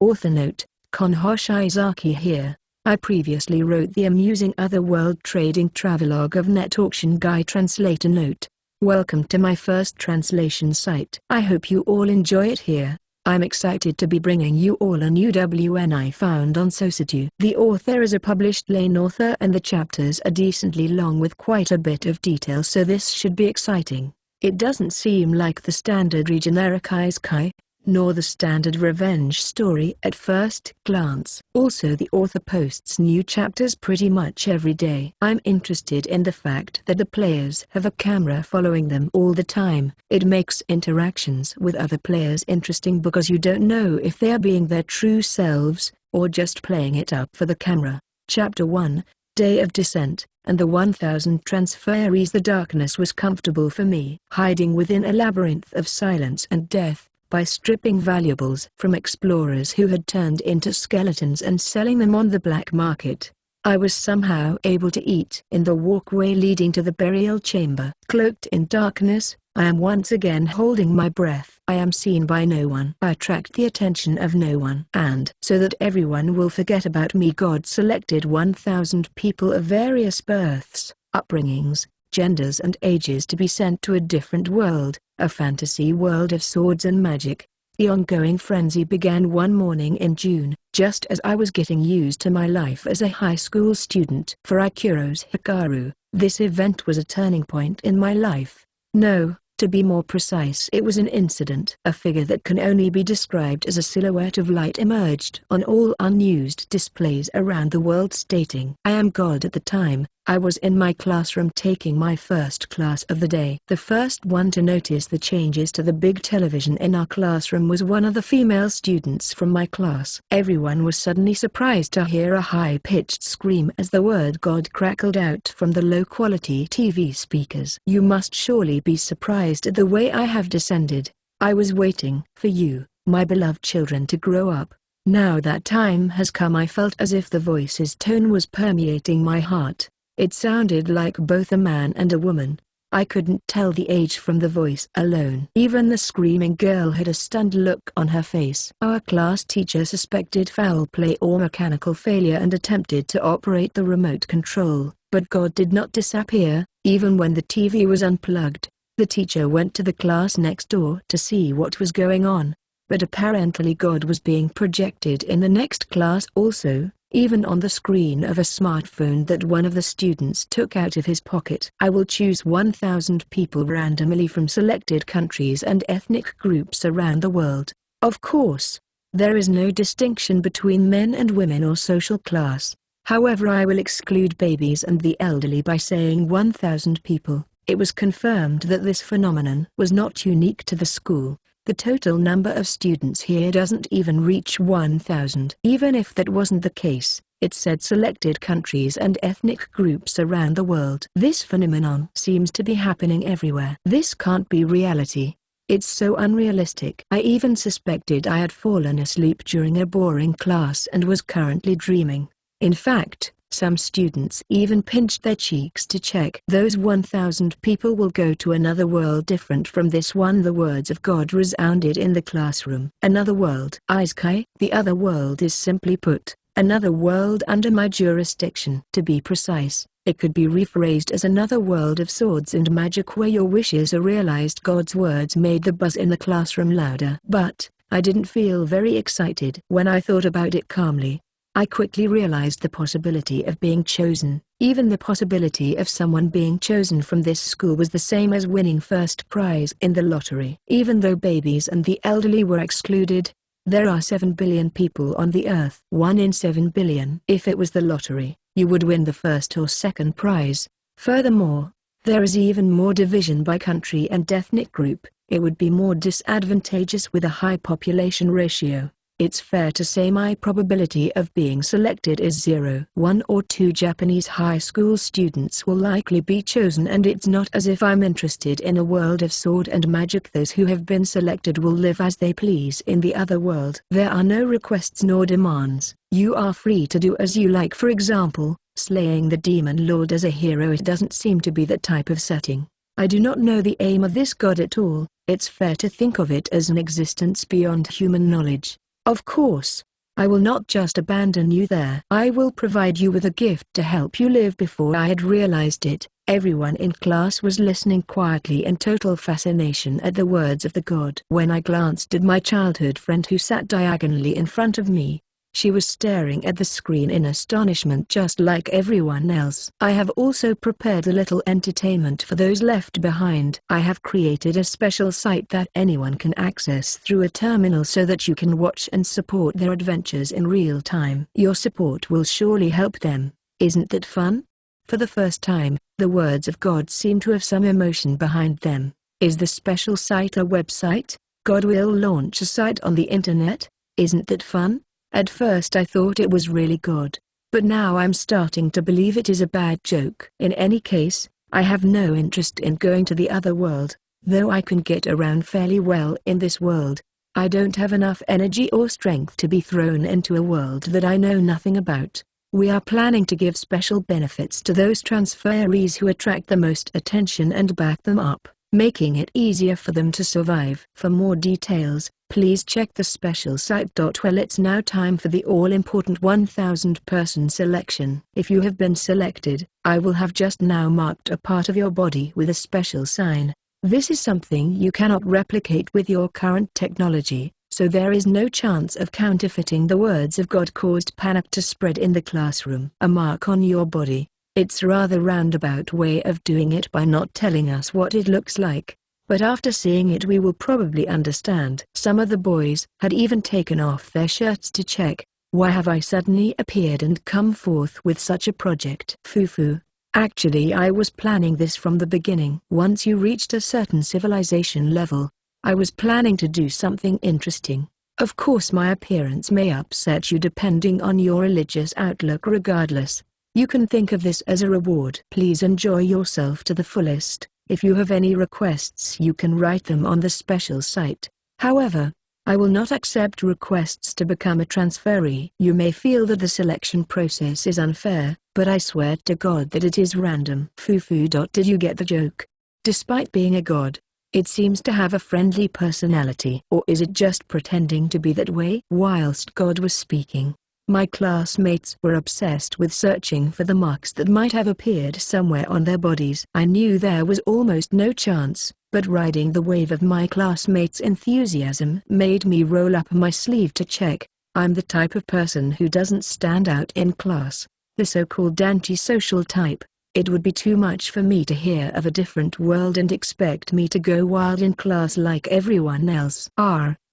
Author note: Konoha here. I previously wrote the amusing Otherworld trading travelogue of Net Auction Guy. Translator note: welcome to my first translation site. I hope you all enjoy it here. I'm excited to be bringing you all a new WN I found on Sositu. The author is a published lane author and the chapters are decently long with quite a bit of detail, so this should be exciting. It doesn't seem like the standard generic isekai, nor the standard revenge story at first glance. Also, the author posts new chapters pretty much every day. I'm interested in the fact that the players have a camera following them all the time. It makes interactions with other players interesting because you don't know if they are being their true selves, or just playing it up for the camera. Chapter 1, Day of Descent, and the 1000 Transferees. The darkness was comfortable for me. Hiding within a labyrinth of silence and death, by stripping valuables from explorers who had turned into skeletons and selling them on the black market, I was somehow able to eat. In the walkway leading to the burial chamber, cloaked in darkness, I am once again holding my breath. I am seen by no one. I attract the attention of no one. And so that everyone will forget about me, God selected 1000 people of various births, upbringings, genders and ages to be sent to a different world, a fantasy world of swords and magic. The ongoing frenzy began one morning in June, just as I was getting used to my life as a high school student. For Kurose Hikaru, this event was a turning point in my life. No, to be more precise, it was an incident. A figure that can only be described as a silhouette of light emerged on all unused displays around the world, stating, "I am God." At the time, I was in my classroom taking my first class of the day. The first one to notice the changes to the big television in our classroom was one of the female students from my class. Everyone was suddenly surprised to hear a high-pitched scream as the word God crackled out from the low-quality TV speakers. "You must surely be surprised at the way I have descended. I was waiting for you, my beloved children, to grow up. Now that time has come." I felt as if the voice's tone was permeating my heart. It sounded like both a man and a woman. I couldn't tell the age from the voice alone. Even the screaming girl had a stunned look on her face. Our class teacher suspected foul play or mechanical failure and attempted to operate the remote control, but God did not disappear, even when the TV was unplugged. The teacher went to the class next door to see what was going on, but apparently God was being projected in the next class also, even on the screen of a smartphone that one of the students took out of his pocket. "I will choose 1000 people randomly from selected countries and ethnic groups around the world. Of course, there is no distinction between men and women or social class. However, I will exclude babies and the elderly by saying 1000 people." It was confirmed that this phenomenon was not unique to the school. The total number of students here doesn't even reach 1000. Even if that wasn't the case, it said selected countries and ethnic groups around the world. This phenomenon seems to be happening everywhere. This can't be reality. It's so unrealistic. I even suspected I had fallen asleep during a boring class and was currently dreaming. In fact, some students even pinched their cheeks to check. "Those 1000 people will go to another world different from this one." The words of God resounded in the classroom. Another world. Isekai. The other world is simply put, another world under my jurisdiction. To be precise, it could be rephrased as another world of swords and magic where your wishes are realized. God's words made the buzz in the classroom louder. But I didn't feel very excited. When I thought about it calmly, I quickly realized the possibility of being chosen. Even the possibility of someone being chosen from this school was the same as winning first prize in the lottery. Even though babies and the elderly were excluded, there are 7 billion people on the earth. 1 in 7 billion. If it was the lottery, you would win the first or second prize. Furthermore, there is even more division by country and ethnic group. It would be more disadvantageous with a high population ratio. It's fair to say my probability of being selected is 0. 1 or 2 Japanese high school students will likely be chosen, and it's not as if I'm interested in a world of sword and magic. Those who have been selected will live as they please in the other world. There are no requests nor demands. You are free to do as you like. For example, slaying the demon lord as a hero. It doesn't seem to be that type of setting. I do not know the aim of this god at all. It's fair to think of it as an existence beyond human knowledge. Of course, I will not just abandon you there. I will provide you with a gift to help you live. Before I had realized it, everyone in class was listening quietly in total fascination at the words of the god. When I glanced at my childhood friend who sat diagonally in front of me, she was staring at the screen in astonishment just like everyone else. I have also prepared a little entertainment for those left behind. I have created a special site that anyone can access through a terminal so that you can watch and support their adventures in real time. Your support will surely help them. Isn't that fun? For the first time, the words of God seem to have some emotion behind them. Is the special site a website? God will launch a site on the internet? Isn't that fun? At first I thought it was really good, but now I'm starting to believe it is a bad joke. In any case, I have no interest in going to the other world, though I can get around fairly well in this world. I don't have enough energy or strength to be thrown into a world that I know nothing about. We are planning to give special benefits to those transferees who attract the most attention and back them up, making it easier for them to survive. For more details, please check the special site. Well, it's now time for the all-important 1,000-person selection. If you have been selected, I will have just now marked a part of your body with a special sign. This is something you cannot replicate with your current technology, so there is no chance of counterfeiting. The words of God caused panic to spread in the classroom. A mark on your body. It's rather roundabout way of doing it by not telling us what it looks like, but after seeing it we will probably understand. Some of the boys had even taken off their shirts to check. Why have I suddenly appeared and come forth with such a project? Fufu. Actually I was planning this from the beginning. Once you reached a certain civilization level, I was planning to do something interesting. Of course my appearance may upset you depending on your religious outlook. Regardless, you can think of this as a reward. Please enjoy yourself to the fullest. If you have any requests you can write them on the special site. However, I will not accept requests to become a transferee. You may feel that the selection process is unfair, but I swear to God that it is random. Fufu. Did you get the joke? Despite being a god, it seems to have a friendly personality. Or is it just pretending to be that way? Whilst God was speaking, my classmates were obsessed with searching for the marks that might have appeared somewhere on their bodies. I knew there was almost no chance, but riding the wave of my classmates' enthusiasm made me roll up my sleeve to check. I'm the type of person who doesn't stand out in class, the so-called antisocial type. It would be too much for me to hear of a different world and expect me to go wild in class like everyone else.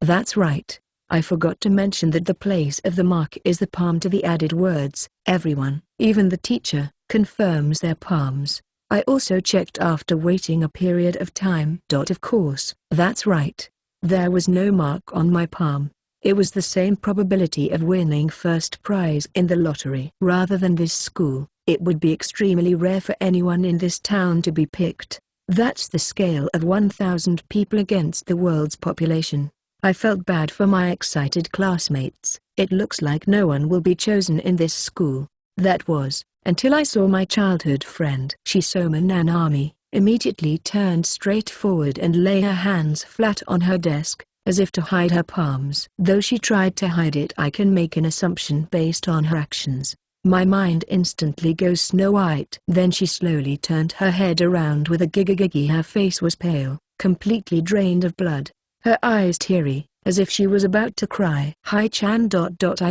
That's right. I forgot to mention that the place of the mark is the palm. To the added words, everyone, even the teacher, confirms their palms. I also checked after waiting a period of time. Of course, that's right. There was no mark on my palm. It was the same probability of winning first prize in the lottery. Rather than this school, it would be extremely rare for anyone in this town to be picked. That's the scale of 1,000 people against the world's population. I felt bad for my excited classmates. It looks like no one will be chosen in this school. That was, until I saw my childhood friend. Shisoma Nanami immediately turned straight forward and lay her hands flat on her desk, as if to hide her palms. Though she tried to hide it, I can make an assumption based on her actions. My mind instantly goes Snow White. Then she slowly turned her head around with a gigagigi. Her face was pale, completely drained of blood. Her eyes teary, as if she was about to cry. Hi-chan.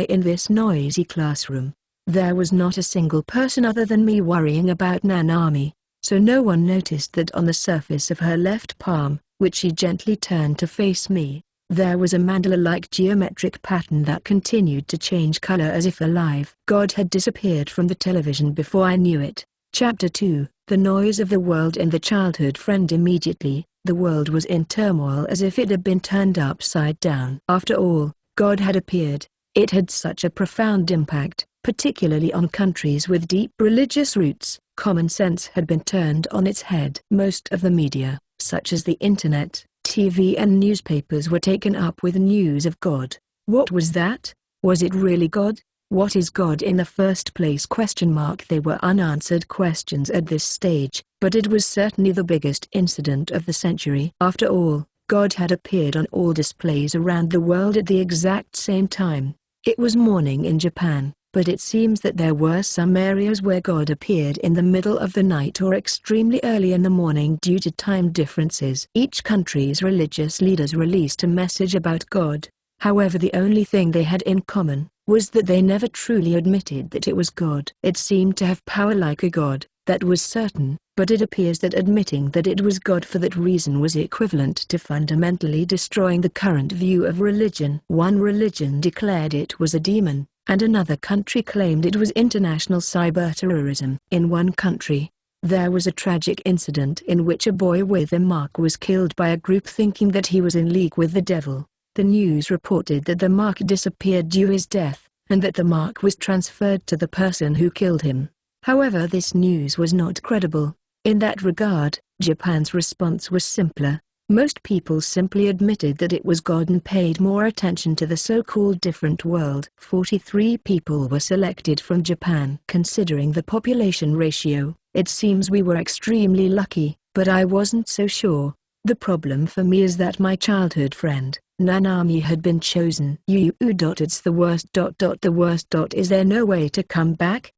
In this noisy classroom, there was not a single person other than me worrying about Nanami, so no one noticed that on the surface of her left palm, which she gently turned to face me, there was a mandala-like geometric pattern that continued to change color as if alive. God had disappeared from the television before I knew it. Chapter 2, The Noise of the World and the Childhood Friend. Immediately, the world was in turmoil as if it had been turned upside down. After all, God had appeared. It had such a profound impact, particularly on countries with deep religious roots. Common sense had been turned on its head. Most of the media, such as the internet, TV and newspapers, were taken up with news of God. What was that? Was it really God? What is God in the first place? They were unanswered questions at this stage, but it was certainly the biggest incident of the century. After all, God had appeared on all displays around the world at the exact same time. It was morning in Japan, but it seems that there were some areas where God appeared in the middle of the night or extremely early in the morning due to time differences. Each country's religious leaders released a message about God. However, the only thing they had in common was that they never truly admitted that it was God. It seemed to have power like a god, that was certain, but it appears that admitting that it was God for that reason was equivalent to fundamentally destroying the current view of religion. One religion declared it was a demon, and another country claimed it was international cyber-terrorism. In one country, there was a tragic incident in which a boy with a mark was killed by a group thinking that he was in league with the devil. The news reported that the mark disappeared due to his death, and that the mark was transferred to the person who killed him. However, this news was not credible. In that regard, Japan's response was simpler. Most people simply admitted that it was God and paid more attention to the so-called different world. 43 people were selected from Japan. Considering the population ratio, it seems we were extremely lucky, but I wasn't so sure. The problem for me is that my childhood friend, Nanami, had been chosen. It's the worst. The worst. Is there no way to come back?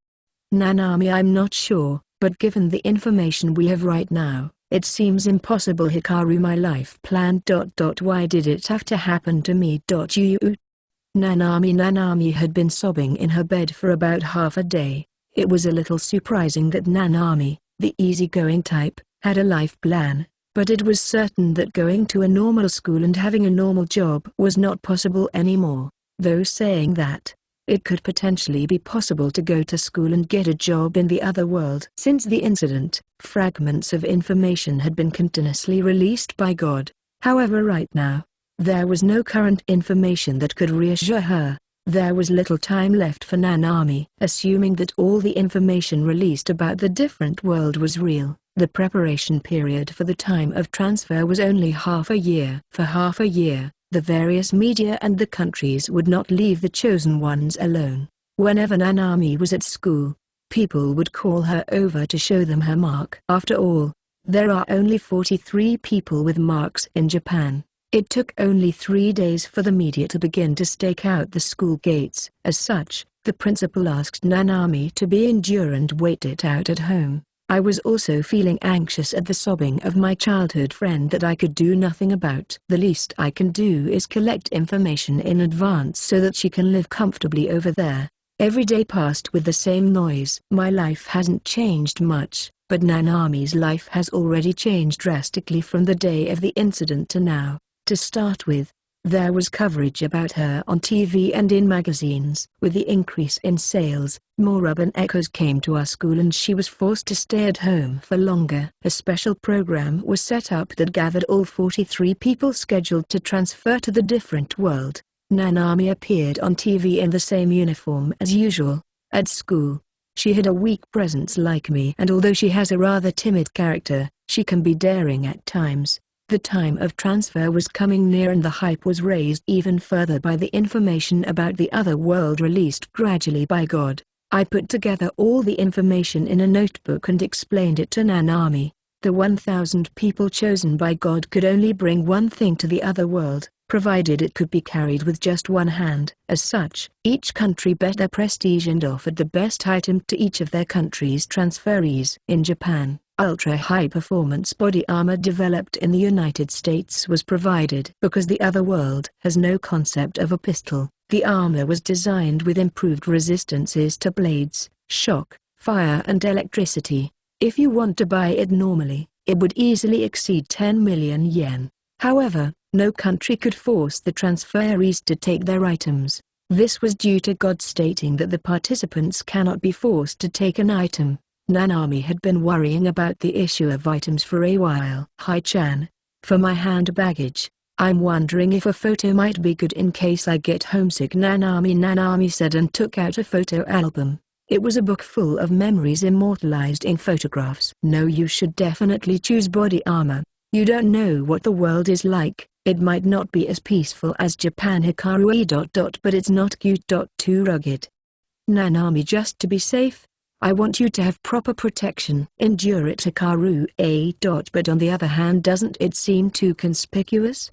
Nanami, I'm not sure, but given the information we have right now, it seems impossible. Hikaru, my life plan. Why did it have to happen to me? Nanami had been sobbing in her bed for about half a day. It was a little surprising that Nanami, the easygoing type, had a life plan, but it was certain that going to a normal school and having a normal job was not possible anymore. Though saying that, it could potentially be possible to go to school and get a job in the other world. Since the incident, fragments of information had been continuously released by God. However, right now, there was no current information that could reassure her. There was little time left for Nanami. Assuming that all the information released about the different world was real, the preparation period for the time of transfer was only half a year. For half a year, the various media and the countries would not leave the chosen ones alone. Whenever Nanami was at school, people would call her over to show them her mark. After all, there are only 43 people with marks in Japan. It took only 3 days for the media to begin to stake out the school gates. As such, the principal asked Nanami to be endure and wait it out at home. I was also feeling anxious at the sobbing of my childhood friend that I could do nothing about. The least I can do is collect information in advance so that she can live comfortably over there. Every day passed with the same noise. My life hasn't changed much, but Nanami's life has already changed drastically from the day of the incident to now. To start with, there was coverage about her on TV and in magazines. With the increase in sales, more urban echoes came to our school and she was forced to stay at home for longer. A special program was set up that gathered all 43 people scheduled to transfer to the different world. Nanami appeared on TV in the same uniform as usual. At school, she had a weak presence like me, and although she has a rather timid character, she can be daring at times. The time of transfer was coming near and the hype was raised even further by the information about the other world released gradually by God. I put together all the information in a notebook and explained it to Nanami. The 1,000 people chosen by God could only bring one thing to the other world, provided it could be carried with just one hand. As such, each country bet their prestige and offered the best item to each of their country's transferees. In Japan, ultra-high-performance body armor developed in the United States was provided. Because the other world has no concept of a pistol, the armor was designed with improved resistances to blades, shock, fire and electricity. If you want to buy it normally, it would easily exceed 10 million yen. However, no country could force the transferees to take their items. This was due to God stating that the participants cannot be forced to take an item. Nanami had been worrying about the issue of items for a while. Hi-chan, for my hand baggage, I'm wondering if a photo might be good in case I get homesick. Nanami said and took out a photo album. It was a book full of memories immortalized in photographs. No, you should definitely choose body armor. You don't know what the world is like. It might not be as peaceful as Japan. Hikaru. But it's not cute. Too rugged. Nanami, just to be safe, I want you to have proper protection. Endure it. Hikaru. But on the other hand, doesn't it seem too conspicuous?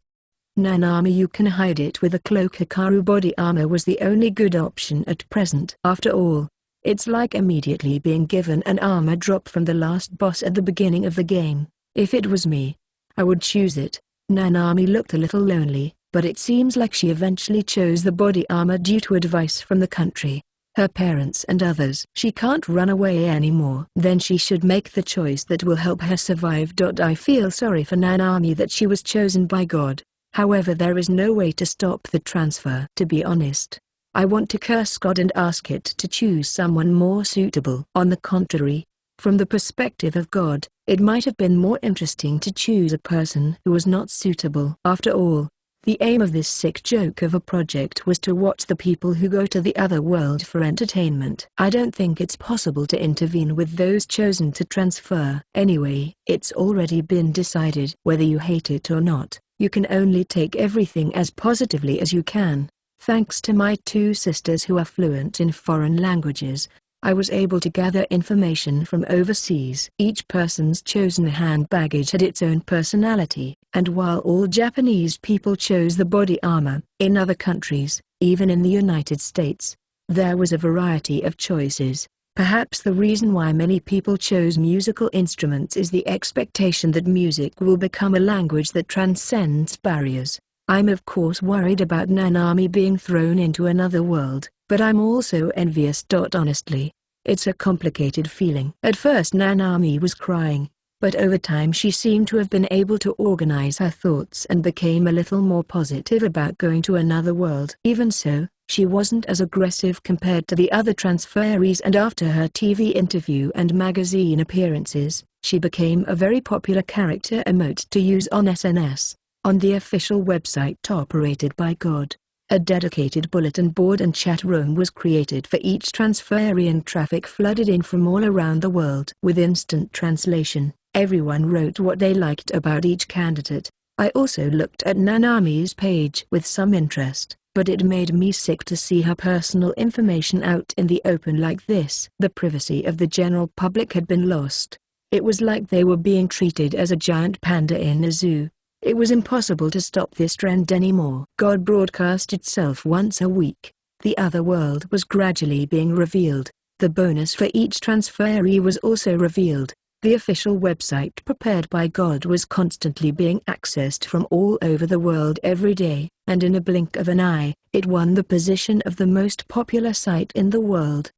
Nanami, you can hide it with a cloak. Hikaru body armor was the only good option at present. After all, it's like immediately being given an armor drop from the last boss at the beginning of the game. If it was me, I would choose it. Nanami looked a little lonely, but it seems like she eventually chose the body armor due to advice from the country, her parents and others. She can't run away anymore. Then she should make the choice that will help her survive. I feel sorry for Nanami that she was chosen by God. However, there is no way to stop the transfer. To be honest, I want to curse God and ask it to choose someone more suitable. On the contrary, from the perspective of God, it might have been more interesting to choose a person who was not suitable. After all, the aim of this sick joke of a project was to watch the people who go to the other world for entertainment. I don't think it's possible to intervene with those chosen to transfer. Anyway, it's already been decided. Whether you hate it or not, you can only take everything as positively as you can. Thanks to my two sisters who are fluent in foreign languages, I was able to gather information from overseas. Each person's chosen hand baggage had its own personality, and while all Japanese people chose the body armor, in other countries, even in the United States, there was a variety of choices. Perhaps the reason why many people chose musical instruments is the expectation that music will become a language that transcends barriers. I'm of course worried about Nanami being thrown into another world, but I'm also envious. Honestly, it's a complicated feeling. At first Nanami was crying, but over time she seemed to have been able to organize her thoughts and became a little more positive about going to another world. Even so, she wasn't as aggressive compared to the other transferees, and after her TV interview and magazine appearances, she became a very popular character emote to use on SNS. On the official website operated by God, a dedicated bulletin board and chat room was created for each transferee, and traffic flooded in from all around the world. With instant translation, everyone wrote what they liked about each candidate. I also looked at Nanami's page with some interest, but it made me sick to see her personal information out in the open like this. The privacy of the general public had been lost. It was like they were being treated as a giant panda in a zoo. It was impossible to stop this trend anymore. God broadcast itself once a week. The other world was gradually being revealed. The bonus for each transferee was also revealed. The official website prepared by God was constantly being accessed from all over the world every day, and in a blink of an eye, it won the position of the most popular site in the world.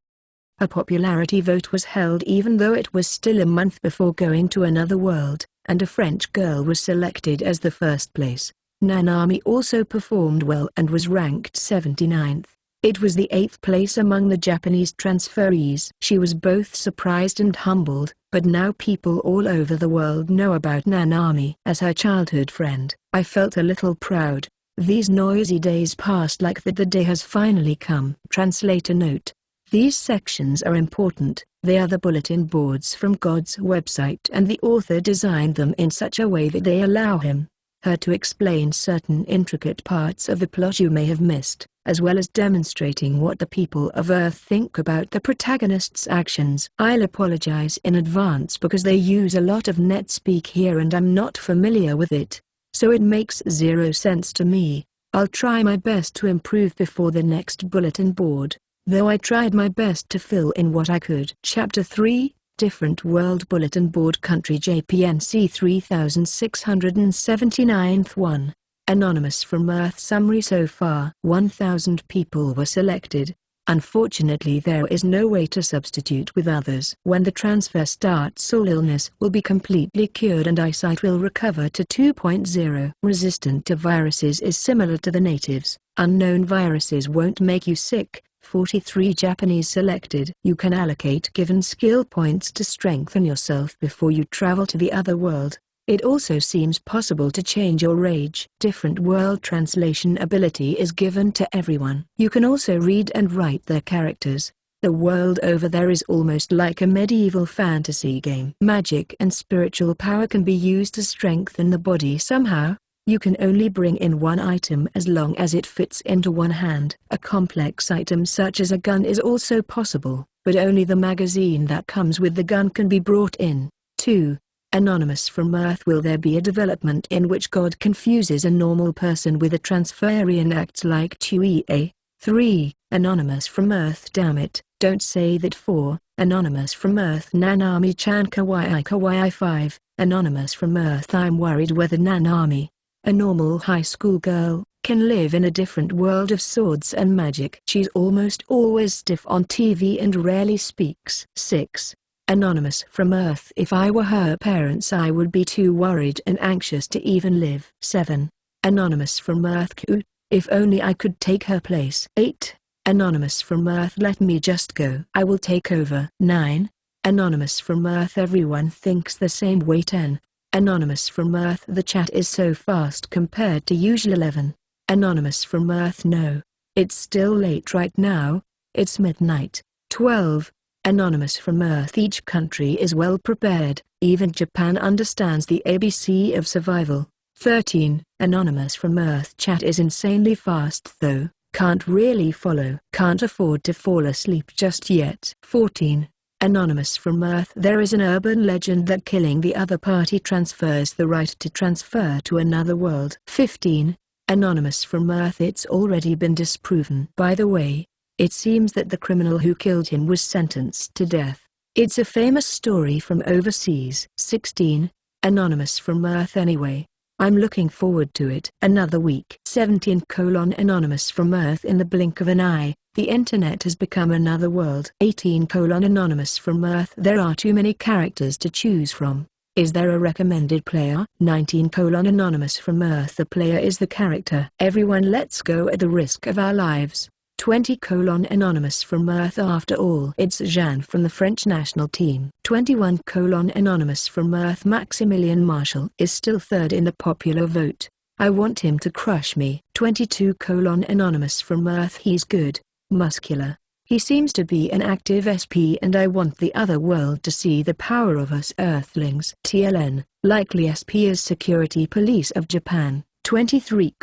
A popularity vote was held even though it was still a month before going to another world, and a French girl was selected as the first place. Nanami also performed well and was ranked 79th. It was the 8th place among the Japanese transferees. She was both surprised and humbled, but now people all over the world know about Nanami. As her childhood friend, I felt a little proud. These noisy days passed like that. The day has finally come. Translator note: these sections are important. They are the bulletin boards from God's website, and the author designed them in such a way that they allow her to explain certain intricate parts of the plot you may have missed, as well as demonstrating what the people of Earth think about the protagonist's actions. I'll apologize in advance because they use a lot of net speak here and I'm not familiar with it, so it makes zero sense to me. I'll try my best to improve before the next bulletin board, though I tried my best to fill in what I could. Chapter 3, Different World Bulletin Board Country JPNC 3679 1. Anonymous from Earth. Summary: so far 1,000 people were selected. Unfortunately, there is no way to substitute with others. When the transfer starts, all illness will be completely cured and eyesight will recover to 2.0. Resistant to viruses is similar to the natives. Unknown viruses won't make you sick. 43 Japanese selected. You can allocate given skill points to strengthen yourself before you travel to the other world. It also seems possible to change your age. Different world translation ability is given to everyone. You can also read and write their characters. The world over there is almost like a medieval fantasy game. Magic and spiritual power can be used to strengthen the body somehow. You can only bring in one item as long as it fits into one hand. A complex item such as a gun is also possible, but only the magazine that comes with the gun can be brought in. 2. Anonymous from Earth. Will there be a development in which God confuses a normal person with a transferi and acts like Chue? 3. Anonymous from Earth. Damn it, don't say that. 4. Anonymous from Earth. Nanami-chan kawaii kawaii. 5. Anonymous from Earth. I'm worried whether Nanami, a normal high school girl, can live in a different world of swords and magic. She's almost always stiff on TV and rarely speaks. 6. Anonymous from Earth. If I were her parents I would be too worried and anxious to even live. 7. Anonymous from Earth. If only I could take her place. 8. Anonymous from Earth. Let me just go. I will take over. 9. Anonymous from Earth. Everyone thinks the same way. 10. Anonymous from Earth. The chat is so fast compared to usual. 11. Anonymous from Earth. No, it's still late right now, it's midnight. 12. Anonymous from Earth. Each country is well prepared, even Japan understands the ABC of survival. 13. Anonymous from Earth. Chat is insanely fast though, can't really follow. Can't afford to fall asleep just yet. 14. Anonymous from Earth. There is an urban legend that killing the other party transfers the right to transfer to another world. 15. Anonymous from Earth. It's already been disproven. By the way, it seems that the criminal who killed him was sentenced to death. It's a famous story from overseas. 16. Anonymous from Earth. Anyway, I'm looking forward to it. Another week. 17. Anonymous from Earth. In the blink of an eye, the internet has become another world. 18. Anonymous from Earth. There are too many characters to choose from. Is there a recommended player? 19. Anonymous from Earth. The player is the character. Everyone, let's go at the risk of our lives. 20. Anonymous from Earth. After all, it's Jean from the French national team. 21. Anonymous from Earth. Maximilian Marshall is still third in the popular vote. I want him to crush me. 22. Anonymous from Earth. He's good, muscular. He seems to be an active SP and I want the other world to see the power of us Earthlings. TLN, likely SP is Security Police of Japan. 23.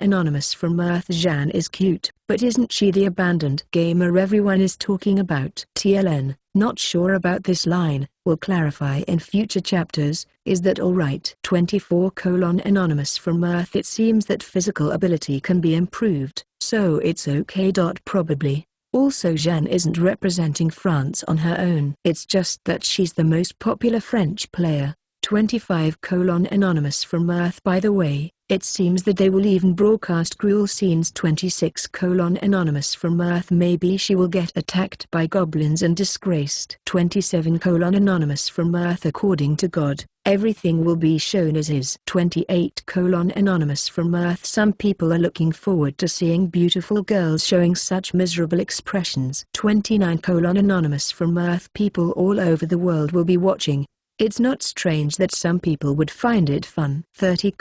Anonymous from Earth. Jeanne is cute, but isn't she the abandoned gamer everyone is talking about? TLN, not sure about this line, will clarify in future chapters, is that alright? 24. Anonymous from Earth. It seems that physical ability can be improved, so it's okay. Probably. Also Jeanne isn't representing France on her own. It's just that she's the most popular French player. 25. Anonymous from Earth. By the way, it seems that they will even broadcast cruel scenes. 26. Anonymous from Earth. Maybe she will get attacked by goblins and disgraced. 27. Anonymous from Earth. According to God, everything will be shown as is. 28. Anonymous from Earth. Some people are looking forward to seeing beautiful girls showing such miserable expressions. 29. Anonymous from Earth. People all over the world will be watching. It's not strange that some people would find it fun. 30.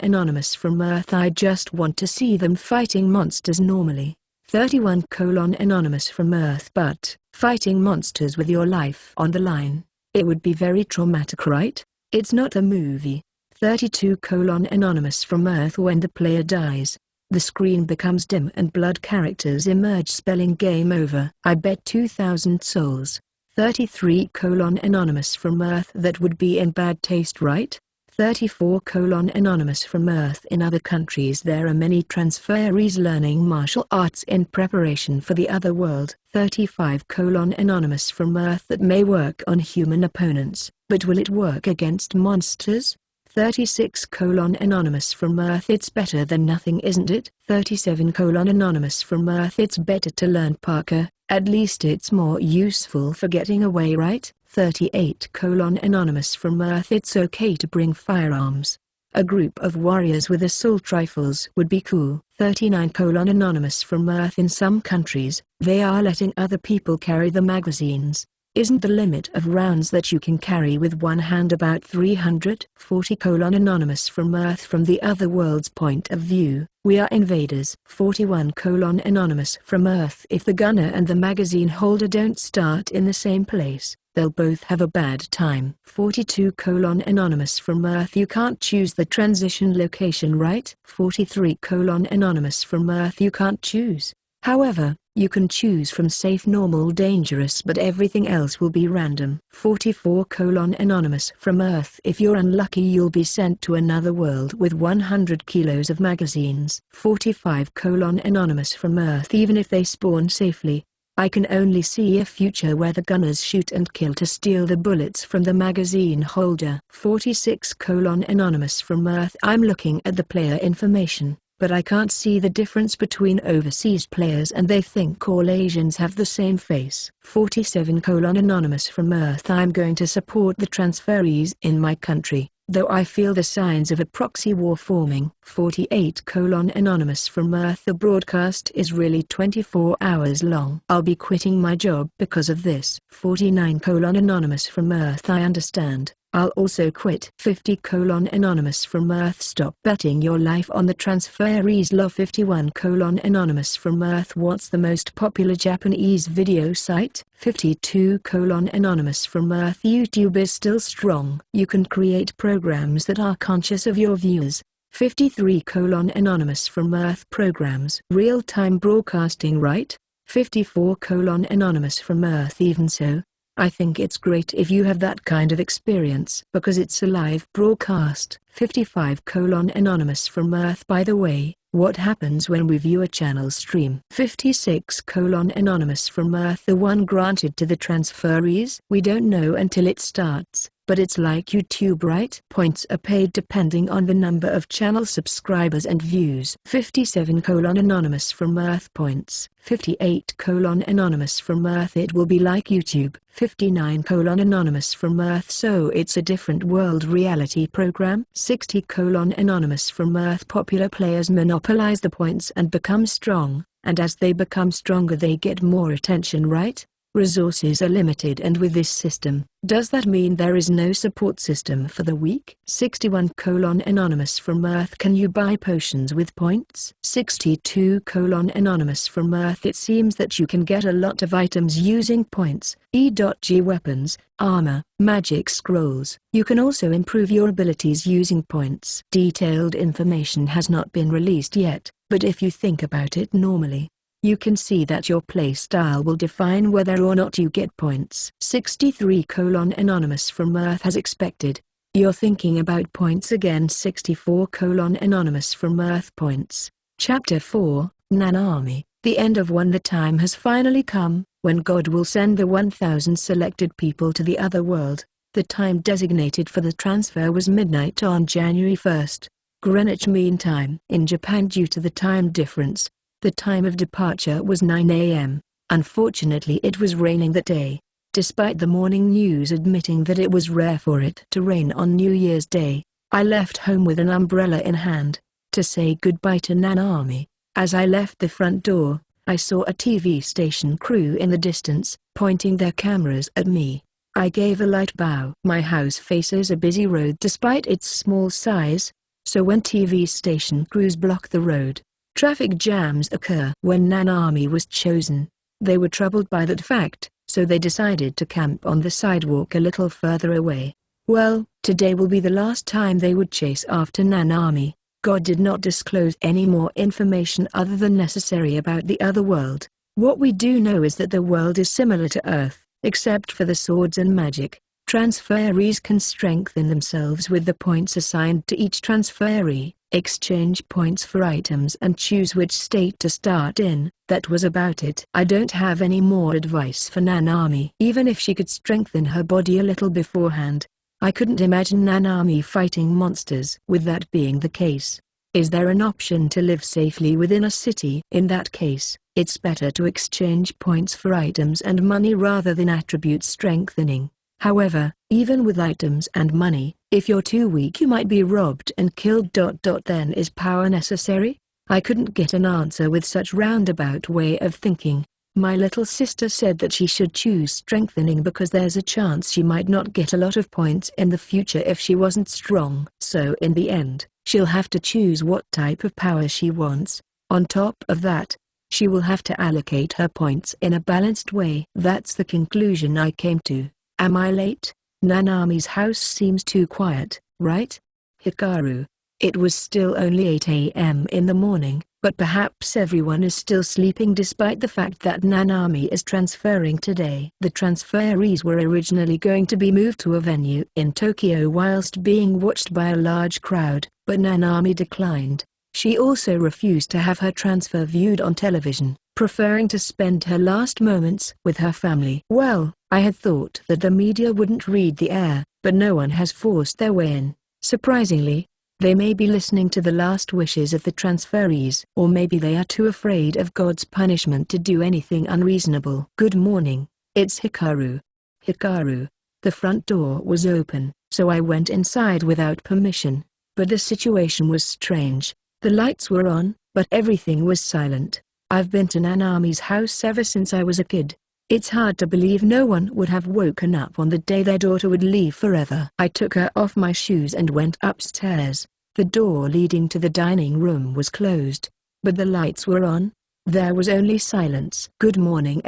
Anonymous from Earth. I just want to see them fighting monsters normally. 31. Anonymous from Earth. But, fighting monsters with your life on the line, it would be very traumatic, right? It's not a movie. 32. Anonymous from Earth. When the player dies, the screen becomes dim and blood characters emerge spelling game over. I bet 2,000 souls. 33. Anonymous from Earth. That would be in bad taste, right? 34. Anonymous from Earth. In other countries there are many transferees learning martial arts in preparation for the other world. 35. Anonymous from Earth. That may work on human opponents, but will it work against monsters? 36. Anonymous from Earth. It's better than nothing, isn't it? 37. Anonymous from Earth. It's better to learn Parker, at least it's more useful for getting away, right? 38. Anonymous from Earth. It's okay to bring firearms. A group of warriors with assault rifles would be cool. 39. Anonymous from Earth. In some countries, they are letting other people carry the magazines. Isn't the limit of rounds that you can carry with one hand about 300? 40. Anonymous from Earth. From the other world's point of view, we are invaders. 41. Anonymous from Earth. If the gunner and the magazine holder don't start in the same place, they'll both have a bad time. 42. Anonymous from Earth. You can't choose the transition location, right? 43. Anonymous from Earth. You can't choose. However, You can choose from safe, normal, dangerous, but everything else will be random. 44 Anonymous from Earth. If you're unlucky, you'll be sent to another world with 100 kilos of magazines. 45 Anonymous from Earth. Even if they spawn safely, I can only see a future where the gunners shoot and kill to steal the bullets from the magazine holder. 46 Anonymous from Earth. I'm looking at the player information, but I can't see the difference between overseas players, and they think all Asians have the same face. 47 Anonymous from Earth. I'm going to support the transferees in my country, though I feel the signs of a proxy war forming. 48 Anonymous from Earth. The broadcast is really 24 hours long. I'll be quitting my job because of this. 49 Anonymous from Earth. I understand. I'll also quit. 50 Anonymous from Earth. Stop betting your life on the transferees. Love. 51 Anonymous from Earth. What's the most popular Japanese video site? 52 Anonymous from Earth. YouTube is still strong. You can create programs that are conscious of your viewers. 53 Anonymous from Earth. Programs. Real-time broadcasting, right? 54 Anonymous from Earth. Even so, I think it's great if you have that kind of experience because it's a live broadcast. 55 Anonymous from Earth. By the way, what happens when we view a channel stream? 56 Anonymous from Earth. The one granted to the transferees? We don't know until it starts, but it's like YouTube, right? Points are paid depending on the number of channel subscribers and views. 57 Anonymous from Earth. Points. 58 Anonymous from Earth. It will be like YouTube. 59 Anonymous from Earth. So it's a different world reality program. 60 Anonymous from Earth. Popular players monopolize the points and become strong, and as they become stronger they get more attention, right? Resources are limited, and with this system, does that mean there is no support system for the weak? 61 Anonymous from Earth. Can you buy potions with points? 62 Anonymous from Earth. It seems that you can get a lot of items using points, e.g. weapons, armor, magic scrolls. You can also improve your abilities using points. Detailed information has not been released yet, but if you think about it normally, you can see that your playstyle will define whether or not you get points. 63 Anonymous from Earth. As expected, you're thinking about points again. 64 Anonymous from Earth. Points. Chapter 4, Nanami. The end of one. The time has finally come, when God will send the 1,000 selected people to the other world. The time designated for the transfer was midnight on January 1st, Greenwich Mean Time. In Japan, due to the time difference, the time of departure was 9 a.m. Unfortunately, it was raining that day, despite the morning news admitting that it was rare for it to rain on New Year's Day. I left home with an umbrella in hand, to say goodbye to Nanami. As I left the front door, I saw a TV station crew in the distance, pointing their cameras at me. I gave a light bow. My house faces a busy road despite its small size, so when TV station crews block the road, traffic jams occur. When Nanami was chosen, they were troubled by that fact, so they decided to camp on the sidewalk a little further away. Well, today will be the last time they would chase after Nanami. God did not disclose any more information other than necessary about the other world. What we do know is that the world is similar to Earth, except for the swords and magic. Transferees can strengthen themselves with the points assigned to each transferee, exchange points for items and choose which state to start in. That was about it. I don't have any more advice for Nanami. Even if she could strengthen her body a little beforehand, I couldn't imagine Nanami fighting monsters. With that being the case, is there an option to live safely within a city? In that case, it's better to exchange points for items and money rather than attribute strengthening. However, even with items and money, if you're too weak you might be robbed and killed. Then is power necessary? I couldn't get an answer with such roundabout way of thinking. My little sister said that she should choose strengthening because there's a chance she might not get a lot of points in the future if she wasn't strong. So in the end, she'll have to choose what type of power she wants. On top of that, she will have to allocate her points in a balanced way. That's the conclusion I came to. Am I late? Nanami's house seems too quiet, right? Hikaru. It was still only 8 a.m. in the morning, But perhaps everyone is still sleeping despite the fact that Nanami is transferring today. The transferees were originally going to be moved to a venue in Tokyo whilst being watched by a large crowd, but Nanami declined. She also refused to have her transfer viewed on television, preferring to spend her last moments with her family. Well, I had thought that the media wouldn't read the air, but no one has forced their way in. Surprisingly, they may be listening to the last wishes of the transferees, or maybe they are too afraid of God's punishment to do anything unreasonable. Good morning, it's Hikaru. Hikaru. The front door was open, so I went inside without permission. But the situation was strange. The lights were on, but everything was silent. I've been to Nanami's house ever since I was a kid. It's hard to believe no one would have woken up on the day their daughter would leave forever. I took her off my shoes and went upstairs. The door leading to the dining room was closed, but the lights were on. There was only silence. Good morning!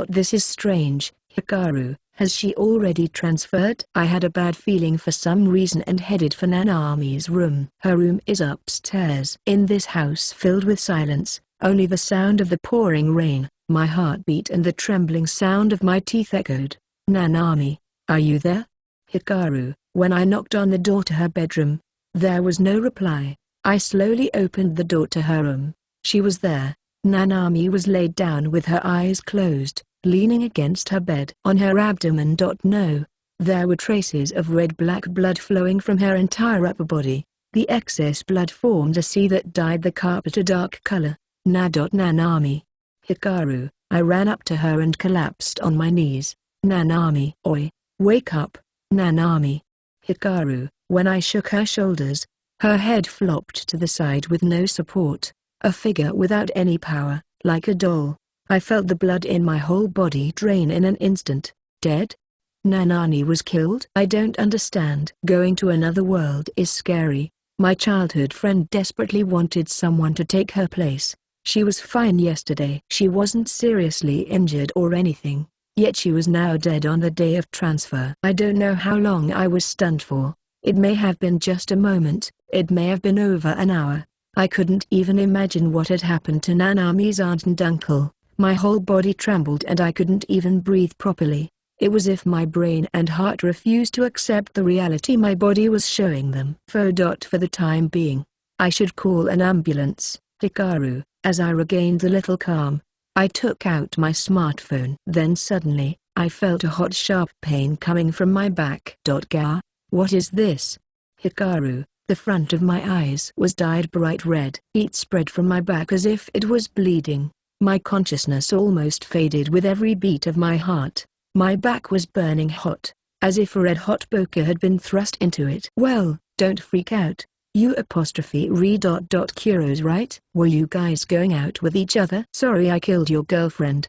This is strange, Hikaru. Has she already transferred? I had a bad feeling for some reason and headed for Nanami's room. Her room is upstairs. In this house filled with silence, only the sound of the pouring rain, my heartbeat and the trembling sound of my teeth echoed. Nanami, are you there? Hikaru. When I knocked on the door to her bedroom, there was no reply. I slowly opened the door to her room. She was there. Nanami was laid down with her eyes closed, leaning against her bed. On her abdomen. No. There were traces of red-black blood flowing from her entire upper body. The excess blood formed a sea that dyed the carpet a dark color. Nanami. Hikaru. I ran up to her and collapsed on my knees. Nanami. Oi, wake up. Nanami. Hikaru. When I shook her shoulders, her head flopped to the side with no support. A figure without any power, like a doll. I felt the blood in my whole body drain in an instant. Dead? Nanami was killed? I don't understand. Going to another world is scary. My childhood friend desperately wanted someone to take her place. She was fine yesterday. She wasn't seriously injured or anything, yet she was now dead on the day of transfer. I don't know how long I was stunned for. It may have been just a moment, it may have been over an hour. I couldn't even imagine what had happened to Nanami's aunt and uncle. My whole body trembled and I couldn't even breathe properly. It was as if my brain and heart refused to accept the reality my body was showing them. For the time being, I should call an ambulance. Hikaru. As I regained a little calm, I took out my smartphone. Then suddenly, I felt a hot sharp pain coming from my back. Gah? What is this? Hikaru. The front of my eyes was dyed bright red. Heat spread from my back as if it was bleeding. My consciousness almost faded with every beat of my heart. My back was burning hot, as if a red-hot poker had been thrust into it. Well, don't freak out. You re. Kurose, right? Were you guys going out with each other? Sorry I killed your girlfriend.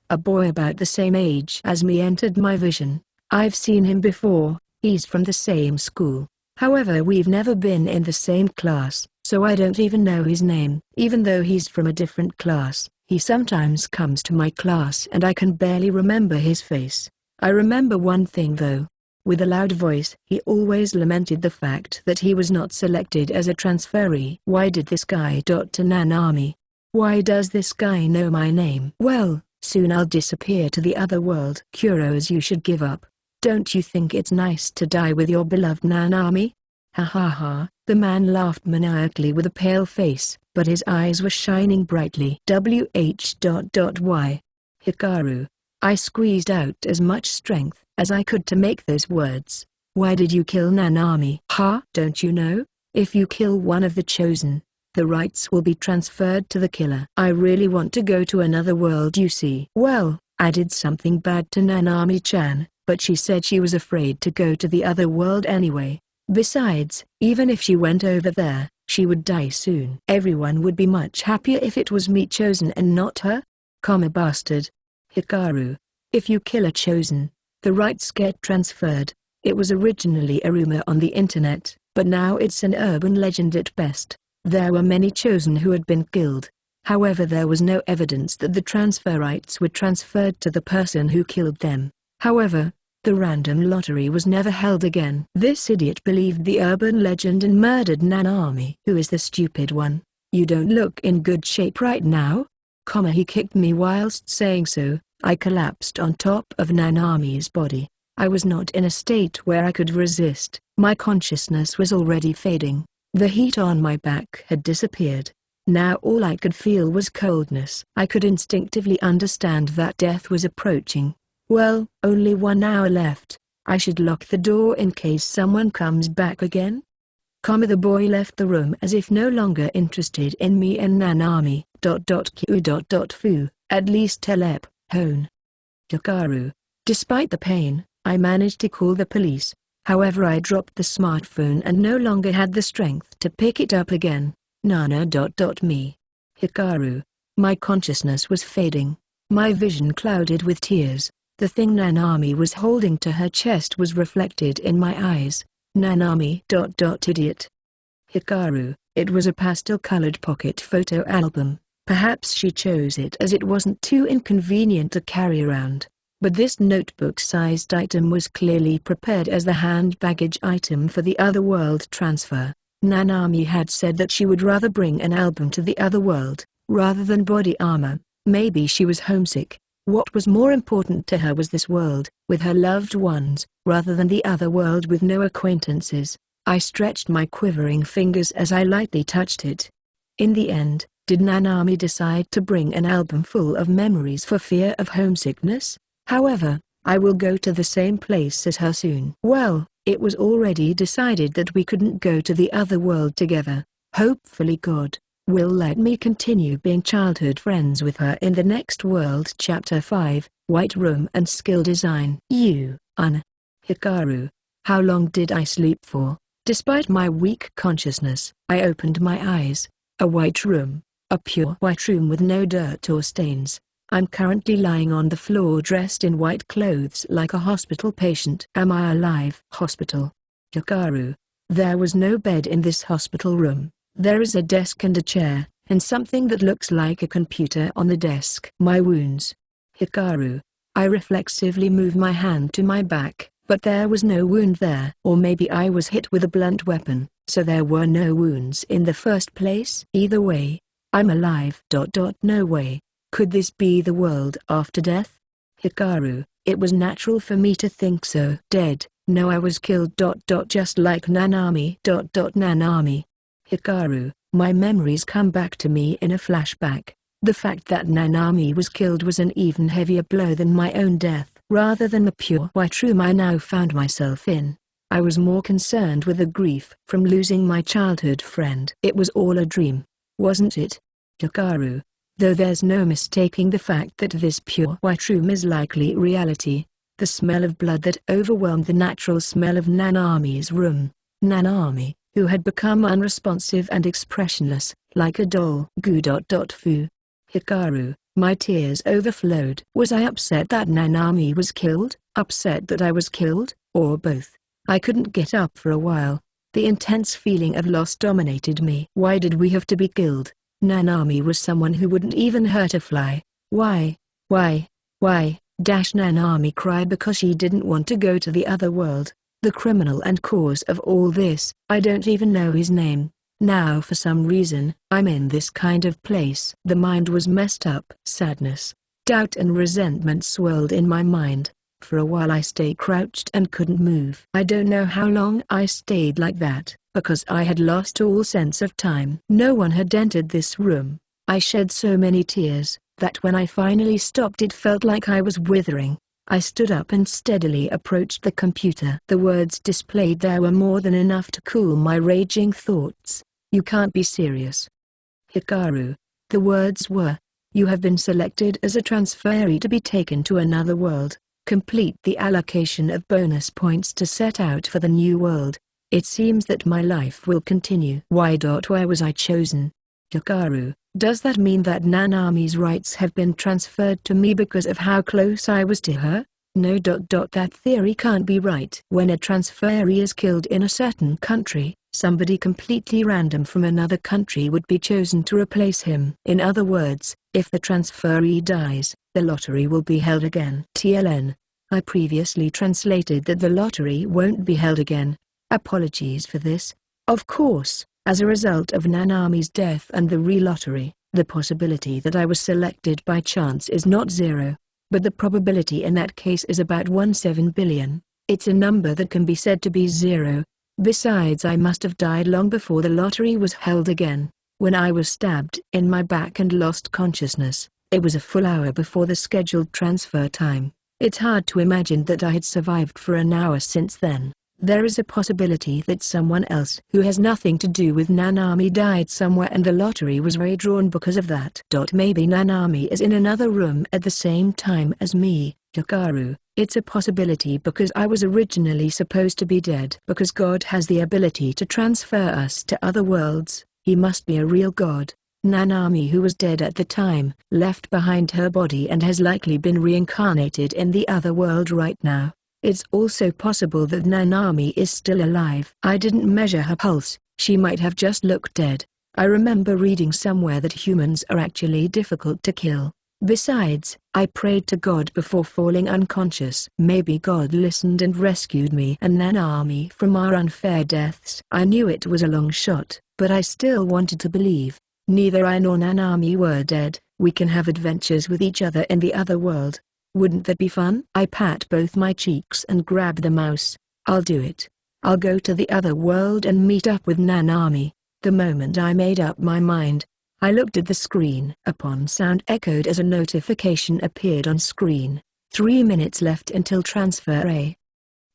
A boy about the same age as me entered my vision. I've seen him before, he's from the same school. However, we've never been in the same class, so I don't even know his name. Even though he's from a different class, he sometimes comes to my class and I can barely remember his face. I remember one thing though. With a loud voice, he always lamented the fact that he was not selected as a transferee. Why did this guy to Nanami? Why does this guy know my name? Well, soon I'll disappear to the other world. Kurose, you should give up. Don't you think it's nice to die with your beloved Nanami? Ha ha ha. The man laughed maniacally with a pale face, but his eyes were shining brightly. Why? Hikaru. I squeezed out as much strength as I could to make those words. Why did you kill Nanami? Ha? Don't you know? If you kill one of the chosen, the rights will be transferred to the killer. I really want to go to another world, you see. Well, I did something bad to Nanami-chan, but she said she was afraid to go to the other world anyway. Besides, even if she went over there, she would die soon. Everyone would be much happier if it was me chosen and not her. Bastard. Hikaru. If you kill a chosen, the rights get transferred. It was originally a rumor on the internet, but now it's an urban legend at best. There were many chosen who had been killed. However, there was no evidence that the transfer rights were transferred to the person who killed them. However, The random lottery was never held again. This idiot believed the urban legend and murdered Nanami. Who is the stupid one? You don't look in good shape right now. He kicked me whilst saying so. I collapsed on top of Nanami's body. I was not in a state where I could resist. My consciousness was already fading. The heat on my back had disappeared. Now all I could feel was coldness. I could instinctively understand that death was approaching. Well, only 1 hour left. I should lock the door in case someone comes back again. The boy left the room as if no longer interested in me and Nanami. Q. At least telep, hone. Hikaru. Despite the pain, I managed to call the police. However, I dropped the smartphone and no longer had the strength to pick it up again. Nana. Me. Hikaru. My consciousness was fading. My vision clouded with tears. The thing Nanami was holding to her chest was reflected in my eyes. Nanami. Idiot. Hikaru. It was a pastel-colored pocket photo album. Perhaps she chose it as it wasn't too inconvenient to carry around. But this notebook-sized item was clearly prepared as the hand baggage item for the Otherworld transfer. Nanami had said that she would rather bring an album to the Otherworld, rather than body armor. Maybe she was homesick. What was more important to her was this world, with her loved ones, rather than the other world with no acquaintances. I stretched my quivering fingers as I lightly touched it. In the end, did Nanami decide to bring an album full of memories for fear of homesickness? However, I will go to the same place as her soon. Well, it was already decided that we couldn't go to the other world together. Hopefully God will let me continue being childhood friends with her in the next world. Chapter 5, White Room and Skill Design. Hikaru. How long did I sleep for? Despite my weak consciousness, I opened my eyes. A white room. A pure white room with no dirt or stains. I'm currently lying on the floor dressed in white clothes like a hospital patient. Am I alive? Hospital. Hikaru. There was no bed in this hospital room. There is a desk and a chair, and something that looks like a computer on the desk. My wounds. Hikaru. I reflexively moved my hand to my back, but there was no wound there. Or maybe I was hit with a blunt weapon, so there were no wounds in the first place. Either way, I'm alive. No way. Could this be the world after death? Hikaru. It was natural for me to think so. Dead. No, I was killed. Just like Nanami. Nanami. Hikaru. My memories come back to me in a flashback. The fact that Nanami was killed was an even heavier blow than my own death. Rather than the pure white room I now found myself in, I was more concerned with the grief from losing my childhood friend. It was all a dream, wasn't it? Hikaru. Though there's no mistaking the fact that this pure white room is likely reality. The smell of blood that overwhelmed the natural smell of Nanami's room. Nanami, who had become unresponsive and expressionless, like a doll. Fu. Hikaru. My tears overflowed. Was I upset that Nanami was killed, upset that I was killed, or both? I couldn't get up for a while. The intense feeling of loss dominated me. Why did we have to be killed? Nanami was someone who wouldn't even hurt a fly. Why? Nanami cried because she didn't want to go to the other world. The criminal and cause of all this, I don't even know his name. Now for some reason, I'm in this kind of place. The mind was messed up. Sadness, doubt and resentment swirled in my mind. For a while I stayed crouched and couldn't move. I don't know how long I stayed like that, because I had lost all sense of time. No one had entered this room. I shed so many tears, that when I finally stopped it felt like I was withering. I stood up and steadily approached the computer. The words displayed there were more than enough to cool my raging thoughts. You can't be serious. Hikaru. The words were, you have been selected as a transferee to be taken to another world. Complete the allocation of bonus points to set out for the new world. It seems that my life will continue. Why was I chosen? Hikaru. Does that mean that Nanami's rights have been transferred to me because of how close I was to her? No. That theory can't be right. When a transferee is killed in a certain country, somebody completely random from another country would be chosen to replace him. In other words, if the transferee dies, the lottery will be held again. TLN. I previously translated that the lottery won't be held again. Apologies for this. Of course, as a result of Nanami's death and the re-lottery, the possibility that I was selected by chance is not zero. But the probability in that case is about 17 billion. It's a number that can be said to be zero. Besides, I must have died long before the lottery was held again. When I was stabbed in my back and lost consciousness, it was a full hour before the scheduled transfer time. It's hard to imagine that I had survived for an hour since then. There is a possibility that someone else who has nothing to do with Nanami died somewhere and the lottery was redrawn because of that. Maybe Nanami is in another room at the same time as me, Hikaru. It's a possibility because I was originally supposed to be dead. Because God has the ability to transfer us to other worlds, he must be a real God. Nanami, who was dead at the time, left behind her body and has likely been reincarnated in the other world right now. It's also possible that Nanami is still alive. I didn't measure her pulse, she might have just looked dead. I remember reading somewhere that humans are actually difficult to kill. Besides, I prayed to God before falling unconscious. Maybe God listened and rescued me and Nanami from our unfair deaths. I knew it was a long shot, but I still wanted to believe. Neither I nor Nanami were dead. We can have adventures with each other in the other world. Wouldn't that be fun? I pat both my cheeks and grab the mouse. I'll do it. I'll go to the other world and meet up with Nanami. The moment I made up my mind, I looked at the screen. A PON sound echoed as a notification appeared on screen. 3 minutes left until transfer A.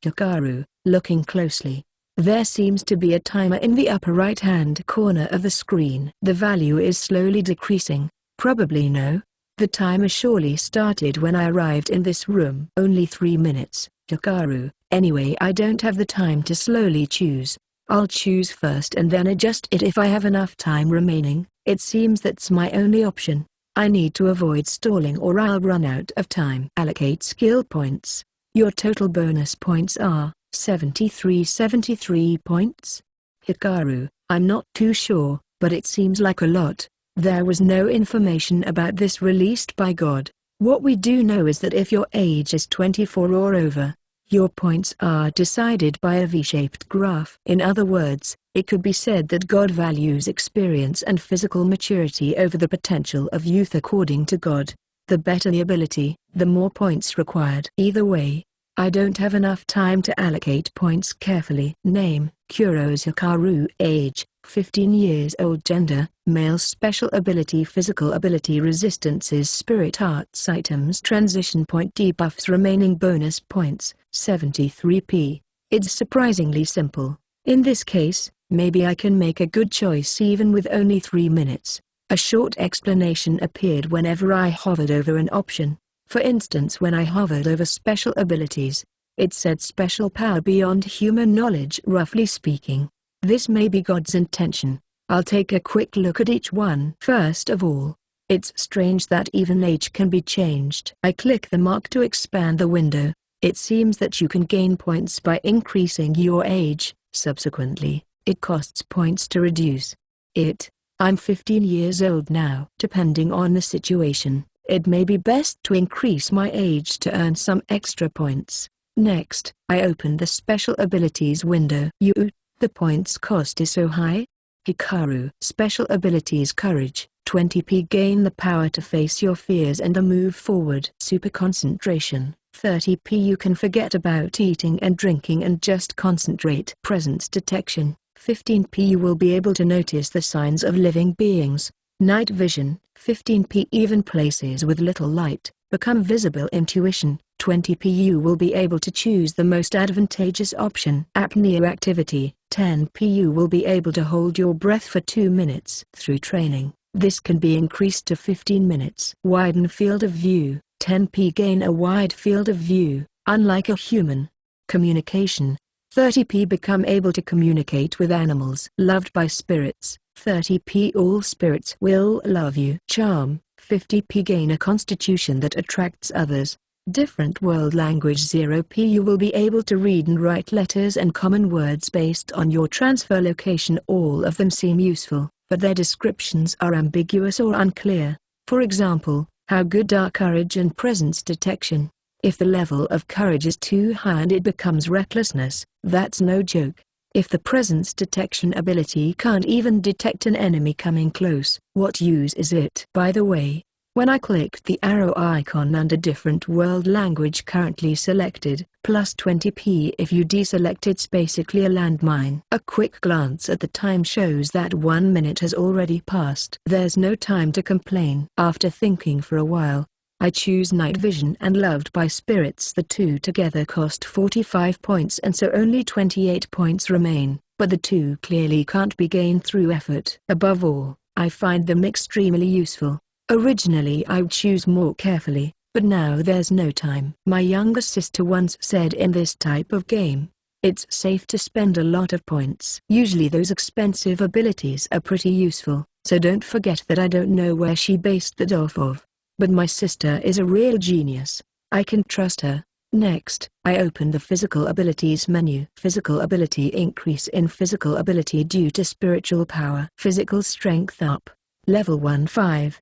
Hikaru, looking closely. There seems to be a timer in the upper right-hand corner of the screen. The value is slowly decreasing. Probably no. The timer surely started when I arrived in this room. Only 3 minutes, Hikaru. Anyway, I don't have the time to slowly choose. I'll choose first and then adjust it if I have enough time remaining. It seems that's my only option. I need to avoid stalling or I'll run out of time. Allocate skill points. Your total bonus points are 73 points. Hikaru, I'm not too sure, but it seems like a lot. There was no information about this released by God. What we do know is that if your age is 24 or over, your points are decided by a V-shaped graph. In other words, it could be said that God values experience and physical maturity over the potential of youth. According to God, the better the ability, the more points required. Either way, I don't have enough time to allocate points carefully. Name: Kurose Hikaru. Age: 15 years old. Gender: male. Special ability: physical ability resistances. Spirit arts items. Transition point debuffs. Remaining bonus points 73p. It's surprisingly simple. In this case, maybe I can make a good choice even with only 3 minutes. A short explanation appeared whenever I hovered over an option. For instance, when I hovered over special abilities, it said special power beyond human knowledge. Roughly speaking, this may be God's intention. I'll take a quick look at each one. First of all, it's strange that even age can be changed. I click the mark to expand the window. It seems that you can gain points by increasing your age. Subsequently, it costs points to reduce it. I'm 15 years old now. Depending on the situation, it may be best to increase my age to earn some extra points. Next, I open the special abilities window. The points cost is so high? Hikaru. Special abilities: courage, 20p. Gain the power to face your fears and move forward. Super concentration, 30p. You can forget about eating and drinking and just concentrate. Presence detection, 15p. You will be able to notice the signs of living beings. Night vision, 15p. Even places with little light become visible. Intuition, 20p. You will be able to choose the most advantageous option. Apnea activity, 10p. You will be able to hold your breath for 2 minutes. Through training, this can be increased to 15 minutes. Widen field of view, 10p. Gain a wide field of view, unlike a human. Communication, 30p. Become able to communicate with animals. Loved by spirits, 30p. All spirits will love you. Charm, 50p. Gain a constitution that attracts others. Different world language, 0p. You will be able to read and write letters and common words based on your transfer location. All of them seem useful, but their descriptions are ambiguous or unclear. For example, how good are courage and presence detection? If the level of courage is too high and it becomes recklessness, that's no joke. If the presence detection ability can't even detect an enemy coming close, what use is it? By the way, when I clicked the arrow icon under different world language currently selected, plus 20p if you deselect, it's basically a landmine. A quick glance at the time shows that 1 minute has already passed. There's no time to complain. After thinking for a while, I choose night vision and loved by spirits. The two together cost 45 points and so only 28 points remain, but the two clearly can't be gained through effort. Above all, I find them extremely useful. Originally I'd choose more carefully, but now there's no time. My younger sister once said in this type of game, it's safe to spend a lot of points. Usually those expensive abilities are pretty useful, so don't forget that. I don't know where she based that off of, but my sister is a real genius. I can trust her. Next, I open the physical abilities menu. Physical ability: increase in physical ability due to spiritual power. Physical strength up. Level 1 5.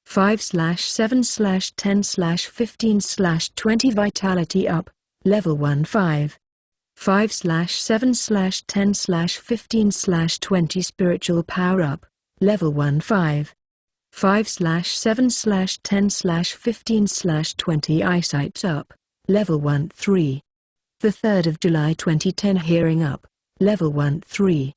5/7/10/15/20. Vitality up. Level 1 5. 5/7/10/15/20. Spiritual power up. Level 1 5. 5/7/10/15/20. Eyesight up. Level 1 3. The 3rd of July 2010. Hearing up. Level 1 3.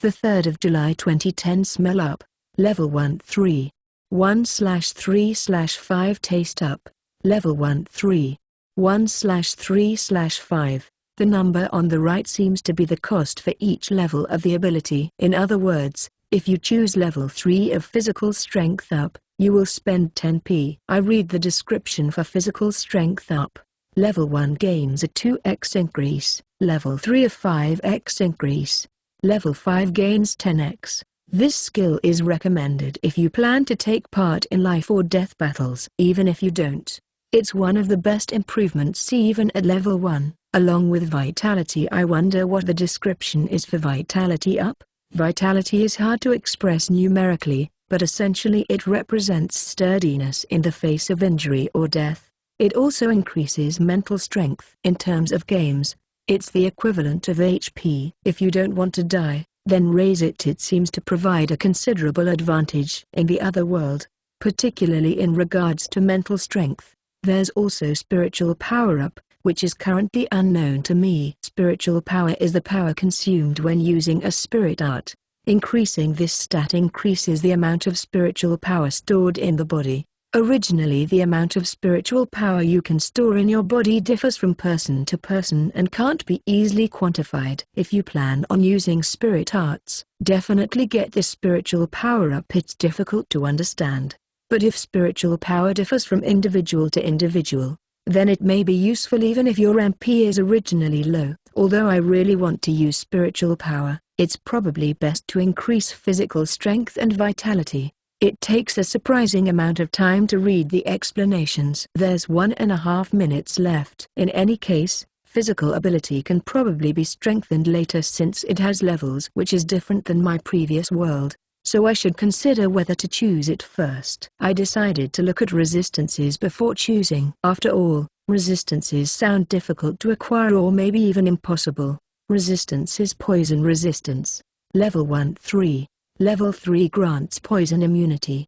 The 3rd of July 2010. Smell up. Level 1 3. 1/3/5. Taste up. Level 1 3. 1/3/5. The number on the right seems to be the cost for each level of the ability. In other words, if you choose level 3 of physical strength up, you will spend 10p. I read the description for physical strength up. Level 1 gains a 2x increase, level 3 a 5x increase, level 5 gains 10x. This skill is recommended if you plan to take part in life or death battles. Even if you don't, it's one of the best improvements even at level 1, along with vitality. I wonder what the description is for vitality up. Vitality is hard to express numerically, but essentially it represents sturdiness in the face of injury or death. It also increases mental strength. In terms of games, it's the equivalent of HP. If you don't want to die, then raise it. It seems to provide a considerable advantage in the other world, particularly in regards to mental strength. There's also spiritual power up, which is currently unknown to me. Spiritual power is the power consumed when using a spirit art. Increasing this stat increases the amount of spiritual power stored in the body. Originally, the amount of spiritual power you can store in your body differs from person to person and can't be easily quantified. If you plan on using spirit arts, definitely get this spiritual power up. It's difficult to understand, but if spiritual power differs from individual to individual, then it may be useful even if your MP is originally low. Although I really want to use spiritual power, it's probably best to increase physical strength and vitality. It takes a surprising amount of time to read the explanations. There's 1.5 minutes left. In any case, physical ability can probably be strengthened later since it has levels, which is different than my previous world, so I should consider whether to choose it first. I decided to look at resistances before choosing. After all, resistances sound difficult to acquire or maybe even impossible. Resistance is poison resistance. Level 1 3. Level 3 grants poison immunity.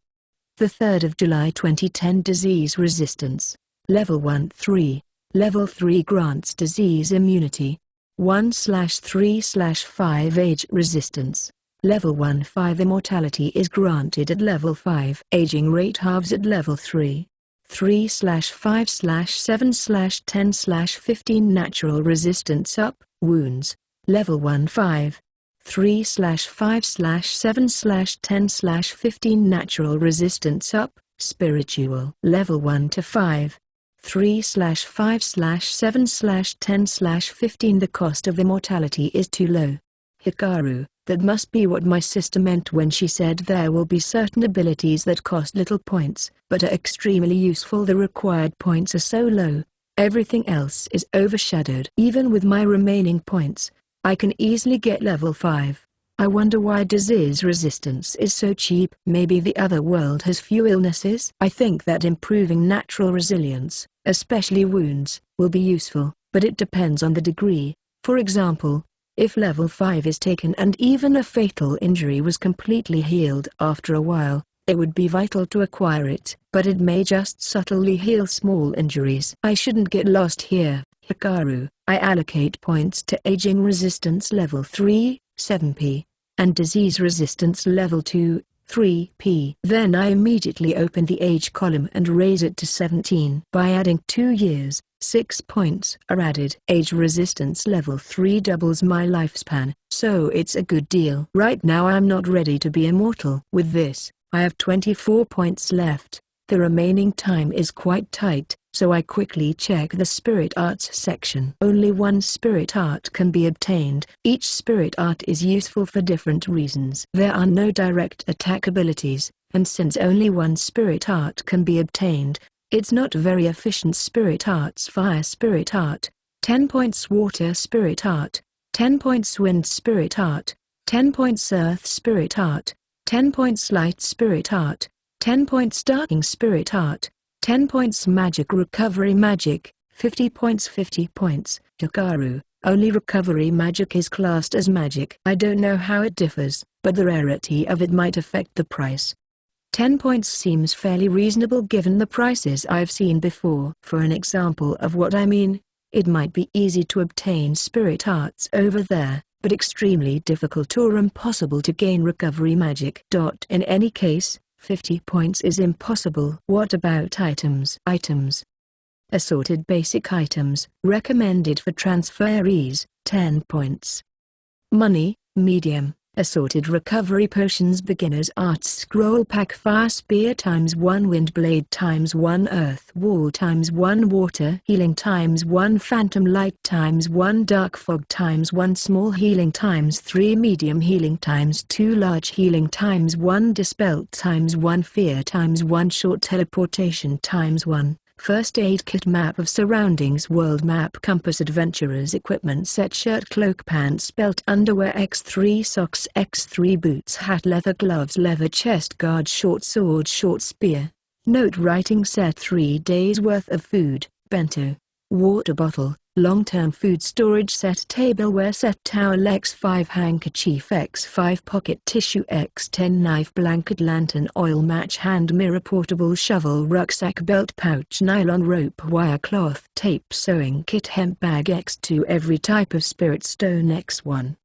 The 3rd of July 2010. Disease resistance. Level 1 3. Level 3 grants disease immunity. 1/3/5. Age resistance. Level 1 5. Immortality is granted at level 5. Aging rate halves at level 3. 3/5/7/10/15. Natural resistance up. Wounds. Level 1 5. 3/5/7/10/15. Natural resistance up. Spiritual. Level 1 to 5. 3/5/7/10/15. The cost of immortality is too low. Hikaru, that must be what my sister meant when she said there will be certain abilities that cost little points, but are extremely useful. The required points are so low, everything else is overshadowed. Even with my remaining points, I can easily get level 5. I wonder why disease resistance is so cheap. Maybe the other world has few illnesses? I think that improving natural resilience, especially wounds, will be useful, but it depends on the degree. For example, if level 5 is taken and even a fatal injury was completely healed after a while, it would be vital to acquire it. But it may just subtly heal small injuries. I shouldn't get lost here, Hikaru. I allocate points to aging resistance level 3, 7p, and disease resistance level 2, 3p. Then I immediately open the age column and raise it to 17. By adding 2 years, 6 points are added. Age resistance level 3 doubles my lifespan, so it's a good deal. Right now I'm not ready to be immortal. With this, I have 24 points left. The remaining time is quite tight, so I quickly check the spirit arts section. Only one spirit art can be obtained. Each spirit art is useful for different reasons. There are no direct attack abilities, and since only one spirit art can be obtained, it's not very efficient. Spirit arts: fire spirit art, 10 points; water spirit art, 10 points; wind spirit art, 10 points; earth spirit art, 10 points; light spirit art, 10 points; darking spirit art, 10 points; magic recovery magic, 50 points. 50 points. Hikaru, only recovery magic is classed as magic. I don't know how it differs, but the rarity of it might affect the price. 10 points seems fairly reasonable given the prices I've seen before. For an example of what I mean, it might be easy to obtain spirit arts over there, but extremely difficult or impossible to gain recovery magic. In any case, 50 points is impossible. What about items? Assorted basic items, recommended for transferees, 10 points. Money, medium. Assorted recovery potions, beginner's arts scroll pack, fire spear ×1, wind blade ×1, earth wall ×1, water healing ×1, phantom light ×1, dark fog ×1, small healing ×3, medium healing ×2, large healing ×1, dispel ×1, fear ×1, short teleportation ×1. First aid kit, map of surroundings, world map, compass, adventurer's equipment set, shirt, cloak, pants, belt, underwear x3, socks x3, boots, hat, leather gloves, leather chest guard, short sword, short spear, note writing set, 3 days worth of food, bento, water bottle, long-term food storage set, tableware set, towel x5, handkerchief x5, pocket tissue x10, knife, blanket, lantern, oil, match, hand mirror, portable shovel, rucksack, belt pouch, nylon rope, wire, cloth, tape, sewing kit, hemp bag x2, every type of spirit stone x1.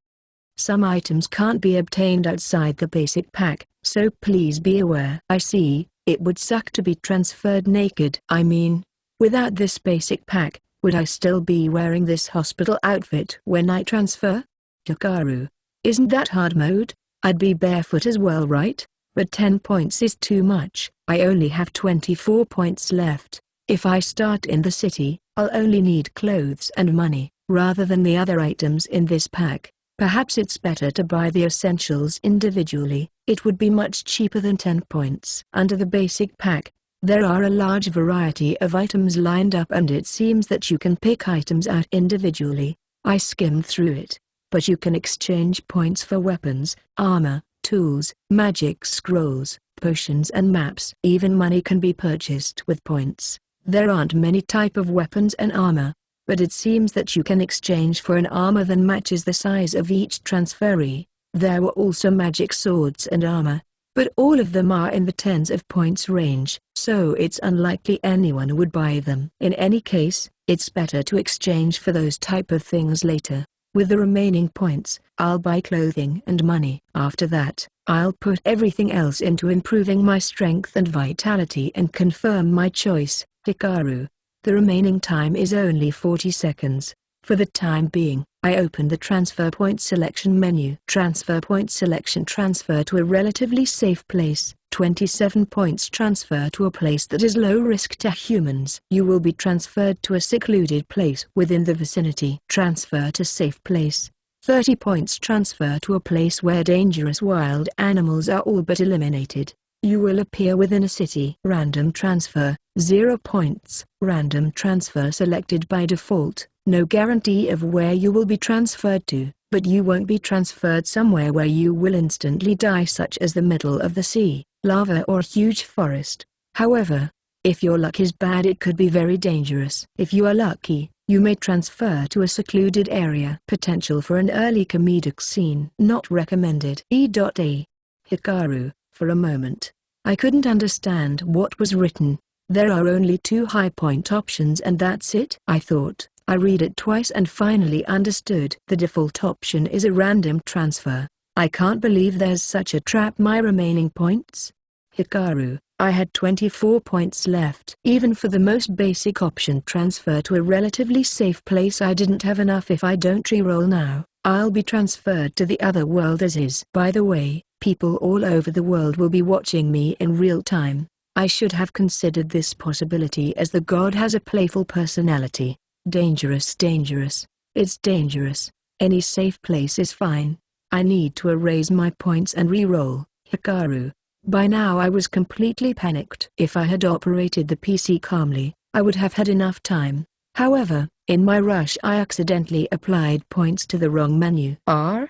Some items can't be obtained outside the basic pack, so please be aware. I see, it would suck to be transferred naked. I mean, without this basic pack, would I still be wearing this hospital outfit when I transfer? Hikaru, isn't that hard mode? I'd be barefoot as well, right? But 10 points is too much. I only have 24 points left. If I start in the city, I'll only need clothes and money, rather than the other items in this pack. Perhaps it's better to buy the essentials individually. It would be much cheaper than 10 points. Under the basic pack, there are a large variety of items lined up, and it seems that you can pick items out individually. I skimmed through it, but you can exchange points for weapons, armor, tools, magic scrolls, potions and maps. Even money can be purchased with points. There aren't many types of weapons and armor, but it seems that you can exchange for an armor that matches the size of each transferee. There were also magic swords and armor, but all of them are in the tens of points range, so it's unlikely anyone would buy them. In any case, it's better to exchange for those type of things later. With the remaining points, I'll buy clothing and money. After that, I'll put everything else into improving my strength and vitality and confirm my choice. Hikaru, the remaining time is only 40 seconds. For the time being, I open the transfer point selection menu. Transfer point selection, transfer to a relatively safe place. 27 points, transfer to a place that is low risk to humans. You will be transferred to a secluded place within the vicinity. Transfer to safe place. 30 points, transfer to a place where dangerous wild animals are all but eliminated. You will appear within a city. Random transfer, 0 points. Random transfer selected by default. No guarantee of where you will be transferred to, but you won't be transferred somewhere where you will instantly die, such as the middle of the sea, lava or huge forest. However, If your luck is bad, it could be very dangerous. If you are lucky, you may transfer to a secluded area. Potential for an early comedic scene. Not recommended. E.A. Hikaru. For a moment, I couldn't understand what was written. There are only 2 high point options and that's it, I thought. I read it twice and finally understood. The default option is a random transfer. I can't believe there's such a trap. My remaining points? Hikaru, I had 24 points left. Even for the most basic option, transfer to a relatively safe place, I didn't have enough. If I don't reroll now, I'll be transferred to the other world as is. By the way, people all over the world will be watching me in real time. I should have considered this possibility, as the god has a playful personality. Dangerous, dangerous. It's dangerous. Any safe place is fine. I need to erase my points and re-roll. Hikaru. By now I was completely panicked. If I had operated the PC calmly, I would have had enough time. However, in my rush I accidentally applied points to the wrong menu.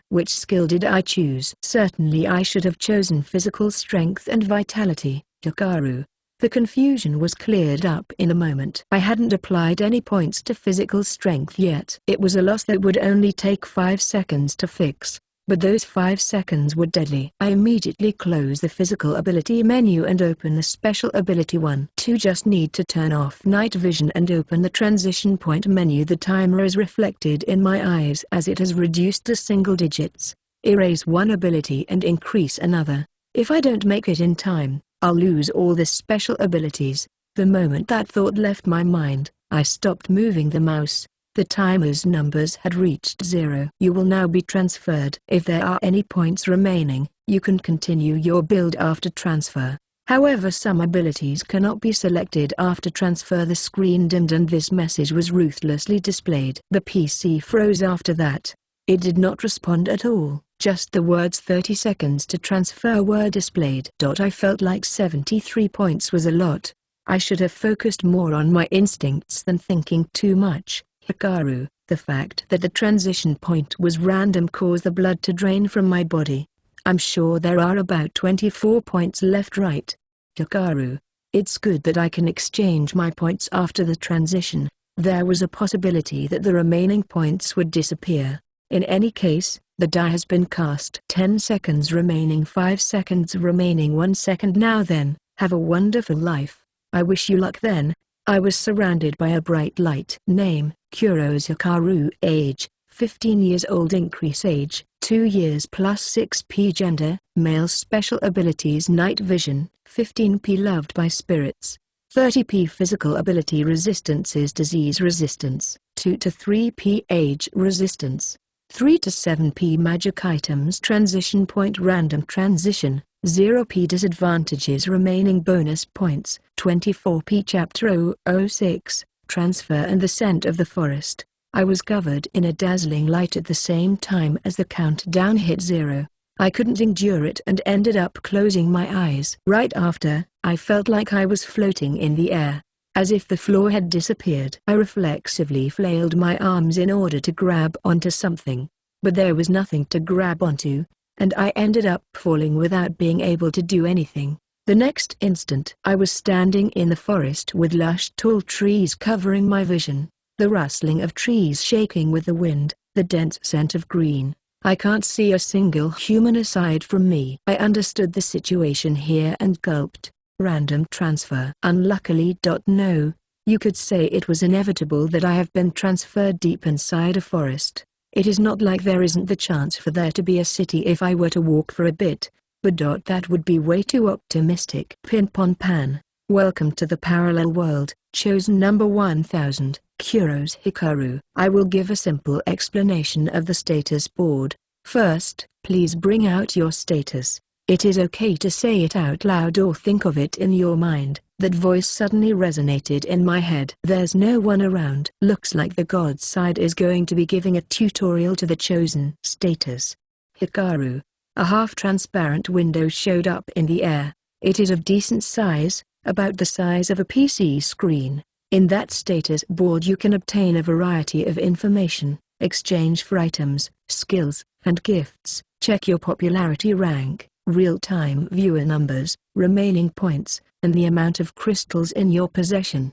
Which skill did I choose? Certainly I should have chosen physical strength and vitality. Hikaru. The confusion was cleared up in a moment. I hadn't applied any points to physical strength yet. It was a loss that would only take 5 seconds to fix, but those 5 seconds were deadly. I immediately close the physical ability menu and open the special ability 1. Just need to turn off night vision and open the transition point menu. The timer is reflected in my eyes as it has reduced to single digits. Erase one ability and increase another. If I don't make it in time, I'll lose all the special abilities. The moment that thought left my mind, I stopped moving the mouse. The timer's numbers had reached 0. You will now be transferred. If there are any points remaining, you can continue your build after transfer. However, some abilities cannot be selected after transfer. The screen dimmed and this message was ruthlessly displayed. The PC froze after that. It did not respond at all. Just the words 30 seconds to transfer were displayed. I felt like 73 points was a lot. I should have focused more on my instincts than thinking too much. Hikaru, the fact that the transition point was random caused the blood to drain from my body. I'm sure there are about 24 points left, right? Hikaru, it's good that I can exchange my points after the transition. There was a possibility that the remaining points would disappear. In any case, the die has been cast. 10 seconds remaining, 5 seconds remaining, 1 second. Now then, have a wonderful life. I wish you luck then. I was surrounded by a bright light. Name, Kurose Hikaru. Age, 15 years old. Increase age, 2 years plus 6p. Gender, male. Special abilities night vision, 15p. Loved by spirits, 30p. Physical ability resistances disease resistance, 2 to 3p. Age resistance, 3 to 7p. Magic items transition point random transition, 0p. Disadvantages remaining bonus points, 24p. Chapter 006, Transfer and the Scent of the Forest. I was covered in a dazzling light at the same time as the countdown hit 0. I couldn't endure it and ended up closing my eyes. Right after, I felt like I was floating in the air, as if the floor had disappeared. I reflexively flailed my arms in order to grab onto something, but there was nothing to grab onto, and I ended up falling without being able to do anything. The next instant I was standing in the forest with lush tall trees covering my vision, the rustling of trees shaking with the wind, the dense scent of green. I can't see a single human aside from me. I understood the situation here and gulped. Random transfer. Unluckily. No, you could say it was inevitable that I have been transferred deep inside a forest. It is not like there isn't the chance for there to be a city if I were to walk for a bit, but that would be way too optimistic. Pinpon Pan, welcome to the parallel world, chosen number 1000, Kurose Hikaru. I will give a simple explanation of the status board. First, please bring out your status. It is okay to say it out loud or think of it in your mind. That voice suddenly resonated in my head. There's no one around. Looks like the god side is going to be giving a tutorial to the chosen. Status: Hikaru. A half-transparent window showed up in the air. It is of decent size, about the size of a PC screen. In that status board you can obtain a variety of information, exchange for items, skills, and gifts. Check your popularity rank, real-time viewer numbers, remaining points, and the amount of crystals in your possession.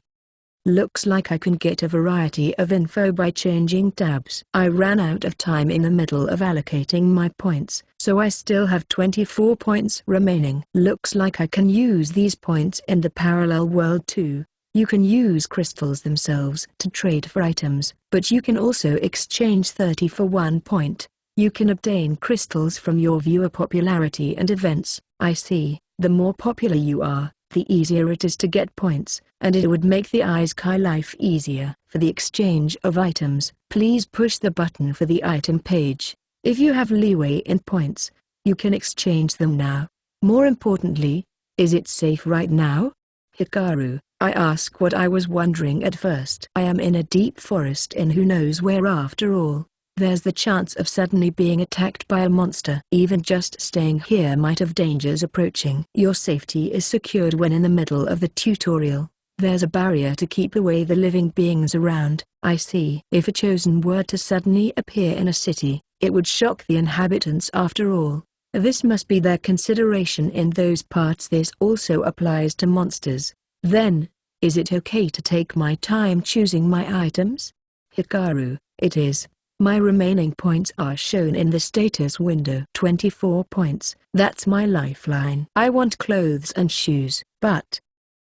Looks like I can get a variety of info by changing tabs. I ran out of time in the middle of allocating my points, so I still have 24 points remaining. Looks like I can use these points in the parallel world too. You can use crystals themselves to trade for items, but you can also exchange 30 for 1 point. You can obtain crystals from your viewer popularity and events. I see, the more popular you are, the easier it is to get points, and it would make the Isekai life easier. For the exchange of items, please push the button for the item page. If you have leeway in points, you can exchange them now. More importantly, is it safe right now? Hikaru, I ask what I was wondering at first. I am in a deep forest in who knows where after all. There's the chance of suddenly being attacked by a monster. Even just staying here might have dangers approaching. Your safety is secured when in the middle of the tutorial. There's a barrier to keep away the living beings around. I see. If a chosen were to suddenly appear in a city, it would shock the inhabitants after all. This must be their consideration in those parts. This also applies to monsters. Then, is it okay to take my time choosing my items? Hikaru, it is. My remaining points are shown in the status window. 24 points, that's my lifeline. I want clothes and shoes, but...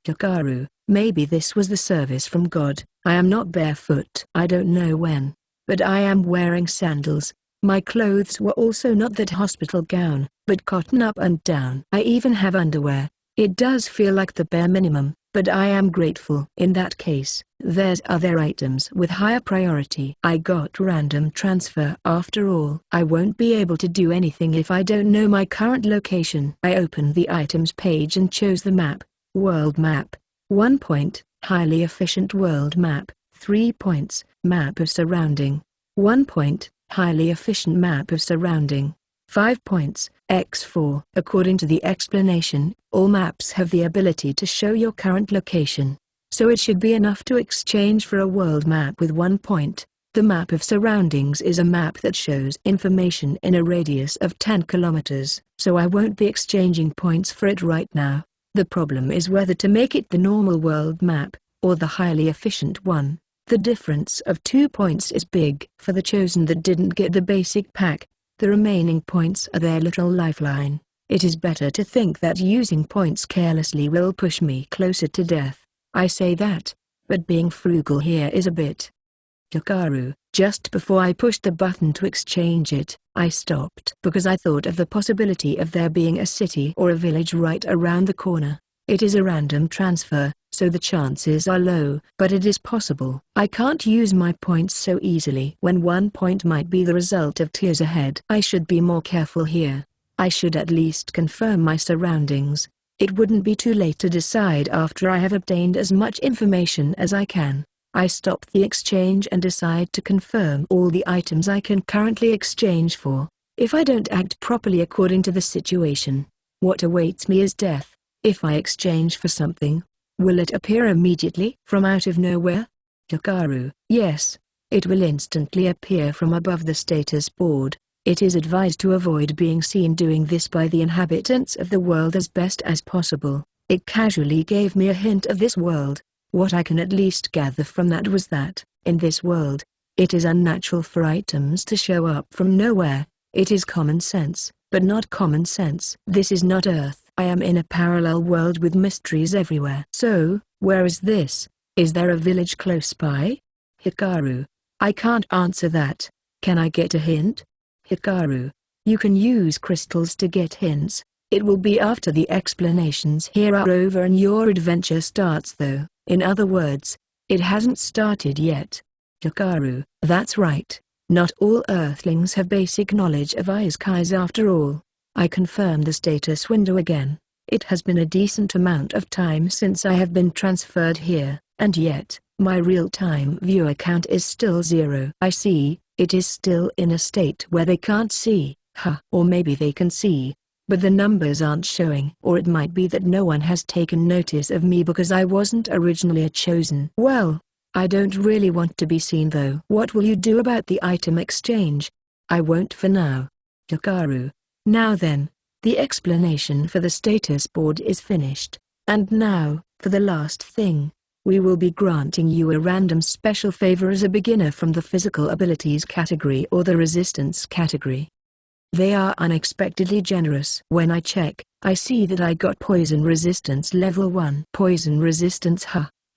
Hikaru, maybe this was the service from God. I am not barefoot. I don't know when, but I am wearing sandals. My clothes were also not that hospital gown, but cotton up and down. I even have underwear. It does feel like the bare minimum, but I am grateful. In that case, there's other items with higher priority. I got random transfer after all. I won't be able to do anything if I don't know my current location. I opened the items page and chose the map. World map. 1 point, highly efficient world map. 3 points, map of surrounding. 1 point, highly efficient map of surrounding. 5 points, X4. According to the explanation, all maps have the ability to show your current location. So it should be enough to exchange for a world map with 1 point. The map of surroundings is a map that shows information in a radius of 10 kilometers, so I won't be exchanging points for it right now. The problem is whether to make it the normal world map, or the highly efficient one. The difference of 2 points is big. For the chosen that didn't get the basic pack, the remaining points are their little lifeline. It is better to think that using points carelessly will push me closer to death. I say that, but being frugal here is a bit. Hikaru, just before I pushed the button to exchange it, I stopped because I thought of the possibility of there being a city or a village right around the corner. It is a random transfer, so the chances are low, but it is possible. I can't use my points so easily when 1 point might be the result of tears ahead. I should be more careful here. I should at least confirm my surroundings. It wouldn't be too late to decide after I have obtained as much information as I can. I stop the exchange and decide to confirm all the items I can currently exchange for. If I don't act properly according to the situation, what awaits me is death. If I exchange for something, will it appear immediately from out of nowhere? Hikaru, yes. It will instantly appear from above the status board. It is advised to avoid being seen doing this by the inhabitants of the world as best as possible. It casually gave me a hint of this world. What I can at least gather from that was that, in this world, it is unnatural for items to show up from nowhere. It is common sense, but not common sense. This is not Earth. I am in a parallel world with mysteries everywhere. So, where is this? Is there a village close by? Hikaru, I can't answer that. Can I get a hint? Hikaru, you can use crystals to get hints. It will be after the explanations here are over and your adventure starts though. In other words, it hasn't started yet. Hikaru, that's right. Not all Earthlings have basic knowledge of Isekais after all. I confirm the status window again. It has been a decent amount of time since I have been transferred here, and yet, my real-time viewer count is still 0. I see, it is still in a state where they can't see, or maybe they can see, but the numbers aren't showing. Or it might be that no one has taken notice of me because I wasn't originally a chosen. Well, I don't really want to be seen though. What will you do about the item exchange? I won't for now. Hikaru. Now then, the explanation for the status board is finished, And now, for the last thing. We will be granting you a random special favor as a beginner from the physical abilities category or the resistance category. They are unexpectedly generous. When I check, I see that I got poison resistance level 1. Poison resistance,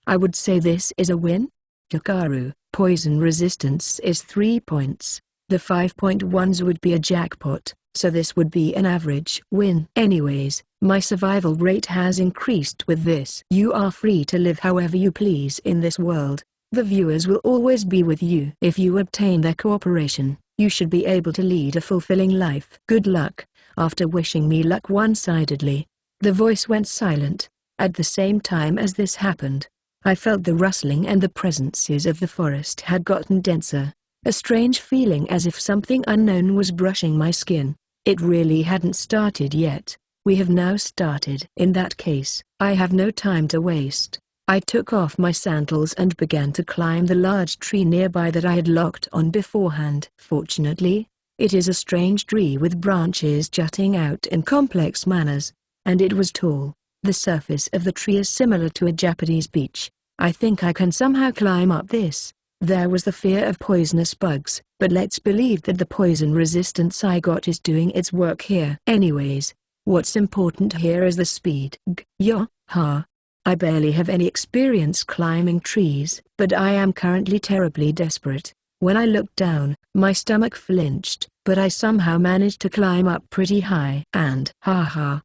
I would say this is a win. Hikaru, poison resistance is 3 points. The 5.1s would be a jackpot, so this would be an average win. Anyways, my survival rate has increased with this. You are free to live however you please in this world. The viewers will always be with you. If you obtain their cooperation, you should be able to lead a fulfilling life. Good luck. After wishing me luck one-sidedly, the voice went silent. At the same time as this happened, I felt the rustling and the presences of the forest had gotten denser. A strange feeling as if something unknown was brushing my skin. It really hadn't started yet. We have now started. In that case, I have no time to waste. I took off my sandals and began to climb the large tree nearby that I had locked on beforehand. Fortunately, it is a strange tree with branches jutting out in complex manners, and it was tall. The surface of the tree is similar to a Japanese beech. I think I can somehow climb up this. There was the fear of poisonous bugs, but let's believe that the poison resistance I got is doing its work here. Anyways, what's important here is the speed. I barely have any experience climbing trees, but I am currently terribly desperate. When I looked down, my stomach flinched, but I somehow managed to climb up pretty high. And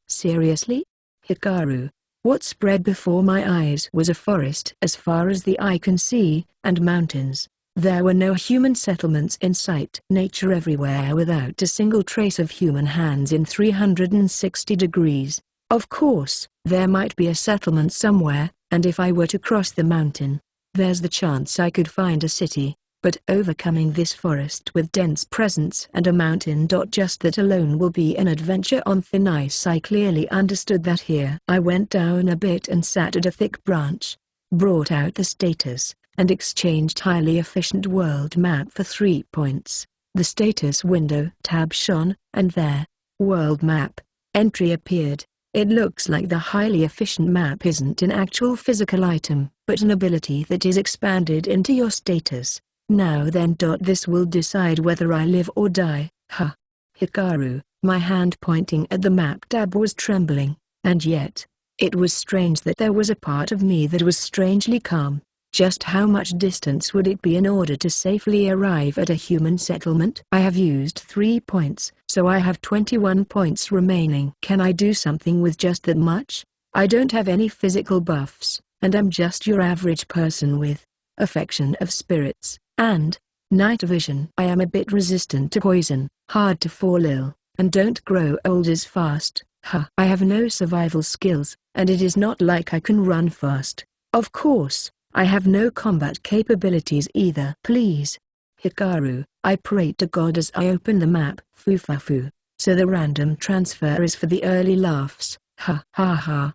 seriously? Hikaru, what spread before my eyes was a forest as far as the eye can see, and mountains. There were no human settlements in sight. Nature everywhere without a single trace of human hands in 360 degrees. Of course, there might be a settlement somewhere, and if I were to cross the mountain, there's the chance I could find a city. But overcoming this forest with dense presence and a mountain. Just that alone will be an adventure on thin ice. I clearly understood that here. I went down a bit and sat at a thick branch, brought out the status, and exchanged highly efficient world map for 3 points. The status window tab shone, and there, world map, entry appeared. It looks like the highly efficient map isn't an actual physical item, but an ability that is expanded into your status. Now then. This will decide whether I live or die. Hikaru, my hand pointing at the map tab was trembling, and yet, it was strange that there was a part of me that was strangely calm. Just how much distance would it be in order to safely arrive at a human settlement? I have used 3 points, so I have 21 points remaining. Can I do something with just that much? I don't have any physical buffs, and I'm just your average person with affection of spirits and night vision. I am a bit resistant to poison, hard to fall ill, and don't grow old as fast. I have no survival skills, and it is not like I can run fast. Of course, I have no combat capabilities either. Please, Hikaru, I prayed to God as I opened the map. Fufafu. So the random transfer is for the early laughs. Hikaru,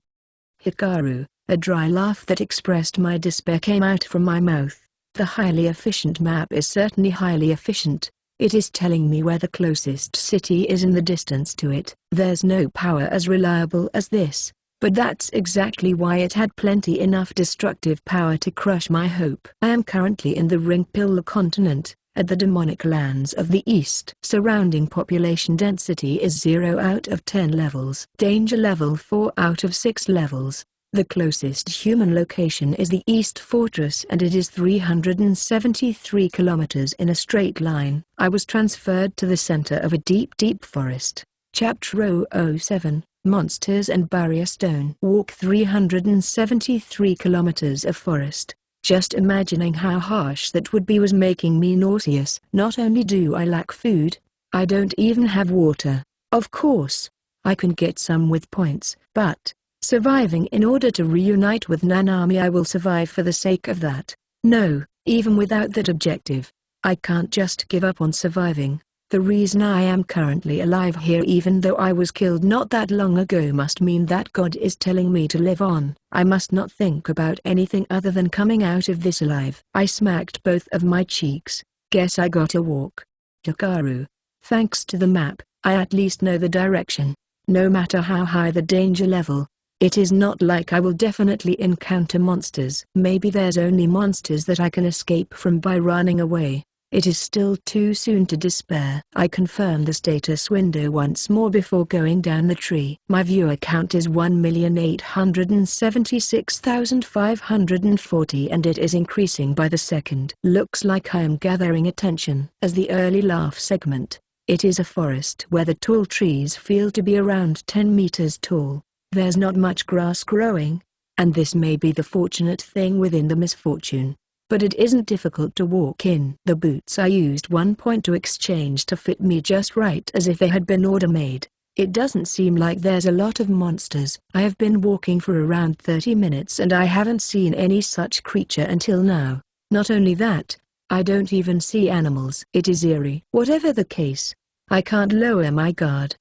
a dry laugh that expressed my despair came out from my mouth. The highly efficient map is certainly highly efficient. It is telling me where the closest city is in the distance to it. There's no power as reliable as this, but that's exactly why it had plenty enough destructive power to crush my hope. I am currently in the Ringpilla continent, at the demonic lands of the east. Surrounding population density is 0 out of 10 levels. Danger level 4 out of 6 levels. The closest human location is the East Fortress, and it is 373 kilometers in a straight line. I was transferred to the center of a deep forest. Chapter 007, Monsters and Barrier Stone. Walk 373 kilometers of forest. Just imagining how harsh that would be was making me nauseous. Not only do I lack food, I don't even have water. Of course, I can get some with points, but surviving in order to reunite with Nanami, I will survive for the sake of that. No, even without that objective, I can't just give up on surviving. The reason I am currently alive here, even though I was killed not that long ago, must mean that God is telling me to live on. I must not think about anything other than coming out of this alive. I smacked both of my cheeks. Guess I got a walk. Hikaru, thanks to the map, I at least know the direction. No matter how high the danger level, It is not like I will definitely encounter monsters. Maybe there's only monsters that I can escape from by running away. It is still too soon to despair. I confirm the status window once more before going down the tree. My viewer count is 1,876,540 and it is increasing by the second. Looks like I am gathering attention. As the early laugh segment, it is a forest where the tall trees feel to be around 10 meters tall. There's not much grass growing, and this may be the fortunate thing within the misfortune. But it isn't difficult to walk in. The boots I used 1.2 exchange to fit me just right as if they had been order-made. It doesn't seem like there's a lot of monsters. I have been walking for around 30 minutes and I haven't seen any such creature until now. Not only that, I don't even see animals. It is eerie. Whatever the case, I can't lower my guard.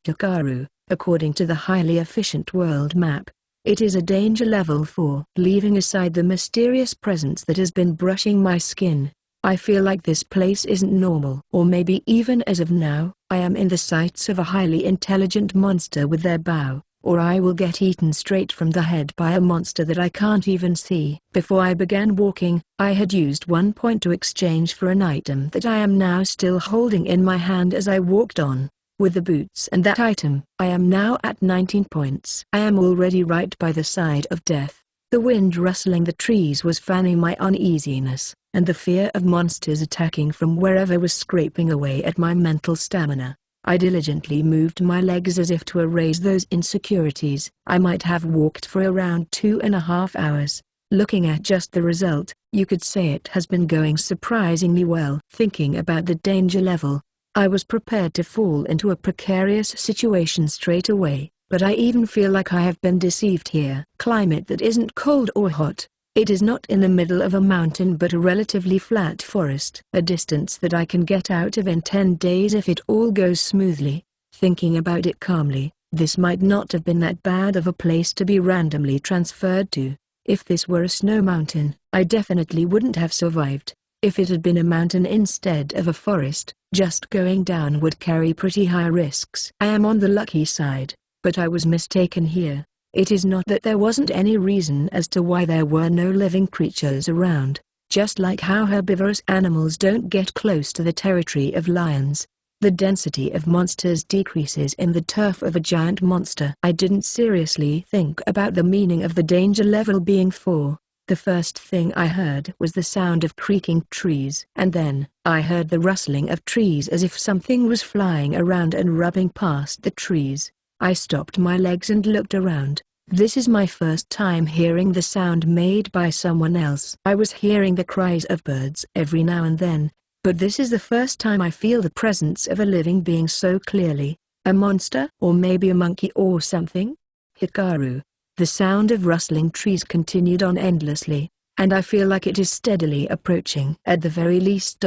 Hikaru, according to the highly efficient world map, it is a danger level 4. Leaving aside the mysterious presence that has been brushing my skin, I feel like this place isn't normal. Or maybe even as of now, I am in the sights of a highly intelligent monster with their bow, or I will get eaten straight from the head by a monster that I can't even see. Before I began walking, I had used 1.2 exchange for an item that I am now still holding in my hand as I walked on. With the boots and that item, I am now at 19 points. I am already right by the side of death. The wind rustling the trees was fanning my uneasiness, and the fear of monsters attacking from wherever was scraping away at my mental stamina. I diligently moved my legs as if to erase those insecurities. I might have walked for around 2.5 hours. Looking at just the result, you could say it has been going surprisingly well. Thinking about the danger level, I was prepared to fall into a precarious situation straight away, but I even feel like I have been deceived here. Climate that isn't cold or hot. It is not in the middle of a mountain but a relatively flat forest. A distance that I can get out of in 10 days if it all goes smoothly. Thinking about it calmly, this might not have been that bad of a place to be randomly transferred to. If this were a snow mountain, I definitely wouldn't have survived. If it had been a mountain instead of a forest, just going down would carry pretty high risks. I am on the lucky side, but I was mistaken here. It is not that there wasn't any reason as to why there were no living creatures around. Just like how herbivorous animals don't get close to the territory of lions, the density of monsters decreases in the turf of a giant monster. I didn't seriously think about the meaning of the danger level being 4. The first thing I heard was the sound of creaking trees. And then, I heard the rustling of trees as if something was flying around and rubbing past the trees. I stopped my legs and looked around. This is my first time hearing the sound made by someone else. I was hearing the cries of birds every now and then, but this is the first time I feel the presence of a living being so clearly. A monster? Or maybe a monkey or something? Hikaru. The sound of rustling trees continued on endlessly, and I feel like it is steadily approaching. At the very least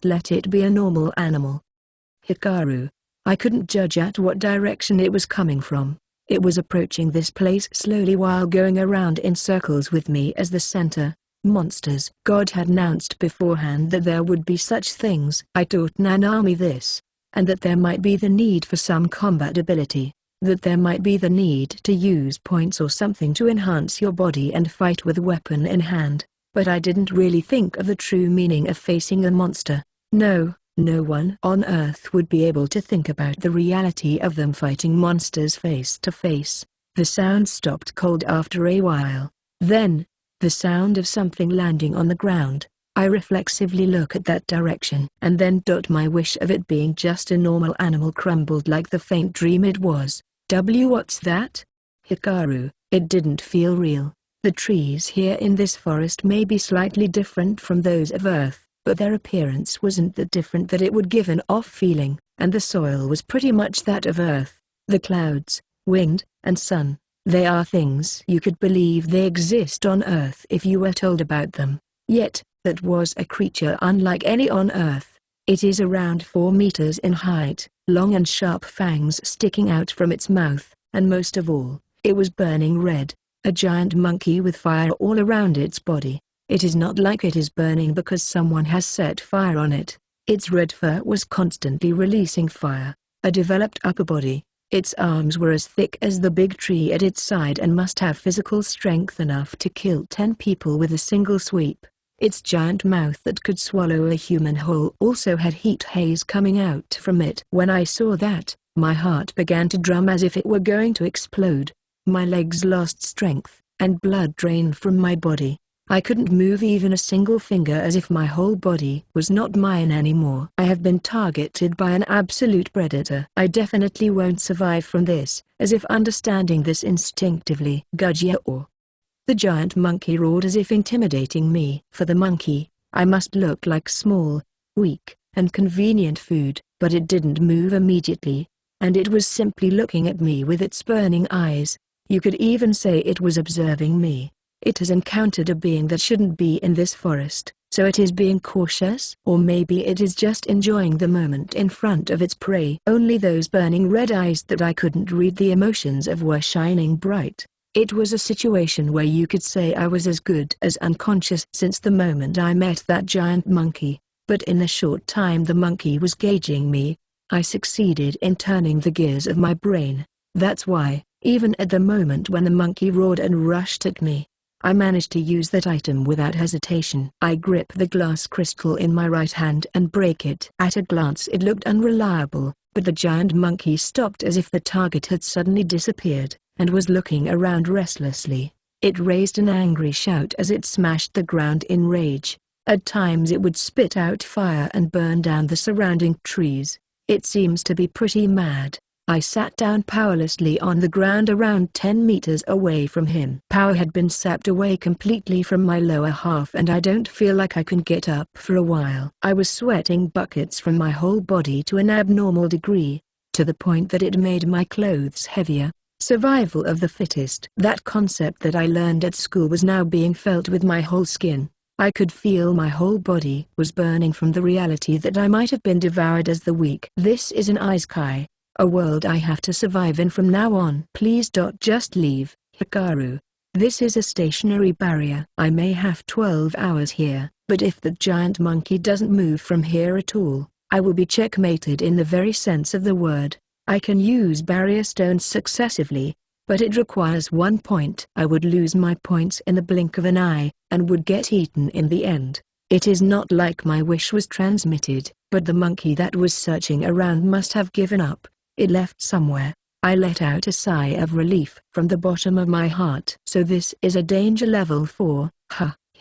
let it be a normal animal. Hikaru. I couldn't judge at what direction it was coming from. It was approaching this place slowly while going around in circles with me as the center. Monsters. God had announced beforehand that there would be such things. I taught Nanami this, and that there might be the need for some combat ability. That there might be the need to use points or something to enhance your body and fight with a weapon in hand, but I didn't really think of the true meaning of facing a monster. No one on Earth would be able to think about the reality of them fighting monsters face to face. The sound stopped cold after a while. Then, the sound of something landing on the ground. I reflexively look at that direction, and then my wish of it being just a normal animal crumbled like the faint dream it was. What's that? Hikaru, it didn't feel real. The trees here in this forest may be slightly different from those of Earth, but their appearance wasn't that different that it would give an off feeling, and the soil was pretty much that of Earth. The clouds, wind, and sun, they are things you could believe they exist on Earth if you were told about them. Yet, that was a creature unlike any on Earth. It is around 4 meters in height, long and sharp fangs sticking out from its mouth, and most of all, it was burning red, a giant monkey with fire all around its body. It is not like it is burning because someone has set fire on it. Its red fur was constantly releasing fire, a developed upper body, Its arms were as thick as the big tree at its side and must have physical strength enough to kill 10 people with a single sweep. Its giant mouth that could swallow a human whole also had heat haze coming out from it. When I saw that, my heart began to drum as if it were going to explode. My legs lost strength, and blood drained from my body. I couldn't move even a single finger, as if my whole body was not mine anymore. I have been targeted by an absolute predator. I definitely won't survive from this, as if understanding this instinctively. Gudgeor. The giant monkey roared as if intimidating me. For the monkey, I must look like small, weak, and convenient food, but it didn't move immediately, and it was simply looking at me with its burning eyes. You could even say it was observing me. It has encountered a being that shouldn't be in this forest, so it is being cautious. Or maybe it is just enjoying the moment in front of its prey. Only those burning red eyes that I couldn't read the emotions of were shining bright. It was a situation where you could say I was as good as unconscious since the moment I met that giant monkey, but in the short time the monkey was gauging me, I succeeded in turning the gears of my brain. That's why, even at the moment when the monkey roared and rushed at me, I managed to use that item without hesitation. I grip the glass crystal in my right hand and break it. At a glance it looked unreliable, but the giant monkey stopped as if the target had suddenly disappeared, and was looking around restlessly. It raised an angry shout as it smashed the ground in rage. At times it would spit out fire and burn down the surrounding trees. It seems to be pretty mad. I sat down powerlessly on the ground around 10 meters away from him. Power had been sapped away completely from my lower half and I don't feel like I can get up for a while. I was sweating buckets from my whole body to an abnormal degree, to the point that it made my clothes heavier. Survival of the fittest. That concept that I learned at school was now being felt with my whole skin. I could feel my whole body was burning from the reality that I might have been devoured as the weak. This is an isekai. A world I have to survive in from now on. Please don't just leave, Hikaru. This is a stationary barrier. I may have 12 hours here, but if the giant monkey doesn't move from here at all, I will be checkmated in the very sense of the word. I can use barrier stones successively, but it requires 1 point. I would lose my points in the blink of an eye, and would get eaten in the end. It is not like my wish was transmitted, but the monkey that was searching around must have given up. It left somewhere. I let out a sigh of relief from the bottom of my heart. So this is a danger level 4,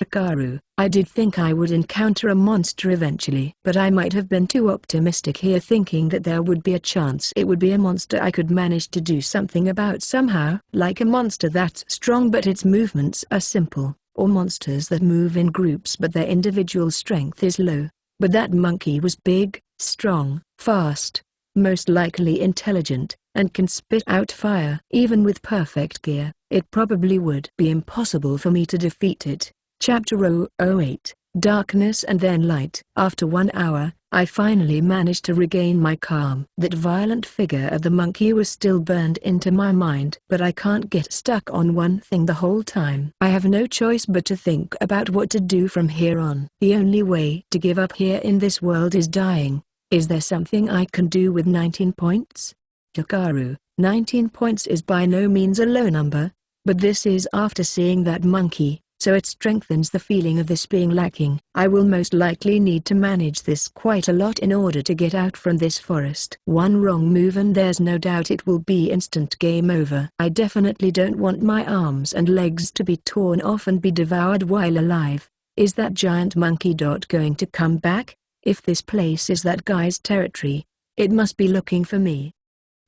Hikaru. I did think I would encounter a monster eventually, but I might have been too optimistic here, thinking that there would be a chance it would be a monster I could manage to do something about somehow. Like a monster that's strong but its movements are simple, or monsters that move in groups but their individual strength is low. But that monkey was big, strong, fast, most likely intelligent, and can spit out fire. Even with perfect gear, it probably would be impossible for me to defeat it. Chapter 008, Darkness and Then Light. After 1 hour, I finally managed to regain my calm. That violent figure of the monkey was still burned into my mind, but I can't get stuck on one thing the whole time. I have no choice but to think about what to do from here on. The only way to give up here in this world is dying. Is there something I can do with 19 points? Hikaru, 19 points is by no means a low number, but this is after seeing that monkey, so it strengthens the feeling of this being lacking. I will most likely need to manage this quite a lot in order to get out from this forest. One wrong move and there's no doubt it will be instant game over. I definitely don't want my arms and legs to be torn off and be devoured while alive. Is that giant monkey going to come back? If this place is that guy's territory, it must be looking for me.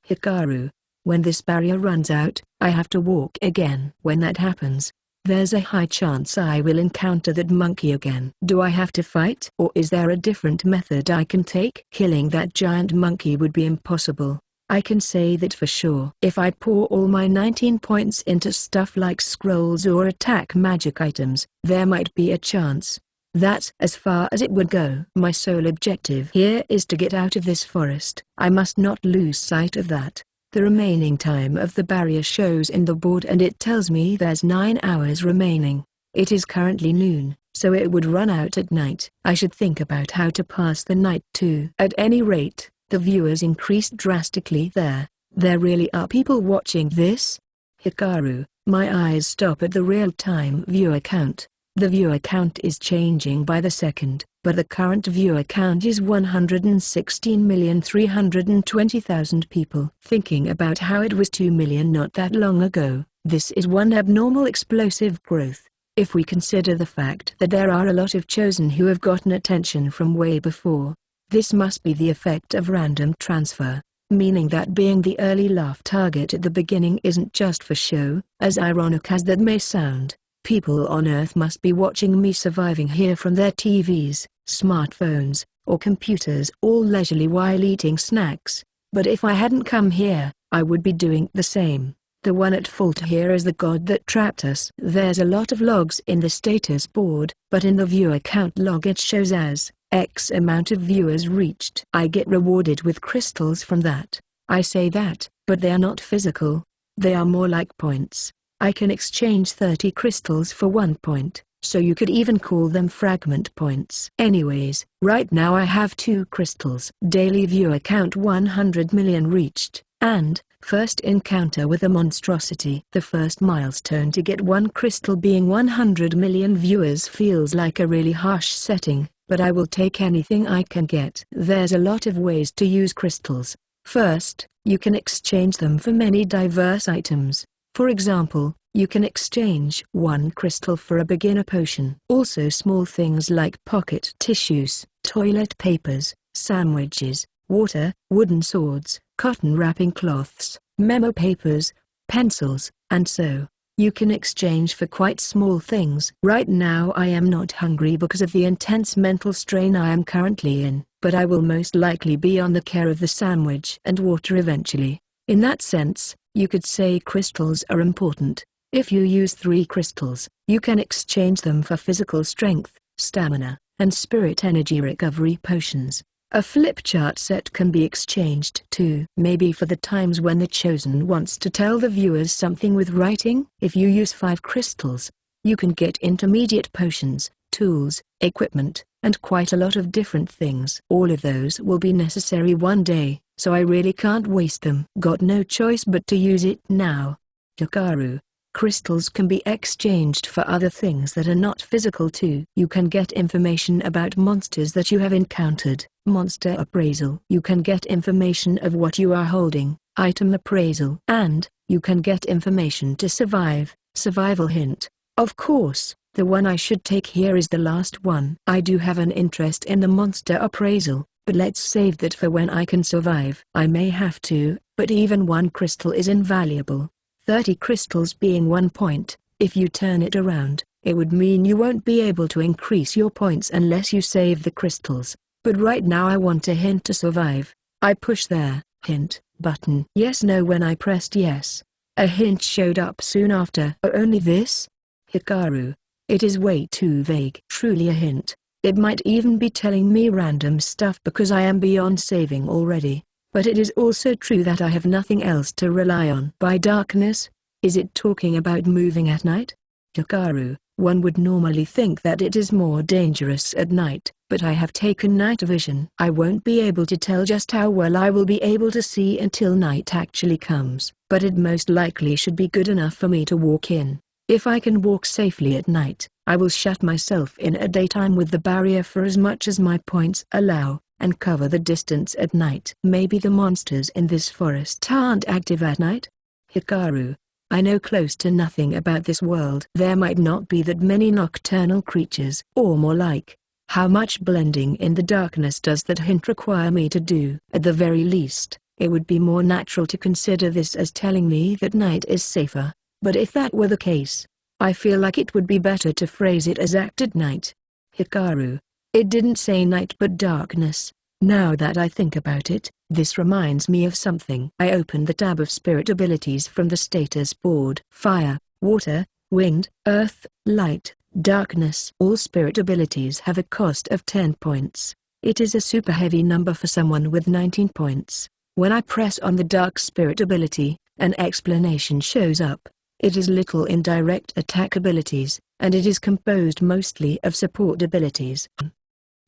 Hikaru, when this barrier runs out, I have to walk again. When that happens, there's a high chance I will encounter that monkey again. Do I have to fight? Or is there a different method I can take? Killing that giant monkey would be impossible. I can say that for sure. If I pour all my 19 points into stuff like scrolls or attack magic items, there might be a chance. That's as far as it would go. My sole objective here is to get out of this forest. I must not lose sight of that. The remaining time of the barrier shows in the board and it tells me there's 9 hours remaining. It is currently noon, so it would run out at night. I should think about how to pass the night too. At any rate, the viewers increased drastically there. There really are people watching this? Hikaru, my eyes stop at the real-time viewer count. The viewer count is changing by the second, but the current viewer count is 116,320,000 people. Thinking about how it was 2 million not that long ago, this is one abnormal explosive growth. If we consider the fact that there are a lot of chosen who have gotten attention from way before, this must be the effect of random transfer, meaning that being the early laugh target at the beginning isn't just for show. As ironic as that may sound, people on Earth must be watching me surviving here from their TVs, smartphones, or computers all leisurely while eating snacks. But if I hadn't come here, I would be doing the same. The one at fault here is the god that trapped us. There's a lot of logs in the status board, but in the viewer count log it shows as X amount of viewers reached. I get rewarded with crystals from that. I say that, but they are not physical. They are more like points. I can exchange 30 crystals for 1 point, so you could even call them fragment points. Anyways, right now I have 2 crystals. Daily viewer count 100 million reached, and first encounter with a monstrosity. The first milestone to get 1 crystal being 100 million viewers feels like a really harsh setting, but I will take anything I can get. There's a lot of ways to use crystals. First, you can exchange them for many diverse items. For example, you can exchange 1 crystal for a beginner potion. Also small things like pocket tissues, toilet papers, sandwiches, water, wooden swords, cotton wrapping cloths, memo papers, pencils, and so. You can exchange for quite small things. Right now I am not hungry because of the intense mental strain I am currently in, but I will most likely be on the care of the sandwich and water eventually. In that sense, you could say crystals are important. If you use 3 crystals, you can exchange them for physical strength, stamina, and spirit energy recovery potions. A flip chart set can be exchanged too. Maybe for the times when the chosen wants to tell the viewers something with writing. If you use 5 crystals, you can get intermediate potions, tools, equipment, and quite a lot of different things. All of those will be necessary one day, so I really can't waste them. Got no choice but to use it now. Hikaru, crystals can be exchanged for other things that are not physical too. You can get information about monsters that you have encountered. Monster appraisal. You can get information of what you are holding. Item appraisal. And, you can get information to survive. Survival hint. Of course, the one I should take here is the last one. I do have an interest in the monster appraisal, but let's save that for when I can survive. I may have to, but even 1 crystal is invaluable. 30 crystals being 1 point. If you turn it around, it would mean you won't be able to increase your points unless you save the crystals. But right now I want a hint to survive. I push there, hint, button. Yes no. When I pressed yes, a hint showed up soon after. Oh, only this? Hikaru. It is way too vague. Truly a hint. It might even be telling me random stuff because I am beyond saving already. But it is also true that I have nothing else to rely on. By darkness, is it talking about moving at night? Hikaru, one would normally think that it is more dangerous at night, but I have taken night vision. I won't be able to tell just how well I will be able to see until night actually comes, but it most likely should be good enough for me to walk in. If I can walk safely at night, I will shut myself in at daytime with the barrier for as much as my points allow, and cover the distance at night. Maybe the monsters in this forest aren't active at night? Hikaru, I know close to nothing about this world. There might not be that many nocturnal creatures. Or more like, how much blending in the darkness does that hint require me to do? At the very least, it would be more natural to consider this as telling me that night is safer. But if that were the case, I feel like it would be better to phrase it as act at night. Hikaru, it didn't say night but darkness. Now that I think about it, this reminds me of something. I opened the tab of spirit abilities from the status board. Fire, water, wind, earth, light, darkness. All spirit abilities have a cost of 10 points. It is a super heavy number for someone with 19 points. When I press on the dark spirit ability, an explanation shows up. It is little indirect attack abilities, and it is composed mostly of support abilities.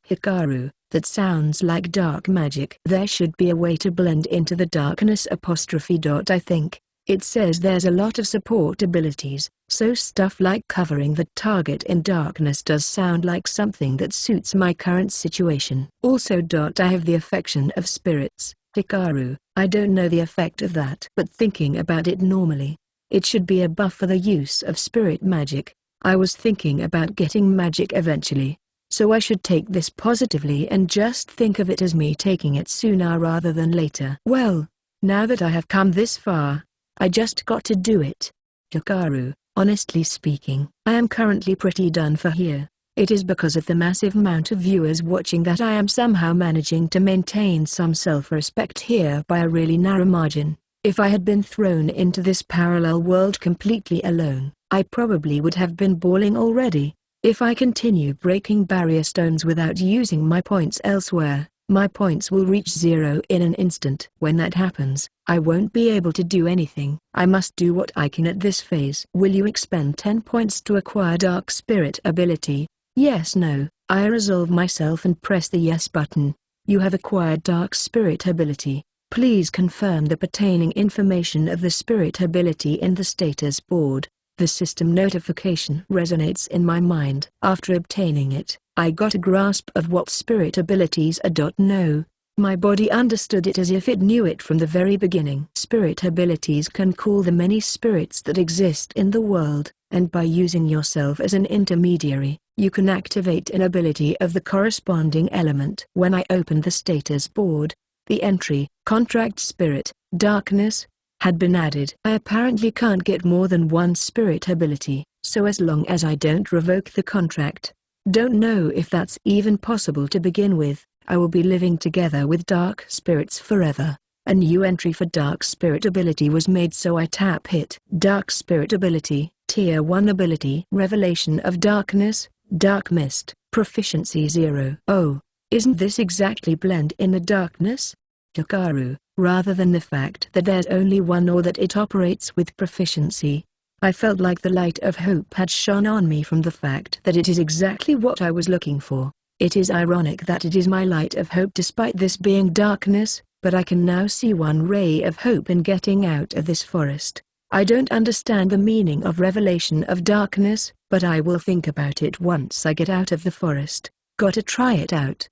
Hikaru, That sounds like dark magic. There should be a way to blend into the darkness apostrophe. I think. It says there's a lot of support abilities, so stuff like covering the target in darkness does sound like something that suits my current situation. Also. I have the affection of spirits, Hikaru. I don't know the effect of that. But thinking about it normally, it should be a buff for the use of spirit magic. I was thinking about getting magic eventually, so I should take this positively and just think of it as me taking it sooner rather than later. Well, now that I have come this far, I just got to do it. Hikaru, honestly speaking, I am currently pretty done for here. It is because of the massive amount of viewers watching that I am somehow managing to maintain some self-respect here by a really narrow margin. If I had been thrown into this parallel world completely alone, I probably would have been bawling already. If I continue breaking barrier stones without using my points elsewhere, my points will reach 0 in an instant. When that happens, I won't be able to do anything. I must do what I can at this phase. Will you expend 10 points to acquire Dark Spirit ability? Yes, no. I resolve myself and press the yes button. You have acquired Dark Spirit ability. Please confirm the pertaining information of the spirit ability in the status board. The system notification resonates in my mind. After obtaining it, I got a grasp of what spirit abilities are. No, my body understood it as if it knew it from the very beginning. Spirit abilities can call the many spirits that exist in the world, and by using yourself as an intermediary, you can activate an ability of the corresponding element. When I opened the status board, the entry, Contract Spirit, Darkness, had been added. I apparently can't get more than one spirit ability, so as long as I don't revoke the contract, don't know if that's even possible to begin with, I will be living together with dark spirits forever. A new entry for Dark Spirit ability was made, so I tap hit. Dark Spirit ability, Tier 1 ability. Revelation of Darkness, Dark Mist, Proficiency 0. Oh, isn't this exactly blend in the darkness? Hikaru, rather than the fact that there's only one or that it operates with proficiency, I felt like the light of hope had shone on me from the fact that it is exactly what I was looking for. It is ironic that it is my light of hope despite this being darkness, but I can now see one ray of hope in getting out of this forest. I don't understand the meaning of Revelation of Darkness, but I will think about it once I get out of the forest. Gotta try it out.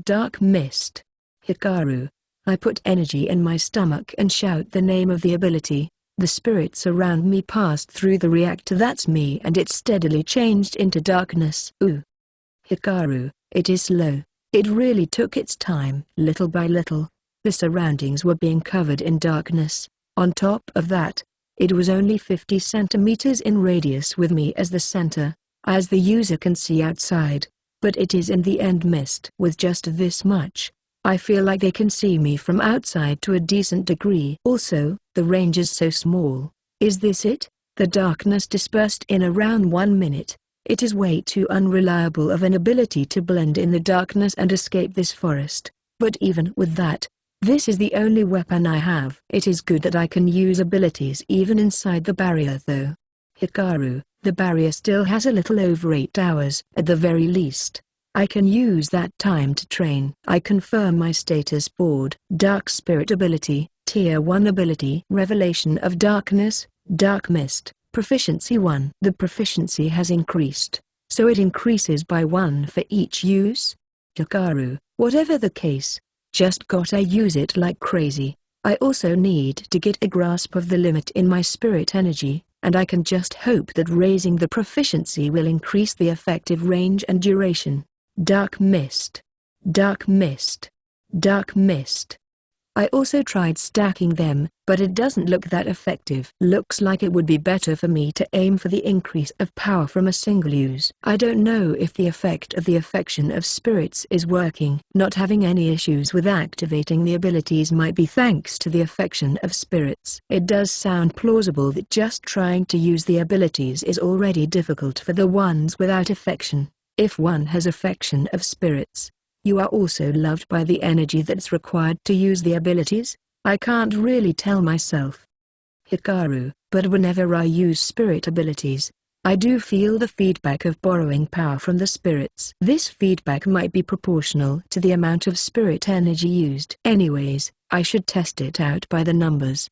Dark Mist. Hikaru. I put energy in my stomach and shout the name of the ability. The spirits around me passed through the reactor. That's me, and it steadily changed into darkness. Ooh. Hikaru, it is slow. It really took its time. Little by little, the surroundings were being covered in darkness. On top of that, it was only 50 centimeters in radius with me as the center, as the user can see outside, but it is in the end mist. With just this much, I feel like they can see me from outside to a decent degree. Also, the range is so small. Is this it? The darkness dispersed in around 1 minute. It is way too unreliable of an ability to blend in the darkness and escape this forest. But even with that, this is the only weapon I have. It is good that I can use abilities even inside the barrier though. Hikaru, the barrier still has a little over 8 hours at the very least. I can use that time to train. I confirm my status board. Dark Spirit ability, Tier 1 ability. Revelation of Darkness, Dark Mist, Proficiency 1. The proficiency has increased, so it increases by 1 for each use. Hikaru, whatever the case, just gotta use it like crazy. I also need to get a grasp of the limit in my spirit energy, and I can just hope that raising the proficiency will increase the effective range and duration. Dark Mist. Dark Mist. Dark Mist. I also tried stacking them, but it doesn't look that effective. Looks like it would be better for me to aim for the increase of power from a single use. I don't know if the effect of the affection of spirits is working. Not having any issues with activating the abilities might be thanks to the affection of spirits. It does sound plausible that just trying to use the abilities is already difficult for the ones without affection. If one has affection of spirits, you are also loved by the energy that's required to use the abilities? I can't really tell myself. Hikaru, but whenever I use spirit abilities, I do feel the feedback of borrowing power from the spirits. This feedback might be proportional to the amount of spirit energy used. Anyways, I should test it out by the numbers.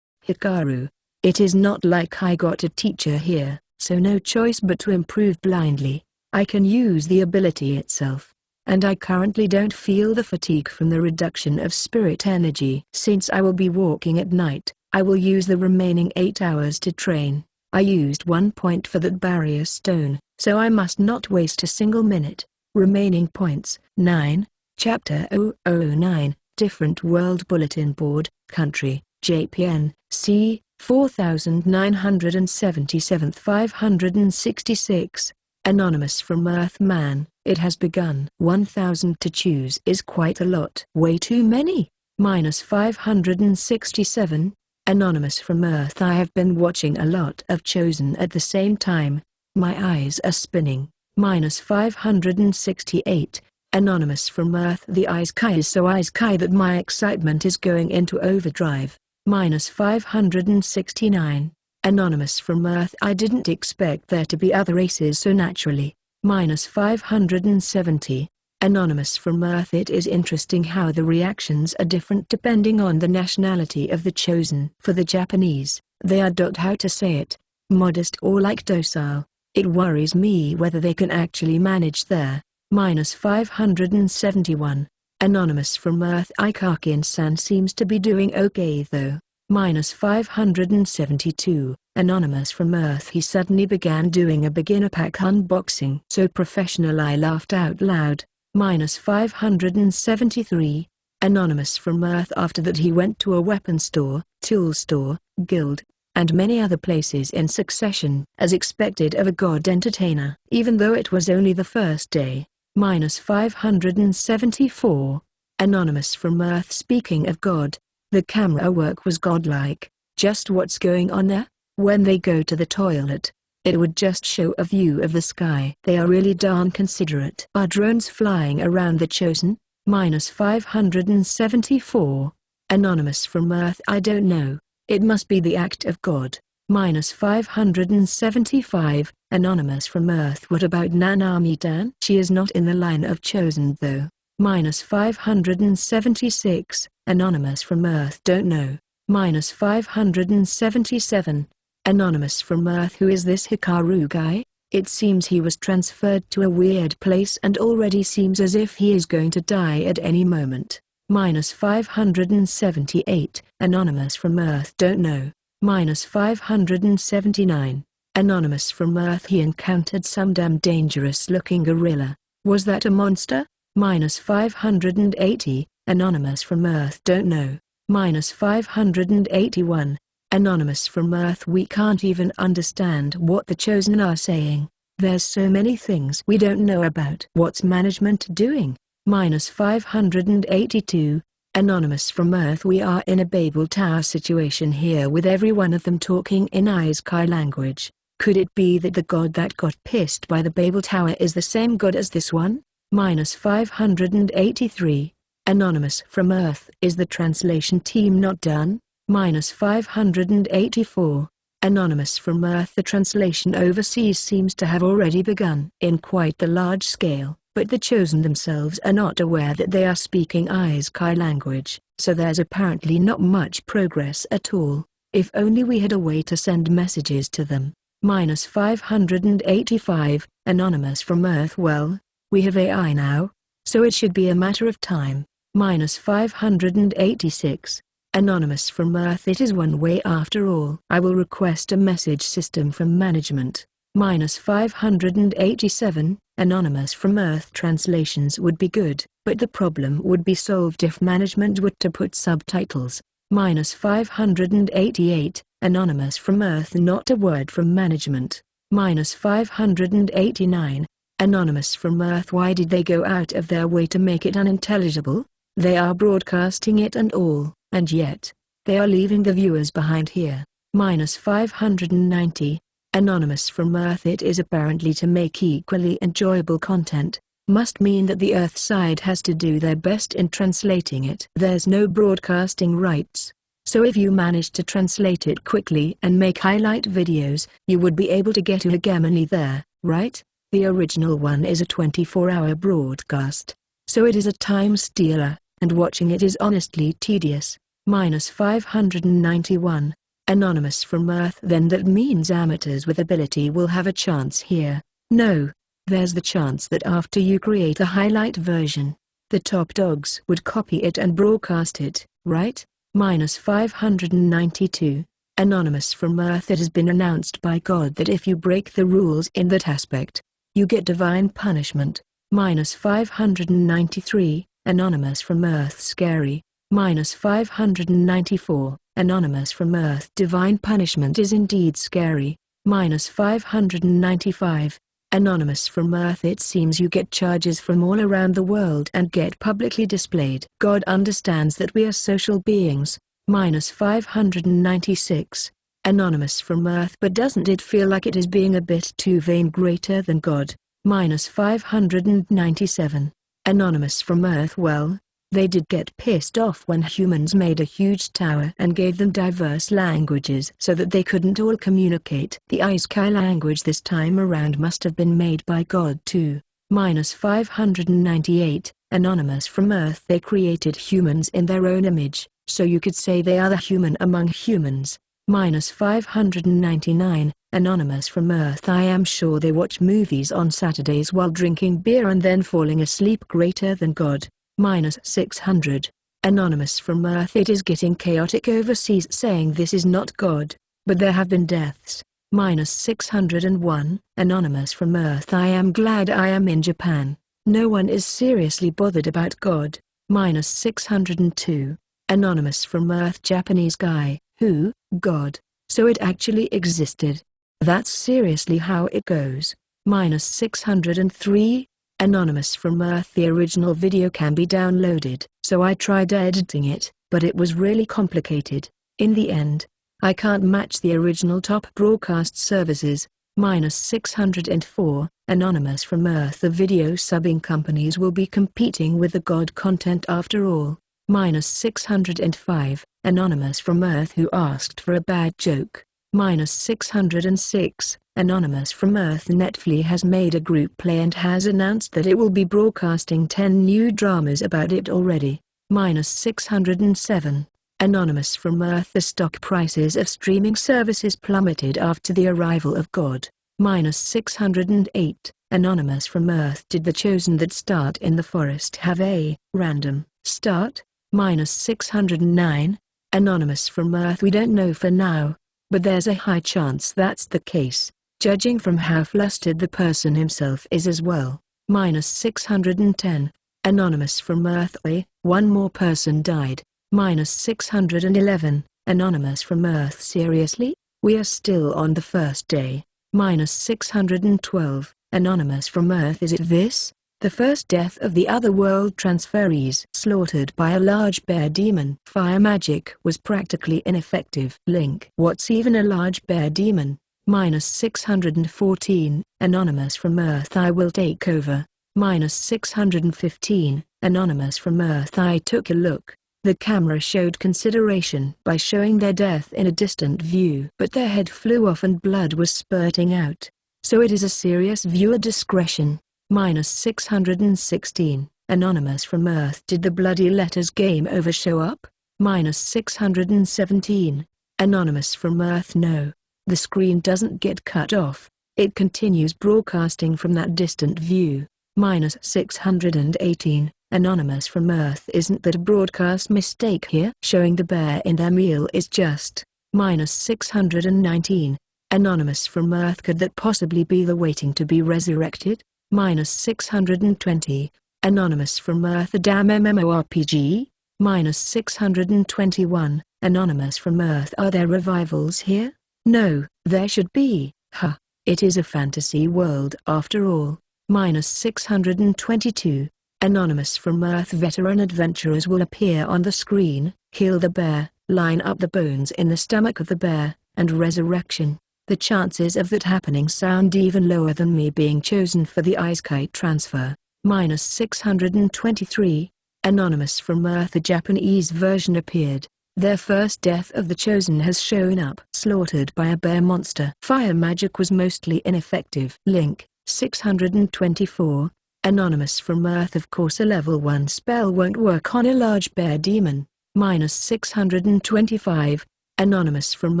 Hikaru. It is not like I got a teacher here, so no choice but to improve blindly. I can use the ability itself. And I currently don't feel the fatigue from the reduction of spirit energy. Since I will be walking at night, I will use the remaining 8 hours to train. I used 1 point for that barrier stone, so I must not waste a single minute. Remaining points. 9. Chapter 009, Different World Bulletin Board, Country, JPN, C, 4977 566. Anonymous from Earthman, it has begun. 1000 to choose is quite a lot. Way too many. Minus 567. Anonymous from Earth. I have been watching a lot of Chosen at the same time. My eyes are spinning. Minus 568. Anonymous from Earth. The Isekai is so Isekai that my excitement is going into overdrive. Minus 569. Anonymous from Earth. I didn't expect there to be other races so naturally. Minus 570. Anonymous from Earth. It is interesting how the reactions are different depending on the nationality of the Chosen. For the Japanese, they are how to say it, modest or like docile. It worries me whether they can actually manage there. Minus 571. Anonymous from Earth. Ikakin-san seems to be doing okay though. Minus 572. Anonymous from Earth. He suddenly began doing a beginner pack unboxing. So professional I laughed out loud. Minus 573. Anonymous from Earth. After that he went to a weapon store, tool store, guild, and many other places in succession, as expected of a god entertainer. Even though it was only the first day. Minus 574. Anonymous from Earth. Speaking of God, the camera work was godlike. Just what's going on there? When they go to the toilet, it would just show a view of the sky. They are really darn considerate. Are drones flying around the Chosen? Minus 574. Anonymous from Earth. I don't know. It must be the act of God. Minus 575. Anonymous from Earth. What about Nanami-dan? She is not in the line of Chosen though. Minus 576. Anonymous from Earth. Don't know. Minus 577. Anonymous from Earth. Who is this Hikaru guy? It seems he was transferred to a weird place and already seems as if he is going to die at any moment. Minus 578. Anonymous from Earth. Don't know. Minus 579. Anonymous from Earth. He encountered some damn dangerous looking gorilla. Was that a monster? Minus 580. Anonymous from Earth. Don't know. Minus 581. Anonymous from Earth. We can't even understand what the Chosen are saying. There's so many things we don't know about. What's management doing? Minus 582. Anonymous from Earth. We are in a Babel Tower situation here with every one of them talking in Isekai language. Could it be that the god that got pissed by the Babel Tower is the same god as this one? Minus 583. Anonymous from Earth. Is the translation team not done? Minus 584. Anonymous from Earth. The translation overseas seems to have already begun in quite the large scale, but the Chosen themselves are not aware that they are speaking Isekai language, so there's apparently not much progress at all. If only we had a way to send messages to them. Minus 585. Anonymous from Earth. Well, we have AI now, so it should be a matter of time. Minus 586. Anonymous from Earth. It is one way after all. I will request a message system from management. Minus 587. Anonymous from Earth. Translations would be good, but the problem would be solved if management were to put subtitles. Minus 588. Anonymous from Earth. Not a word from management. Minus 589. Anonymous from Earth. Why did they go out of their way to make it unintelligible? They are broadcasting it and all, and yet, they are leaving the viewers behind here. Minus 590. Anonymous from Earth. It is apparently to make equally enjoyable content. Must mean that the Earth side has to do their best in translating it. There's no broadcasting rights. So if you managed to translate it quickly and make highlight videos, you would be able to get a hegemony there, right? The original one is a 24-hour broadcast. So it is a time stealer, and watching it is honestly tedious. Minus 591. Anonymous from Earth. Then that means amateurs with ability will have a chance here. No. There's the chance that after you create a highlight version, the top dogs would copy it and broadcast it, right? Minus 592. Anonymous from Earth. It has been announced by God that if you break the rules in that aspect, you get divine punishment. Minus 593. Anonymous from Earth. Scary. Minus 594. Anonymous from Earth. Divine punishment is indeed scary. Minus 595. Anonymous from Earth. It seems you get charges from all around the world and get publicly displayed. God understands that we are social beings. Minus 596. Anonymous from Earth. But doesn't it feel like it is being a bit too vain, greater than God? Minus 597. Anonymous from Earth. Well, they did get pissed off when humans made a huge tower and gave them diverse languages so that they couldn't all communicate. The Isekai language this time around must have been made by God too. Minus 598. Anonymous from Earth. They created humans in their own image, so you could say they are the human among humans. Minus 599. Anonymous from Earth. I am sure they watch movies on Saturdays while drinking beer and then falling asleep. Greater than God. Minus 600. Anonymous from Earth. It is getting chaotic overseas, saying this is not God, but there have been deaths. Minus 601. Anonymous from Earth. I am glad I am in Japan. No one is seriously bothered about God. Minus 602. Anonymous from Earth. Japanese guy. Who? God. So it actually existed. That's seriously how it goes. Minus 603. Anonymous from Earth. The original video can be downloaded, so I tried editing it, but it was really complicated. In the end, I can't match the original top broadcast services. Minus 604. Anonymous from Earth. The video subbing companies will be competing with the God content after all. Minus 605. Anonymous from Earth. Who asked for a bad joke? Minus 606. Anonymous from Earth. Netflix has made a group play and has announced that it will be broadcasting 10 new dramas about it already. Minus 607. Anonymous from Earth. The stock prices of streaming services plummeted after the arrival of God. Minus 608. Anonymous from Earth. Did the chosen that start in the forest have a random start? Minus 609. Anonymous from Earth. We don't know for now, but there's a high chance that's the case, judging from how flustered the person himself is as well. Minus 610. Anonymous from Earth. One more person died. Minus 611. Anonymous from Earth. Seriously? We are still on the first day. Minus 612. Anonymous from Earth. Is it this? The first death of the Otherworld transferees slaughtered by a large bear demon. Fire magic was practically ineffective. Link. What's even a large bear demon? Minus 614. Anonymous from Earth. I will take over. Minus 615. Anonymous from Earth. I took a look. The camera showed consideration by showing their death in a distant view, but their head flew off and blood was spurting out. So it is a serious viewer discretion. Minus 616. Anonymous from Earth. Did the bloody letters game over show up? Minus 617. Anonymous from Earth. No. The screen doesn't get cut off. It continues broadcasting from that distant view. Minus 618. Anonymous from Earth. Isn't that a broadcast mistake here? Showing the bear in their meal is just. Minus 619. Anonymous from Earth. Could that possibly be the waiting to be resurrected? Minus 620. Anonymous from Earth. A damn MMORPG? Minus 621. Anonymous from Earth. Are there revivals here? No, there should be. Huh. It is a fantasy world after all. Minus 622. Anonymous from Earth. Veteran adventurers will appear on the screen, kill the bear, line up the bones in the stomach of the bear, and resurrection. The chances of that happening sound even lower than me being chosen for the Isekai transfer. Minus 623. Anonymous from Earth. A Japanese version appeared. Their first death of the chosen has shown up. Slaughtered by a bear monster. Fire magic was mostly ineffective. Link, 624. Anonymous from Earth. Of course a level 1 spell won't work on a large bear demon. -625. Anonymous from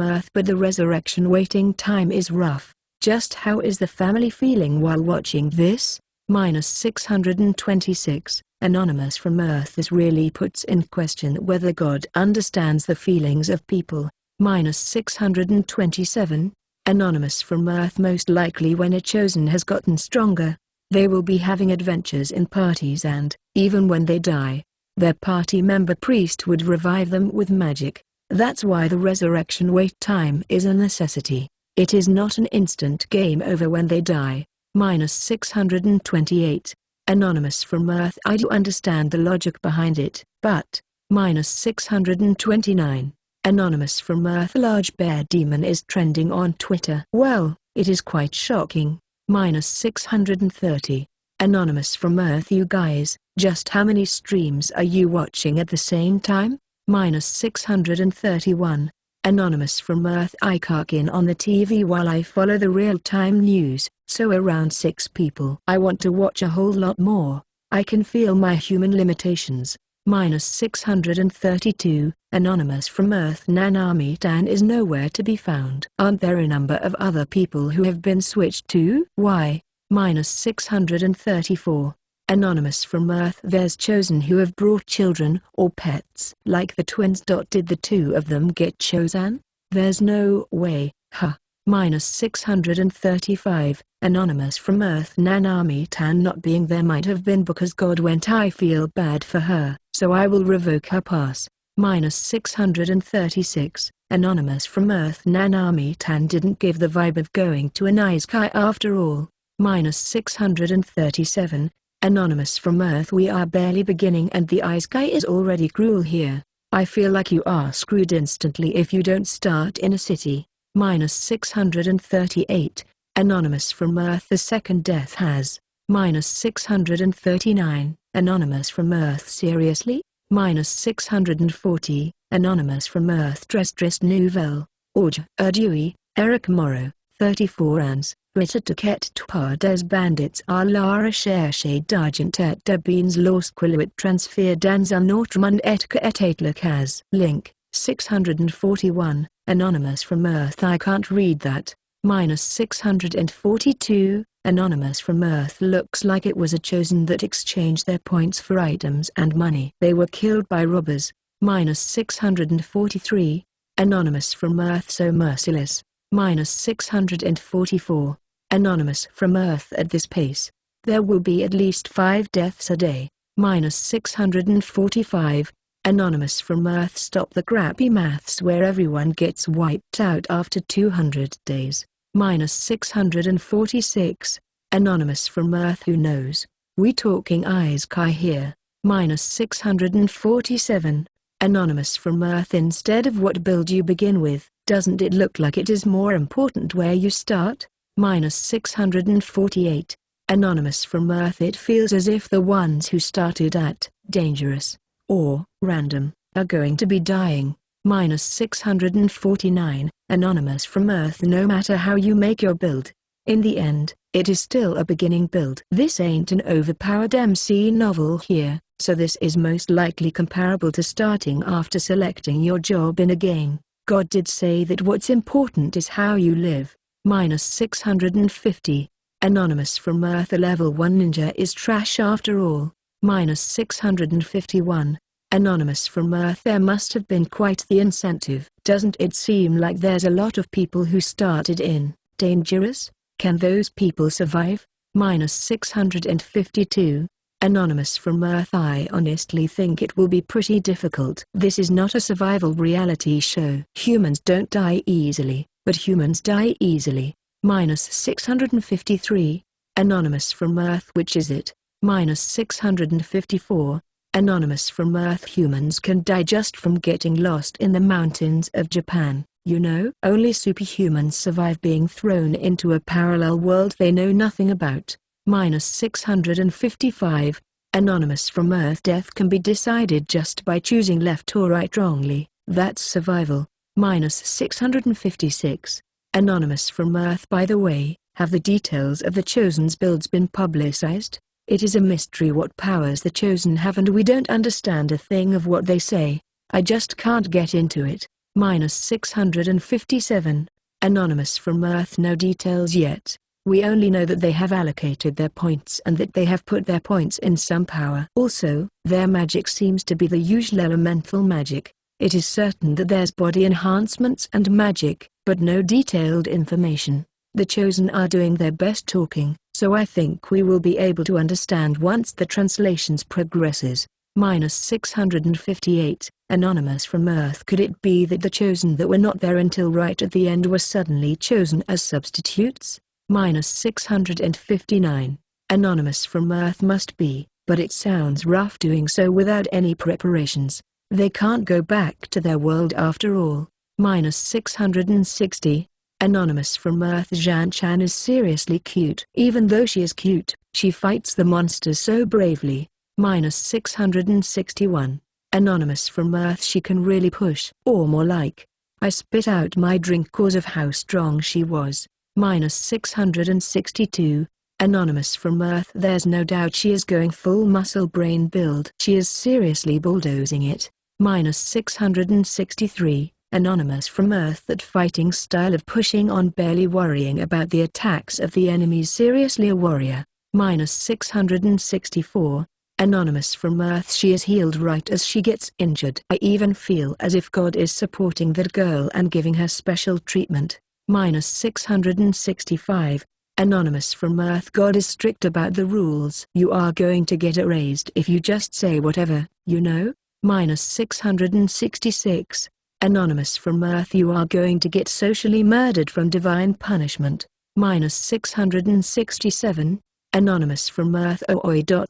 Earth. But the resurrection waiting time is rough. Just how is the family feeling while watching this? -626. Anonymous from Earth. This really puts in question whether God understands the feelings of people. -627. Anonymous from Earth. Most likely when a chosen has gotten stronger, they will be having adventures in parties, and, even when they die, their party member priest would revive them with magic. That's why the resurrection wait time is a necessity. It is not an instant game over when they die. -628. Anonymous from Earth. I do understand the logic behind it, but, -629. Anonymous from Earth. Large bear demon is trending on Twitter. Well, it is quite shocking. -630. Anonymous from Earth. You guys, just how many streams are you watching at the same time? -631. Anonymous from Earth. I cark in on the TV while I follow the real-time news, so around 6 people. I want to watch a whole lot more. I can feel my human limitations. -632. Anonymous from Earth. Nanami-tan is nowhere to be found. Aren't there a number of other people who have been switched to? Why? -634. Anonymous from Earth. There's chosen who have brought children or pets. Like the twins. Did the 2 of them get chosen? There's no way, huh. -635. Anonymous from Earth. Nanami-tan not being there might have been because God went. I feel bad for her, so I will revoke her pass. -636. Anonymous from Earth. Nanami-tan didn't give the vibe of going to an isekai after all. -637. Anonymous from Earth. We are barely beginning and the isekai is already cruel here. I feel like you are screwed instantly if you don't start in a city. -638. Anonymous from Earth. The second death has. -639. Anonymous from Earth. Seriously? -640. Anonymous from Earth. Dress Nouvelle. Orge. Erdui. Eric Morrow. 34 ans. Ritter Tuket Tupardes Bandits à la recherche d'argent et de beans lorsqu'il transfert dans un autre monde et que et le cas. Link, 641. Anonymous from Earth. I can't read that. -642. Anonymous from Earth. Looks like it was a chosen that exchanged their points for items and money. They were killed by robbers. -643. Anonymous from Earth. So merciless. -644. Anonymous from Earth. At this pace, there will be at least 5 deaths a day. -645. Anonymous from Earth. Stop the crappy maths where everyone gets wiped out after 200 days. -646. Anonymous from Earth. Who knows? We talking isekai here. -647. Anonymous from Earth. Instead of what build you begin with, doesn't it look like it is more important where you start? -648. Anonymous from Earth. It feels as if the ones who started at dangerous or random are going to be dying. -649. Anonymous from Earth. No matter how you make your build, in the end, it is still a beginning build. This ain't an overpowered MC novel here, so this is most likely comparable to starting after selecting your job in a game. God did say that what's important is how you live. -650. Anonymous from Earth. A level 1 ninja is trash after all. -651. Anonymous from Earth. There must have been quite the incentive. Doesn't it seem like there's a lot of people who started in dangerous? Can those people survive? -652. Anonymous from Earth. I honestly think it will be pretty difficult. This is not a survival reality show. Humans don't die easily, but humans die easily. -653. Anonymous from Earth. Which is it? -654. Anonymous from Earth. Humans can die just from getting lost in the mountains of Japan. You know, only superhumans survive being thrown into a parallel world they know nothing about. -655. Anonymous from Earth. Death can be decided just by choosing left or right wrongly. That's survival. Minus 656. Anonymous from Earth. By the way, have the details of the Chosen's builds been publicized? It is a mystery what powers the Chosen have and we don't understand a thing of what they say. I just can't get into it. Minus 657. Anonymous from Earth. No details yet. We only know that they have allocated their points and that they have put their points in some power. Also, their magic seems to be the usual elemental magic. It is certain that there's body enhancements and magic, but no detailed information. The Chosen are doing their best talking, so I think we will be able to understand once the translations progresses. Minus 658. Anonymous from Earth. Could it be that the Chosen that were not there until right at the end were suddenly chosen as substitutes? Minus 659. Anonymous from Earth. Must be, but it sounds rough doing so without any preparations. They can't go back to their world after all. Minus 660. Anonymous from Earth. Zhan-chan is seriously cute. Even though she is cute, she fights the monsters so bravely. Minus 661. Anonymous from Earth. She can really push. Or more like, I spit out my drink cause of how strong she was. Minus 662. Anonymous from Earth. There's no doubt she is going full muscle brain build. She is seriously bulldozing it. Minus 663. Anonymous from Earth. That fighting style of pushing on, barely worrying about the attacks of the enemies. Seriously a warrior. Minus 664. Anonymous from Earth. She is healed right as she gets injured. I even feel as if God is supporting that girl and giving her special treatment. Minus 665. Anonymous from Earth. God is strict about the rules. You are going to get erased if you just say whatever, you know? Minus 666. Anonymous from Earth. You are going to get socially murdered from divine punishment. Minus 667. Anonymous from Earth.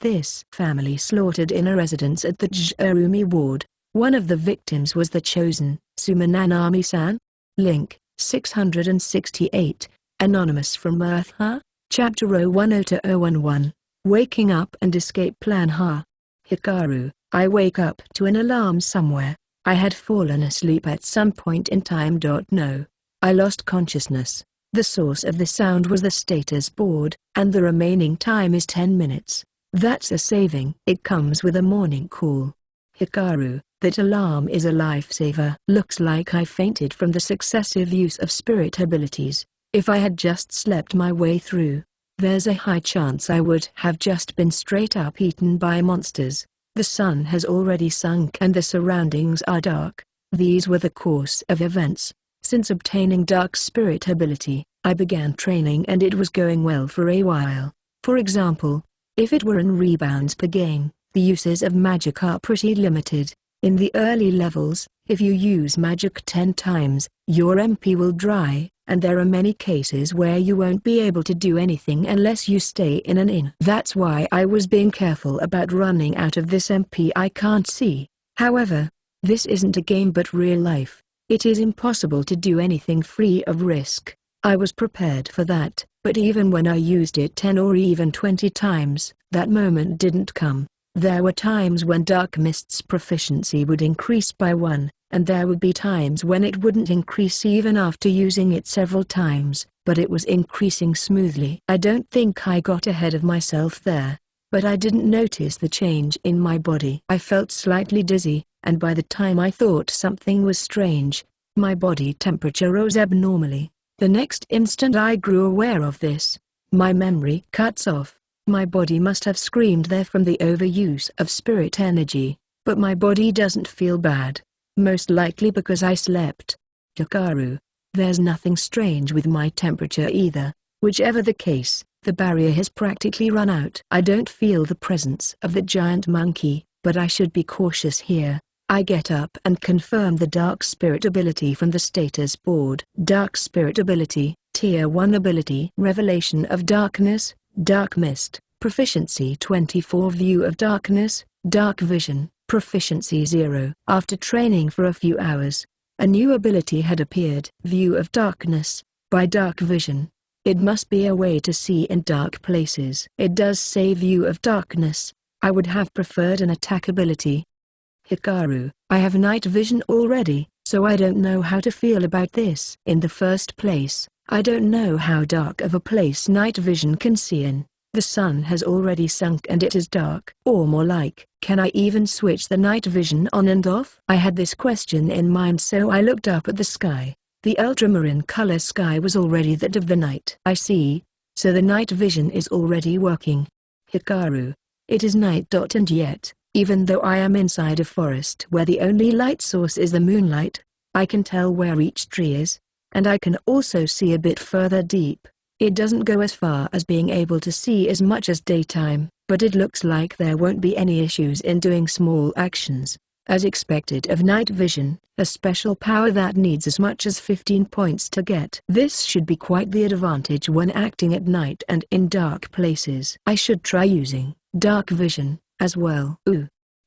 This family slaughtered in a residence at the Jurumi ward. One of the victims was the Chosen, Sumananami-san. Link, 668. Anonymous from Earth. Chapter 010-011. Waking up and escape plan. Hikaru, I wake up to an alarm somewhere. I had fallen asleep at some point in time. No. I lost consciousness. The source of the sound was the status board, and the remaining time is 10 minutes. That's a saving. It comes with a morning call. Hikaru, that alarm is a lifesaver. Looks like I fainted from the successive use of spirit abilities. If I had just slept my way through, there's a high chance I would have just been straight up eaten by monsters. The sun has already sunk and the surroundings are dark. These were the course of events. Since obtaining Dark Spirit ability, I began training and it was going well for a while. For example, if it were in rebounds per game, the uses of magic are pretty limited. In the early levels, if you use magic 10 times, your MP will dry, and there are many cases where you won't be able to do anything unless you stay in an inn. That's why I was being careful about running out of this MP I can't see. However, this isn't a game but real life. It is impossible to do anything free of risk. I was prepared for that, but even when I used it 10 or even 20 times, that moment didn't come. There were times when Dark Mist's proficiency would increase by 1, and there would be times when it wouldn't increase even after using it several times, but it was increasing smoothly. I don't think I got ahead of myself there, but I didn't notice the change in my body. I felt slightly dizzy, and by the time I thought something was strange, my body temperature rose abnormally. The next instant I grew aware of this. My memory cuts off. My body must have screamed there from the overuse of spirit energy, but my body doesn't feel bad. Most likely because I slept. Hikaru, there's nothing strange with my temperature either. Whichever the case, the barrier has practically run out. I don't feel the presence of the giant monkey, but I should be cautious here. I get up and confirm the Dark Spirit ability from the status board. Dark Spirit ability, Tier 1 ability. Revelation of Darkness, Dark Mist, Proficiency 24. View of Darkness, Dark Vision, Proficiency 0. After training for a few hours, a new ability had appeared. View of Darkness, by Dark Vision. It must be a way to see in dark places. It does say View of Darkness. I would have preferred an attack ability. Hikaru, I have night vision already, so I don't know how to feel about this. In the first place, I don't know how dark of a place night vision can see in. The sun has already sunk and it is dark. Or more like, can I even switch the night vision on and off? I had this question in mind, so I looked up at the sky. The ultramarine color sky was already that of the night. I see. So the night vision is already working. Hikaru. It is night. And yet, even though I am inside a forest where the only light source is the moonlight, I can tell where each tree is. And I can also see a bit further deep. It doesn't go as far as being able to see as much as daytime, but it looks like there won't be any issues in doing small actions. As expected of night vision, a special power that needs as much as 15 points to get. This should be quite the advantage when acting at night and in dark places. I should try using dark vision as well.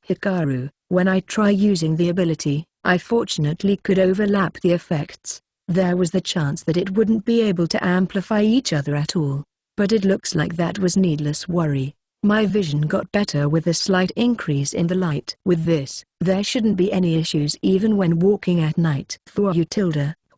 Hikaru, when I try using the ability, I fortunately could overlap the effects. There was the chance that it wouldn't be able to amplify each other at all, but it looks like that was needless worry. My vision got better with a slight increase in the light. With this, there shouldn't be any issues even when walking at night.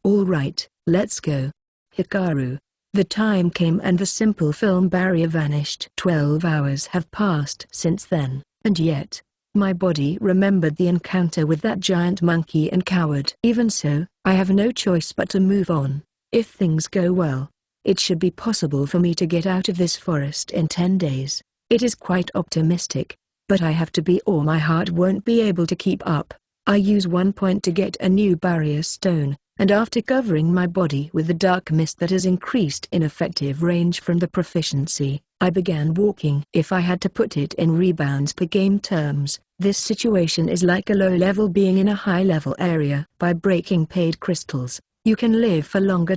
Alright, let's go. Hikaru. The time came and the simple film barrier vanished. 12 hours have passed since then, and yet, my body remembered the encounter with that giant monkey and coward. Even so, I have no choice but to move on. If things go well, it should be possible for me to get out of this forest in 10 days. It is quite optimistic, but I have to be or my heart won't be able to keep up. I use 1 point to get a new barrier stone, and after covering my body with the dark mist that has increased in effective range from the proficiency, I began walking. If I had to put it in rebounds per game terms, this situation is like a low-level being in a high-level area. By breaking paid crystals, you can live for longer.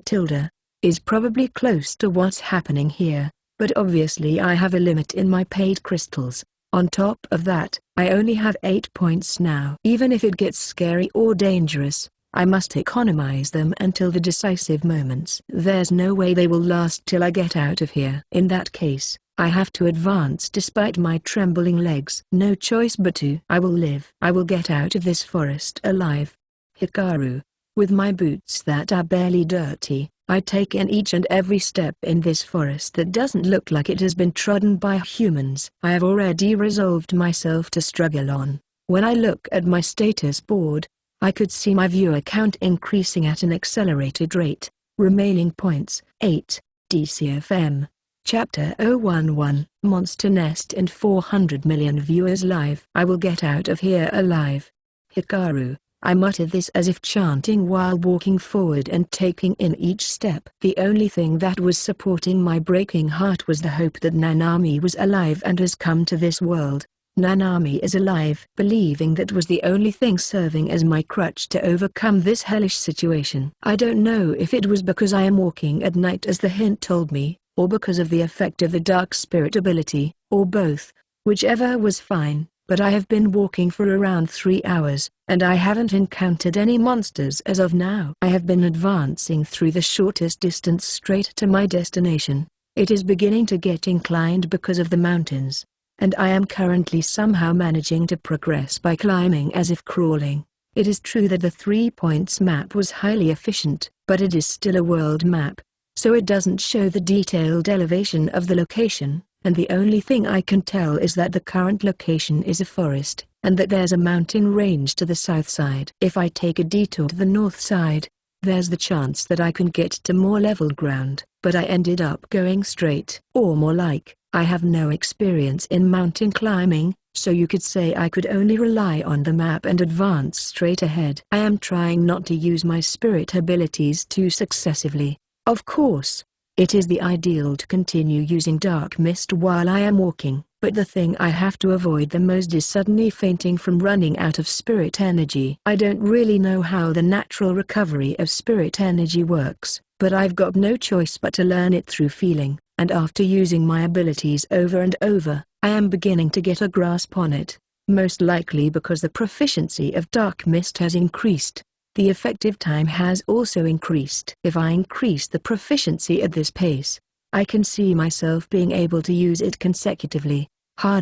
Is probably close to what's happening here, but obviously I have a limit in my paid crystals. On top of that, I only have 8 points now. Even if it gets scary or dangerous, I must economize them until the decisive moments. There's no way they will last till I get out of here. In that case, I have to advance despite my trembling legs. No choice but to. I will live. I will get out of this forest alive. Hikaru. With my boots that are barely dirty, I take in each and every step in this forest that doesn't look like it has been trodden by humans. I have already resolved myself to struggle on. When I look at my status board, I could see my viewer count increasing at an accelerated rate. Remaining points, 8, DCFM. Chapter 011, Monster Nest and 400 million viewers live. I will get out of here alive. Hikaru. I muttered this as if chanting while walking forward and taking in each step. The only thing that was supporting my breaking heart was the hope that Nanami was alive and has come to this world. Nanami is alive. Believing that was the only thing serving as my crutch to overcome this hellish situation. I don't know if it was because I am walking at night as the hint told me, or because of the effect of the dark spirit ability, or both, whichever was fine, but I have been walking for around 3 hours, and I haven't encountered any monsters as of now. I have been advancing through the shortest distance straight to my destination. It is beginning to get inclined because of the mountains, and I am currently somehow managing to progress by climbing as if crawling. It is true that the 3 points map was highly efficient, but it is still a world map, so it doesn't show the detailed elevation of the location, and the only thing I can tell is that the current location is a forest, and that there's a mountain range to the south side. If I take a detour to the north side, there's the chance that I can get to more level ground, but I ended up going straight. Or more like, I have no experience in mountain climbing, so you could say I could only rely on the map and advance straight ahead. I am trying not to use my spirit abilities too successively. Of course, it is the ideal to continue using dark mist while I am walking, but the thing I have to avoid the most is suddenly fainting from running out of spirit energy. I don't really know how the natural recovery of spirit energy works, but I've got no choice but to learn it through feeling, and after using my abilities over and over, I am beginning to get a grasp on it, most likely because the proficiency of dark mist has increased. The effective time has also increased. If I increase the proficiency at this pace, I can see myself being able to use it consecutively. Ha.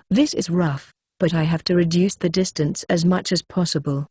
This is rough. but I have to reduce the distance as much as possible.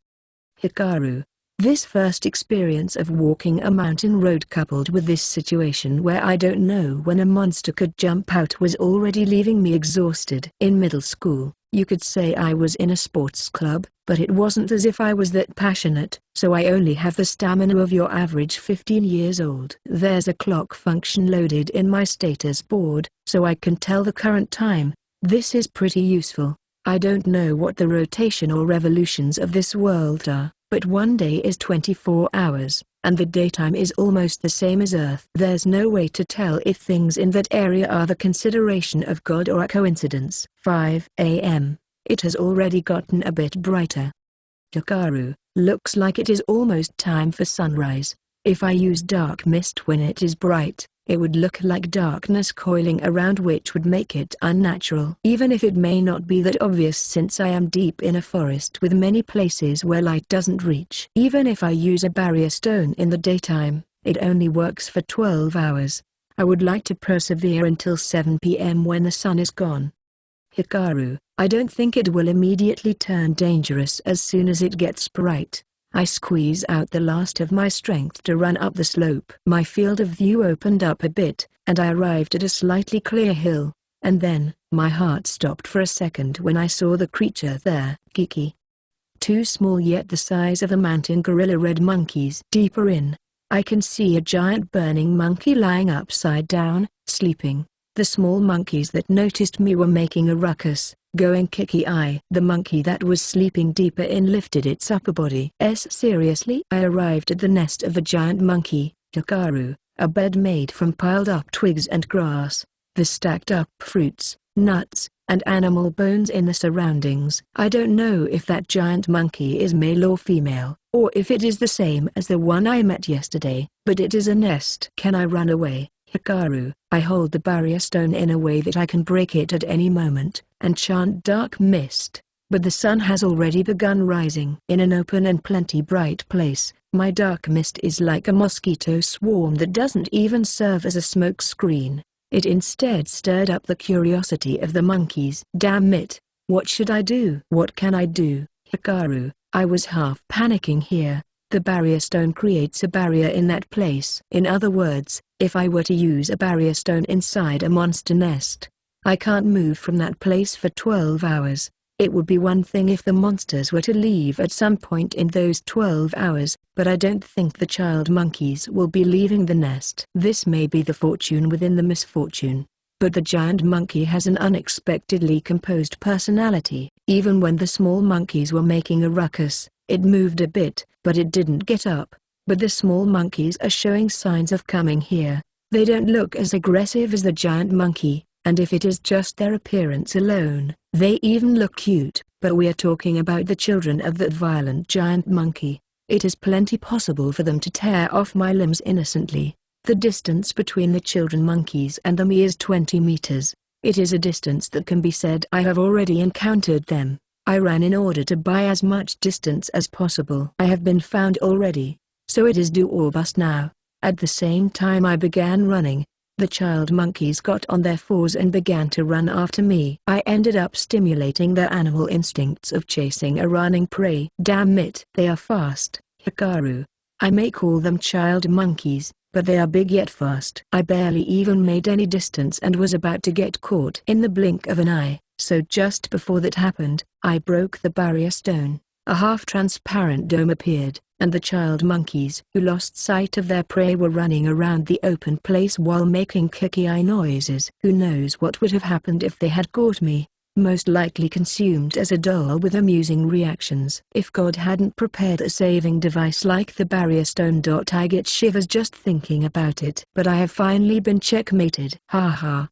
Hikaru. This first experience of walking a mountain road coupled with this situation where I don't know when a monster could jump out was already leaving me exhausted. In middle school, you could say I was in a sports club, but it wasn't as if I was that passionate, so I only have the stamina of your average 15 years old. There's a clock function loaded in my status board, so I can tell the current time. This is pretty useful. I don't know what the rotation or revolutions of this world are, but one day is 24 hours, and the daytime is almost the same as Earth. There's no way to tell if things in that area are the consideration of God or a coincidence. 5 a.m. It has already gotten a bit brighter. Hikaru, looks like it is almost time for sunrise. If I use dark mist when it is bright, it would look like darkness coiling around, which would make it unnatural. Even if it may not be that obvious since I am deep in a forest with many places where light doesn't reach. Even if I use a barrier stone in the daytime, it only works for 12 hours. I would like to persevere until 7 p.m. when the sun is gone. Hikaru, I don't think it will immediately turn dangerous as soon as it gets bright. I squeeze out the last of my strength to run up the slope. My field of view opened up a bit, and I arrived at a slightly clear hill. And then, my heart stopped for a second when I saw the creature there. Kiki. Two small yet the size of a mountain gorilla red monkeys. Deeper in, I can see a giant burning monkey lying upside down, sleeping. The small monkeys that noticed me were making a ruckus, going kiki-eye. The monkey that was sleeping deeper in lifted its upper body. Seriously? I arrived at the nest of a giant monkey, Hikaru, a bed made from piled up twigs and grass, the stacked up fruits, nuts, and animal bones in the surroundings. I don't know if that giant monkey is male or female, or if it is the same as the one I met yesterday, but it is a nest. Can I run away? Hikaru, I hold the barrier stone in a way that I can break it at any moment, and chant dark mist, but the sun has already begun rising. In an open and plenty bright place, my dark mist is like a mosquito swarm that doesn't even serve as a smoke screen. It instead stirred up the curiosity of the monkeys. Damn it, what should I do? What can I do? Hikaru, I was half panicking here. The barrier stone creates a barrier in that place. In other words, if I were to use a barrier stone inside a monster nest, I can't move from that place for 12 hours. It would be one thing if the monsters were to leave at some point in those 12 hours, but I don't think the child monkeys will be leaving the nest. This may be the fortune within the misfortune. But the giant monkey has an unexpectedly composed personality. Even when the small monkeys were making a ruckus, it moved a bit, but it didn't get up. But the small monkeys are showing signs of coming here. They don't look as aggressive as the giant monkey, and if it is just their appearance alone, they even look cute. But we are talking about the children of that violent giant monkey. It is plenty possible for them to tear off my limbs innocently. The distance between the children monkeys and me is 20 meters. It is a distance that can be said I have already encountered them. I ran in order to buy as much distance as possible. I have been found already, so it is do or bust now. At the same time I began running, the child monkeys got on their fours and began to run after me. I ended up stimulating their animal instincts of chasing a running prey. Damn it, they are fast, Hikaru. I may call them child monkeys, but they are big yet fast. I barely even made any distance and was about to get caught in the blink of an eye. So just before that happened, I broke the barrier stone. A half-transparent dome appeared, and the child monkeys who lost sight of their prey were running around the open place while making kiki-eye noises. Who knows what would have happened if they had caught me? Most likely consumed as a doll with amusing reactions. If God hadn't prepared a saving device like the barrier stone. I get shivers just thinking about it. But I have finally been checkmated. Haha.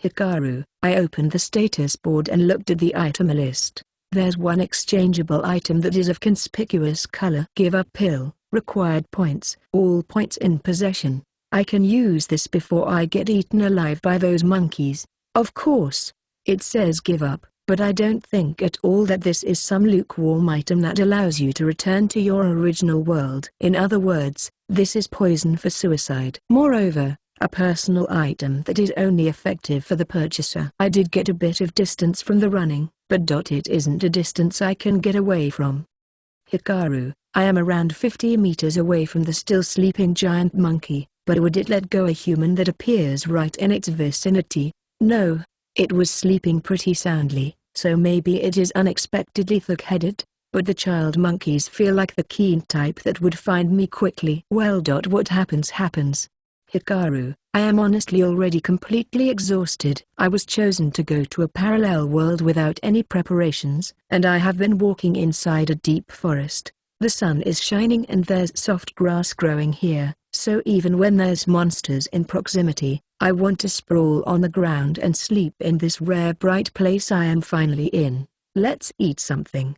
Hikaru, I opened the status board and looked at the item list. There's one exchangeable item that is of conspicuous color. Give up pill, required points. All points in possession. I can use this before I get eaten alive by those monkeys. Of course, it says give up, but I don't think at all that this is some lukewarm item that allows you to return to your original world. In other words, this is poison for suicide. Moreover, A personal item that is only effective for the purchaser. I did get a bit of distance from the running, but it isn't a distance I can get away from. Hikaru, I am around 50 meters away from the still sleeping giant monkey, but would it let go a human that appears right in its vicinity? No. It was sleeping pretty soundly, so maybe it is unexpectedly thick-headed, but the child monkeys feel like the keen type that would find me quickly. Well, what happens happens. Hikaru, I am honestly already completely exhausted. I was chosen to go to a parallel world without any preparations, and I have been walking inside a deep forest. The sun is shining and there's soft grass growing here, so even when there's monsters in proximity, I want to sprawl on the ground and sleep in this rare bright place I am finally in. Let's eat something.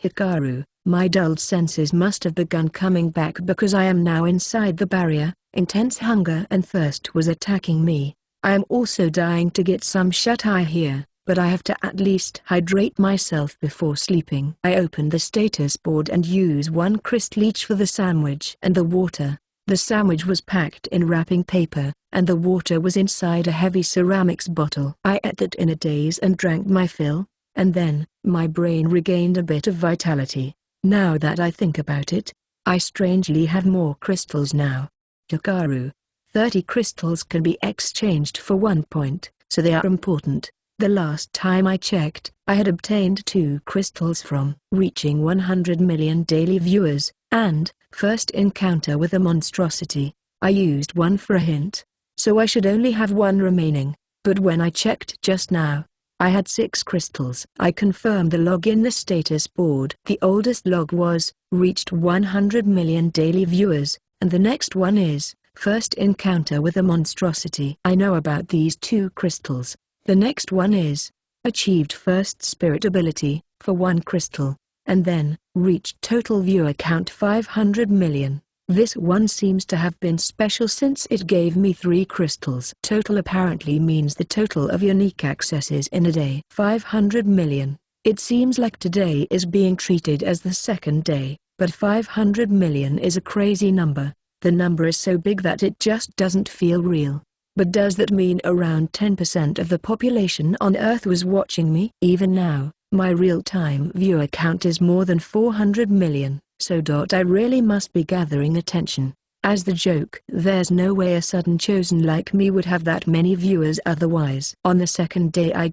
Hikaru, my dulled senses must have begun coming back because I am now inside the barrier. Intense hunger and thirst was attacking me. I am also dying to get some shut-eye here, but I have to at least hydrate myself before sleeping. I open the status board and use 1 crystal each for the sandwich and the water. The sandwich was packed in wrapping paper, and the water was inside a heavy ceramics bottle. I ate that in a daze and drank my fill, and then, my brain regained a bit of vitality. Now that I think about it, I strangely have more crystals now. Hikaru, 30 crystals can be exchanged for 1 point, so they are important. The last time I checked, I had obtained 2 crystals from reaching 100 million daily viewers, and, first encounter with a monstrosity. I used 1 for a hint, so I should only have 1 remaining, but when I checked just now, I had 6 crystals. I confirmed the log in the status board. The oldest log was, reached 100 million daily viewers, and the next one is, first encounter with a monstrosity. I know about these 2 crystals. The next one is, achieved first spirit ability, for 1 crystal, and then, reached total viewer count 500 million. This one seems to have been special since it gave me 3 crystals. Total apparently means the total of unique accesses in a day. 500 million. It seems like today is being treated as the second day. But 500 million is a crazy number. The number is so big that it just doesn't feel real. But does that mean around 10% of the population on Earth was watching me? Even now, my real-time viewer count is more than 400 million, so I really must be gathering attention. As the joke, there's no way a sudden chosen like me would have that many viewers otherwise. On the second day I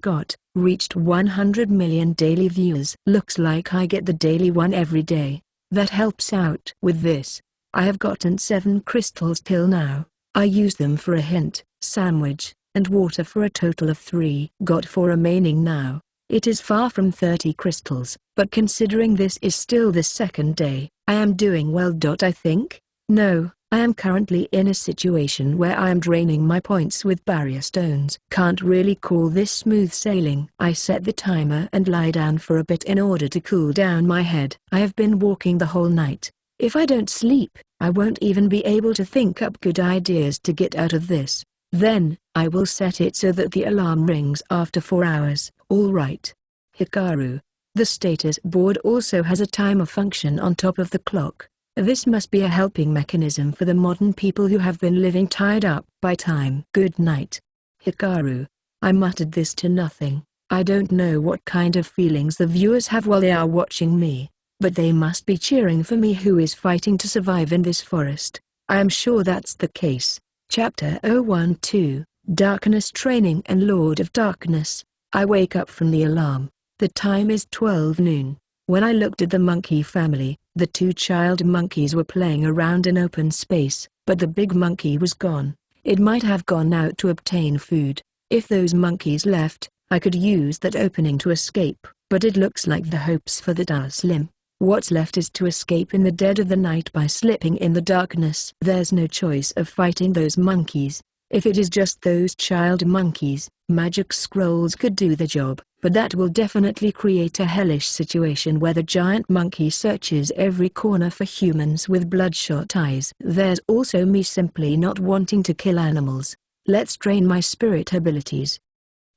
reached 100 million daily viewers. Looks like I get the daily one every day. That helps out. With this, I have gotten 7 crystals till now. I use them for a hint, sandwich, and water for a total of 3. Got 4 remaining now. It is far from 30 crystals, but considering this is still the second day, I am doing well. I think? No, I am currently in a situation where I am draining my points with barrier stones. Can't really call this smooth sailing. I set the timer and lie down for a bit in order to cool down my head. I have been walking the whole night. If I don't sleep, I won't even be able to think up good ideas to get out of this. Then, I will set it so that the alarm rings after 4 hours. Alright. Hikaru. The status board also has a timer function on top of the clock. This must be a helping mechanism for the modern people who have been living tied up by time. Good night. Hikaru. I muttered this to nothing. I don't know what kind of feelings the viewers have while they are watching me, but they must be cheering for me who is fighting to survive in this forest. I am sure that's the case. Chapter 012, Darkness Training and Lord of Darkness. I wake up from the alarm. The time is 12 noon. When I looked at the monkey family, the 2 child monkeys were playing around in open space, but the big monkey was gone. It might have gone out to obtain food. If those monkeys left, I could use that opening to escape, but it looks like the hopes for that are slim. What's left is to escape in the dead of the night by slipping in the darkness. There's no choice of fighting those monkeys. If it is just those child monkeys, magic scrolls could do the job, but that will definitely create a hellish situation where the giant monkey searches every corner for humans with bloodshot eyes. There's also me simply not wanting to kill animals. Let's train my spirit abilities.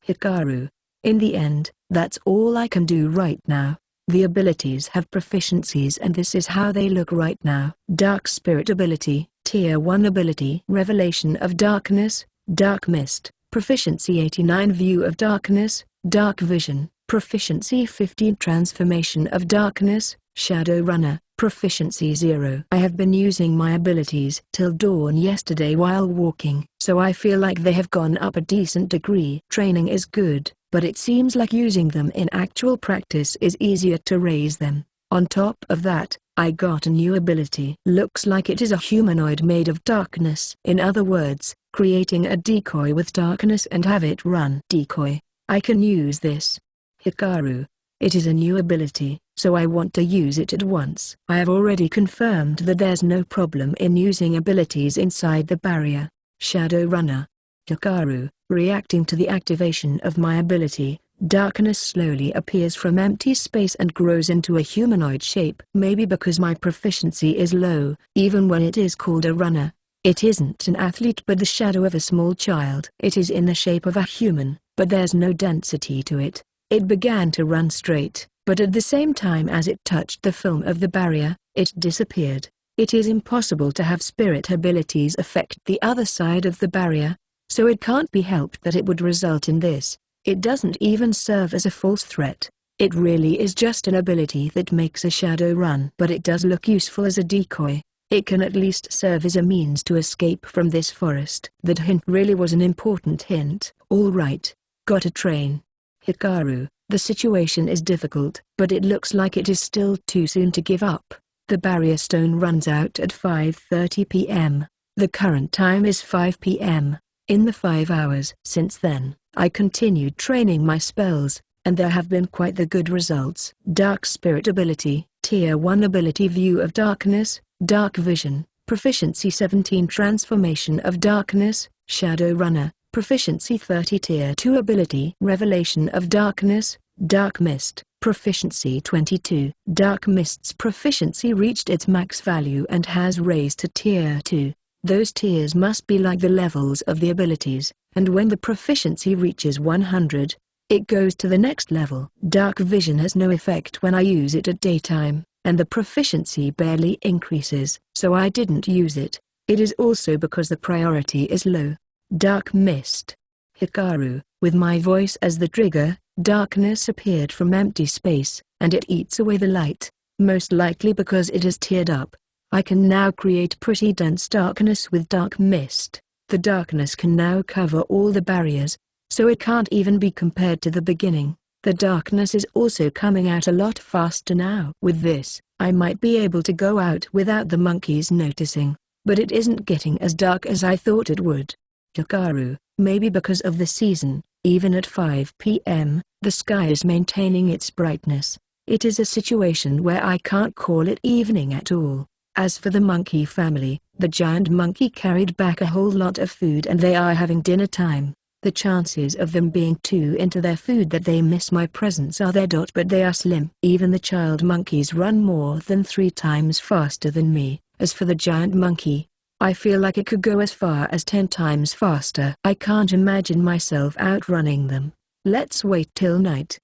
Hikaru. In the end, that's all I can do right now. The abilities have proficiencies and this is how they look right now. Dark Spirit Ability, Tier 1 ability Revelation of Darkness, Dark Mist, Proficiency 89 View of Darkness, Dark Vision, Proficiency 15 Transformation of Darkness, Shadow Runner, Proficiency 0. I have been using my abilities till dawn yesterday while walking, so I feel like they have gone up a decent degree. Training is good, but it seems like using them in actual practice is easier to raise them. On top of that, I got a new ability. Looks like it is a humanoid made of darkness. In other words, creating a decoy with darkness and have it run. Decoy. I can use this. Hikaru. It is a new ability, so I want to use it at once. I have already confirmed that there's no problem in using abilities inside the barrier. Shadow Runner. Hikaru. Reacting to the activation of my ability, darkness slowly appears from empty space and grows into a humanoid shape. Maybe because my proficiency is low, even when it is called a runner. It isn't an athlete but the shadow of a small child. It is in the shape of a human, but there's no density to it. It began to run straight, but at the same time as it touched the film of the barrier, it disappeared. It is impossible to have spirit abilities affect the other side of the barrier, so it can't be helped that it would result in this. It doesn't even serve as a false threat. It really is just an ability that makes a shadow run. But it does look useful as a decoy. It can at least serve as a means to escape from this forest. That hint really was an important hint. Alright. Gotta train. Hikaru, the situation is difficult, but it looks like it is still too soon to give up. The barrier stone runs out at 5:30 p.m. The current time is 5 p.m. In the 5 hours since then, I continued training my spells, and there have been quite the good results. Dark Spirit ability, Tier 1 ability View of Darkness, Dark Vision, Proficiency 17 Transformation of Darkness, Shadow Runner, Proficiency 30 Tier 2 ability Revelation of Darkness, Dark Mist, Proficiency 22. Dark Mist's proficiency reached its max value and has raised to Tier 2. Those tiers must be like the levels of the abilities, and when the proficiency reaches 100, it goes to the next level. Dark Vision has no effect when I use it at daytime, and the proficiency barely increases, so I didn't use it. It is also because the priority is low. Dark Mist. Hikaru, with my voice as the trigger, darkness appeared from empty space, and it eats away the light, most likely because it is tiered up. I can now create pretty dense darkness with Dark Mist. The darkness can now cover all the barriers, so it can't even be compared to the beginning. The darkness is also coming out a lot faster now. With this, I might be able to go out without the monkeys noticing, but it isn't getting as dark as I thought it would. Hikaru, maybe because of the season, even at 5 p.m., the sky is maintaining its brightness. It is a situation where I can't call it evening at all. As for the monkey family, the giant monkey carried back a whole lot of food and they are having dinner time. The chances of them being too into their food that they miss my presence are there. But they are slim. Even the child monkeys run more than 3 times faster than me. As for the giant monkey, I feel like it could go as far as 10 times faster. I can't imagine myself outrunning them. Let's wait till night.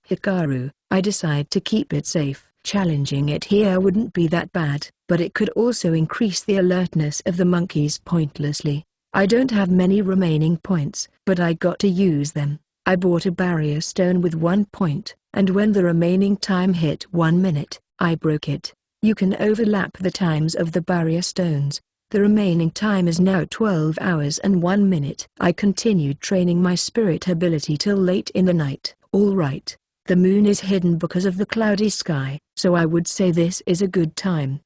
Hikaru, I decide to keep it safe. Challenging it here wouldn't be that bad, but it could also increase the alertness of the monkeys pointlessly. I don't have many remaining points, but I got to use them. I bought a barrier stone with 1 point, and when the remaining time hit 1 minute, I broke it. You can overlap the times of the barrier stones. The remaining time is now 12 hours and 1 minute. I continued training my spirit ability till late in the night. Alright. The moon is hidden because of the cloudy sky, so I would say this is a good time.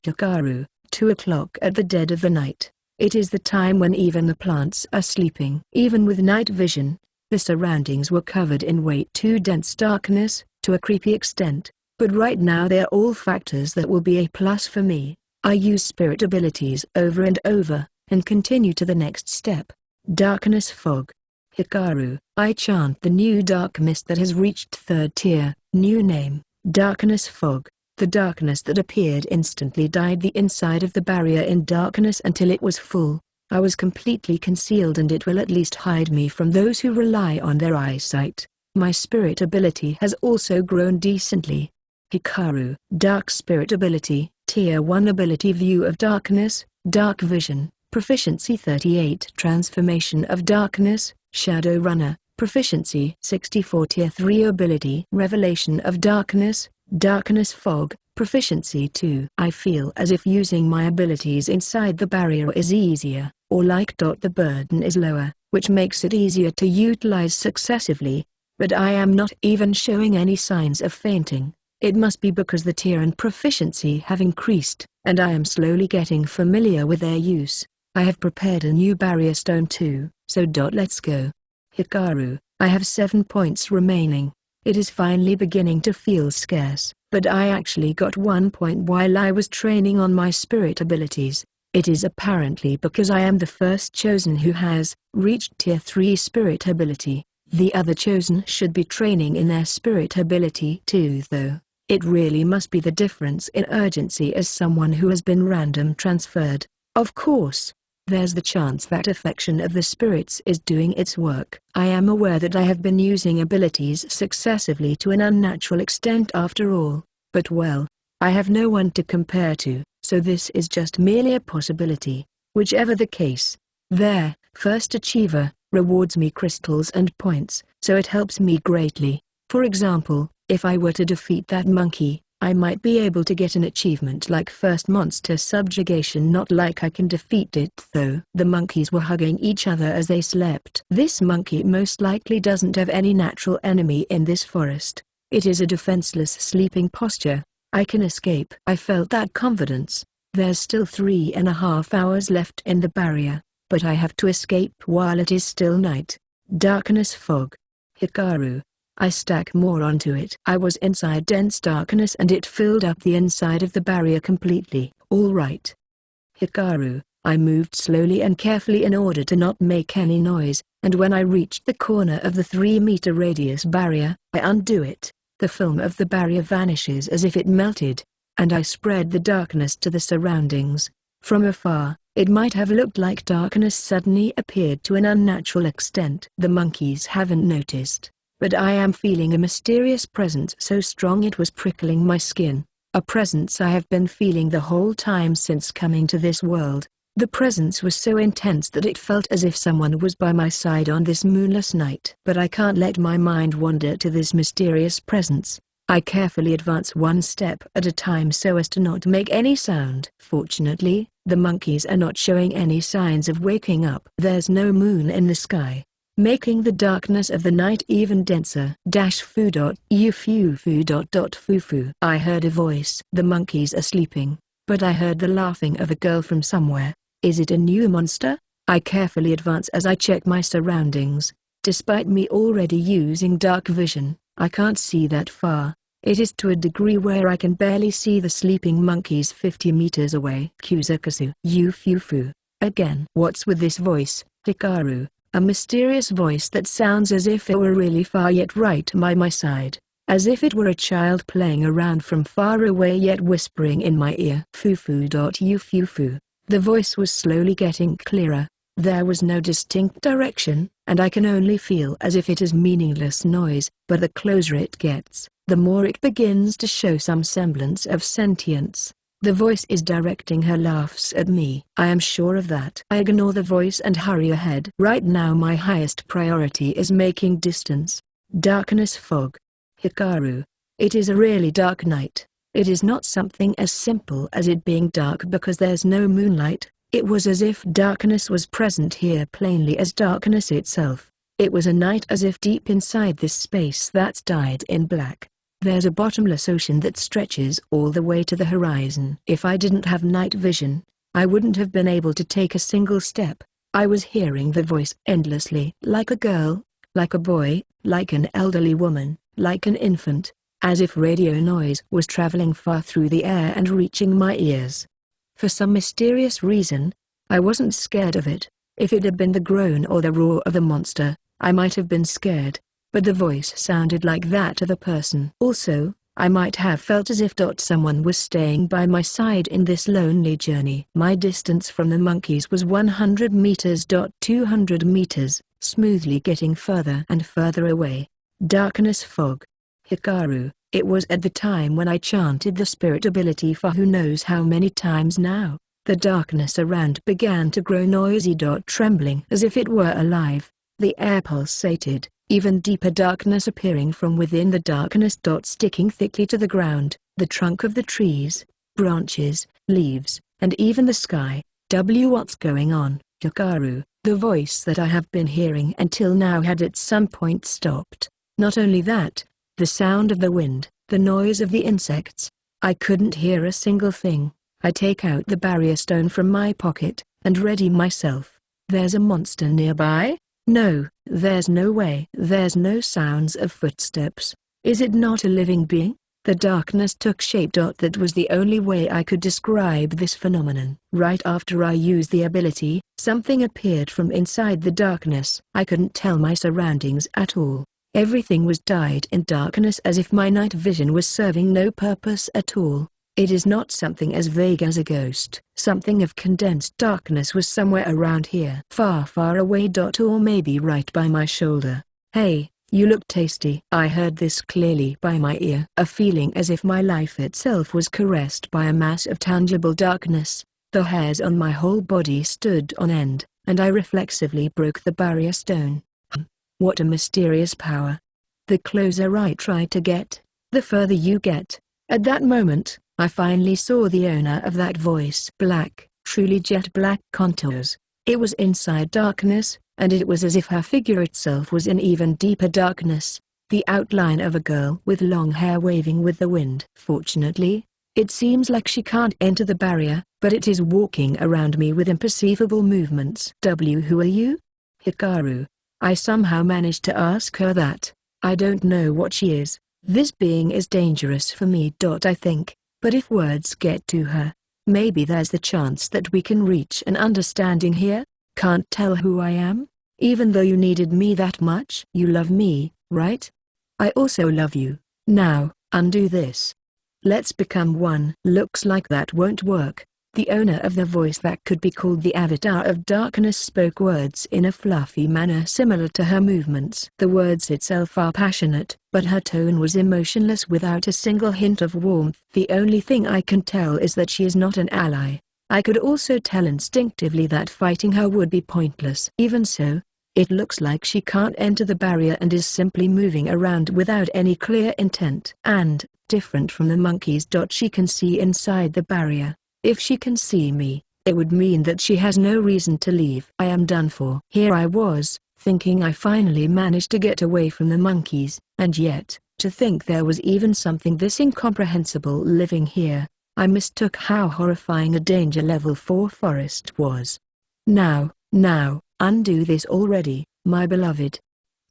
Hikaru, 2 o'clock at the dead of the night. It is the time when even the plants are sleeping. Even with night vision, the surroundings were covered in way too dense darkness, to a creepy extent, but right now they are all factors that will be a plus for me. I use spirit abilities over and over, and continue to the next step. Darkness Fog. Hikaru, I chant the new dark mist that has reached 3rd tier. New name, Darkness Fog. The darkness that appeared instantly dyed the inside of the barrier in darkness until it was full. I was completely concealed and it will at least hide me from those who rely on their eyesight. My spirit ability has also grown decently. Hikaru, Dark Spirit ability, Tier 1 ability View of Darkness, Dark Vision, Proficiency 38. Transformation of Darkness, Shadow Runner, Proficiency 64. Tier 3 Ability Revelation of Darkness, Darkness Fog, Proficiency 2. I feel as if using my abilities inside the barrier is easier, or like the burden is lower, which makes it easier to utilize successively. But I am not even showing any signs of fainting. It must be because the tier and proficiency have increased, and I am slowly getting familiar with their use. I have prepared a new barrier stone too, so let's go. Hikaru, I have 7 points remaining. It is finally beginning to feel scarce, but I actually got 1 point while I was training on my spirit abilities. It is apparently because I am the first chosen who has reached tier 3 spirit ability. The other chosen should be training in their spirit ability too though. It really must be the difference in urgency as someone who has been random transferred. Of course, there's the chance that affection of the spirits is doing its work. I am aware that I have been using abilities successively to an unnatural extent after all, but well, I have no one to compare to, so this is just merely a possibility. Whichever the case, their first achiever rewards me crystals and points, so it helps me greatly. For example, if I were to defeat that monkey, I might be able to get an achievement like first monster subjugation, not like I can defeat it though. The monkeys were hugging each other as they slept. This monkey most likely doesn't have any natural enemy in this forest. It is a defenseless sleeping posture. I can escape. I felt that confidence. There's still 3.5 hours left in the barrier, but I have to escape while it is still night. Darkness Fog. Hikaru, I stack more onto it. I was inside dense darkness and it filled up the inside of the barrier completely. All right. Hikaru, I moved slowly and carefully in order to not make any noise, and when I reached the corner of the 3-meter radius barrier, I undo it. The film of the barrier vanishes as if it melted, and I spread the darkness to the surroundings. From afar, it might have looked like darkness suddenly appeared to an unnatural extent. The monkeys haven't noticed, but I am feeling a mysterious presence so strong it was prickling my skin, a presence I have been feeling the whole time since coming to this world. The presence was so intense that it felt as if someone was by my side on this moonless night. But I can't let my mind wander to this mysterious presence. I carefully advance 1 step at a time so as to not make any sound. Fortunately, the monkeys are not showing any signs of waking up. There's no moon in the sky, making the darkness of the night even denser. Fufu. I heard a voice. The monkeys are sleeping, but I heard the laughing of a girl from somewhere. Is it a new monster? I carefully advance as I check my surroundings. Despite me already using dark vision, I can't see that far. It is to a degree where I can barely see the sleeping monkeys 50 meters away. Kuzukasu. Fufu. Again. What's with this voice, Hikaru? A mysterious voice that sounds as if it were really far yet right by my side. As if it were a child playing around from far away yet whispering in my ear. Fufu. The voice was slowly getting clearer. There was no distinct direction, and I can only feel as if it is meaningless noise, but the closer it gets, the more it begins to show some semblance of sentience. The voice is directing her laughs at me. I am sure of that. I ignore the voice and hurry ahead. Right now my highest priority is making distance. Darkness Fog. Hikaru. It is a really dark night. It is not something as simple as it being dark because there's no moonlight. It was as if darkness was present here plainly as darkness itself. It was a night as if deep inside this space that's dyed in black, there's a bottomless ocean that stretches all the way to the horizon. If I didn't have night vision, I wouldn't have been able to take a single step. I was hearing the voice endlessly. Like a girl, like a boy, like an elderly woman, like an infant. As if radio noise was traveling far through the air and reaching my ears. For some mysterious reason, I wasn't scared of it. If it had been the groan or the roar of a monster, I might have been scared, but the voice sounded like that of a person. Also, I might have felt as if someone was staying by my side in this lonely journey. My distance from the monkeys was 100 meters. 200 meters, smoothly getting further and further away. Darkness Fog. Hikaru. It was at the time when I chanted the spirit ability for who knows how many times now. The darkness around began to grow noisy, trembling as if it were alive. The air pulsated, even deeper darkness appearing from within the darkness, sticking thickly to the ground, the trunk of the trees, branches, leaves, and even the sky. What's going on, Hikaru? The voice that I have been hearing until now had at some point stopped. Not only that, the sound of the wind, the noise of the insects. I couldn't hear a single thing. I take out the barrier stone from my pocket, and ready myself. There's a monster nearby? No, there's no way. There's no sounds of footsteps. Is it not a living being? The darkness took shape. That was the only way I could describe this phenomenon. Right after I used the ability, something appeared from inside the darkness. I couldn't tell my surroundings at all. Everything was dyed in darkness, as if my night vision was serving no purpose at all. It is not something as vague as a ghost. Something of condensed darkness was somewhere around here. Far, far away. Or maybe right by my shoulder. Hey, you look tasty. I heard this clearly by my ear. A feeling as if my life itself was caressed by a mass of tangible darkness. The hairs on my whole body stood on end, and I reflexively broke the barrier stone. What a mysterious power. The closer I try to get, the further you get. At that moment, I finally saw the owner of that voice. Black, truly jet black contours. It was inside darkness, and it was as if her figure itself was in even deeper darkness. The outline of a girl with long hair waving with the wind. Fortunately, it seems like she can't enter the barrier, but it is walking around me with imperceivable movements. Who are you? Hikaru. I somehow managed to ask her that. I don't know what she is. This being is dangerous for me. I think, but if words get to her, maybe there's the chance that we can reach an understanding here. Can't tell who I am? Even though you needed me that much? You love me, right? I also love you. Now, undo this. Let's become one. Looks like that won't work. The owner of the voice that could be called the Avatar of Darkness spoke words in a fluffy manner similar to her movements. The words itself are passionate, but her tone was emotionless without a single hint of warmth. The only thing I can tell is that she is not an ally. I could also tell instinctively that fighting her would be pointless. Even so, it looks like she can't enter the barrier and is simply moving around without any clear intent. And, different from the monkeys. She can see inside the barrier. If she can see me, it would mean that she has no reason to leave. I am done for. Here I was, thinking I finally managed to get away from the monkeys, and yet, to think there was even something this incomprehensible living here. I mistook how horrifying a danger level 4 forest was. Now, undo this already, my beloved.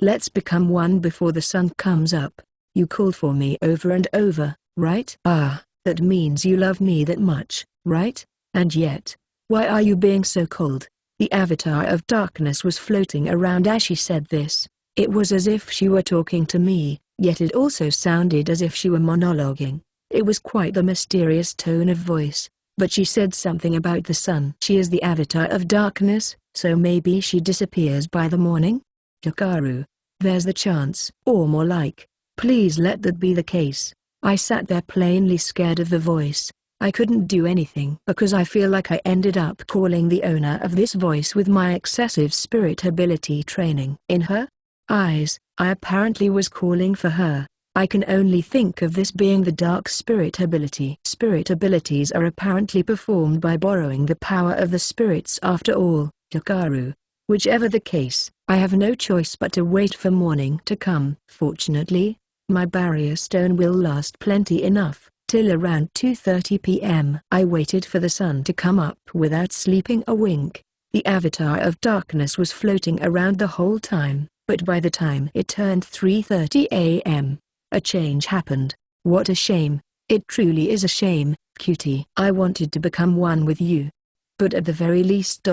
Let's become one before the sun comes up. You called for me over and over, right? Ah, that means you love me that much, right? And yet, why are you being so cold? The Avatar of Darkness was floating around as she said this. It was as if she were talking to me, yet it also sounded as if she were monologuing. It was quite the mysterious tone of voice, but she said something about the sun. She is the Avatar of Darkness, so maybe she disappears by the morning? Hikaru, there's the chance. Or more like, please let that be the case. I sat there plainly scared of the voice. I couldn't do anything because I feel like I ended up calling the owner of this voice with my excessive spirit ability training. In her eyes, I apparently was calling for her. I can only think of this being the dark spirit ability. Spirit abilities are apparently performed by borrowing the power of the spirits after all, Hikaru. Whichever the case, I have no choice but to wait for morning to come. Fortunately, my barrier stone will last plenty enough, till around 2:30 p.m. I waited for the sun to come up without sleeping a wink. The Avatar of Darkness was floating around the whole time, but by the time it turned 3:30 a.m., a change happened. What a shame. It truly is a shame, cutie. I wanted to become one with you. But at the very least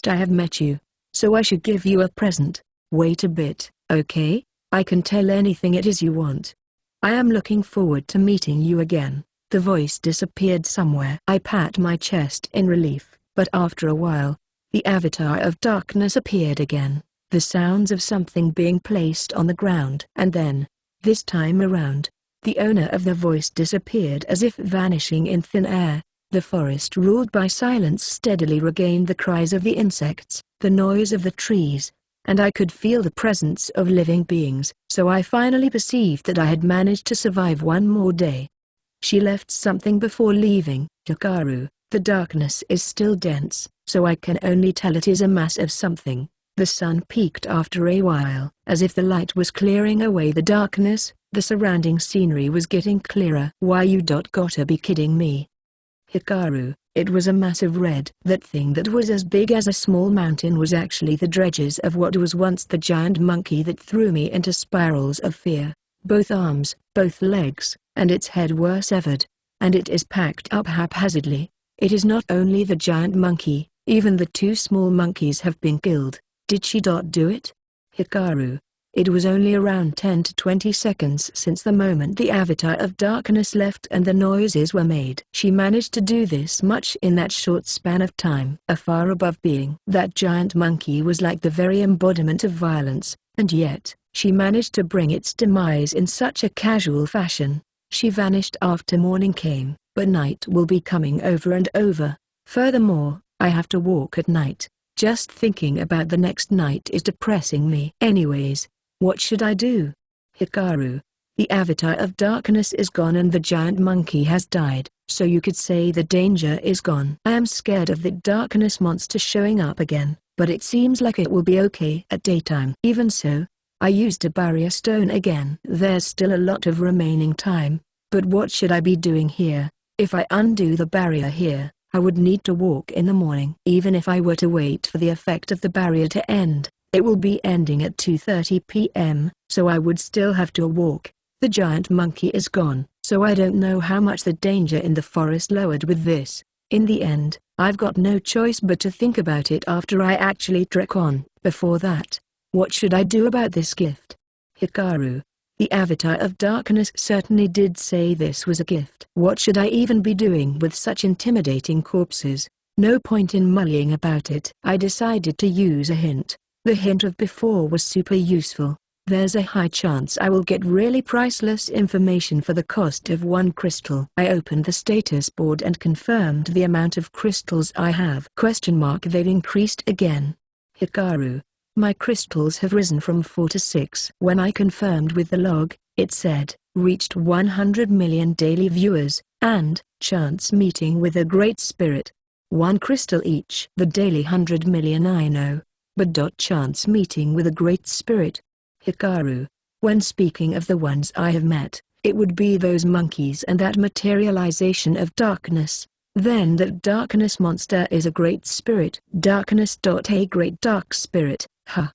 I have met you. So I should give you a present. Wait a bit, okay? I can tell anything it is you want. I am looking forward to meeting you again. The voice disappeared somewhere. I pat my chest in relief, but after a while, the Avatar of Darkness appeared again. The sounds of something being placed on the ground. And then, this time around, the owner of the voice disappeared as if vanishing in thin air. The forest ruled by silence steadily regained the cries of the insects, the noise of the trees, and I could feel the presence of living beings. So I finally perceived that I had managed to survive one more day. She left something before leaving, Hikaru. The darkness is still dense, so I can only tell it is a mass of something. The sun peaked after a while. As if the light was clearing away the darkness, the surrounding scenery was getting clearer. Why you gotta be kidding me. Hikaru, it was a massive red. That thing that was as big as a small mountain was actually the dredges of what was once the giant monkey that threw me into spirals of fear. Both arms, both legs, and its head were severed. And it is packed up haphazardly. It is not only the giant monkey, even the two small monkeys have been killed. Did she do it? Hikaru. It was only around 10 to 20 seconds since the moment the avatar of darkness left and the noises were made. She managed to do this much in that short span of time. A far above being. That giant monkey was like the very embodiment of violence, and yet, she managed to bring its demise in such a casual fashion. She vanished after morning came, but night will be coming over and over. Furthermore, I have to walk at night. Just thinking about the next night is depressing me. Anyways, what should I do? Hikaru. The avatar of darkness is gone and the giant monkey has died, so you could say the danger is gone. I am scared of the darkness monster showing up again, but it seems like it will be okay at daytime. Even so, I used a barrier stone again. There's still a lot of remaining time, but what should I be doing here? If I undo the barrier here, I would need to walk in the morning. Even if I were to wait for the effect of the barrier to end, it will be ending at 2:30 p.m., so I would still have to walk. The giant monkey is gone, so I don't know how much the danger in the forest lowered with this. In the end, I've got no choice but to think about it after I actually trek on. Before that, what should I do about this gift? Hikaru. The avatar of darkness certainly did say this was a gift. What should I even be doing with such intimidating corpses? No point in mulling about it. I decided to use a hint. The hint of before was super useful. There's a high chance I will get really priceless information for the cost of one crystal. I opened the status board and confirmed the amount of crystals I have. They've increased again. Hikaru. My crystals have risen from 4 to 6. When I confirmed with the log, it said, reached 100 million daily viewers, and, chance meeting with a great spirit. 1 crystal each. The daily 100 million I know, but chance meeting with a great spirit. Hikaru. When speaking of the ones I have met, it would be those monkeys and that materialization of darkness. Then that darkness monster is a great spirit. Darkness. A great dark spirit, huh?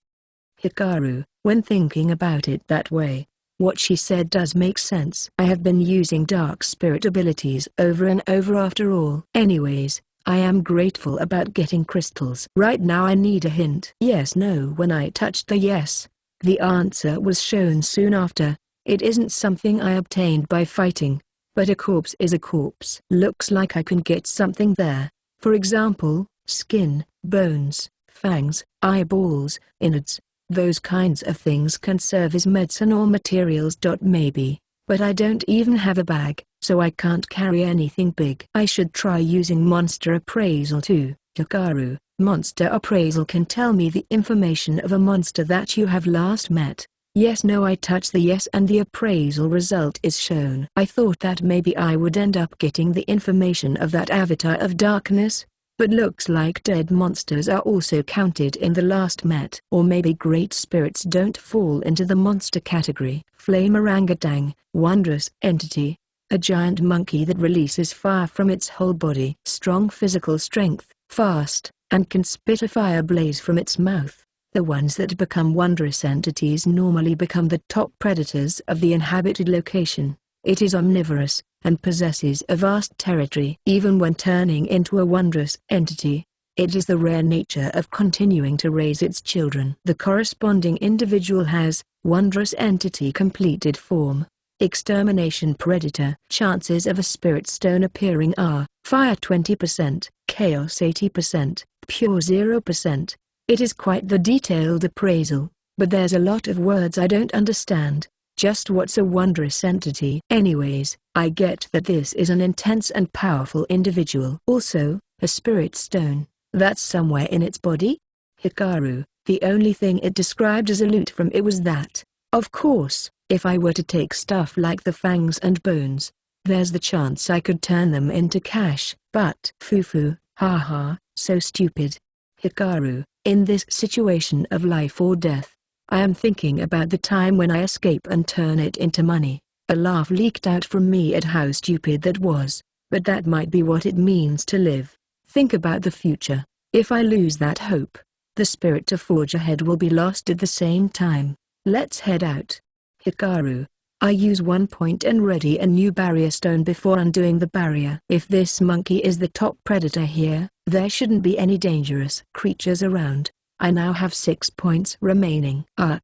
Hikaru. When thinking about it that way, what she said does make sense. I have been using dark spirit abilities over and over after all. Anyways, I am grateful about getting crystals. Right now I need a hint. Yes, no. When I touched the yes, the answer was shown soon after. It isn't something I obtained by fighting, but a corpse is a corpse. Looks like I can get something there. For example, skin, bones, fangs, eyeballs, innards. Those kinds of things can serve as medicine or materials. Maybe, but I don't even have a bag, so I can't carry anything big. I should try using monster appraisal too. Hikaru. Monster appraisal can tell me the information of a monster that you have last met. Yes, no. I touch the yes and the appraisal result is shown. I thought that maybe I would end up getting the information of that avatar of darkness, but looks like dead monsters are also counted in the last met. Or maybe great spirits don't fall into the monster category. Flame orangutan, wondrous entity. A giant monkey that releases fire from its whole body. Strong physical strength, fast, and can spit a fire blaze from its mouth. The ones that become wondrous entities normally become the top predators of the inhabited location. It is omnivorous, and possesses a vast territory. Even when turning into a wondrous entity, it is the rare nature of continuing to raise its children. The corresponding individual has, wondrous entity completed form. Extermination predator. Chances of a spirit stone appearing are, fire 20%, chaos 80%, pure 0%. It is quite the detailed appraisal, but there's a lot of words I don't understand. Just what's a wondrous entity? Anyways, I get that this is an intense and powerful individual. Also, a spirit stone, that's somewhere in its body? Hikaru, the only thing it described as a loot from it was that. Of course, if I were to take stuff like the fangs and bones, there's the chance I could turn them into cash. But foo-foo, haha, so stupid. Hikaru, in this situation of life or death, I am thinking about the time when I escape and turn it into money. A laugh leaked out from me at how stupid that was, but that might be what it means to live. Think about the future. If I lose that hope, the spirit to forge ahead will be lost at the same time. Let's head out. Hikaru, I use 1 point and ready a new barrier stone before undoing the barrier. If this monkey is the top predator here, there shouldn't be any dangerous creatures around. I now have 6 points remaining. Ugh.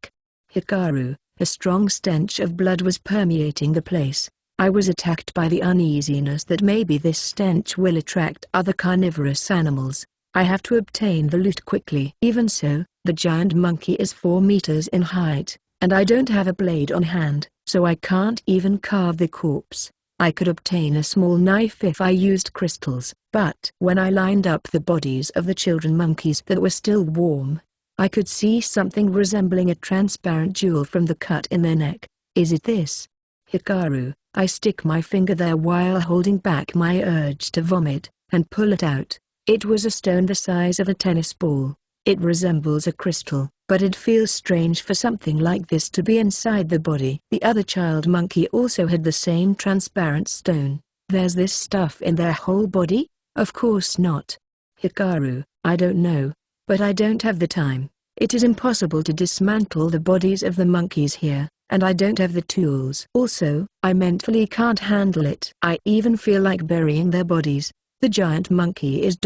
Hikaru, a strong stench of blood was permeating the place. I was attacked by the uneasiness that maybe this stench will attract other carnivorous animals. I have to obtain the loot quickly. Even so, the giant monkey is 4 meters in height, and I don't have a blade on hand, so I can't even carve the corpse. I could obtain a small knife if I used crystals, but when I lined up the bodies of the children monkeys that were still warm, I could see something resembling a transparent jewel from the cut in their neck. Is it this? Hikaru, I stick my finger there while holding back my urge to vomit, and pull it out. It was a stone the size of a tennis ball. It resembles a crystal, but it feels strange for something like this to be inside the body. The other child monkey also had the same transparent stone. There's this stuff in their whole body? Of course not. Hikaru, I don't know, but I don't have the time. It is impossible to dismantle the bodies of the monkeys here, and I don't have the tools. Also, I mentally can't handle it. I even feel like burying their bodies. The giant monkey is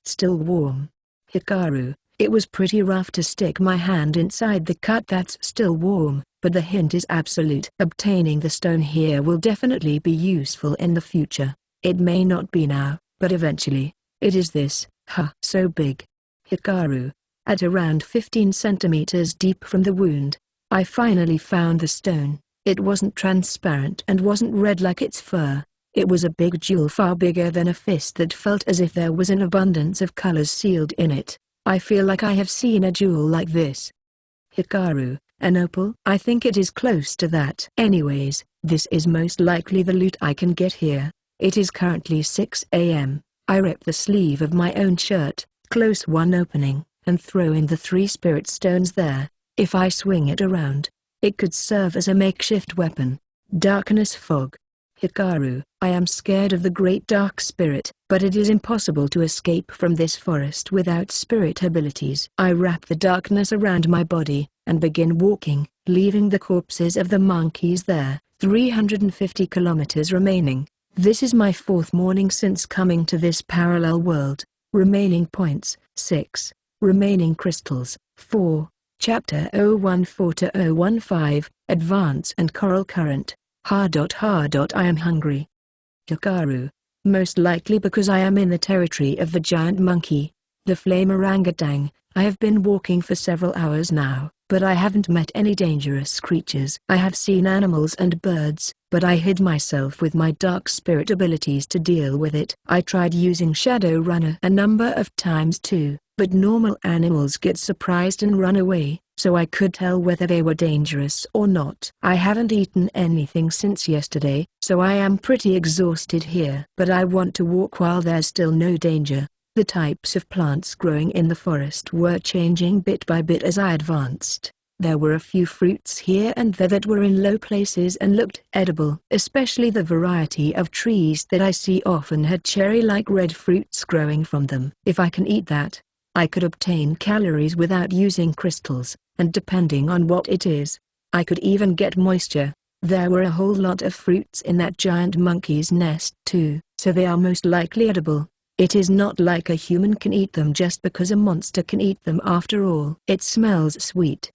still warm. Hikaru, it was pretty rough to stick my hand inside the cut that's still warm, but the hint is absolute. Obtaining the stone here will definitely be useful in the future. It may not be now, but eventually. It is this, so big. Hikaru, at around 15 centimeters deep from the wound, I finally found the stone. It wasn't transparent and wasn't red like its fur. It was a big jewel far bigger than a fist that felt as if there was an abundance of colors sealed in it. I feel like I have seen a jewel like this. Hikaru, an opal? I think it is close to that. Anyways, this is most likely the loot I can get here. It is currently 6 AM. I rip the sleeve of my own shirt, close one opening, and throw in the 3 spirit stones there. If I swing it around, it could serve as a makeshift weapon. Darkness fog. Hikaru, I am scared of the great dark spirit, but it is impossible to escape from this forest without spirit abilities. I wrap the darkness around my body, and begin walking, leaving the corpses of the monkeys there. 350 kilometers remaining. This is my 4th morning since coming to this parallel world. Remaining points, 6. Remaining crystals, 4. Chapter 014-015, Advance and Coral Current. I am hungry. Hikaru, most likely because I am in the territory of the giant monkey, the flame orangutan. I have been walking for several hours now, but I haven't met any dangerous creatures. I have seen animals and birds, but I hid myself with my dark spirit abilities to deal with it. I tried using Shadow Runner a number of times too, but normal animals get surprised and run away, so I could tell whether they were dangerous or not. I haven't eaten anything since yesterday, so I am pretty exhausted here. But I want to walk while there's still no danger. The types of plants growing in the forest were changing bit by bit as I advanced. There were a few fruits here and there that were in low places and looked edible. Especially the variety of trees that I see often had cherry-like red fruits growing from them. If I can eat that, I could obtain calories without using crystals, and depending on what it is, I could even get moisture. There were a whole lot of fruits in that giant monkey's nest too, so they are most likely edible. It is not like a human can eat them just because a monster can eat them after all. It smells sweet.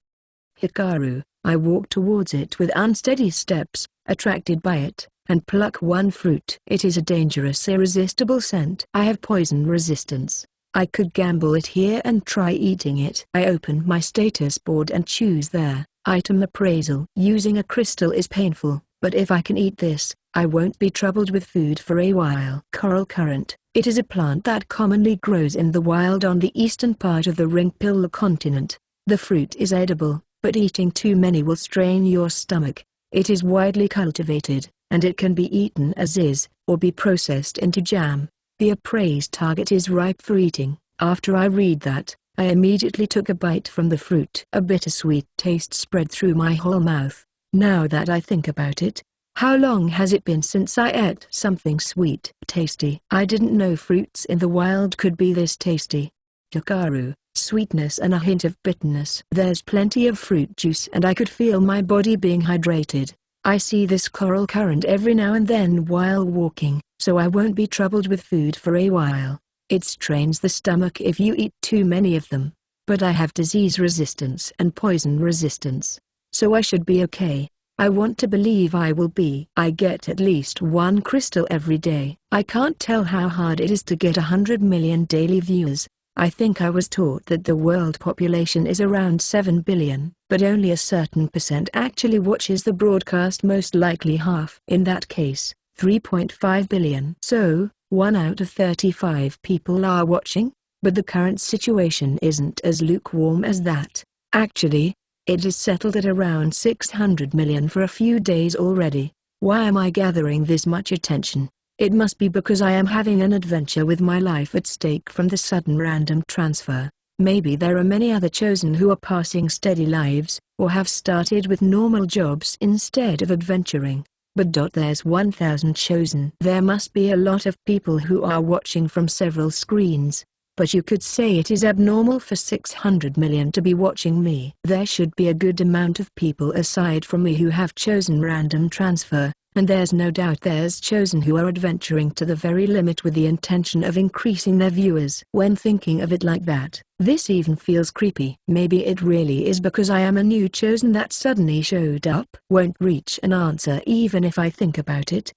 Hikaru, I walk towards it with unsteady steps, attracted by it, and pluck one fruit. It is a dangerous irresistible scent. I have poison resistance. I could gamble it here and try eating it. I open my status board and choose there. Item appraisal. Using a crystal is painful, but if I can eat this, I won't be troubled with food for a while. Coral currant. It is a plant that commonly grows in the wild on the eastern part of the Ringpilla continent. The fruit is edible, but eating too many will strain your stomach. It is widely cultivated, and it can be eaten as is, or be processed into jam. The appraised target is ripe for eating. After I read that, I immediately took a bite from the fruit. A bittersweet taste spread through my whole mouth. Now that I think about it, how long has it been since I ate something sweet? Tasty. I didn't know fruits in the wild could be this tasty. Hikaru, sweetness and a hint of bitterness. There's plenty of fruit juice and I could feel my body being hydrated. I see this coral currant every now and then while walking, so I won't be troubled with food for a while. It strains the stomach if you eat too many of them. But I have disease resistance and poison resistance, so I should be okay. I want to believe I will be. I get at least one crystal every day. I can't tell how hard it is to get 100 million daily viewers. I think I was taught that the world population is around 7 billion, but only a certain percent actually watches the broadcast, most likely half. In that case, 3.5 billion. So, 1 out of 35 people are watching? But the current situation isn't as lukewarm as that. Actually, it is settled at around 600 million for a few days already. Why am I gathering this much attention? It must be because I am having an adventure with my life at stake from the sudden random transfer. Maybe there are many other chosen who are passing steady lives, or have started with normal jobs instead of adventuring. But there's 1,000 chosen. There must be a lot of people who are watching from several screens. But you could say it is abnormal for 600 million to be watching me. There should be a good amount of people aside from me who have chosen random transfer, and there's no doubt there's chosen who are adventuring to the very limit with the intention of increasing their viewers. When thinking of it like that, this even feels creepy. Maybe it really is because I am a new chosen that suddenly showed up. Won't reach an answer even if I think about it.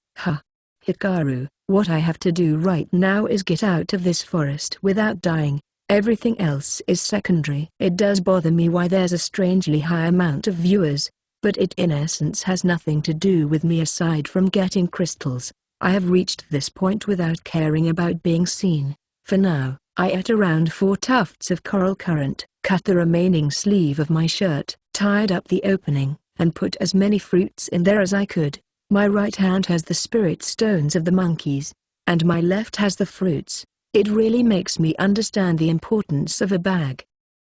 Hikaru, what I have to do right now is get out of this forest without dying. Everything else is secondary. It does bother me why there's a strangely high amount of viewers, but it in essence has nothing to do with me aside from getting crystals. I have reached this point without caring about being seen. For now, I ate around 4 tufts of coral currant, cut the remaining sleeve of my shirt, tied up the opening, and put as many fruits in there as I could. My right hand has the spirit stones of the monkeys, and my left has the fruits. It really makes me understand the importance of a bag.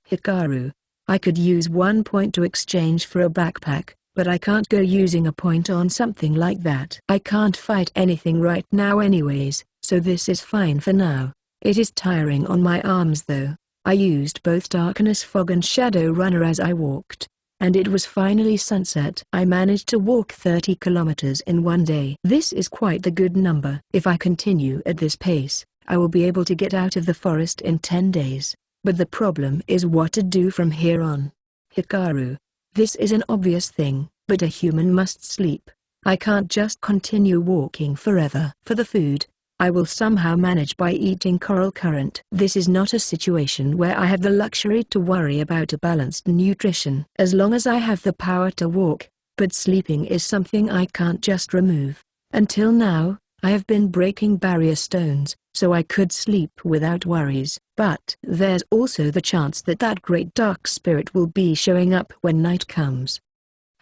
Hikaru, I could use 1 point to exchange for a backpack, but I can't go using a point on something like that. I can't fight anything right now anyways, so this is fine for now. It is tiring on my arms though. I used both darkness fog and shadow runner as I walked, and it was finally sunset. I managed to walk 30 kilometers in one day. This is quite the good number. If I continue at this pace, I will be able to get out of the forest in 10 days. But the problem is what to do from here on. Hikaru, this is an obvious thing, but a human must sleep. I can't just continue walking forever. For the food, I will somehow manage by eating coral currant. This is not a situation where I have the luxury to worry about a balanced nutrition. As long as I have the power to walk, but sleeping is something I can't just remove. Until now, I have been breaking barrier stones, so I could sleep without worries. But there's also the chance that that great dark spirit will be showing up when night comes.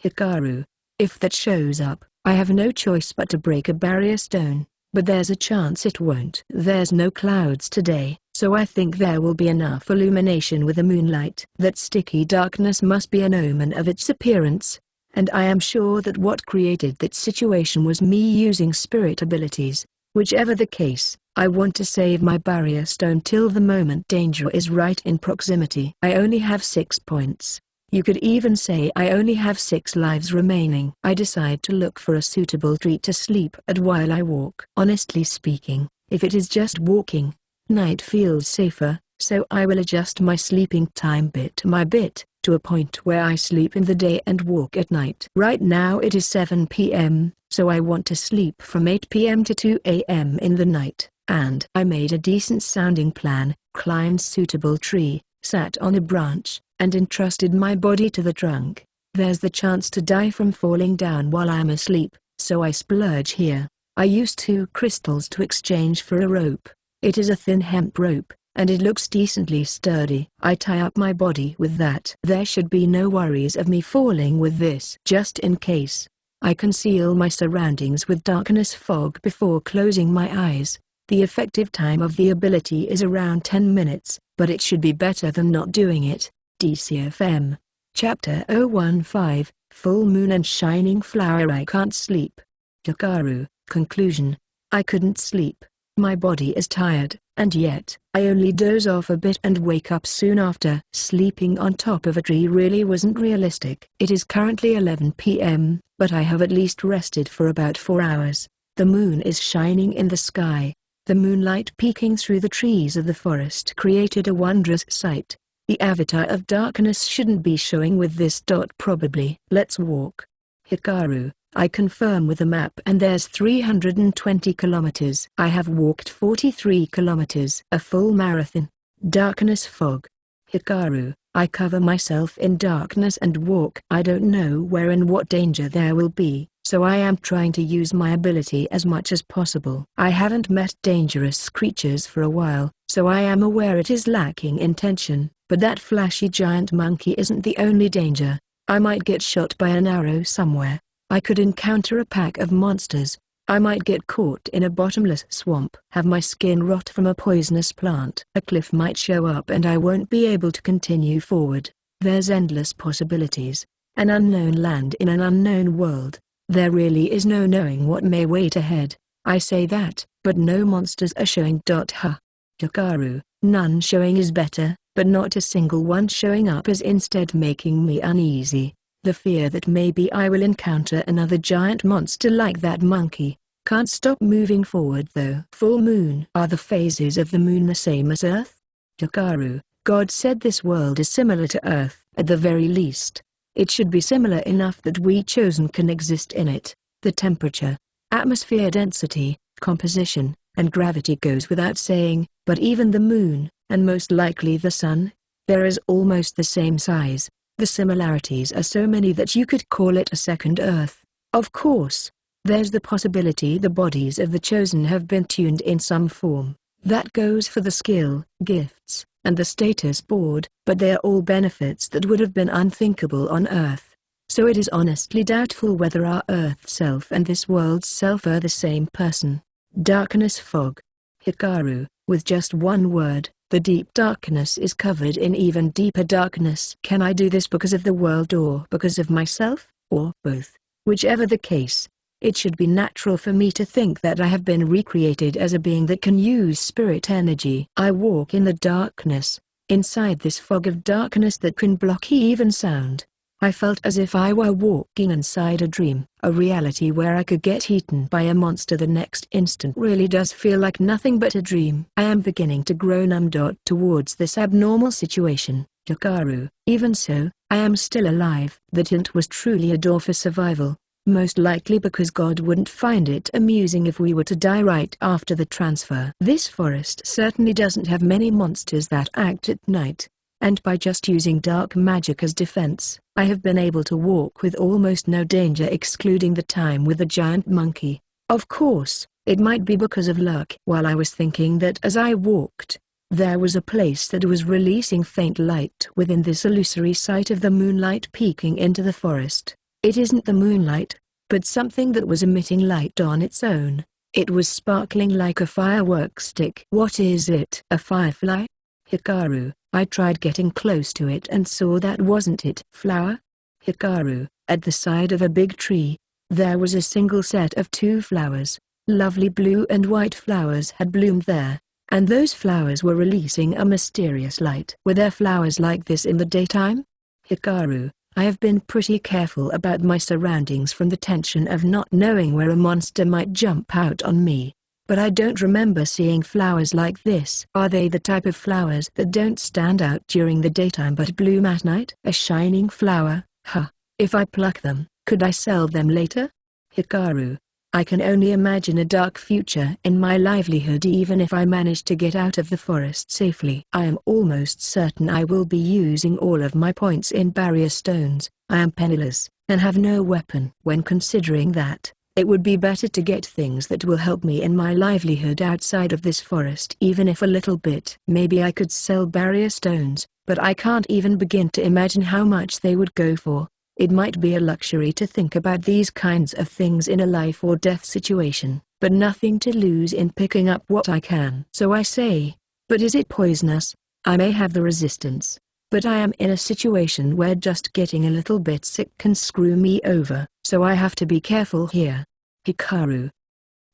Hikaru, if that shows up, I have no choice but to break a barrier stone. But there's a chance it won't. There's no clouds today, so I think there will be enough illumination with the moonlight. That sticky darkness must be an omen of its appearance, and I am sure that what created that situation was me using spirit abilities. Whichever the case, I want to save my barrier stone till the moment danger is right in proximity. I only have 6 points. You could even say I only have 6 lives remaining. I decide to look for a suitable tree to sleep at while I walk. Honestly speaking, if it is just walking, night feels safer, so I will adjust my sleeping time bit by bit, to a point where I sleep in the day and walk at night. Right now it is 7 p.m., so I want to sleep from 8 p.m. to 2 a.m. in the night. And I made a decent sounding plan, climbed suitable tree, sat on a branch, and entrusted my body to the trunk. There's the chance to die from falling down while I'm asleep, so I splurge here. I use 2 crystals to exchange for a rope. It is a thin hemp rope, and it looks decently sturdy. I tie up my body with that. There should be no worries of me falling with this. Just in case, I conceal my surroundings with darkness fog before closing my eyes. The effective time of the ability is around 10 minutes, but it should be better than not doing it. DCFM. Chapter 015, Full Moon and Shining Flower. I can't sleep. Hikaru. Conclusion. I couldn't sleep. My body is tired, and yet, I only doze off a bit and wake up soon after. Sleeping on top of a tree really wasn't realistic. It is currently 11 p.m., but I have at least rested for about 4 hours. The moon is shining in the sky. The moonlight peeking through the trees of the forest created a wondrous sight. The avatar of darkness shouldn't be showing with this dot probably. Let's walk. Hikaru. I confirm with the map and there's 320 kilometers. I have walked 43 kilometers. A full marathon. Darkness fog. Hikaru. I cover myself in darkness and walk. I don't know where and what danger there will be, so I am trying to use my ability as much as possible. I haven't met dangerous creatures for a while, so I am aware it is lacking in tension, but that flashy giant monkey isn't the only danger. I might get shot by an arrow somewhere. I could encounter a pack of monsters. I might get caught in a bottomless swamp. Have my skin rot from a poisonous plant. A cliff might show up and I won't be able to continue forward. There's endless possibilities. An unknown land in an unknown world. There really is no knowing what may wait ahead. I say that, but no monsters are showing. Hikaru. None showing is better, but not a single one showing up is instead making me uneasy. The fear that maybe I will encounter another giant monster like that monkey. Can't stop moving forward though. Full moon. Are the phases of the moon the same as Earth? Hikaru. God said this world is similar to Earth. At the very least, it should be similar enough that we chosen can exist in it. The temperature, atmosphere density, composition, and gravity goes without saying, but even the moon, and most likely the sun, there is almost the same size. The similarities are so many that you could call it a second Earth. Of course, there's the possibility the bodies of the chosen have been tuned in some form. That goes for the skill, gifts, and the status board, but they are all benefits that would have been unthinkable on Earth. So it is honestly doubtful whether our Earth self and this world's self are the same person. Darkness fog. Hikaru. With just one word, the deep darkness is covered in even deeper darkness. Can I do this because of the world or because of myself, or both? Whichever the case, it should be natural for me to think that I have been recreated as a being that can use spirit energy. I walk in the darkness, inside this fog of darkness that can block even sound. I felt as if I were walking inside a dream. A reality where I could get eaten by a monster the next instant really does feel like nothing but a dream. I am beginning to grow numb towards this abnormal situation. Hikaru. Even so, I am still alive. The hint was truly a door for survival. Most likely because God wouldn't find it amusing if we were to die right after the transfer. This forest certainly doesn't have many monsters that act at night. And by just using dark magic as defense, I have been able to walk with almost no danger excluding the time with the giant monkey. Of course, it might be because of luck. While I was thinking that as I walked, there was a place that was releasing faint light within this illusory sight of the moonlight peeking into the forest. It isn't the moonlight, but something that was emitting light on its own. It was sparkling like a firework stick. What is it? A firefly? Hikaru. I tried getting close to it and saw that wasn't it. Flower? Hikaru. At the side of a big tree, there was a single set of 2 flowers. Lovely blue and white flowers had bloomed there, and those flowers were releasing a mysterious light. Were there flowers like this in the daytime? Hikaru. I have been pretty careful about my surroundings from the tension of not knowing where a monster might jump out on me. But I don't remember seeing flowers like this. Are they the type of flowers that don't stand out during the daytime but bloom at night? A shining flower, huh. If I pluck them, could I sell them later? Hikaru. I can only imagine a dark future in my livelihood even if I manage to get out of the forest safely. I am almost certain I will be using all of my points in barrier stones. I am penniless, and have no weapon. When considering that, it would be better to get things that will help me in my livelihood outside of this forest, even if a little bit. Maybe I could sell barrier stones, but I can't even begin to imagine how much they would go for. It might be a luxury to think about these kinds of things in a life or death situation, but nothing to lose in picking up what I can. So I say, but is it poisonous? I may have the resistance, but I am in a situation where just getting a little bit sick can screw me over, so I have to be careful here. Hikaru.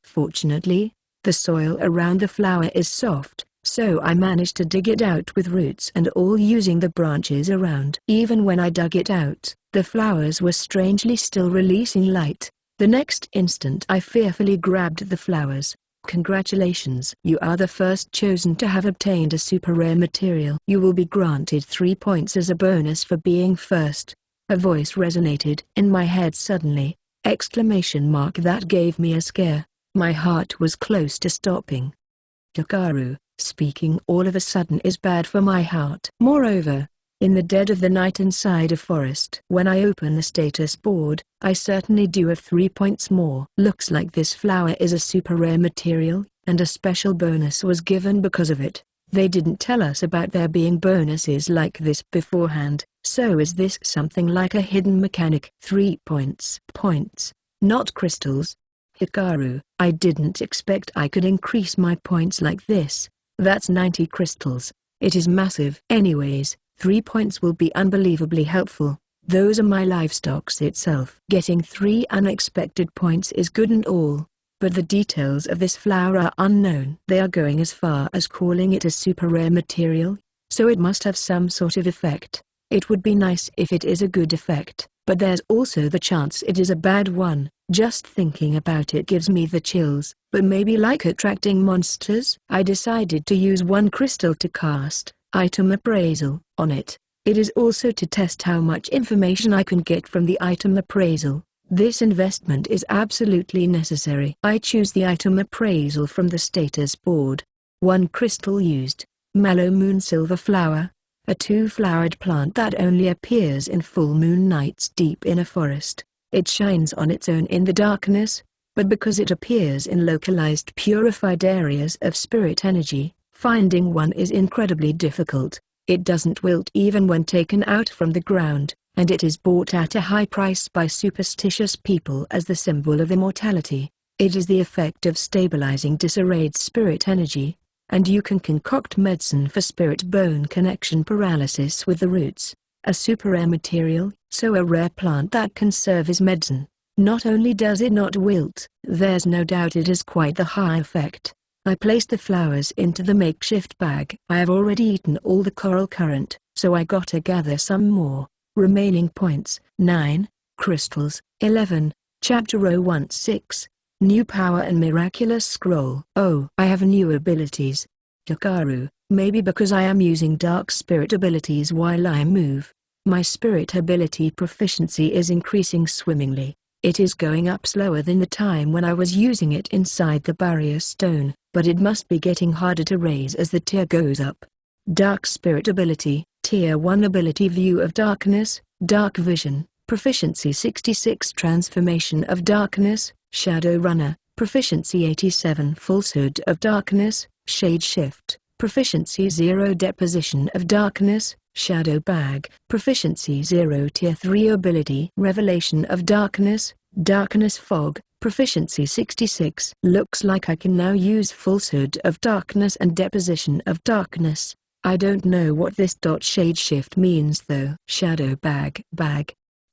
Fortunately, the soil around the flower is soft, so I managed to dig it out with roots and all using the branches around. Even when I dug it out, the flowers were strangely still releasing light. The next instant I fearfully grabbed the flowers. Congratulations! You are the first chosen to have obtained a super rare material. You will be granted 3 points as a bonus for being first. A voice resonated in my head suddenly. Exclamation mark! That gave me a scare. My heart was close to stopping. Hikaru, speaking all of a sudden is bad for my heart. Moreover, in the dead of the night inside a forest. When I open the status board, I certainly do have 3 points more. Looks like this flower is a super rare material, and a special bonus was given because of it. They didn't tell us about there being bonuses like this beforehand, so is this something like a hidden mechanic? 3 points. Points, not crystals. Hikaru, I didn't expect I could increase my points like this. That's 90 crystals. It is massive. Anyways, 3 points will be unbelievably helpful. Those are my livestocks itself. Getting 3 unexpected points is good and all, but the details of this flower are unknown. They are going as far as calling it a super rare material, so it must have some sort of effect. It would be nice if it is a good effect, but there's also the chance it is a bad one. Just thinking about it gives me the chills. But maybe like attracting monsters? I decided to use 1 crystal to cast item appraisal on it. It is also to test how much information I can get from the item appraisal. This investment is absolutely necessary. I choose the item appraisal from the status board. 1 crystal used. Mallow moon silver flower. A 2-flowered plant that only appears in full moon nights deep in a forest. It shines on its own in the darkness, but because it appears in localized purified areas of spirit energy, finding one is incredibly difficult. It doesn't wilt even when taken out from the ground, and it is bought at a high price by superstitious people as the symbol of immortality. It is the effect of stabilizing disarrayed spirit energy, and you can concoct medicine for spirit-bone connection paralysis with the roots. A super rare material, so a rare plant that can serve as medicine. Not only does it not wilt, there's no doubt it has quite the high effect. I placed the flowers into the makeshift bag. I have already eaten all the coral current, so I gotta gather some more. Remaining points, 9, crystals, 11, Chapter 016, New Power and Miraculous Scroll. Oh, I have new abilities. Hikaru, maybe because I am using dark spirit abilities while I move. My spirit ability proficiency is increasing swimmingly. It is going up slower than the time when I was using it inside the barrier stone, but it must be getting harder to raise as the tier goes up. Dark Spirit Ability, Tier 1 Ability View of Darkness, Dark Vision, Proficiency 66 Transformation of Darkness, Shadow Runner, Proficiency 87 Falsehood of Darkness, Shade Shift, Proficiency 0 Deposition of Darkness, Shadow Bag, Proficiency 0 Tier 3 Ability Revelation of Darkness, Darkness Fog, Proficiency 66. Looks like I can now use Falsehood of Darkness and Deposition of Darkness. I don't know what this shade shift means though. Shadow Bag.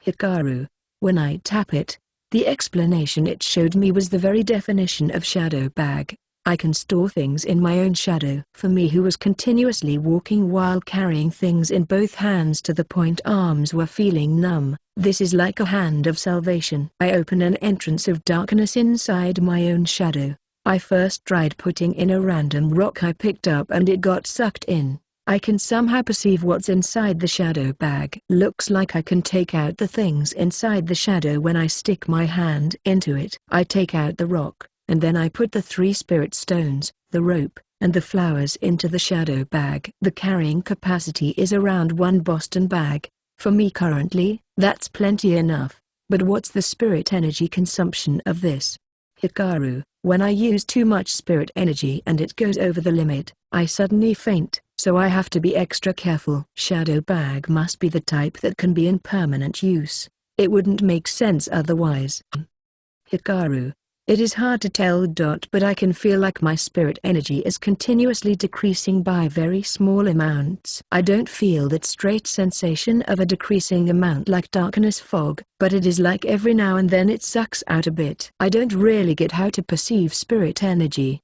Hikaru. When I tap it, the explanation it showed me was the very definition of shadow bag. I can store things in my own shadow. For me who was continuously walking while carrying things in both hands to the point arms were feeling numb, this is like a hand of salvation. I open an entrance of darkness inside my own shadow. I first tried putting in a random rock I picked up and it got sucked in. I can somehow perceive what's inside the shadow bag. Looks like I can take out the things inside the shadow when I stick my hand into it. I take out the rock, and then I put the 3 spirit stones, the rope, and the flowers into the shadow bag. The carrying capacity is around 1 Boston bag. For me currently, that's plenty enough. But what's the spirit energy consumption of this? Hikaru, when I use too much spirit energy and it goes over the limit, I suddenly faint, so I have to be extra careful. Shadow bag must be the type that can be in permanent use. It wouldn't make sense otherwise. Hikaru, it is hard to tell. But I can feel like my spirit energy is continuously decreasing by very small amounts. I don't feel that straight sensation of a decreasing amount like darkness fog, but it is like every now and then it sucks out a bit. I don't really get how to perceive spirit energy.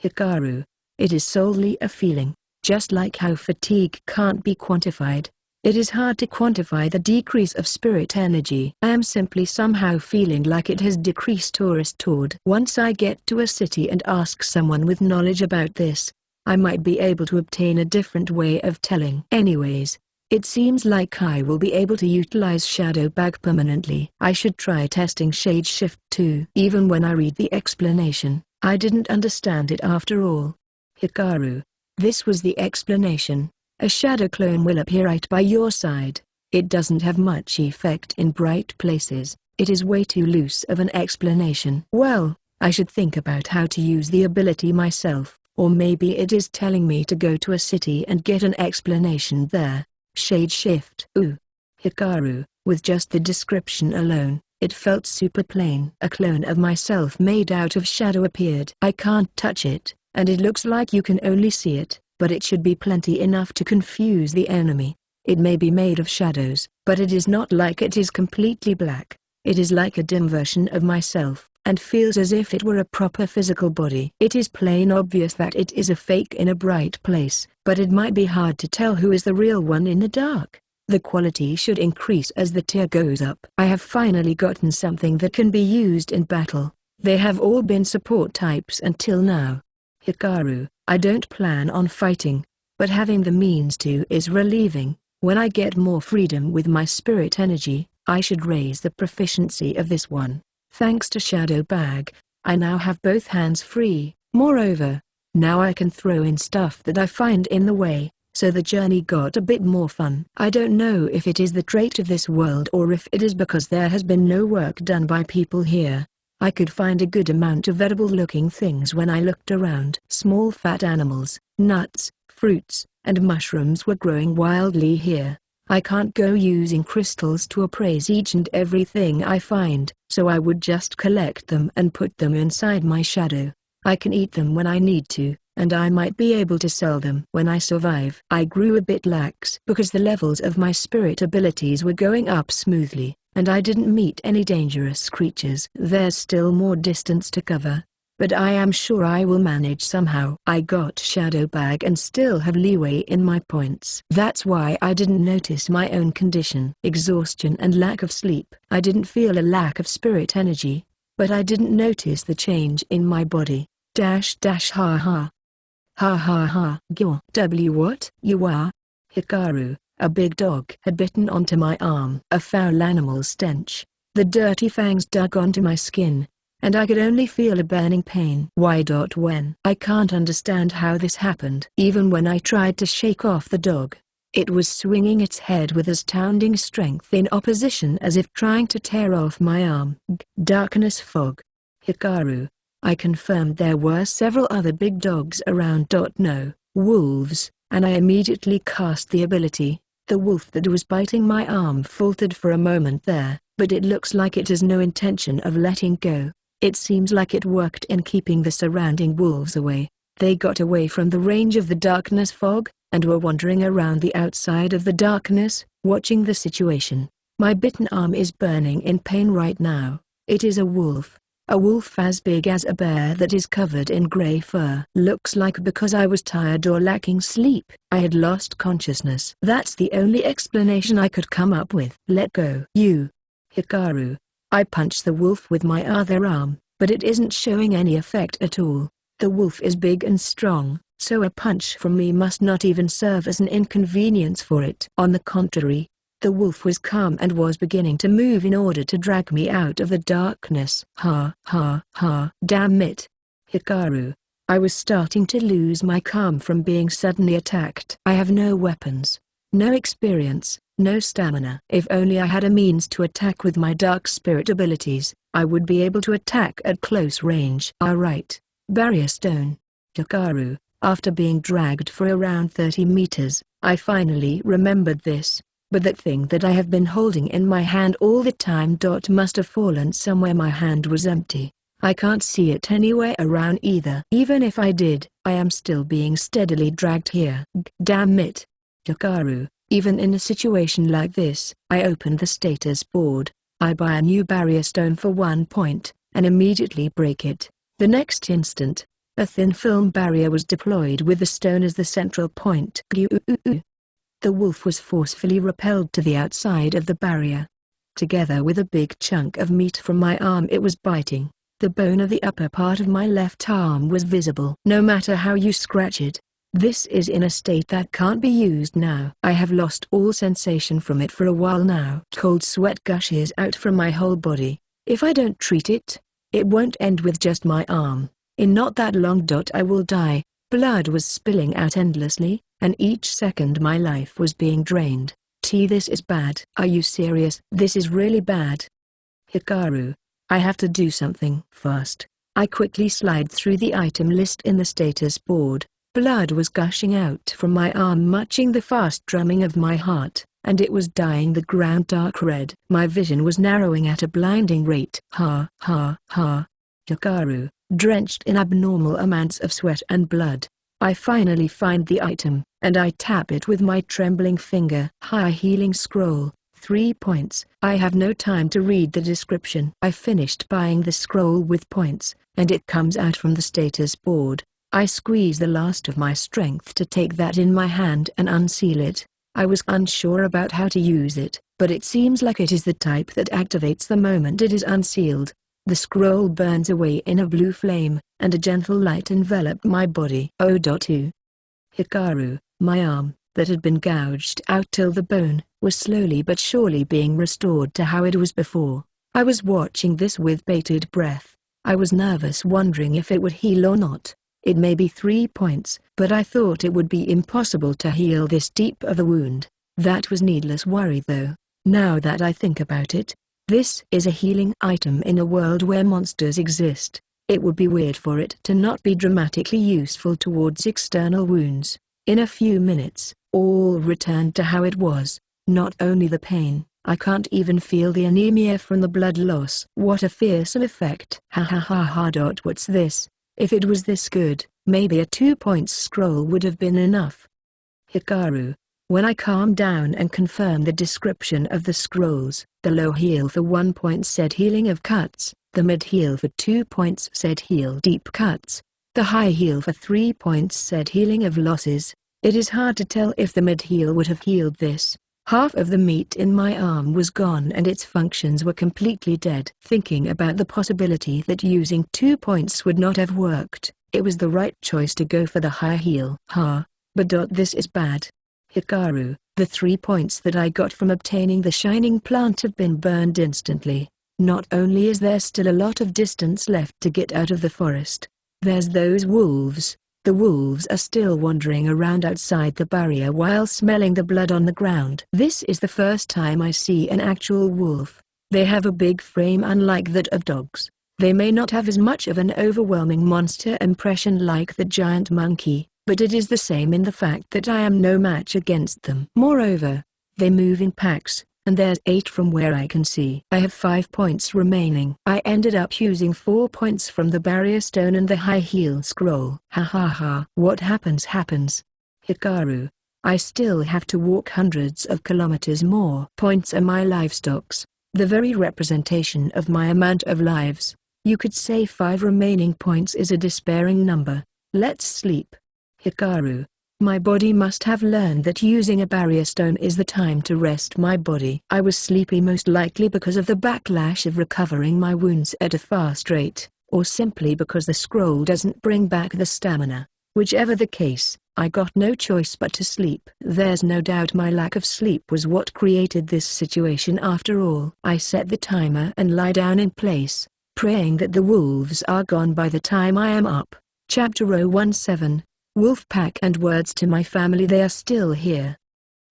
Hikaru, it is solely a feeling, just like how fatigue can't be quantified. It is hard to quantify the decrease of spirit energy. I am simply somehow feeling like it has decreased or restored. Once I get to a city and ask someone with knowledge about this, I might be able to obtain a different way of telling. Anyways, it seems like I will be able to utilize shadow bag permanently. I should try testing shade shift too. Even when I read the explanation, I didn't understand it after all. Hikaru, this was the explanation. A shadow clone will appear right by your side. It doesn't have much effect in bright places. It is way too loose of an explanation. Well, I should think about how to use the ability myself, or maybe it is telling me to go to a city and get an explanation there. Shade shift. Ooh. Hikaru, with just the description alone, it felt super plain. A clone of myself made out of shadow appeared. I can't touch it, and it looks like you can only see it. But it should be plenty enough to confuse the enemy. It may be made of shadows, but it is not like it is completely black. It is like a dim version of myself, and feels as if it were a proper physical body. It is plain obvious that it is a fake in a bright place, but it might be hard to tell who is the real one in the dark. The quality should increase as the tier goes up. I have finally gotten something that can be used in battle. They have all been support types until now. Hikaru, I don't plan on fighting, but having the means to is relieving. When I get more freedom with my spirit energy, I should raise the proficiency of this one. Thanks to Shadow Bag, I now have both hands free. Moreover, now I can throw in stuff that I find in the way, so the journey got a bit more fun. I don't know if it is the trait of this world or if it is because there has been no work done by people here. I could find a good amount of edible-looking things when I looked around. Small fat animals, nuts, fruits, and mushrooms were growing wildly here. I can't go using crystals to appraise each and everything I find, so I would just collect them and put them inside my shadow. I can eat them when I need to, and I might be able to sell them when I survive. I grew a bit lax because the levels of my spirit abilities were going up smoothly, and I didn't meet any dangerous creatures. There's still more distance to cover, but I am sure I will manage somehow. I got Shadow Bag and still have leeway in my points. That's why I didn't notice my own condition. Exhaustion and lack of sleep. I didn't feel a lack of spirit energy, but I didn't notice the change in my body. Ha ha. Ha ha ha. What? You are? Hikaru. A big dog had bitten onto my arm. A foul animal stench. The dirty fangs dug onto my skin, and I could only feel a burning pain. When? I can't understand how this happened. Even when I tried to shake off the dog, it was swinging its head with astounding strength in opposition as if trying to tear off my arm. Darkness fog. Hikaru. I confirmed there were several other big dogs around. No, wolves, and I immediately cast the ability. The wolf that was biting my arm faltered for a moment there, but it looks like it has no intention of letting go. It seems like it worked in keeping the surrounding wolves away. They got away from the range of the darkness fog, and were wandering around the outside of the darkness, watching the situation. My bitten arm is burning in pain right now. It is a wolf. A wolf as big as a bear that is covered in gray fur. Looks like because I was tired or lacking sleep, I had lost consciousness. That's the only explanation I could come up with. Let go. You. Hikaru. I punched the wolf with my other arm, but it isn't showing any effect at all. The wolf is big and strong, So a punch from me must not even serve as an inconvenience for it. On the contrary, the wolf was calm and was beginning to move in order to drag me out of the darkness. Ha ha ha. Damn it, Hikaru. I was starting to lose my calm from being suddenly attacked. I have no weapons, no experience, no stamina. If only I had a means to attack with my dark spirit abilities, I would be able to attack at close range. Right, barrier stone. Hikaru, after being dragged for around 30 meters, I finally remembered this. But that thing that I have been holding in my hand all the time must have fallen somewhere. My hand was empty. I can't see it anywhere around either. Even if I did, I am still being steadily dragged here. Damn it, Hikaru. Even in a situation like this, I opened the status board. I buy a new barrier stone for 1 point, and immediately break it. The next instant, a thin film barrier was deployed with the stone as the central point. The wolf was forcefully repelled to the outside of the barrier. Together with a big chunk of meat from my arm it was biting. The bone of the upper part of my left arm was visible. No matter how you scratch it, this is in a state that can't be used now. I have lost all sensation from it for a while now. Cold sweat gushes out from my whole body. If I don't treat it, it won't end with just my arm. In not that long I will die. Blood was spilling out endlessly, and each second my life was being drained. This is bad. Are you serious? This is really bad. Hikaru, I have to do something fast. I quickly slide through the item list in the status board. Blood was gushing out from my arm, matching the fast drumming of my heart, and it was dyeing the ground dark red. My vision was narrowing at a blinding rate. Ha ha ha. Hikaru, drenched in abnormal amounts of sweat and blood, I finally find the item, and I tap it with my trembling finger. High healing scroll, 3 points. I have no time to read the description. I finished buying the scroll with points, and it comes out from the status board. I squeeze the last of my strength to take that in my hand and unseal it. I was unsure about how to use it, but it seems like it is the type that activates the moment it is unsealed. The scroll burns away in a blue flame, and a gentle light enveloped my body. 2. Hikaru, my arm, that had been gouged out till the bone, was slowly but surely being restored to how it was before. I was watching this with bated breath. I was nervous, wondering if it would heal or not. It may be 3 points, but I thought it would be impossible to heal this deep of a wound. That was needless worry though. Now that I think about it, this is a healing item in a world where monsters exist. It would be weird for it to not be dramatically useful towards external wounds. In a few minutes, all returned to how it was. Not only the pain, I can't even feel the anemia from the blood loss. What a fearsome effect. Ha ha ha ha. What's this? If it was this good, maybe a 2 points scroll would have been enough. Hikaru, when I calmed down and confirmed the description of the scrolls, the low heal for 1 point said healing of cuts, the mid heal for 2 points said heal deep cuts, the high heal for 3 points said healing of losses. It is hard to tell if the mid heal would have healed this. Half of the meat in my arm was gone and its functions were completely dead. Thinking about the possibility that using 2 points would not have worked, it was the right choice to go for the high heal. But this is bad. Hikaru, the 3 points that I got from obtaining the shining plant have been burned instantly. Not only is there still a lot of distance left to get out of the forest, there's those wolves. The wolves are still wandering around outside the barrier while smelling the blood on the ground. This is the first time I see an actual wolf. They have a big frame unlike that of dogs. They may not have as much of an overwhelming monster impression like the giant monkey, but it is the same in the fact that I am no match against them. Moreover, they move in packs, and there's 8 from where I can see. I have 5 points remaining. I ended up using 4 points from the barrier stone and the high heal scroll. Ha ha ha. What happens happens. Hikaru, I still have to walk hundreds of kilometers more. Points are my livestocks, the very representation of my amount of lives. You could say 5 remaining points is a despairing number. Let's sleep. Hikaru, my body must have learned that using a barrier stone is the time to rest my body. I was sleepy most likely because of the backlash of recovering my wounds at a fast rate, or simply because the scroll doesn't bring back the stamina. Whichever the case, I got no choice but to sleep. There's no doubt my lack of sleep was what created this situation after all. I set the timer and lie down in place, praying that the wolves are gone by the time I am up. Chapter 017, Wolf Pack and words to my family. They are still here.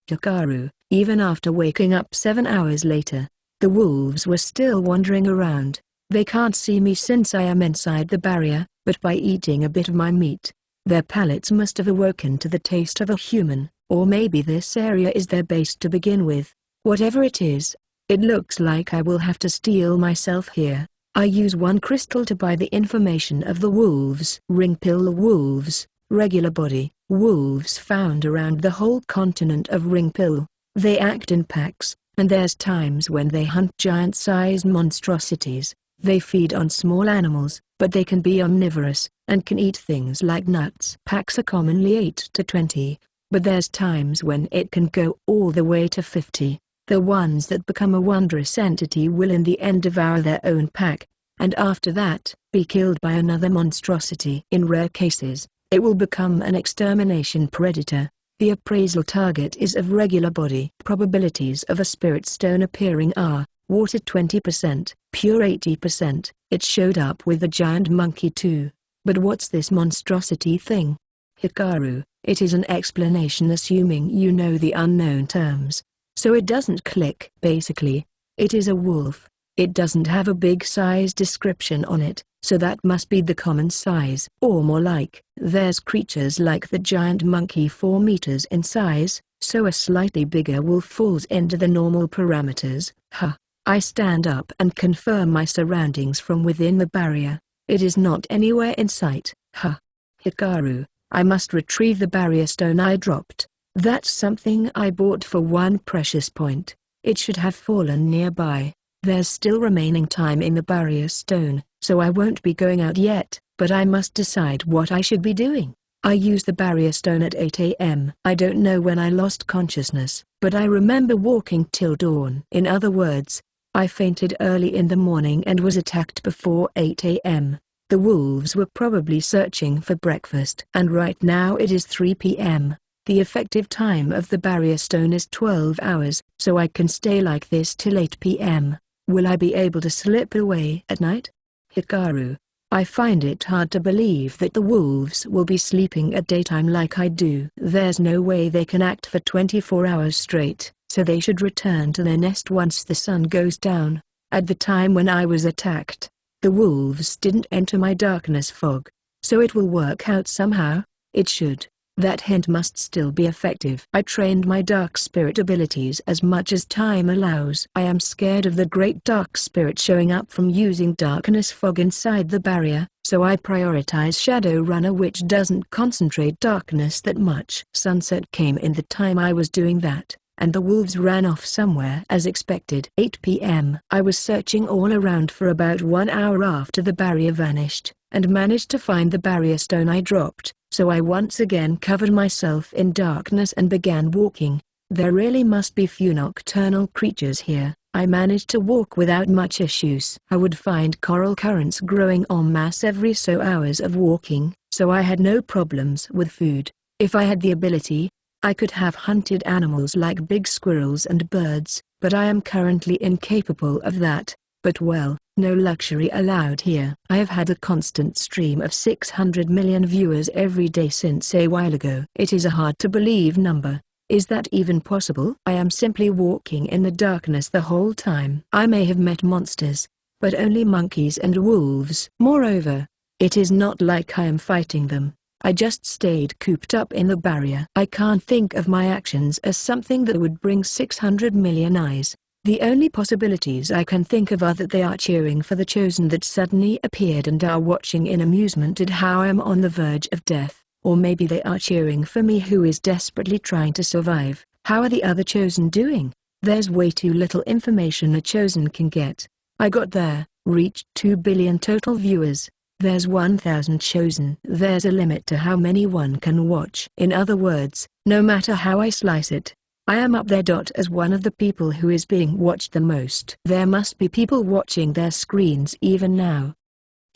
Hikaru. Even after waking up 7 hours later, the wolves were still wandering around. They can't see me since I am inside the barrier, but by eating a bit of my meat, their palates must have awoken to the taste of a human, or maybe this area is their base to begin with. Whatever it is, it looks like I will have to steel myself here. I use one crystal to buy the information of the wolves. Ring pill. Wolves, regular body. Wolves found around the whole continent of Ring pill. They act in packs, and there's times when they hunt giant-sized monstrosities. They feed on small animals, but they can be omnivorous, and can eat things like nuts. Packs are commonly 8 to 20, but there's times when it can go all the way to 50. The ones that become a wondrous entity will in the end devour their own pack, and after that, be killed by another monstrosity. In rare cases, it will become an extermination predator. The appraisal target is of regular body. Probabilities of a spirit stone appearing are: water 20%, pure 80%. It showed up with the giant monkey too. But what's this monstrosity thing? Hikaru, it is an explanation assuming you know the unknown terms. So it doesn't click. Basically, it is a wolf. It doesn't have a big size description on it, so that must be the common size. Or more like, there's creatures like the giant monkey 4 meters in size, so a slightly bigger wolf falls into the normal parameters. Huh. I stand up and confirm my surroundings from within the barrier. It is not anywhere in sight. Huh. Hikaru, I must retrieve the barrier stone I dropped. That's something I bought for 1 precious point. It should have fallen nearby. There's still remaining time in the barrier stone, so I won't be going out yet, but I must decide what I should be doing. I used the barrier stone at 8 a.m. I don't know when I lost consciousness, but I remember walking till dawn. In other words, I fainted early in the morning and was attacked before 8 a.m. The wolves were probably searching for breakfast. And right now it is 3 p.m. The effective time of the barrier stone is 12 hours, so I can stay like this till 8 p.m. Will I be able to slip away at night? Hikaru, I find it hard to believe that the wolves will be sleeping at daytime like I do. There's no way they can act for 24 hours straight, so they should return to their nest once the sun goes down. At the time when I was attacked, the wolves didn't enter my darkness fog, so it will work out somehow. It should. That hint must still be effective. I trained my dark spirit abilities as much as time allows. I am scared of the great dark spirit showing up from using darkness fog inside the barrier, so I prioritize Shadow Runner, which doesn't concentrate darkness that much. Sunset came in the time I was doing that, and the wolves ran off somewhere as expected. 8 p.m. I was searching all around for about 1 hour after the barrier vanished, and managed to find the barrier stone I dropped. So I once again covered myself in darkness and began walking. There really must be few nocturnal creatures here. I managed to walk without much issues. I would find coral currents growing en masse every so hours of walking, so I had no problems with food. If I had the ability, I could have hunted animals like big squirrels and birds, but I am currently incapable of that. But well, no luxury allowed here. I have had a constant stream of 600 million viewers every day since a while ago. It is a hard to believe number. Is that even possible? I am simply walking in the darkness the whole time. I may have met monsters, but only monkeys and wolves. Moreover, it is not like I am fighting them. I just stayed cooped up in the barrier. I can't think of my actions as something that would bring 600 million eyes. The only possibilities I can think of are that they are cheering for the chosen that suddenly appeared and are watching in amusement at how I am on the verge of death, or maybe they are cheering for me who is desperately trying to survive. How are the other chosen doing? There's way too little information a chosen can get. I got there, reached 2 billion total viewers. There's 1,000 chosen. There's a limit to how many one can watch. In other words, no matter how I slice it, I am up there. As one of the people who is being watched the most. There must be people watching their screens even now.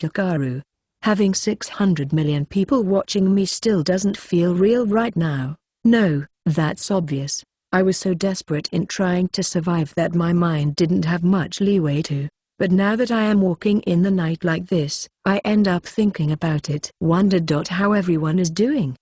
Hikaru, Having 600 million people watching me still doesn't feel real right now. No, that's obvious. I was so desperate in trying to survive that my mind didn't have much leeway to. But now that I am walking in the night like this, I end up thinking about it. Wonder. How everyone is doing.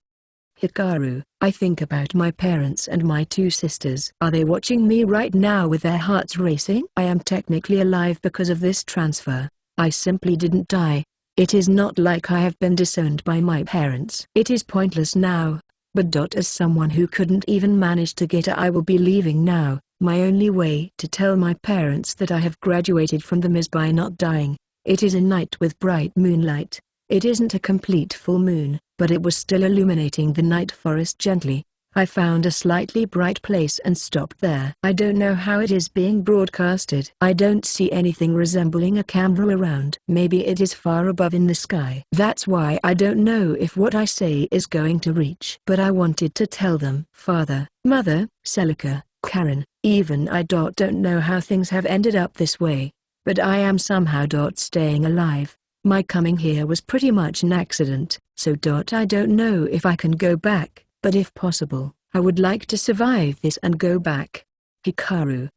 Hikaru, I think about my parents and my two sisters. Are they watching me right now with their hearts racing? I am technically alive because of this transfer. I simply didn't die. It is not like I have been disowned by my parents. It is pointless now. But as someone who couldn't even manage to get I will be leaving now. My only way to tell my parents that I have graduated from them is by not dying. It is a night with bright moonlight. It isn't a complete full moon, but it was still illuminating the night forest gently. I found a slightly bright place and stopped there. I don't know how it is being broadcasted. I don't see anything resembling a camera around. Maybe it is far above in the sky. That's why I don't know if what I say is going to reach. But I wanted to tell them. Father, Mother, Celica, Karen, even I don't know how things have ended up this way. But I am somehow staying alive. My coming here was pretty much an accident, so I don't know if I can go back. But if possible, I would like to survive this and go back. Hikaru.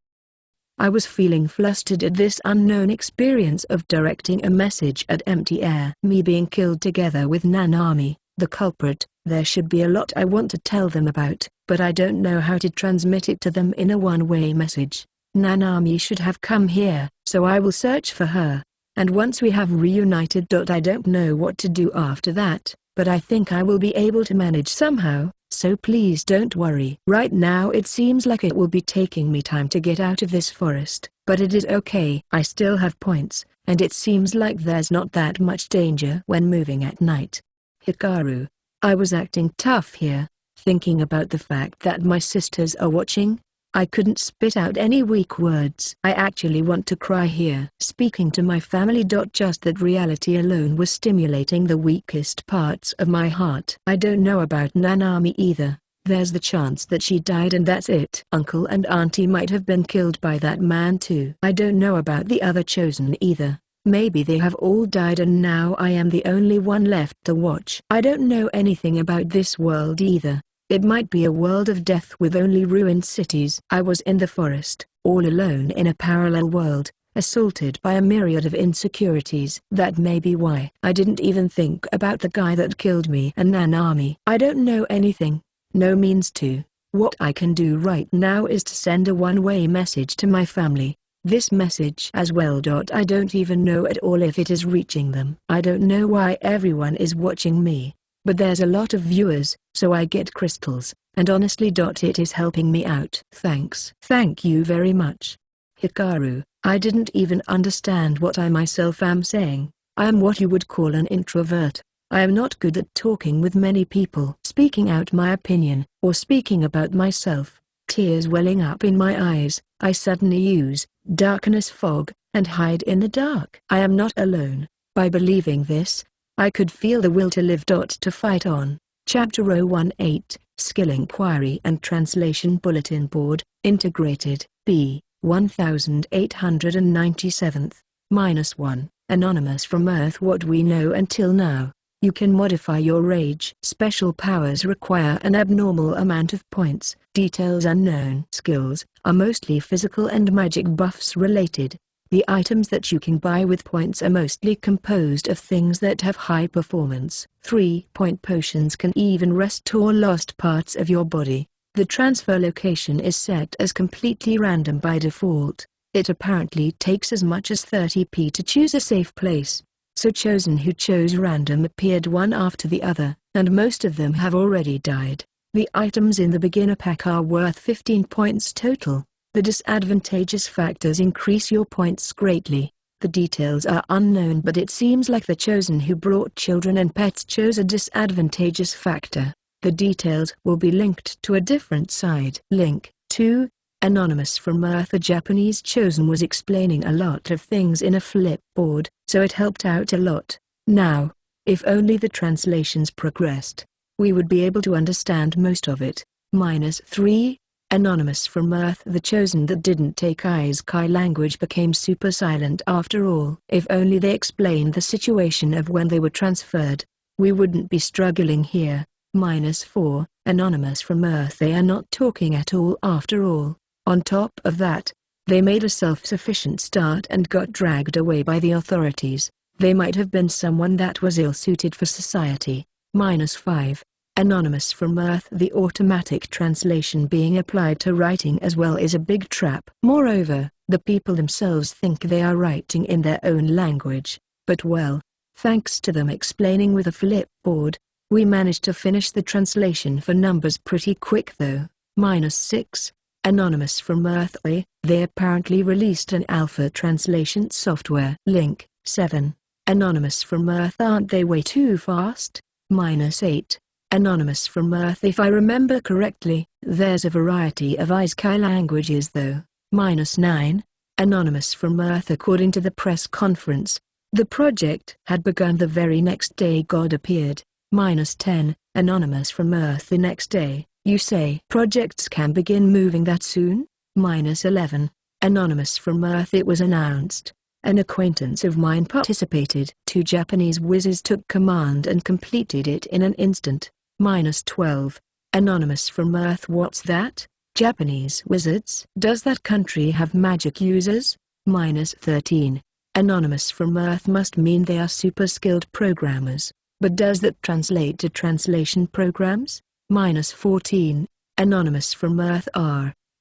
I was feeling flustered at this unknown experience of directing a message at empty air. Me being killed together with Nanami, the culprit. There should be a lot I want to tell them about, but I don't know how to transmit it to them in a one-way message. Nanami should have come here, so I will search for her. And once we have reunited. I don't know what to do after that, but I think I will be able to manage somehow. So please don't worry. Right now it seems like it will be taking me time to get out of this forest, but it is okay. I still have points, and it seems like there's not that much danger when moving at night. Hikaru. I was acting tough here, thinking about the fact that my sisters are watching. I couldn't spit out any weak words. I actually want to cry here. Speaking to my family. Just that reality alone was stimulating the weakest parts of my heart. I don't know about Nanami either. There's the chance that she died and that's it. Uncle and auntie might have been killed by that man too. I don't know about the other chosen either. Maybe they have all died and now I am the only one left to watch. I don't know anything about this world either. It might be a world of death with only ruined cities. I was in the forest, all alone in a parallel world, assaulted by a myriad of insecurities. That may be why I didn't even think about the guy that killed me and Nanami. I don't know anything. No means to. What I can do right now is to send a one-way message to my family. This message as well. I don't even know at all if it is reaching them. I don't know why everyone is watching me. But there's a lot of viewers, so I get crystals, and honestly. It is helping me out. Thanks. Thank you very much. Hikaru, I didn't even understand what I myself am saying. I am what you would call an introvert. I am not good at talking with many people. Speaking out my opinion, or speaking about myself, tears welling up in my eyes, I suddenly use darkness fog, and hide in the dark. I am not alone. By believing this, I could feel the will to live. To fight on. Chapter 018, Skill Inquiry and Translation Bulletin Board, Integrated, B, 1897th, -1, Anonymous from Earth. What we know until now. You can modify your rage. Special powers require an abnormal amount of points. Details unknown. Skills are mostly physical and magic buffs related. The items that you can buy with points are mostly composed of things that have high performance. 3-point potions can even restore lost parts of your body. The transfer location is set as completely random by default. It apparently takes as much as 30p to choose a safe place. So chosen who chose random appeared one after the other, and most of them have already died. The items in the beginner pack are worth 15 points total. The disadvantageous factors increase your points greatly. The details are unknown, but it seems like the chosen who brought children and pets chose a disadvantageous factor. The details will be linked to a different side. Link 2. Anonymous from Earth. A Japanese chosen was explaining a lot of things in a flipboard, so it helped out a lot. Now, if only the translations progressed, we would be able to understand most of it. -3. Anonymous from Earth. The chosen that didn't take Isekai language became super silent after all. If only they explained the situation of when they were transferred, we wouldn't be struggling here. -4, Anonymous from Earth. They are not talking at all after all. On top of that, they made a self-sufficient start and got dragged away by the authorities. They might have been someone that was ill-suited for society. -5. Anonymous from Earth. The automatic translation being applied to writing as well is a big trap. Moreover, the people themselves think they are writing in their own language, but well, thanks to them explaining with a flipboard, we managed to finish the translation for numbers pretty quick though. -6. Anonymous from Earth. They apparently released an alpha translation software. Link 7. Anonymous from Earth. Aren't they way too fast? -8. Anonymous from Earth. If I remember correctly, there's a variety of Isekai languages though. -9. Anonymous from Earth. According to the press conference, the project had begun the very next day God appeared. -10. Anonymous from Earth. The next day, you say projects can begin moving that soon? -11. Anonymous from Earth. It was announced. An acquaintance of mine participated. 2 Japanese wizards took command and completed it in an instant. -12. Anonymous from Earth. What's that? Japanese wizards? Does that country have magic users? -13. Anonymous from Earth. Must mean they are super skilled programmers. But does that translate to translation programs? -14. Anonymous from Earth.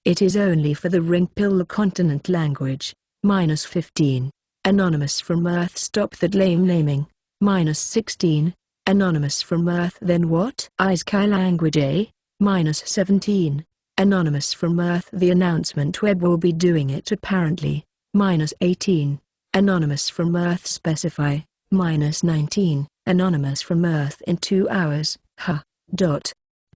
It is only for the Ringpil continent language. -15. Anonymous from Earth. Stop that lame naming. -16. Anonymous from Earth. Then what? Isekai language -17. Anonymous from Earth. The announcement web will be doing it apparently. -18. Anonymous from Earth. Specify. -19. Anonymous from Earth. In 2 hours.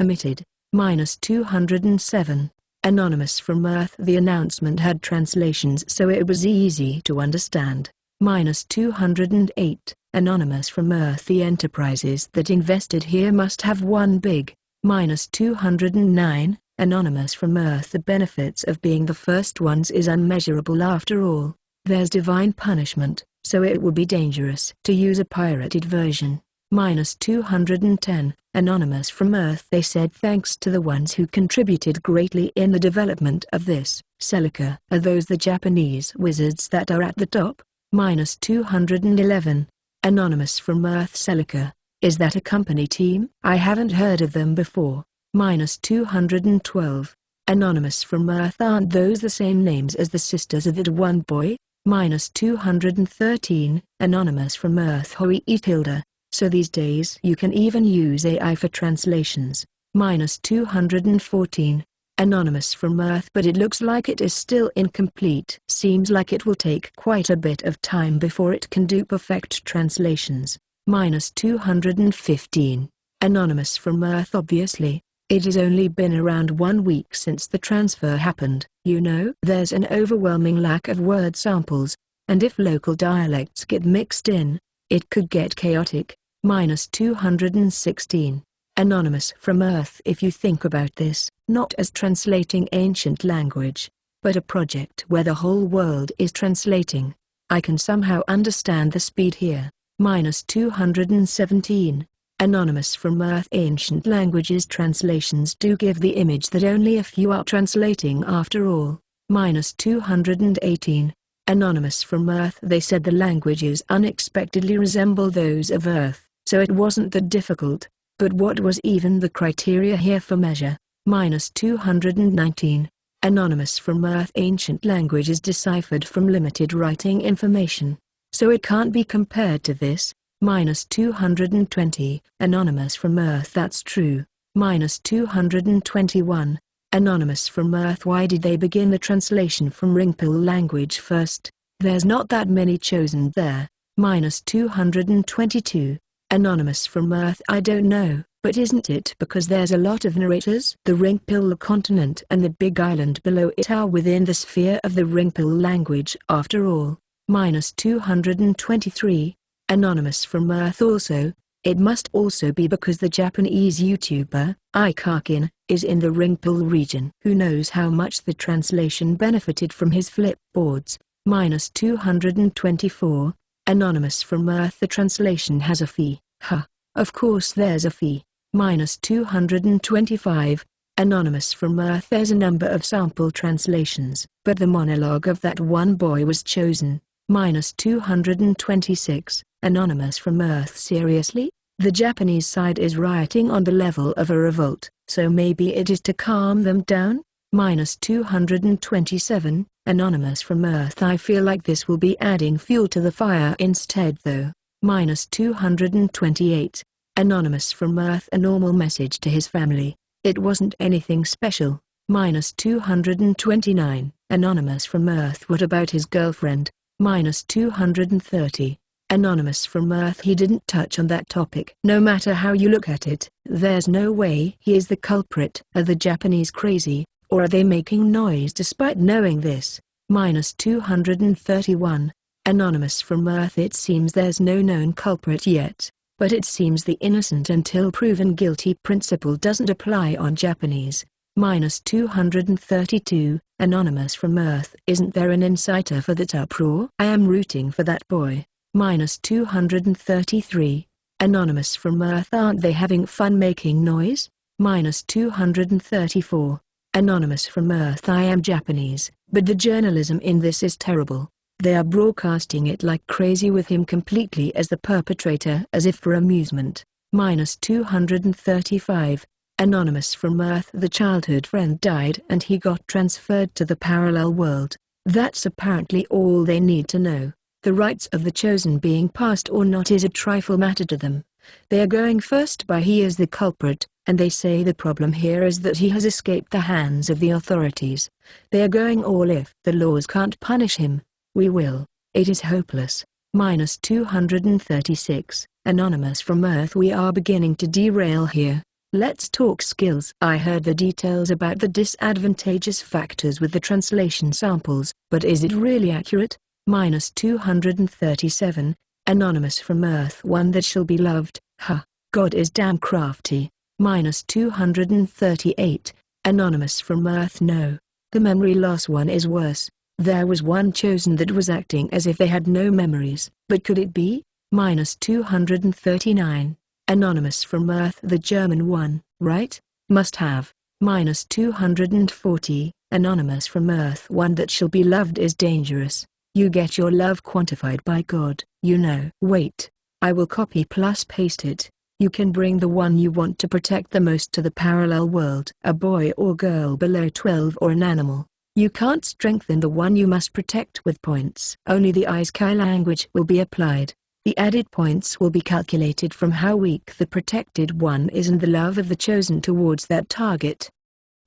Omitted. -207. Anonymous from Earth. The announcement had translations so it was easy to understand. -208. Anonymous from Earth. The enterprises that invested here must have won big. -209. Anonymous from Earth. The benefits of being the first ones is unmeasurable after all. There's divine punishment, so it would be dangerous to use a pirated version. -210. Anonymous from Earth. They said thanks to the ones who contributed greatly in the development of this. Celica. Are those the Japanese wizards that are at the top? -211. Anonymous from Earth. Celica. Is that a company team? I haven't heard of them before. -212. Anonymous from Earth. Aren't those the same names as the sisters of that one boy? -213. Anonymous from Earth. Hoi Tilda. So these days you can even use AI for translations. -214. Anonymous from Earth. But it looks like it is still incomplete. Seems like it will take quite a bit of time before it can do perfect translations. -215. Anonymous from Earth. Obviously, it has only been around 1 week since the transfer happened. There's an overwhelming lack of word samples, and if local dialects get mixed in, it could get chaotic. -216. Anonymous from Earth. If you think about this, not as translating ancient language, but a project where the whole world is translating, I can somehow understand the speed here. -217. Anonymous from Earth. Ancient languages translations do give the image that only a few are translating after all. -218. Anonymous from Earth. They said the languages unexpectedly resemble those of Earth, so it wasn't that difficult. But what was even the criteria here for measure? -219. Anonymous from Earth. Ancient language is deciphered from limited writing information, so it can't be compared to this. -220. Anonymous from Earth. That's true. -221. Anonymous from Earth. Why did they begin the translation from Ringpil language first? There's not that many chosen there. -222. Anonymous from Earth. I don't know, but isn't it because there's a lot of narrators? The Ringpil continent and the big island below it are within the sphere of the Ringpil language after all. -223. Anonymous from Earth. Also, It must also be because the Japanese YouTuber, Ikakin, is in the Ringpool region. Who knows how much the translation benefited from his flipboards. -224. Anonymous from Earth. The translation has a fee. Huh. Of course there's a fee. -225. Anonymous from Earth. There's a number of sample translations, but the monologue of that one boy was chosen. -226. Anonymous from Earth. Seriously? The Japanese side is rioting on the level of a revolt, so maybe it is to calm them down? -227. Anonymous from Earth. I feel like this will be adding fuel to the fire instead though. -228. Anonymous from Earth. A normal message to his family. It wasn't anything special. -229. Anonymous from Earth. What about his girlfriend? -230. Anonymous from Earth. He didn't touch on that topic. No matter how you look at it, there's no way he is the culprit. Are the Japanese crazy, or are they making noise despite knowing this? -231. Anonymous from Earth. It seems there's no known culprit yet, but it seems the innocent until proven guilty principle doesn't apply on Japanese. -232. Anonymous from Earth. Isn't there an inciter for that uproar? I am rooting for that boy. -233. Anonymous from Earth. Aren't they having fun making noise? -234. Anonymous from Earth. I am Japanese, but the journalism in this is terrible. They are broadcasting it like crazy with him completely as the perpetrator, as if for amusement. -235. Anonymous from Earth. The childhood friend died and he got transferred to the parallel world. That's apparently all they need to know. The rights of the chosen being passed or not is a trifle matter to them. They are going first by he is the culprit, and they say the problem here is that he has escaped the hands of the authorities. They are going all if the laws can't punish him, we will. It is hopeless. -236. Anonymous from Earth. We are beginning to derail here. Let's talk skills. I heard the details about the disadvantageous factors with the translation samples, but is it really accurate? -237. Anonymous from Earth. One that shall be loved. Ha, God is damn crafty. -238. Anonymous from Earth. No, the memory loss one is worse. There was one chosen that was acting as if they had no memories, but could it be? -239. Anonymous from Earth. The German one, right? Must have. -240. Anonymous from Earth. One that shall be loved is dangerous. You get your love quantified by God, you know. Wait, I will copy plus paste it. You can bring the one you want to protect the most to the parallel world. A boy or girl below 12 or an animal. You can't strengthen the one you must protect with points. Only the Isekai language will be applied. The added points will be calculated from how weak the protected one is and the love of the chosen towards that target.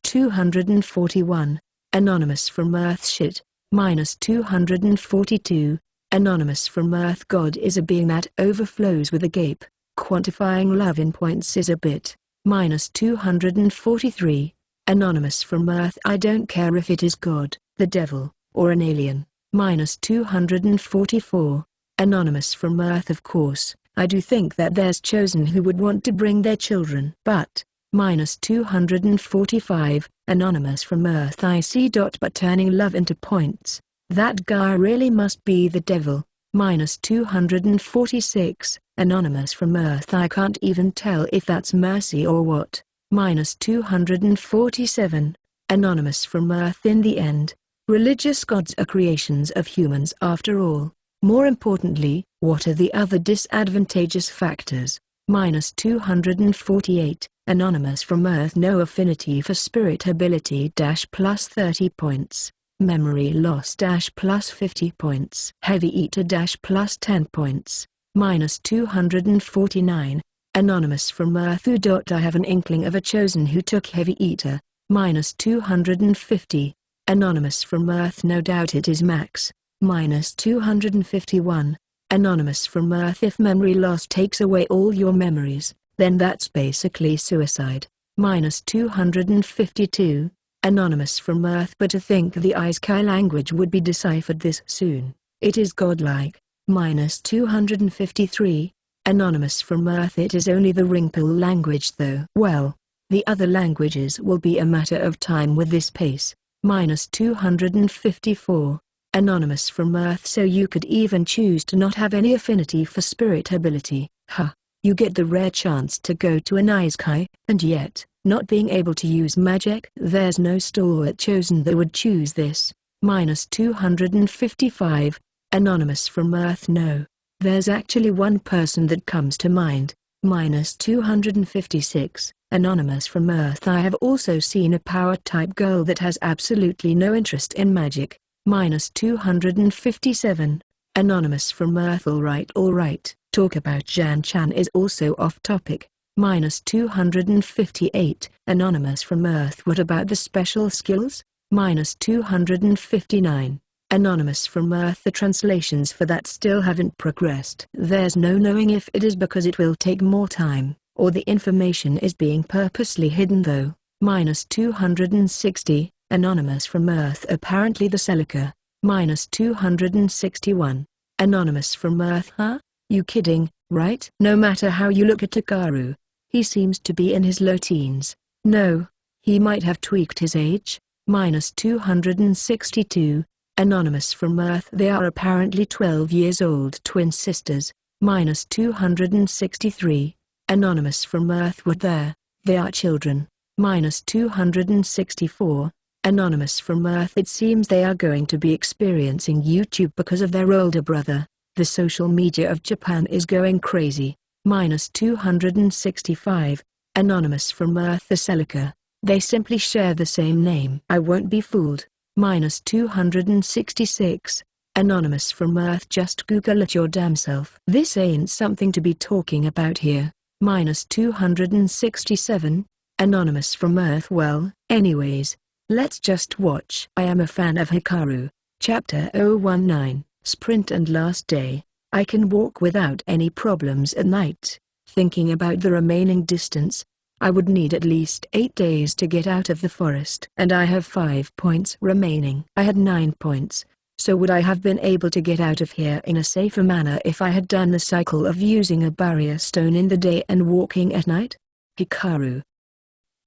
241. Anonymous from Earth. Shit. -242. Anonymous from Earth. God is a being that overflows with a gape. Quantifying love in points is a bit. -243. Anonymous from Earth. I don't care if it is God, the devil, or an alien. -244. Anonymous from Earth. Of course, I do think that there's chosen who would want to bring their children. But, -245. Anonymous from Earth. I see. But turning love into points. That guy really must be the devil. -246. Anonymous from Earth. I can't even tell if that's mercy or what. -247. Anonymous from Earth. In the end, religious gods are creations of humans after all. More importantly, what are the other disadvantageous factors? -248. Anonymous from Earth. No affinity for spirit ability plus 30 points. Memory loss plus 50 points. Heavy eater plus 10 points. -249. Anonymous from Earth. I have an inkling of a chosen who took heavy eater. -250. Anonymous from Earth. No doubt it is max. -251. Anonymous from Earth. If memory loss takes away all your memories, then that's basically suicide. -252. Anonymous from Earth. But to think the Isekai language would be deciphered this soon. It is godlike. -253. Anonymous from Earth. It is only the Ringpool language though. Well, the other languages will be a matter of time with this pace. -254. Anonymous from Earth. So you could even choose to not have any affinity for spirit ability. Huh. You get the rare chance to go to an Isekai, and yet, not being able to use magic. There's no stalwart chosen that would choose this. -255. Anonymous from Earth. No. There's actually one person that comes to mind. -256. Anonymous from Earth. I have also seen a power-type girl that has absolutely no interest in magic. -257. Anonymous from Earth. Alright, talk about Jan-chan is also off topic. -258. Anonymous from Earth. What about the special skills? -259. Anonymous from Earth. The translations for that still haven't progressed. There's no knowing if it is because it will take more time, or the information is being purposely hidden though. -260. Anonymous from Earth. Apparently the Celica. -261. Anonymous from Earth. Huh? You kidding, right? No matter how you look at Hikaru, he seems to be in his low teens. No, he might have tweaked his age. -262. Anonymous from Earth. They are apparently 12 years old twin sisters. -263. Anonymous from Earth. What they are children. -264. Anonymous from Earth. It seems they are going to be experiencing YouTube because of their older brother. The social media of Japan is going crazy. -265. Anonymous from Earth. The Celica. They simply share the same name. I won't be fooled. -266. Anonymous from Earth. Just Google it your damn self. This ain't something to be talking about here. -267. Anonymous from Earth. Well, anyways, let's just watch. I am a fan of Hikaru. Chapter 019, Sprint and Last Day. I can walk without any problems at night. Thinking about the remaining distance, I would need at least 8 days to get out of the forest. And I have 5 points remaining. I had 9 points. So would I have been able to get out of here in a safer manner if I had done the cycle of using a barrier stone in the day and walking at night? Hikaru.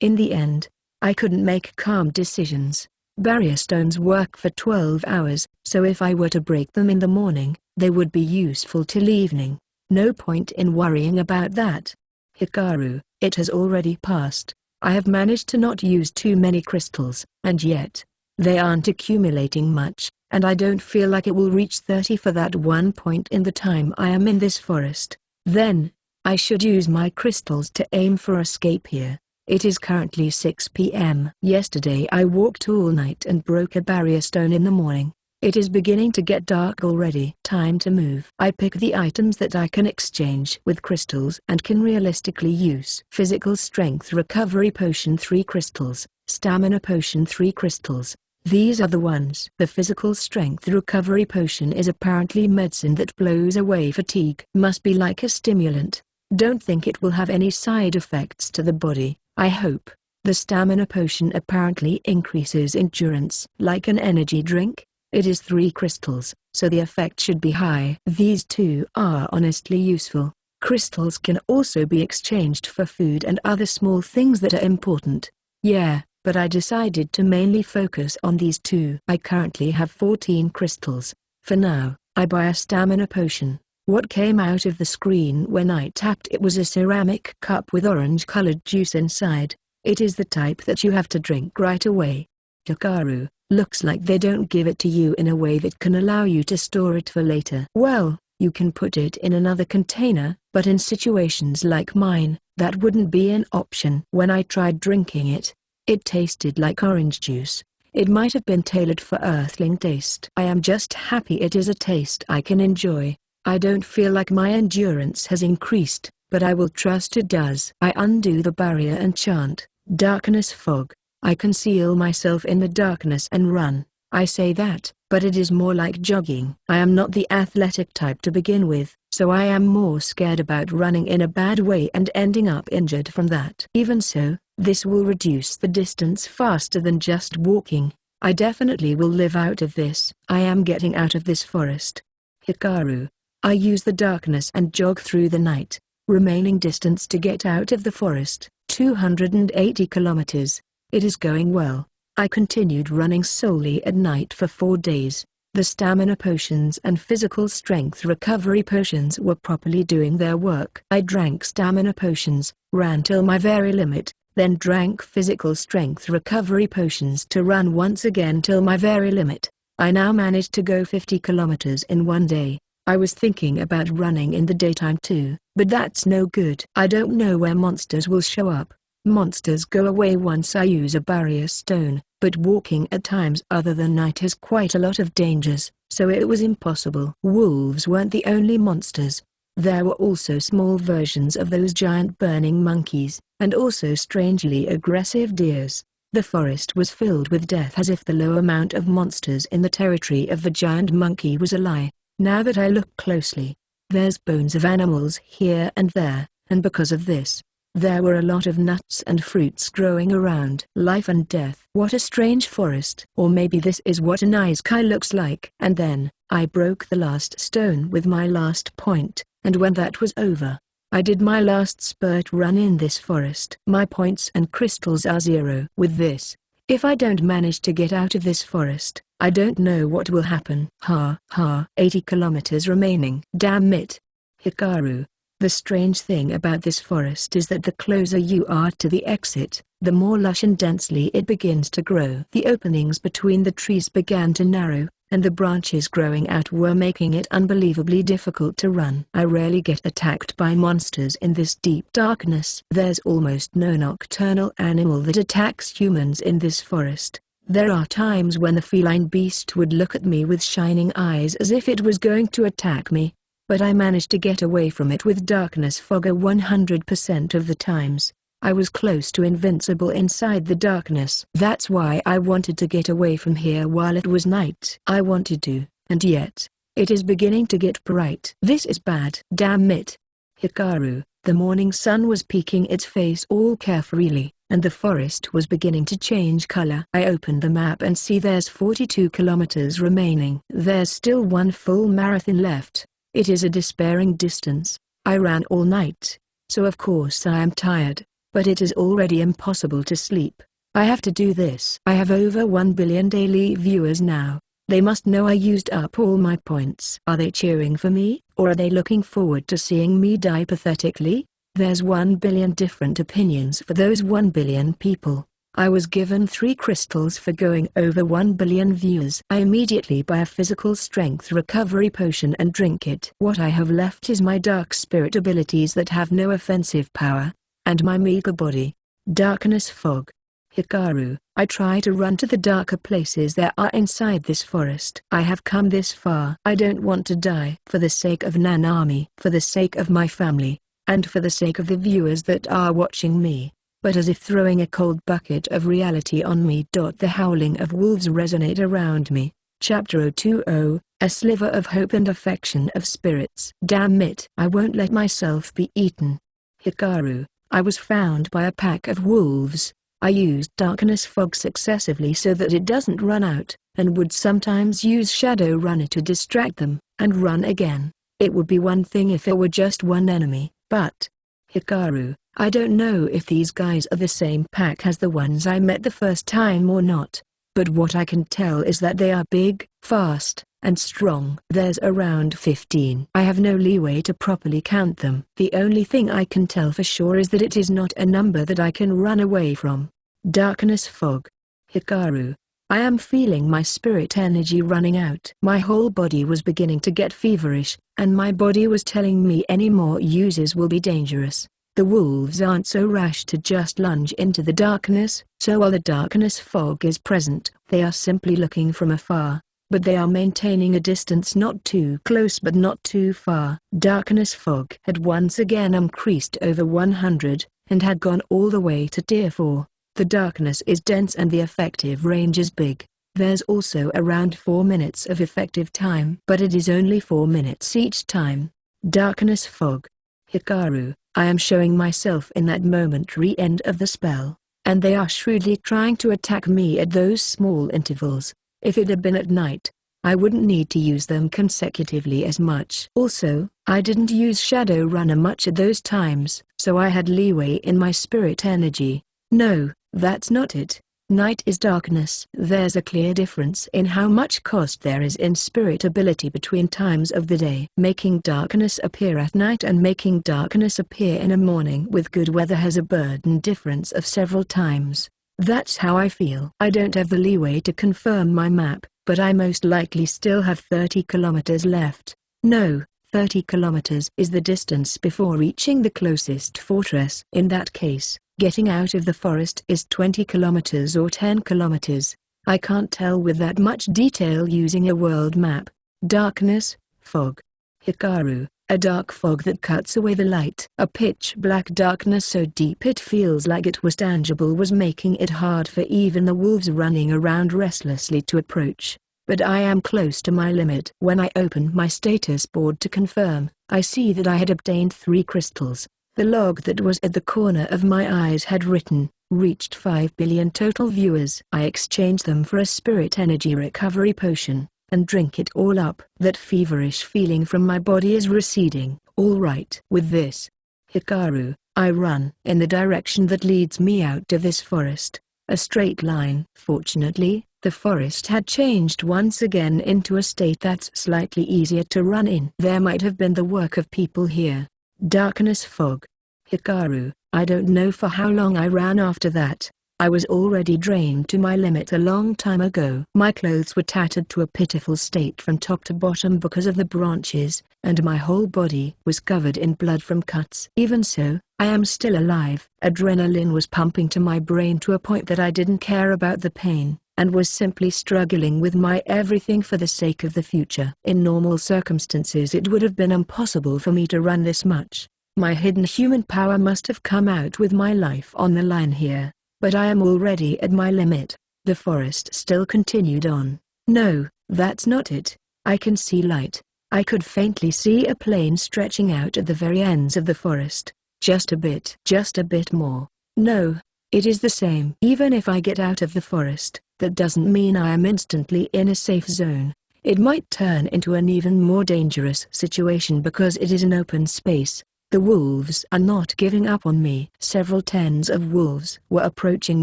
In the end, I couldn't make calm decisions. Barrier stones work for 12 hours, so if I were to break them in the morning, they would be useful till evening. No point in worrying about that. Hikaru, it has already passed. I have managed to not use too many crystals, and yet, they aren't accumulating much, and I don't feel like it will reach 30 for that one point in the time I am in this forest. Then, I should use my crystals to aim for escape here. It is currently 6 p.m. Yesterday I walked all night and broke a barrier stone in the morning. It is beginning to get dark already. Time to move. I pick the items that I can exchange with crystals and can realistically use. Physical Strength Recovery Potion 3 crystals, Stamina Potion 3 crystals. These are the ones. The Physical Strength Recovery Potion is apparently medicine that blows away fatigue. Must be like a stimulant. Don't think it will have any side effects to the body, I hope. The Stamina Potion apparently increases endurance. Like an energy drink? It is 3 crystals, so the effect should be high. These two are honestly useful. Crystals can also be exchanged for food and other small things that are important. Yeah, but I decided to mainly focus on these two. I currently have 14 crystals. For now, I buy a Stamina Potion. What came out of the screen when I tapped it was a ceramic cup with orange-colored juice inside. It is the type that you have to drink right away. Hikaru, looks like they don't give it to you in a way that can allow you to store it for later. Well, you can put it in another container, but in situations like mine, that wouldn't be an option. When I tried drinking it, it tasted like orange juice. It might have been tailored for earthling taste. I am just happy it is a taste I can enjoy. I don't feel like my endurance has increased, but I will trust it does. I undo the barrier and chant, "Darkness Fog." I conceal myself in the darkness and run. I say that, but it is more like jogging. I am not the athletic type to begin with, so I am more scared about running in a bad way and ending up injured from that. Even so, this will reduce the distance faster than just walking. I definitely will live out of this. I am getting out of this forest. Hikaru. I use the darkness and jog through the night. Remaining distance to get out of the forest, 280 kilometers. It is going well. I continued running solely at night for 4 days. The stamina potions and physical strength recovery potions were properly doing their work. I drank stamina potions, ran till my very limit, then drank physical strength recovery potions to run once again till my very limit. I now managed to go 50 kilometers in 1 day. I was thinking about running in the daytime too, but that's no good. I don't know where monsters will show up. Monsters go away once I use a barrier stone, but walking at times other than night has quite a lot of dangers, so it was impossible. Wolves weren't the only monsters. There were also small versions of those giant burning monkeys, and also strangely aggressive deers. The forest was filled with death as if the low amount of monsters in the territory of the giant monkey was a lie. Now that I look closely, there's bones of animals here and there, and because of this, there were a lot of nuts and fruits growing around. Life and death. What a strange forest. Or maybe this is what an isekai looks like. And then, I broke the last stone with my last point, and when that was over, I did my last spurt run in this forest. My points and crystals are 0. With this, if I don't manage to get out of this forest, I don't know what will happen. 80 kilometers remaining. Damn it. Hikaru. The strange thing about this forest is that the closer you are to the exit, the more lush and densely it begins to grow. The openings between the trees began to narrow, and the branches growing out were making it unbelievably difficult to run. I rarely get attacked by monsters in this deep darkness. There's almost no nocturnal animal that attacks humans in this forest. There are times when the feline beast would look at me with shining eyes as if it was going to attack me, but I managed to get away from it with darkness fogger 100% of the times. I was close to invincible inside the darkness. That's why I wanted to get away from here while it was night. I wanted to, and yet, it is beginning to get bright. This is bad. Damn it. Hikaru. The morning sun was peeking its face all carefreely, and the forest was beginning to change color. I opened the map and see there's 42 kilometers remaining. There's still 1 full marathon left. It is a despairing distance. I ran all night, so of course I am tired, but it is already impossible to sleep. I have to do this. I have over 1 billion daily viewers now. They must know I used up all my points. Are they cheering for me, or are they looking forward to seeing me die pathetically? There's 1 billion different opinions for those 1 billion people. I was given 3 crystals for going over 1 billion views. I immediately buy a physical strength recovery potion and drink it. What I have left is my dark spirit abilities that have no offensive power, and my meager body. Darkness fog. Hikaru. I try to run to the darker places there are inside this forest. I have come this far. I don't want to die. For the sake of Nanami, for the sake of my family, and for the sake of the viewers that are watching me. But as if throwing a cold bucket of reality on me. The howling of wolves resonate around me. Chapter 020, a sliver of hope and affection of spirits. Damn it. I won't let myself be eaten. Hikaru. I was found by a pack of wolves. I used darkness fog successively so that it doesn't run out, and would sometimes use shadow runner to distract them, and run again. It would be one thing if it were just one enemy, but... Hikaru, I don't know if these guys are the same pack as the ones I met the first time or not, but what I can tell is that they are big, fast, and strong. There's around 15. I have no leeway to properly count them. The only thing I can tell for sure is that it is not a number that I can run away from. Darkness fog. Hikaru. I am feeling my spirit energy running out. My whole body was beginning to get feverish, and my body was telling me any more uses will be dangerous. The wolves aren't so rash to just lunge into the darkness, so while the darkness fog is present, they are simply looking from afar. But they are maintaining a distance not too close but not too far. Darkness fog had once again increased over 100, and had gone all the way to tier 4. The darkness is dense and the effective range is big. There's also around 4 minutes of effective time, but it is only 4 minutes each time. Darkness fog. Hikaru, I am showing myself in that momentary end of the spell, and they are shrewdly trying to attack me at those small intervals. If it had been at night, I wouldn't need to use them consecutively as much. Also, I didn't use Shadow Runner much at those times, so I had leeway in my spirit energy. No, that's not it. Night is darkness. There's a clear difference in how much cost there is in spirit ability between times of the day. Making darkness appear at night and making darkness appear in a morning with good weather has a burden difference of several times. That's how I feel. I don't have the leeway to confirm my map, but I most likely still have 30 kilometers left. No, 30 kilometers is the distance before reaching the closest fortress. In that case, getting out of the forest is 20 kilometers or 10 kilometers. I can't tell with that much detail using a world map. Darkness, fog. Hikaru, a dark fog that cuts away the light. A pitch-black darkness so deep it feels like it was tangible was making it hard for even the wolves running around restlessly to approach. But I am close to my limit. When I open my status board to confirm, I see that I had obtained 3 crystals. The log that was at the corner of my eyes had written, reached 5 billion total viewers. I exchanged them for a spirit energy recovery potion, and drink it all up. That feverish feeling from my body is receding. All right. With this, Hikaru, I run in the direction that leads me out of this forest. A straight line. Fortunately, the forest had changed once again into a state that's slightly easier to run in. There might have been the work of people here. Darkness fog. Hikaru, I don't know for how long I ran after that. I was already drained to my limit a long time ago. My clothes were tattered to a pitiful state from top to bottom because of the branches, and my whole body was covered in blood from cuts. Even so, I am still alive. Adrenaline was pumping to my brain to a point that I didn't care about the pain, and was simply struggling with my everything for the sake of the future. In normal circumstances it would have been impossible for me to run this much. My hidden human power must have come out with my life on the line here. But I am already at my limit. The forest still continued on. No, that's not it. I can see light. I could faintly see a plain stretching out at the very ends of the forest. Just a bit more. No, it is the same. Even if I get out of the forest, that doesn't mean I am instantly in a safe zone. It might turn into an even more dangerous situation because it is an open space. The wolves are not giving up on me. Several tens of wolves were approaching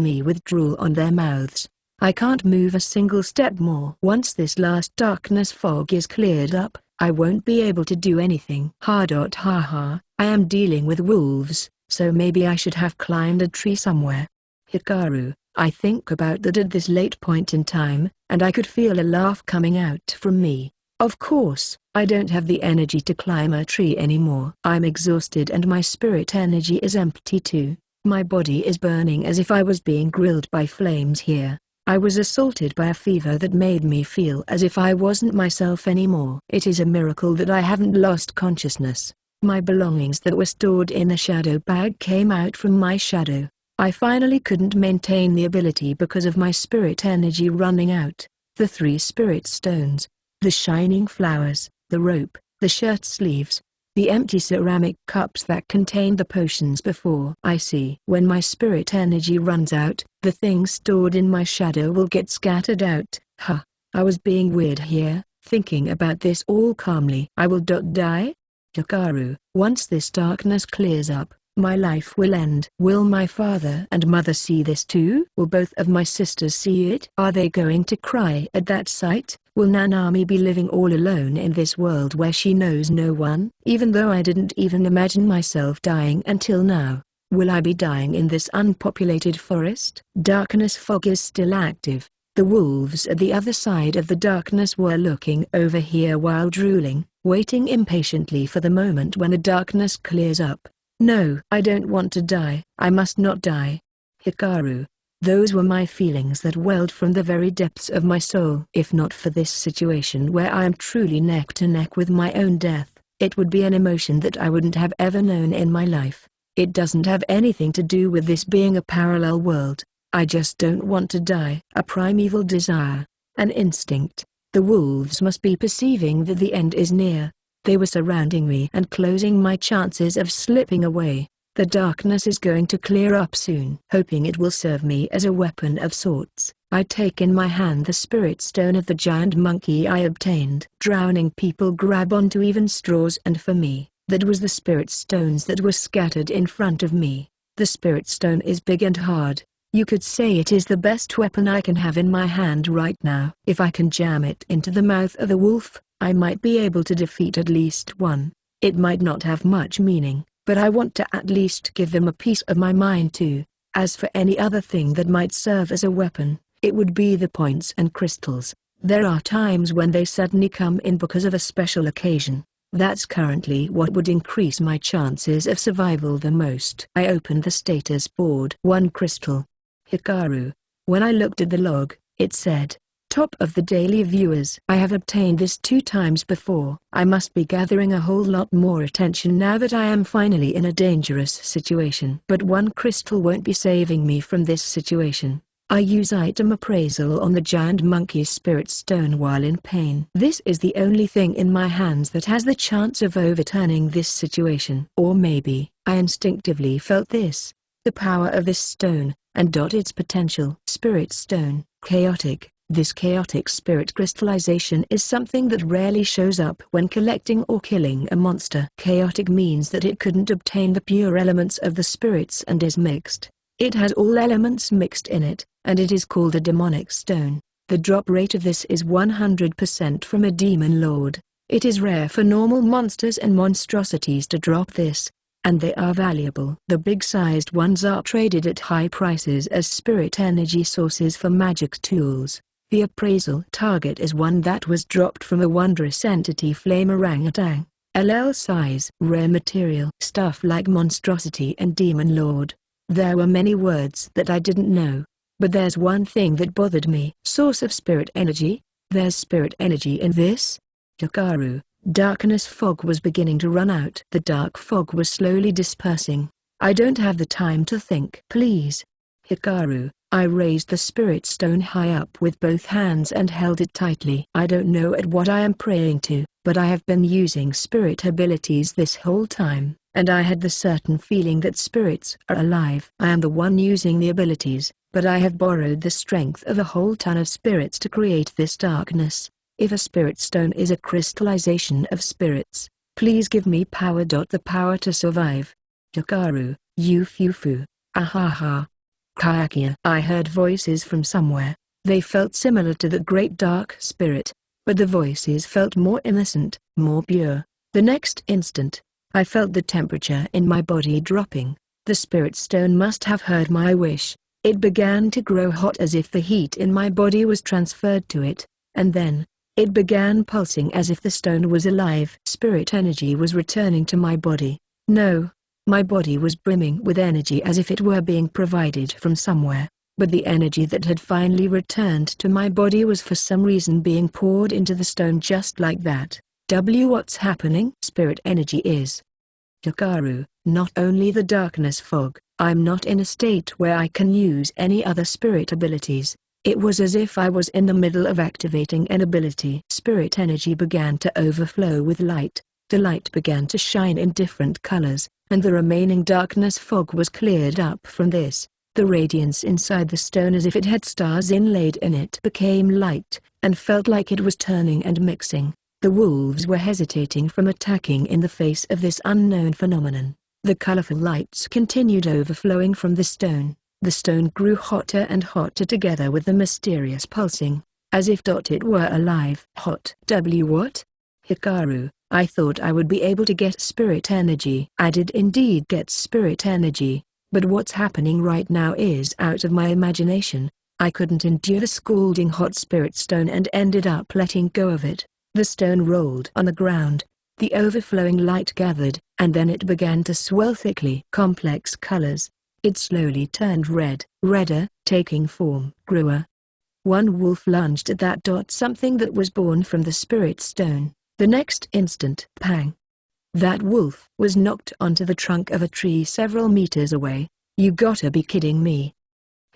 me with drool on their mouths. I can't move a single step more. Once this last darkness fog is cleared up, I won't be able to do anything. I am dealing with wolves, so maybe I should have climbed a tree somewhere. Hikaru, I think about that at this late point in time, and I could feel a laugh coming out from me. Of course, I don't have the energy to climb a tree anymore. I'm exhausted and my spirit energy is empty too. My body is burning as if I was being grilled by flames here. I was assaulted by a fever that made me feel as if I wasn't myself anymore. It is a miracle that I haven't lost consciousness. My belongings that were stored in the shadow bag came out from my shadow. I finally couldn't maintain the ability because of my spirit energy running out. The 3 spirit stones, the shining flowers, the rope, the shirt sleeves, the empty ceramic cups that contained the potions before. I see. When my spirit energy runs out, the things stored in my shadow will get scattered out. I was being weird here, thinking about this all calmly. I will die? Hikaru, once this darkness clears up, my life will end. Will my father and mother see this too? Will both of my sisters see it? Are they going to cry at that sight? Will Nanami be living all alone in this world where she knows no one? Even though I didn't even imagine myself dying until now, will I be dying in this unpopulated forest? Darkness fog is still active. The wolves at the other side of the darkness were looking over here while drooling, waiting impatiently for the moment when the darkness clears up. No, I don't want to die. I must not die. Hikaru. Those were my feelings that welled from the very depths of my soul. If not for this situation where I am truly neck to neck with my own death, it would be an emotion that I wouldn't have ever known in my life. It doesn't have anything to do with this being a parallel world. I just don't want to die. A primeval desire. An instinct. The wolves must be perceiving that the end is near. They were surrounding me and closing my chances of slipping away. The darkness is going to clear up soon. Hoping it will serve me as a weapon of sorts, I take in my hand the spirit stone of the giant monkey I obtained. Drowning people grab onto even straws, and for me, that was the spirit stones that were scattered in front of me. The spirit stone is big and hard. You could say it is the best weapon I can have in my hand right now. If I can jam it into the mouth of the wolf, I might be able to defeat at least one. It might not have much meaning, but I want to at least give them a piece of my mind too. As for any other thing that might serve as a weapon, it would be the points and crystals. There are times when they suddenly come in because of a special occasion. That's currently what would increase my chances of survival the most. I opened the status board. 1 crystal. Hikaru. When I looked at the log, it said, "Top of the daily viewers." I have obtained this 2 times before. I must be gathering a whole lot more attention now that I am finally in a dangerous situation. But 1 crystal won't be saving me from this situation. I use item appraisal on the giant monkey's spirit stone while in pain. This is the only thing in my hands that has the chance of overturning this situation. Or maybe, I instinctively felt this. The power of this stone, and its potential. Spirit stone, chaotic. This chaotic spirit crystallization is something that rarely shows up when collecting or killing a monster. Chaotic means that it couldn't obtain the pure elements of the spirits and is mixed. It has all elements mixed in it, and it is called a demonic stone. The drop rate of this is 100% from a demon lord. It is rare for normal monsters and monstrosities to drop this, and they are valuable. The big-sized ones are traded at high prices as spirit energy sources for magic tools. The appraisal target is one that was dropped from a wondrous entity flame orangutan. LL size. Rare material. Stuff like monstrosity and demon lord. There were many words that I didn't know. But there's one thing that bothered me. Source of spirit energy? There's spirit energy in this? Hikaru. Darkness fog was beginning to run out. The dark fog was slowly dispersing. I don't have the time to think. Please. Hikaru. I raised the spirit stone high up with both hands and held it tightly. I don't know at what I am praying to, but I have been using spirit abilities this whole time, and I had the certain feeling that spirits are alive. I am the one using the abilities, but I have borrowed the strength of a whole ton of spirits to create this darkness. If a spirit stone is a crystallization of spirits, please give me power. The power to survive. Hikaru, Yufufu, ahaha. Kayakia. I heard voices from somewhere. They felt similar to the great dark spirit, but the voices felt more innocent, more pure. The next instant, I felt the temperature in my body dropping. The spirit stone must have heard my wish. It began to grow hot as if the heat in my body was transferred to it, and then, it began pulsing as if the stone was alive. Spirit energy was returning to my body. No, my body was brimming with energy as if it were being provided from somewhere, but the energy that had finally returned to my body was for some reason being poured into the stone just like that. What's happening? Spirit energy is. Hikaru, not only the darkness fog, I'm not in a state where I can use any other spirit abilities. It was as if I was in the middle of activating an ability. Spirit energy began to overflow with light. The light began to shine in different colors, and the remaining darkness fog was cleared up from this. The radiance inside the stone, as if it had stars inlaid in it, became light, and felt like it was turning and mixing. The wolves were hesitating from attacking in the face of this unknown phenomenon. The colorful lights continued overflowing from the stone. The stone grew hotter and hotter together with the mysterious pulsing, as if it were alive. Hot. What? Hikaru, I thought I would be able to get spirit energy. I did indeed get spirit energy, but what's happening right now is out of my imagination. I couldn't endure the scalding hot spirit stone and ended up letting go of it. The stone rolled on the ground. The overflowing light gathered, and then it began to swell thickly. Complex colors. It slowly turned red, redder, taking form. Grewer. One wolf lunged at that. Something that was born from the spirit stone. The next instant, pang. That wolf was knocked onto the trunk of a tree several meters away. You gotta be kidding me.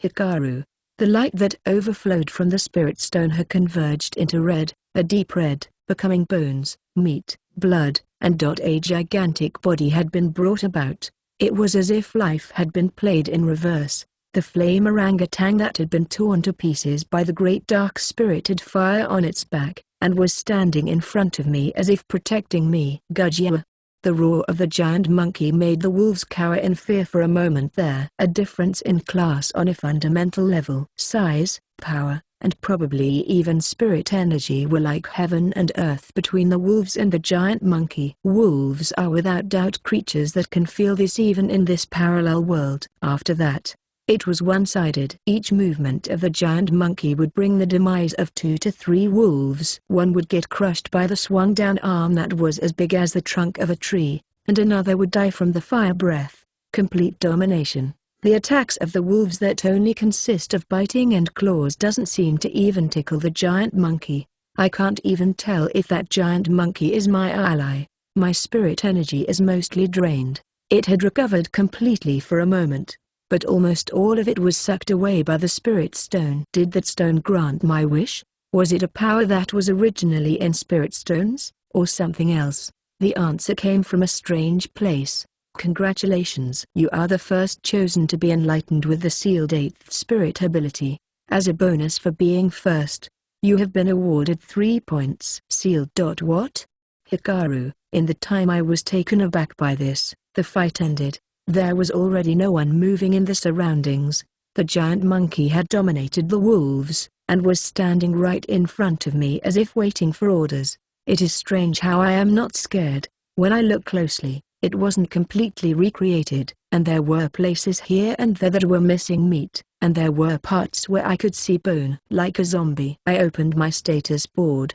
Hikaru. The light that overflowed from the spirit stone had converged into red, a deep red, becoming bones, meat, blood, and a gigantic body had been brought about. It was as if life had been played in reverse. The flame orangutan that had been torn to pieces by the great dark spirit had fire on its back, and was standing in front of me as if protecting me. Gudjia. The roar of the giant monkey made the wolves cower in fear for a moment there. A difference in class on a fundamental level. Size, power, and probably even spirit energy were like heaven and earth between the wolves and the giant monkey. Wolves are without doubt creatures that can feel this even in this parallel world. After that, it was one-sided. Each movement of the giant monkey would bring the demise of 2 to 3 wolves. One would get crushed by the swung-down arm that was as big as the trunk of a tree, and another would die from the fire breath. Complete domination. The attacks of the wolves that only consist of biting and claws doesn't seem to even tickle the giant monkey. I can't even tell if that giant monkey is my ally. My spirit energy is mostly drained. It had recovered completely for a moment, but almost all of it was sucked away by the spirit stone. Did that stone grant my wish? Was it a power that was originally in spirit stones, or something else? The answer came from a strange place. Congratulations. You are the first chosen to be enlightened with the sealed 8th spirit ability. As a bonus for being first, you have been awarded 3 points. Sealed. What? Hikaru. In the time I was taken aback by this, the fight ended. There was already no one moving in the surroundings. The giant monkey had dominated the wolves, and was standing right in front of me as if waiting for orders. It is strange how I am not scared. When I look closely, it wasn't completely recreated, and there were places here and there that were missing meat, and there were parts where I could see bone. Like a zombie. I opened my status board.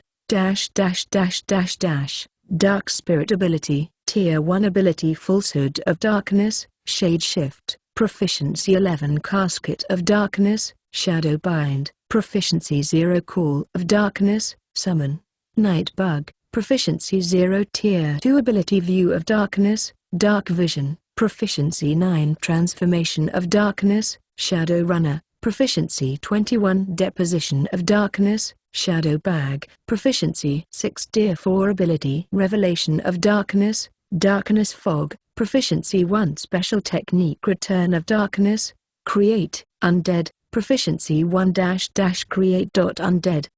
Dark Spirit Ability, Tier 1 Ability Falsehood of Darkness, Shade Shift, Proficiency 11 Casket of Darkness, Shadow Bind, Proficiency 0 Call of Darkness, Summon, Night Bug, Proficiency 0 Tier 2 Ability View of Darkness, Dark Vision, Proficiency 9 Transformation of Darkness, Shadow Runner, Proficiency 21 Deposition of Darkness, Shadow Bag, Proficiency 6 Tier 4 Ability Revelation of Darkness, Darkness Fog, Proficiency 1 Special Technique Return of Darkness, Create, Undead, Proficiency 1-Create. Undead.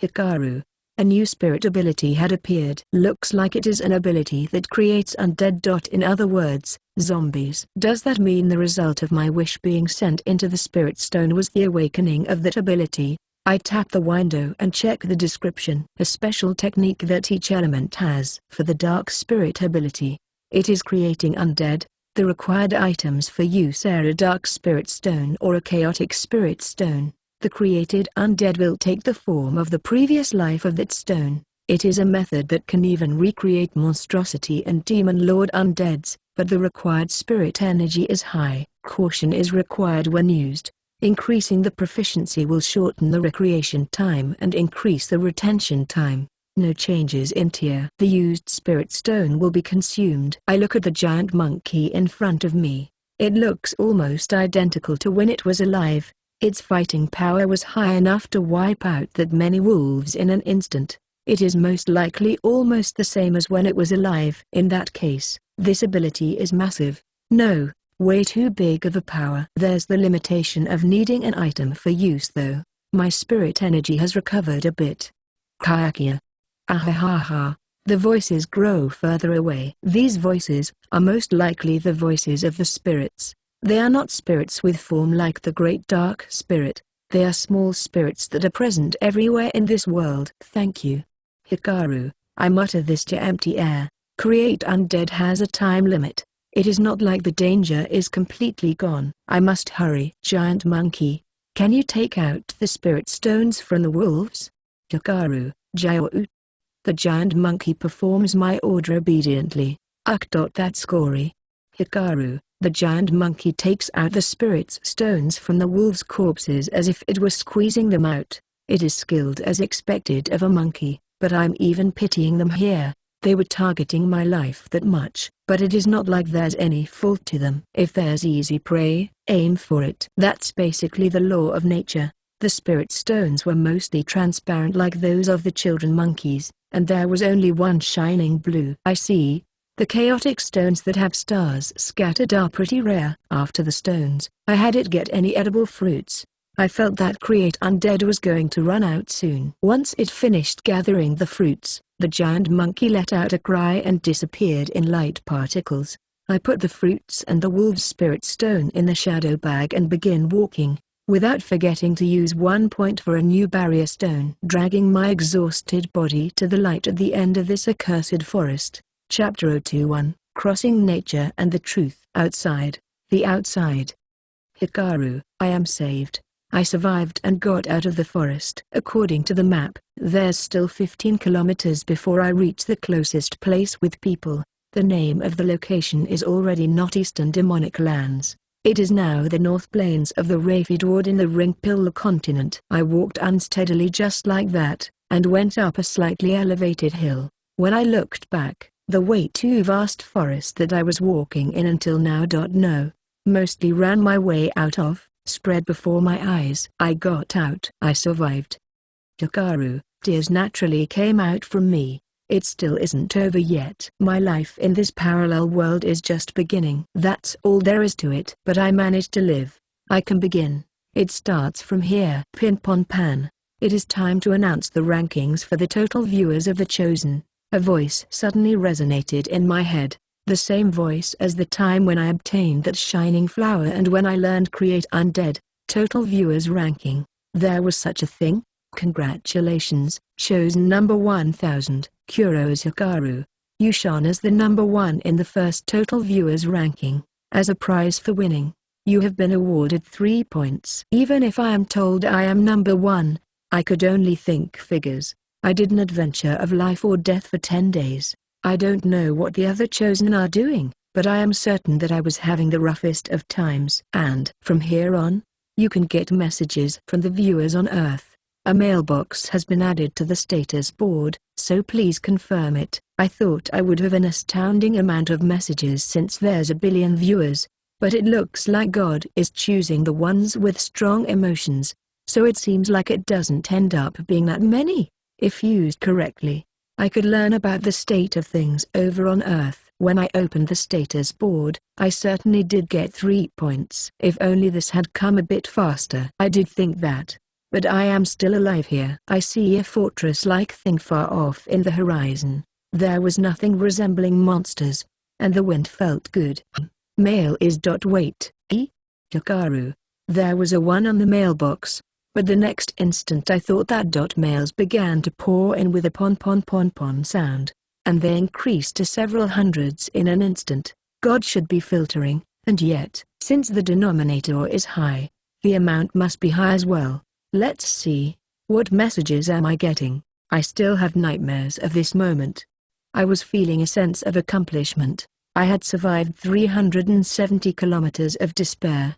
Hikaru. A new spirit ability had appeared. Looks like it is an ability that creates undead. In other words, zombies. Does that mean the result of my wish being sent into the spirit stone was the awakening of that ability? I tap the window and check the description. A special technique that each element has. For the dark spirit ability, it is creating undead. The required items for use are a dark spirit stone or a chaotic spirit stone. The created undead will take the form of the previous life of that stone. It is a method that can even recreate monstrosity and demon lord undeads, but the required spirit energy is high. Caution is required when used. Increasing the proficiency will shorten the recreation time and increase the retention time. No changes in tier. The used spirit stone will be consumed. I look at the giant monkey in front of me. It looks almost identical to when it was alive. Its fighting power was high enough to wipe out that many wolves in an instant. It is most likely almost the same as when it was alive. In that case, this ability is massive. No, way too big of a power. There's the limitation of needing an item for use though. My spirit energy has recovered a bit. Kayakia. Ahahaha. The voices grow further away. These voices are most likely the voices of the spirits. They are not spirits with form like the great dark spirit. They are small spirits that are present everywhere in this world. Thank you, Hikaru. I mutter this to empty air. Create undead has a time limit. It is not like the danger is completely gone. I must hurry. Giant monkey, can you take out the spirit stones from the wolves? Hikaru. Jao. The giant monkey performs my order obediently. That's gory. Hikaru. The giant monkey takes out the spirit's stones from the wolves' corpses as if it were squeezing them out. It is skilled as expected of a monkey, but I'm even pitying them here. They were targeting my life that much, but it is not like there's any fault to them. If there's easy prey, aim for it. That's basically the law of nature. The spirit stones were mostly transparent like those of the children monkeys, and there was only one shining blue. I see. The chaotic stones that have stars scattered are pretty rare. After the stones, I had it get any edible fruits. I felt that create undead was going to run out soon. Once it finished gathering the fruits, the giant monkey let out a cry and disappeared in light particles. I put the fruits and the wolf's spirit stone in the shadow bag and began walking, without forgetting to use 1 point for a new barrier stone. Dragging my exhausted body to the light at the end of this accursed forest. Chapter 021, Crossing Nature and the Truth. Outside. The outside. Hikaru, I am saved. I survived and got out of the forest. According to the map, there's still 15 kilometers before I reach the closest place with people. The name of the location is already not Eastern Demonic Lands. It is now the North Plains of the Rafidward in the Ringpilla continent. I walked unsteadily just like that, and went up a slightly elevated hill. When I looked back, the way too vast forest that I was walking in until now mostly ran my way out of, spread before my eyes. I got out. I survived. Hikaru, tears naturally came out from me. It still isn't over yet. My life in this parallel world is just beginning. That's all there is to it. But I managed to live. I can begin. It starts from here. Pin pon pan. It is time to announce the rankings for the total viewers of The Chosen. A voice suddenly resonated in my head. The same voice as the time when I obtained that shining flower and when I learned Create Undead. Total viewers ranking. There was such a thing? Congratulations, Chosen number 1000, Kurose Hikaru. You shone as the number 1 in the first total viewers ranking. As a prize for winning, you have been awarded 3 points. Even if I am told I am number 1, I could only think figures. I did an adventure of life or death for 10 days. I don't know what the other Chosen are doing, but I am certain that I was having the roughest of times. And from here on, you can get messages from the viewers on Earth. A mailbox has been added to the status board, so please confirm it. I thought I would have an astounding amount of messages since there's a billion viewers, but it looks like God is choosing the ones with strong emotions, so it seems like it doesn't end up being that many. If used correctly, I could learn about the state of things over on Earth. When I opened the status board, I certainly did get 3 points. If only this had come a bit faster. I did think that. But I am still alive here. I see a fortress-like thing far off in the horizon. There was nothing resembling monsters, and the wind felt good. Mail is. Wait. Hikaru. There was a 1 on the mailbox. But the next instant I thought that mails began to pour in with a pon pon pon pon sound, and they increased to several hundreds in an instant. God should be filtering, and yet, since the denominator is high, the amount must be high as well. Let's see, what messages am I getting? I still have nightmares of this moment. I was feeling a sense of accomplishment. I had survived 370 kilometers of despair.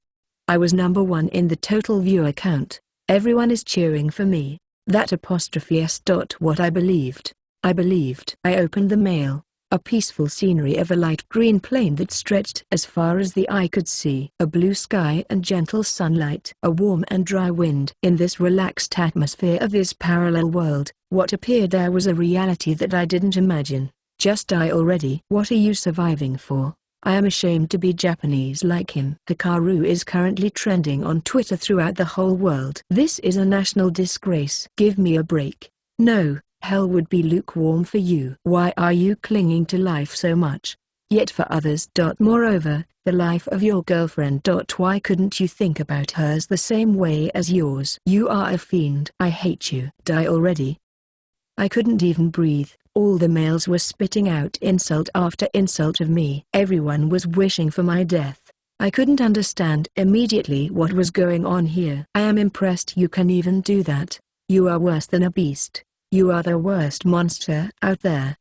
I was number 1 in the total viewer count. Everyone is cheering for me. That apostrophe s. What I believed. I opened the mail. A peaceful scenery of a light green plain that stretched as far as the eye could see. A blue sky and gentle sunlight. A warm and dry wind. In this relaxed atmosphere of this parallel world, what appeared there was a reality that I didn't imagine. Just die already. What are you surviving for? I am ashamed to be Japanese like him. Hikaru is currently trending on Twitter throughout the whole world. This is a national disgrace. Give me a break. No, hell would be lukewarm for you. Why are you clinging to life so much? Yet for others. Moreover, the life of your girlfriend. Why couldn't you think about hers the same way as yours? You are a fiend. I hate you. Die already. I couldn't even breathe. All the males were spitting out insult after insult of me. Everyone was wishing for my death. I couldn't understand immediately what was going on here. I am impressed you can even do that. You are worse than a beast. You are the worst monster out there.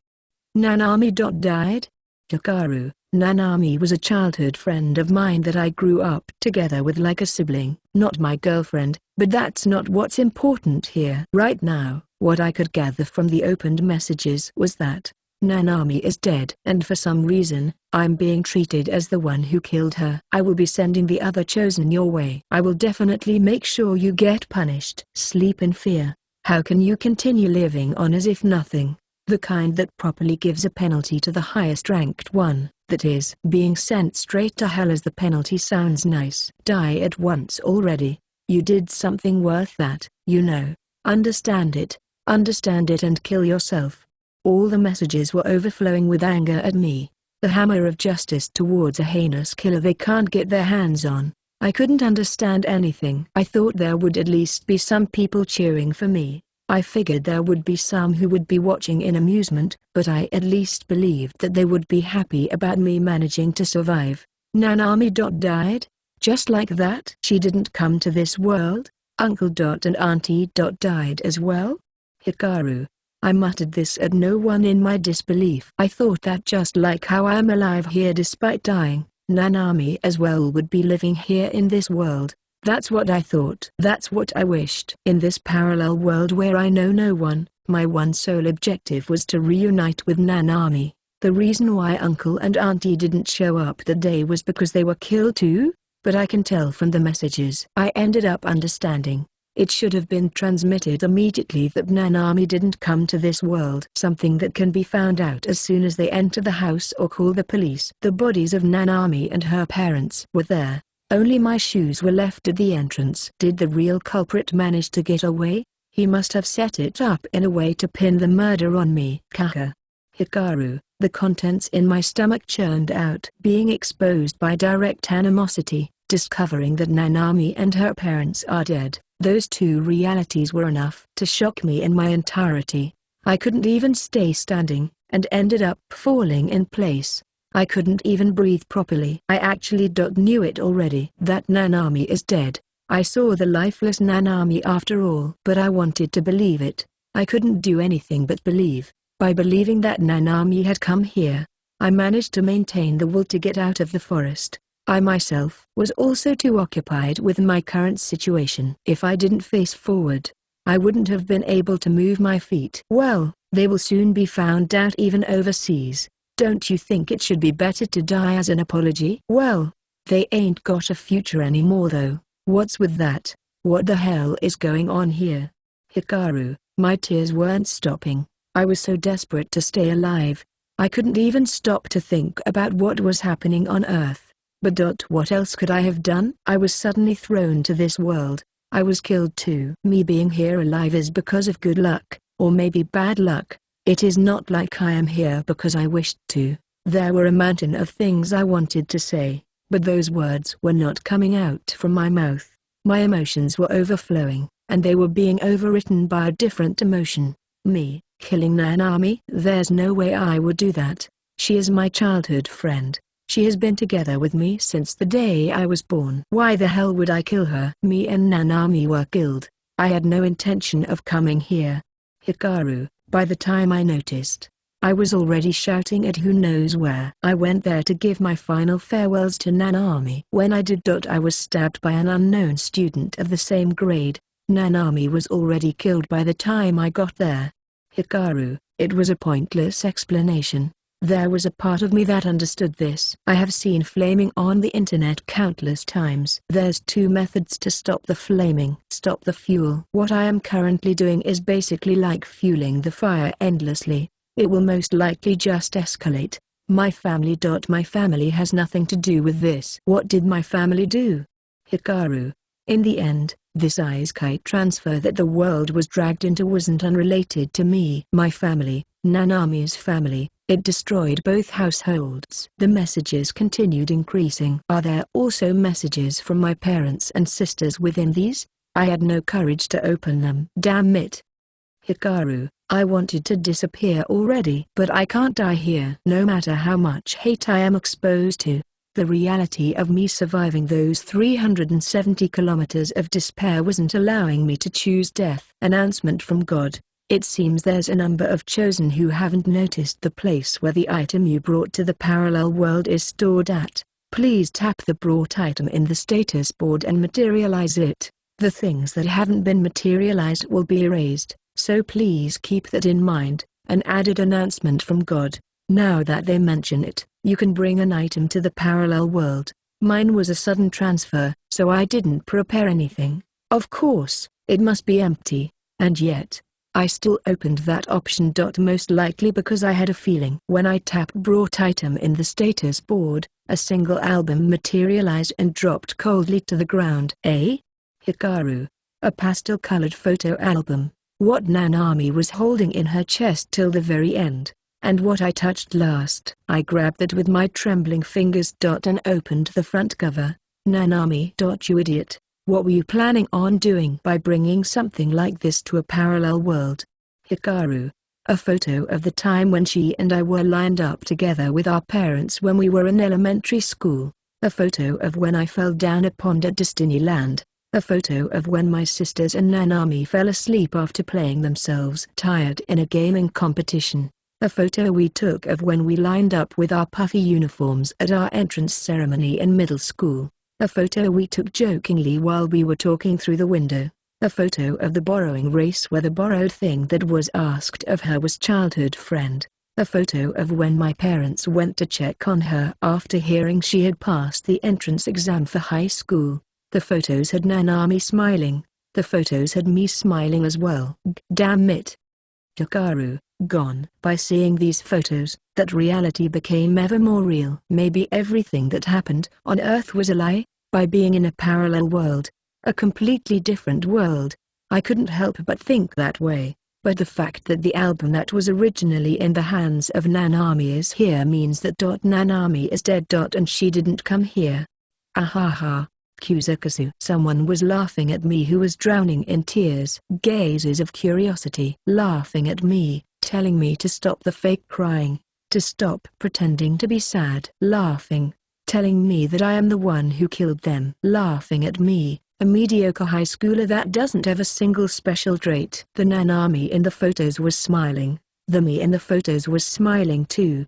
Nanami. Died? Hikaru. Nanami was a childhood friend of mine that I grew up together with like a sibling. Not my girlfriend, but that's not what's important here. Right now, what I could gather from the opened messages was that Nanami is dead. And for some reason, I'm being treated as the one who killed her. I will be sending the other Chosen your way. I will definitely make sure you get punished. Sleep in fear. How can you continue living on as if nothing The kind that properly gives a penalty to the highest ranked one, that is, being sent straight to hell as the penalty sounds nice. Die at once already. You did something worth that, you know. Understand it and kill yourself. All the messages were overflowing with anger at me. The hammer of justice towards a heinous killer they can't get their hands on. I couldn't understand anything. I thought there would at least be some people cheering for me. I figured there would be some who would be watching in amusement, but I at least believed that they would be happy about me managing to survive. Nanami died? Just like that? She didn't come to this world? Uncle and Auntie died as well? Hikaru. I muttered this at no one in my disbelief. I thought that just like how I am alive here despite dying, Nanami as well would be living here in this world. That's what I thought. That's what I wished. In this parallel world where I know no one, my one sole objective was to reunite with Nanami. The reason why Uncle and Auntie didn't show up that day was because they were killed too? But I can tell from the messages I ended up understanding. It should have been transmitted immediately that Nanami didn't come to this world. Something that can be found out as soon as they enter the house or call the police. The bodies of Nanami and her parents were there. Only my shoes were left at the entrance. Did the real culprit manage to get away? He must have set it up in a way to pin the murder on me. Kaka. Hikaru. The contents in my stomach churned out. Being exposed by direct animosity, discovering that Nanami and her parents are dead. Those two realities were enough to shock me in my entirety. I couldn't even stay standing, and ended up falling in place. I couldn't even breathe properly. I actually knew it already. That Nanami is dead. I saw the lifeless Nanami after all. But I wanted to believe it. I couldn't do anything but believe. By believing that Nanami had come here, I managed to maintain the will to get out of the forest. I myself was also too occupied with my current situation. If I didn't face forward, I wouldn't have been able to move my feet. Well, they will soon be found out even overseas. Don't you think it should be better to die as an apology? Well, they ain't got a future anymore though. What's with that? What the hell is going on here? Hikaru, my tears weren't stopping. I was so desperate to stay alive. I couldn't even stop to think about what was happening on Earth. But what else could I have done? I was suddenly thrown to this world. I was killed too. Me being here alive is because of good luck, or maybe bad luck. It is not like I am here because I wished to. There were a mountain of things I wanted to say, but those words were not coming out from my mouth. My emotions were overflowing, and they were being overwritten by a different emotion. Me, killing Nanami? There's no way I would do that. She is my childhood friend. She has been together with me since the day I was born. Why the hell would I kill her? Me and Nanami were killed. I had no intention of coming here. Hikaru, by the time I noticed, I was already shouting at who knows where. I went there to give my final farewells to Nanami. When I did, I was stabbed by an unknown student of the same grade. Nanami was already killed by the time I got there. Hikaru, it was a pointless explanation. There was a part of me that understood this. I have seen flaming on the internet countless times. There's two methods to stop the flaming. Stop the fuel. What I am currently doing is basically like fueling the fire endlessly. It will most likely just escalate. My family has nothing to do with this. What did my family do? Hikaru. In the end, this ice kite transfer that the world was dragged into wasn't unrelated to me. My family, Nanami's family, it destroyed both households. The messages continued increasing. Are there also messages from my parents and sisters within these? I had no courage to open them. Damn it. Hikaru, I wanted to disappear already. But I can't die here. No matter how much hate I am exposed to, the reality of me surviving those 370 kilometers of despair wasn't allowing me to choose death. Announcement from God. It seems there's a number of chosen who haven't noticed the place where the item you brought to the parallel world is stored at. Please tap the brought item in the status board and materialize it. The things that haven't been materialized will be erased, so please keep that in mind. An added announcement from God. Now that they mention it, you can bring an item to the parallel world. Mine was a sudden transfer, so I didn't prepare anything. Of course, it must be empty, and yet, I still opened that option. Most likely because I had a feeling. When I tapped brought item in the status board, a single album materialized and dropped coldly to the ground. Hikaru. A pastel-colored photo album. What Nanami was holding in her chest till the very end. And what I touched last. I grabbed it with my trembling fingers. And opened the front cover. Nanami. You idiot. What were you planning on doing by bringing something like this to a parallel world? Hikaru. A photo of the time when she and I were lined up together with our parents when we were in elementary school. A photo of when I fell down a pond at Disneyland. A photo of when my sisters and Nanami fell asleep after playing themselves tired in a gaming competition. A photo we took of when we lined up with our puffy uniforms at our entrance ceremony in middle school. A photo we took jokingly while we were talking through the window. A photo of the borrowing race where the borrowed thing that was asked of her was childhood friend. A photo of when my parents went to check on her after hearing she had passed the entrance exam for high school. The photos had Nanami smiling. The photos had me smiling as well. Damn it. Hikaru, gone. By seeing these photos, that reality became ever more real. Maybe everything that happened on Earth was a lie. By being in a parallel world, a completely different world, I couldn't help but think that way. But the fact that the album that was originally in the hands of Nanami is here means that Nanami is dead. And she didn't come here. Ahaha. Kuzukasu. Someone was laughing at me who was drowning in tears. Gazes of curiosity. Laughing at me, telling me to stop the fake crying, to stop pretending to be sad. Laughing, telling me that I am the one who killed them. Laughing at me, a mediocre high schooler that doesn't have a single special trait. The Nanami in the photos was smiling. The me in the photos was smiling too.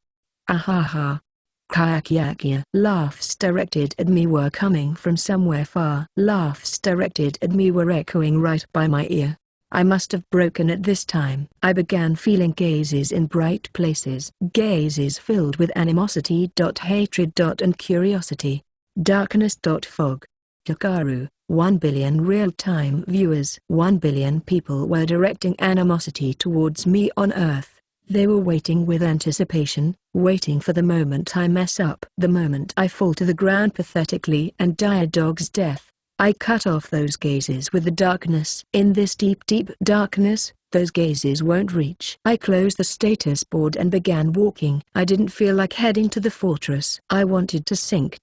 Ahaha. Kayakia. Laughs directed at me were coming from somewhere far. Laughs directed at me were echoing right by my ear. I must have broken it this time. I began feeling gazes in bright places. Gazes filled with animosity. Hatred. And curiosity. Darkness. Fog. Hikaru. 1 billion real-time viewers. 1 billion people were directing animosity towards me on Earth. They were waiting with anticipation, waiting for the moment I mess up. The moment I fall to the ground pathetically and die a dog's death. I cut off those gazes with the darkness. In this deep darkness, those gazes won't reach. I closed the status board and began walking. I didn't feel like heading to the fortress. I wanted to sink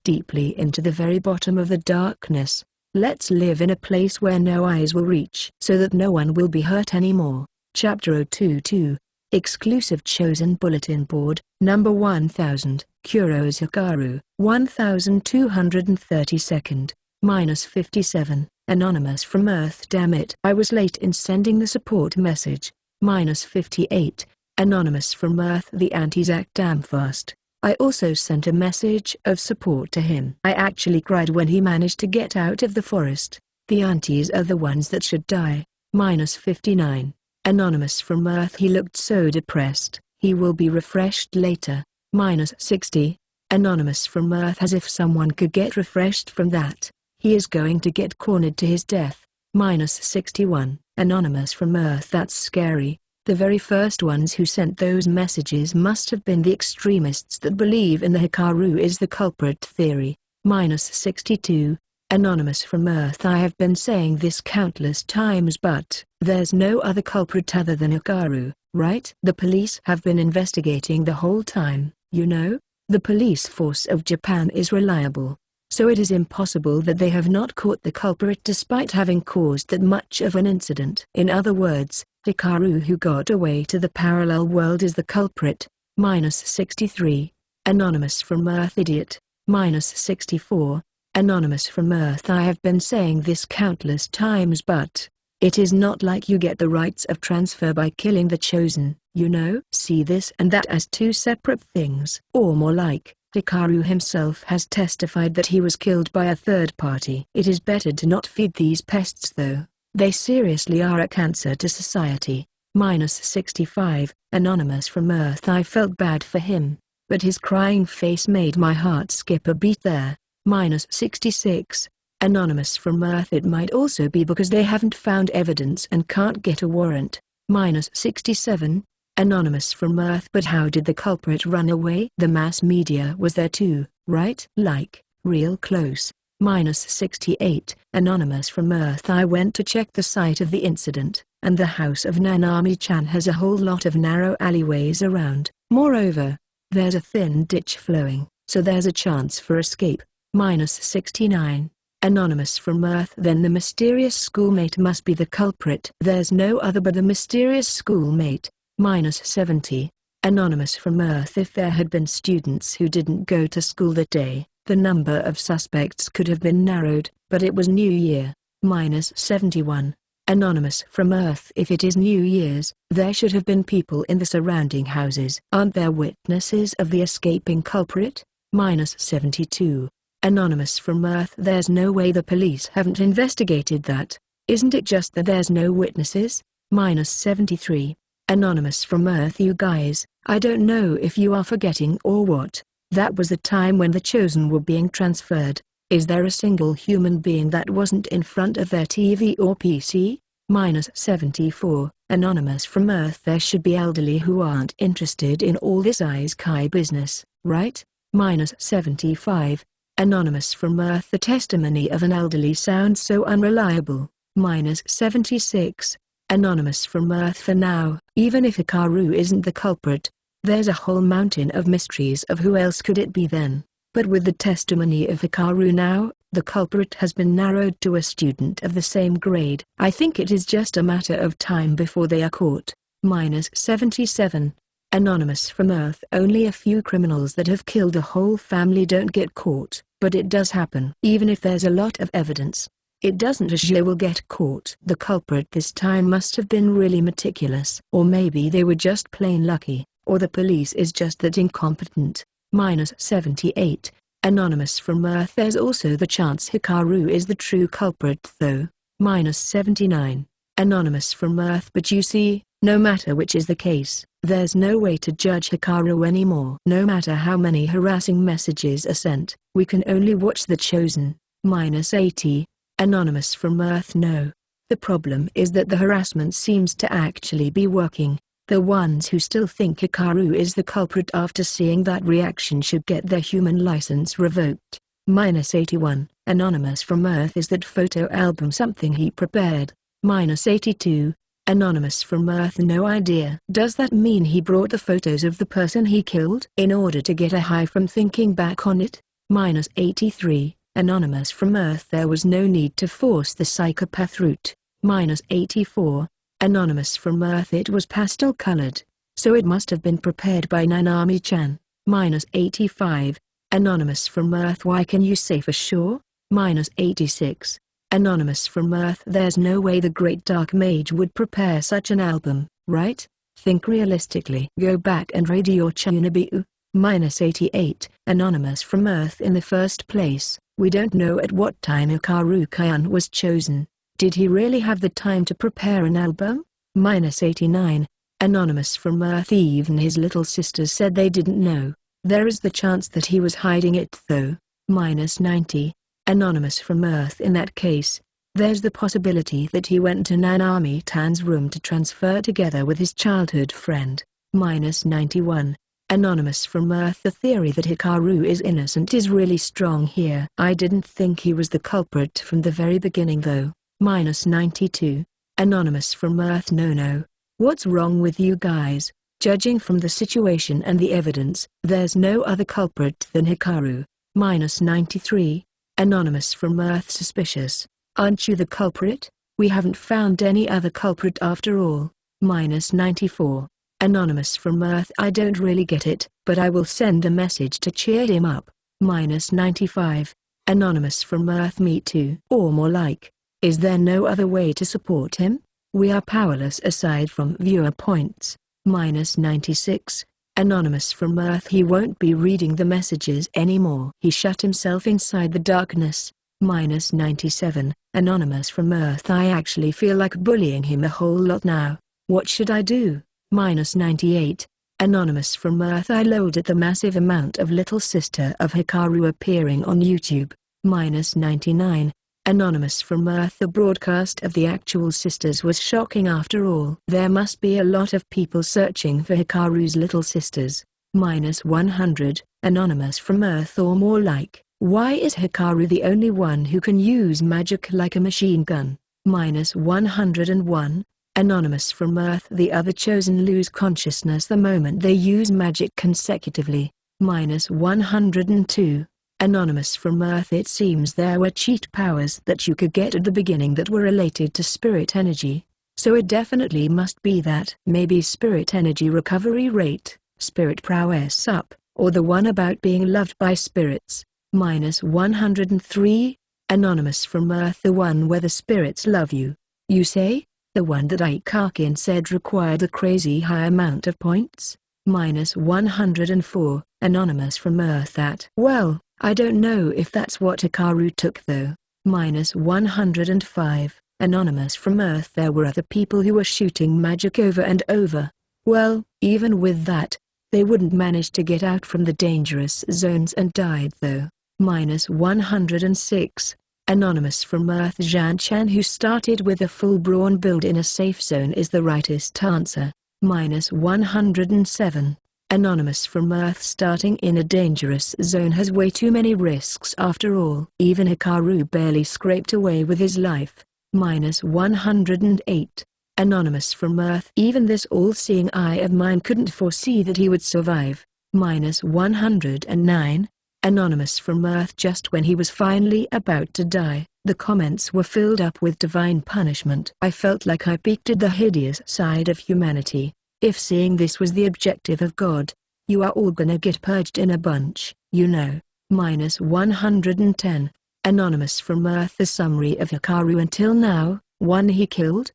deeply into the very bottom of the darkness. Let's live in a place where no eyes will reach so that no one will be hurt anymore. Chapter 022. Exclusive Chosen Bulletin Board, number 1000, Kurose Hikaru, 1232nd, -57, Anonymous from Earth. Damn it. I was late in sending the support message, -58, Anonymous from Earth. The antis act damn fast. I also sent a message of support to him. I actually cried when he managed to get out of the forest. The antis are the ones that should die, -59. Anonymous from Earth. He looked so depressed. He will be refreshed later. -60. Anonymous from Earth. As if someone could get refreshed from that. He is going to get cornered to his death. -61. Anonymous from Earth. That's scary. The very first ones who sent those messages must have been the extremists that believe in the Hikaru is the culprit theory. -62. Anonymous from Earth. I have been saying this countless times, but there's no other culprit other than Hikaru, right? The police have been investigating the whole time, you know? The police force of Japan is reliable. So it is impossible that they have not caught the culprit despite having caused that much of an incident. In other words, Hikaru who got away to the parallel world is the culprit. -63. Anonymous from Earth. Idiot. -64. Anonymous from Earth. I have been saying this countless times, but it is not like you get the rights of transfer by killing the Chosen, you know? See this and that as two separate things. Or more like, Hikaru himself has testified that he was killed by a third party. It is better to not feed these pests though. They seriously are a cancer to society. -65. Anonymous from Earth. I felt bad for him, but his crying face made my heart skip a beat there. -66. Anonymous from Earth. It might also be because they haven't found evidence and can't get a warrant. -67. Anonymous from Earth. But how did the culprit run away? The mass media was there too, right? Like, real close. -68. Anonymous from Earth. I went to check the site of the incident, and the house of Nanami-chan has a whole lot of narrow alleyways around. Moreover, there's a thin ditch flowing, so there's a chance for escape. -69. Anonymous from Earth. Then the mysterious schoolmate must be the culprit. There's no other but the mysterious schoolmate. -70. Anonymous from Earth. If there had been students who didn't go to school that day, the number of suspects could have been narrowed, but it was New Year. -71. Anonymous from Earth. If it is New Year's, there should have been people in the surrounding houses. Aren't there witnesses of the escaping culprit? -72. Anonymous from Earth. There's no way the police haven't investigated that. Isn't it just that there's no witnesses? -73. Anonymous from Earth. You guys, I don't know if you are forgetting or what. That was the time when the Chosen were being transferred. Is there a single human being that wasn't in front of their TV or PC? -74. Anonymous from Earth. There should be elderly who aren't interested in all this Isekai business, right? -75. Anonymous from Earth. The testimony of an elderly sounds so unreliable. -76. Anonymous from Earth. For now, even if Hikaru isn't the culprit, there's a whole mountain of mysteries of who else could it be then. But with the testimony of Hikaru now, the culprit has been narrowed to a student of the same grade. I think it is just a matter of time before they are caught. -77. Anonymous from Earth. Only a few criminals that have killed a whole family don't get caught, but it does happen. Even if there's a lot of evidence, it doesn't assure will get caught. The culprit this time must have been really meticulous. Or maybe they were just plain lucky, or the police is just that incompetent. -78. Anonymous from Earth. There's also the chance Hikaru is the true culprit though. -79. Anonymous from Earth. But you see, no matter which is the case, there's no way to judge Hikaru anymore. No matter how many harassing messages are sent, we can only watch the Chosen. -80. Anonymous from Earth. No. The problem is that the harassment seems to actually be working. The ones who still think Hikaru is the culprit after seeing that reaction should get their human license revoked. -81. Anonymous from Earth. Is that photo album something he prepared? -82. Anonymous from Earth. No idea. Does that mean he brought the photos of the person he killed in order to get a high from thinking back on it? -83. Anonymous from Earth. There was no need to force the psychopath route. -84. Anonymous from Earth. It was pastel-colored, so it must have been prepared by Nanami-chan. -85. Anonymous from Earth. Why can you say for sure? -86. Anonymous from Earth. There's no way the Great Dark Mage would prepare such an album, right? Think realistically. Go back and read your Chunabiu. -88. Anonymous from Earth. In the first place, we don't know at what time Hikaru-kun was chosen. Did he really have the time to prepare an album? -89. Anonymous from Earth. Even his little sisters said they didn't know. There is the chance that he was hiding it though. -90. Anonymous from Earth. In that case, there's the possibility that he went to Nanami-tan's room to transfer together with his childhood friend. -91. Anonymous from Earth. The theory that Hikaru is innocent is really strong here. I didn't think he was the culprit from the very beginning though. -92. Anonymous from Earth. No. What's wrong with you guys? Judging from the situation and the evidence, there's no other culprit than Hikaru. -93. Anonymous from Earth. Suspicious. Aren't you the culprit? We haven't found any other culprit after all. -94. Anonymous from Earth. I don't really get it, but I will send a message to cheer him up. -95. Anonymous from Earth. Me too. Or more like, is there no other way to support him? We are powerless aside from viewer points. -96. Anonymous from Earth. He won't be reading the messages anymore. He shut himself inside the darkness. -97. Anonymous from Earth. I actually feel like bullying him a whole lot now. What should I do? -98. Anonymous from Earth. I lolled at the massive amount of little sister of Hikaru appearing on YouTube. -99. Anonymous from Earth. The broadcast of the actual sisters was shocking after all. There must be a lot of people searching for Hikaru's little sisters. -100, Anonymous from Earth. Or more like, why is Hikaru the only one who can use magic like a machine gun? -101, Anonymous from Earth. The other chosen lose consciousness the moment they use magic consecutively. -102, Anonymous from Earth. It seems there were cheat powers that you could get at the beginning that were related to spirit energy, so it definitely must be that. Maybe spirit energy recovery rate, spirit prowess up, or the one about being loved by spirits. -103, Anonymous from Earth. The one where the spirits love you, you say? The one that Ikakin said required a crazy high amount of points? -104, Anonymous from Earth. That, well, I don't know if that's what Hikaru took though. -105, Anonymous from Earth. There were other people who were shooting magic over and over. Well, even with that, they wouldn't manage to get out from the dangerous zones and died though. -106, Anonymous from Earth. Zhan Chan, who started with a full brawn build in a safe zone, is the rightest answer. -107, Anonymous from Earth. Starting in a dangerous zone has way too many risks after all. Even Hikaru barely scraped away with his life. -108, Anonymous from Earth. Even this all-seeing eye of mine couldn't foresee that he would survive. -109, Anonymous from Earth. Just when he was finally about to die, the comments were filled up with divine punishment. I felt like I peeked at the hideous side of humanity. If seeing this was the objective of God, you are all gonna get purged in a bunch, you know. -110, Anonymous from Earth. The summary of Hikaru until now: 1. He killed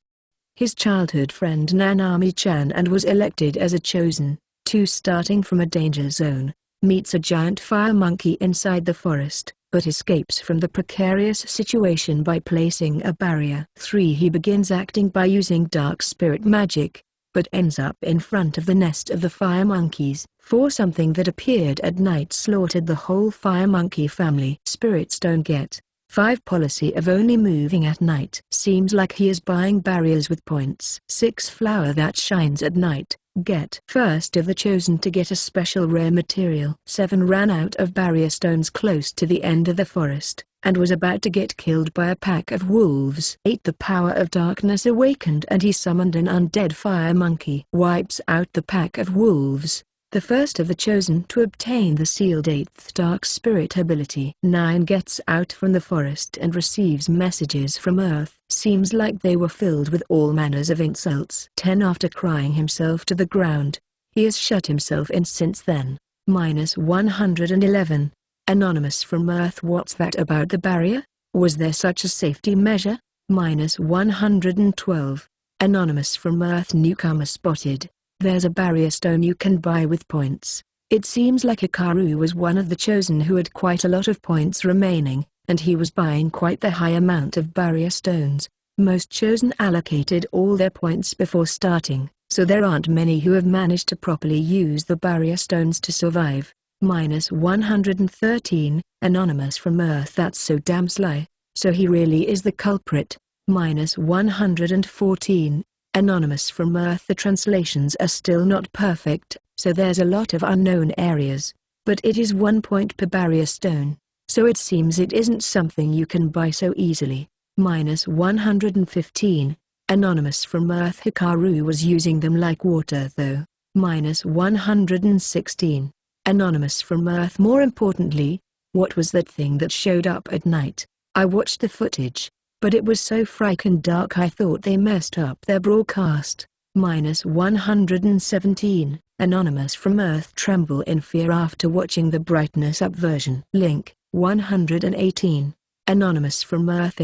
his childhood friend Nanami-chan and was elected as a chosen. 2. Starting from a danger zone, meets a giant fire monkey inside the forest, but escapes from the precarious situation by placing a barrier. 3. He begins acting by using dark spirit magic, but ends up in front of the nest of the fire monkeys. 4. Something that appeared at night slaughtered the whole fire monkey family. Spirits don't get. 5. Policy of only moving at night. Seems like he is buying barriers with points. 6. Flower that shines at night, get. First of the chosen to get a special rare material. 7. Ran out of barrier stones close to the end of the forest, and was about to get killed by a pack of wolves. 8. The power of darkness awakened and he summoned an undead fire monkey. Wipes out the pack of wolves. The first of the chosen to obtain the sealed 8th dark spirit ability. 9. Gets out from the forest and receives messages from Earth. Seems like they were filled with all manners of insults. 10. After crying himself to the ground, he has shut himself in since then. -111, Anonymous from Earth. What's that about the barrier? Was there such a safety measure? -112, Anonymous from Earth. Newcomer spotted. There's a barrier stone you can buy with points. It seems like Hikaru was one of the chosen who had quite a lot of points remaining, and he was buying quite the high amount of barrier stones. Most chosen allocated all their points before starting, so there aren't many who have managed to properly use the barrier stones to survive. -113, Anonymous from Earth. That's so damn sly. So he really is the culprit. -114, Anonymous from Earth. The translations are still not perfect, so there's a lot of unknown areas, but it is 1 point per barrier stone, so it seems it isn't something you can buy so easily. -115, Anonymous from Earth. Hikaru was using them like water though. -116, Anonymous from Earth. More importantly, what was that thing that showed up at night? I watched the footage, but it was so frickin' dark I thought they messed up their broadcast. -117, Anonymous from Earth. Tremble in fear after watching the brightness up version. Link, 118, Anonymous from Earth.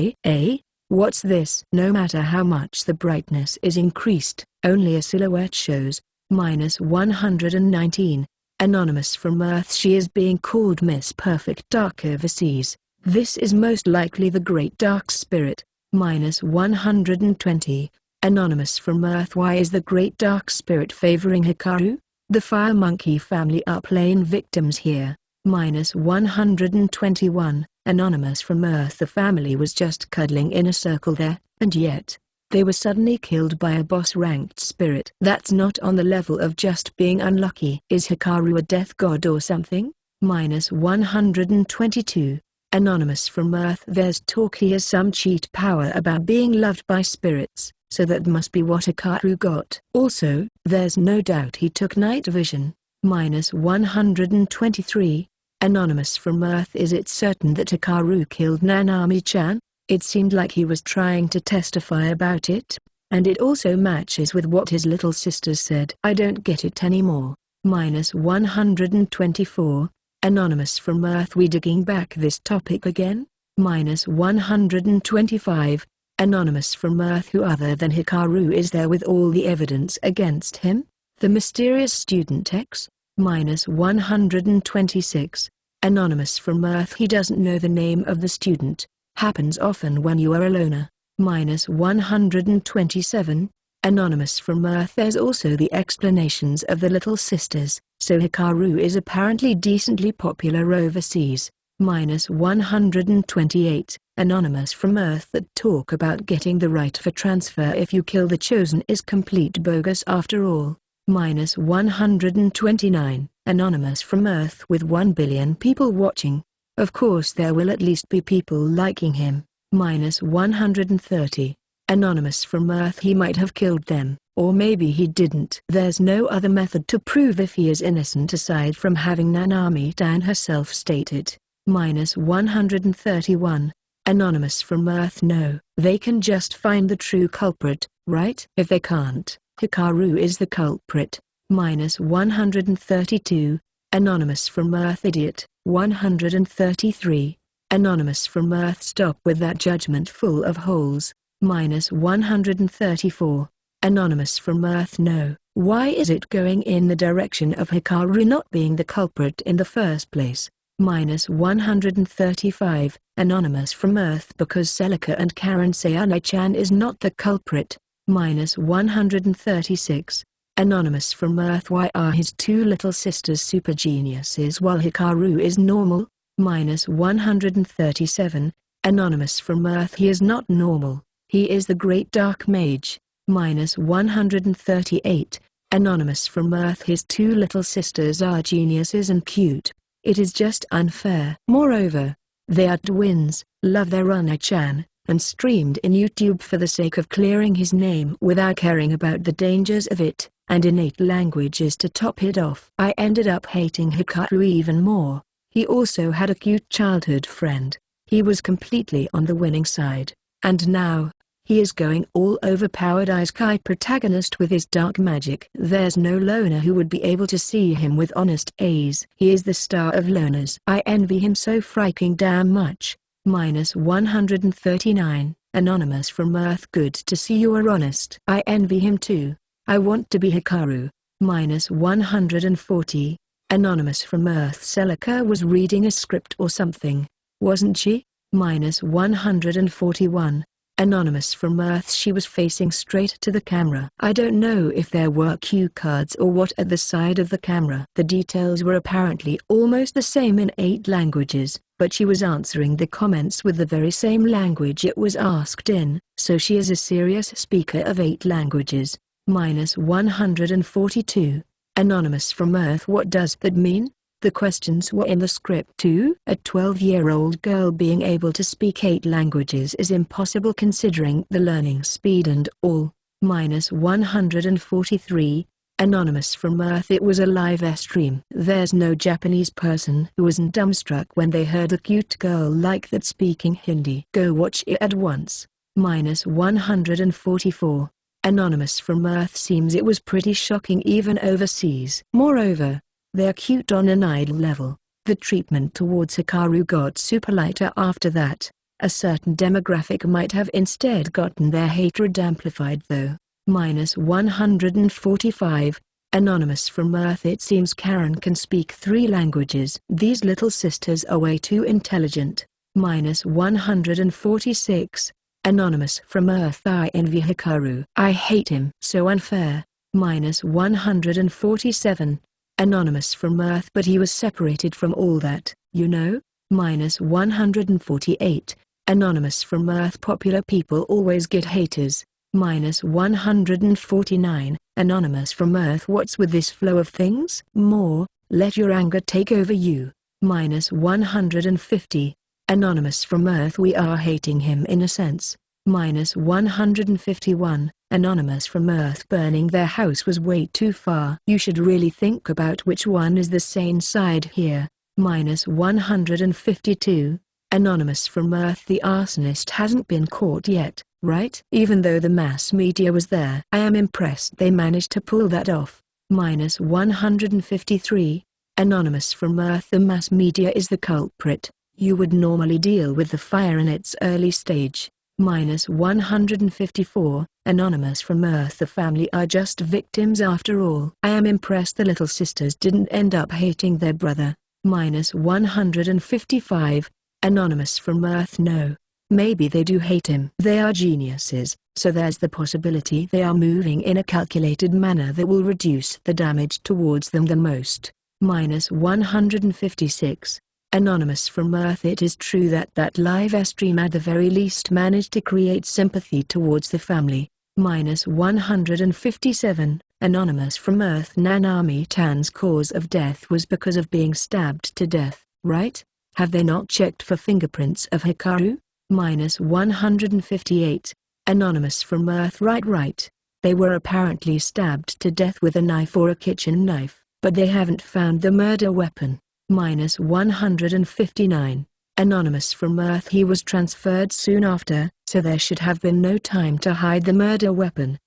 What's this? No matter how much the brightness is increased, only a silhouette shows. -119, Anonymous from Earth. She is being called Miss Perfect Dark overseas. This is most likely the Great Dark Spirit. -120, Anonymous from Earth. Why is the Great Dark Spirit favoring Hikaru? The Fire Monkey family are plain victims here. -121, Anonymous from Earth. The family was just cuddling in a circle there, and yet they were suddenly killed by a boss-ranked spirit. That's not on the level of just being unlucky. Is Hikaru a death god or something? -122, Anonymous from Earth. There's talk he has some cheat power about being loved by spirits, so that must be what Hikaru got. Also, there's no doubt he took night vision. -123, Anonymous from Earth. Is it certain that Hikaru killed Nanami-chan? It seemed like he was trying to testify about it, and it also matches with what his little sisters said. I don't get it anymore. -124, Anonymous from Earth. We digging back this topic again? -125, Anonymous from Earth. Who other than Hikaru is there with all the evidence against him? The mysterious student X? -126, Anonymous from Earth. He doesn't know the name of the student. Happens often when you are a loner. -127, Anonymous from Earth. There's also the explanations of the little sisters, so Hikaru is apparently decently popular overseas. -128, Anonymous from Earth. That talk about getting the right for transfer if you kill the chosen is complete bogus after all. -129, Anonymous from Earth. With 1 billion people watching, of course there will at least be people liking him. -130, Anonymous from Earth. He might have killed them, or maybe he didn't. There's no other method to prove if he is innocent aside from having Nanami-tan herself state it. -131, Anonymous from Earth. No, they can just find the true culprit, right? If they can't, Hikaru is the culprit. -132, Anonymous from Earth. Idiot. 133, Anonymous from Earth. Stop with that judgment full of holes. -134, Anonymous from Earth. No, why is it going in the direction of Hikaru not being the culprit in the first place? -135, Anonymous from Earth. Because Celica and Karen say Anai-chan is not the culprit. -136, Anonymous from Earth. Why are his two little sisters super geniuses while Hikaru is normal? -137, Anonymous from Earth. He is not normal, he is the great dark mage. -138, Anonymous from Earth. His two little sisters are geniuses and cute. It is just unfair. Moreover, they are twins, love their Anai-chan, and streamed in YouTube for the sake of clearing his name without caring about the dangers of it, and in 8 languages to top it off. I ended up hating Hikaru even more. He also had a cute childhood friend. He was completely on the winning side, and now he is going all overpowered Isekai protagonist with his dark magic. There's no loner who would be able to see him with honest eyes. He is the star of loners. I envy him so freaking damn much. -139, Anonymous from Earth. Good to see you are honest. I envy him too. I want to be Hikaru. -140, Anonymous from Earth. Celica was reading a script or something, wasn't she? -141, Anonymous from Earth. She was facing straight to the camera. I don't know if there were cue cards or what at the side of the camera. The details were apparently almost the same in 8 languages, but she was answering the comments with the very same language it was asked in, so she is a serious speaker of 8 languages. -142, Anonymous from Earth. What does that mean? The questions were in the script too. A 12-year-old girl being able to speak 8 languages is impossible considering the learning speed and all. -143, Anonymous from Earth. It was a live stream. There's no Japanese person who wasn't dumbstruck when they heard a cute girl like that speaking Hindi. Go watch it at once. -144, Anonymous from Earth. Seems it was pretty shocking even overseas. Moreover, they're cute on an idol level. The treatment towards Hikaru got super lighter after that. A certain demographic might have instead gotten their hatred amplified though. -145, Anonymous from Earth. It seems Karen can speak 3 languages. These little sisters are way too intelligent. -146, Anonymous from Earth. I envy Hikaru. I hate him. So unfair. -147, Anonymous from Earth. But he was separated from all that, you know? -148. Anonymous from Earth. Popular people always get haters. -149. Anonymous from Earth. What's with this flow of things? More, let your anger take over you. -150. Anonymous from Earth. We are hating him in a sense. -151. Anonymous from Earth. Burning their house was way too far. You should really think about which one is the sane side here. -152. Anonymous from Earth. The arsonist hasn't been caught yet, right? Even though the mass media was there. I am impressed they managed to pull that off. -153. Anonymous from Earth. The mass media is the culprit. You would normally deal with the fire in its early stage. -154. Anonymous from Earth. The family are just victims after all. I am impressed the little sisters didn't end up hating their brother. -155. Anonymous from Earth. No. Maybe they do hate him. They are geniuses, so there's the possibility they are moving in a calculated manner that will reduce the damage towards them the most. -156. Anonymous from Earth. It is true that live stream at the very least managed to create sympathy towards the family. -157. Anonymous from Earth. Nanami-tan's cause of death was because of being stabbed to death, right? Have they not checked for fingerprints of Hikaru? -158. Anonymous from Earth. Right. They were apparently stabbed to death with a knife or a kitchen knife, but they haven't found the murder weapon. -159. Anonymous from Earth. He was transferred soon after, so there should have been no time to hide the murder weapon.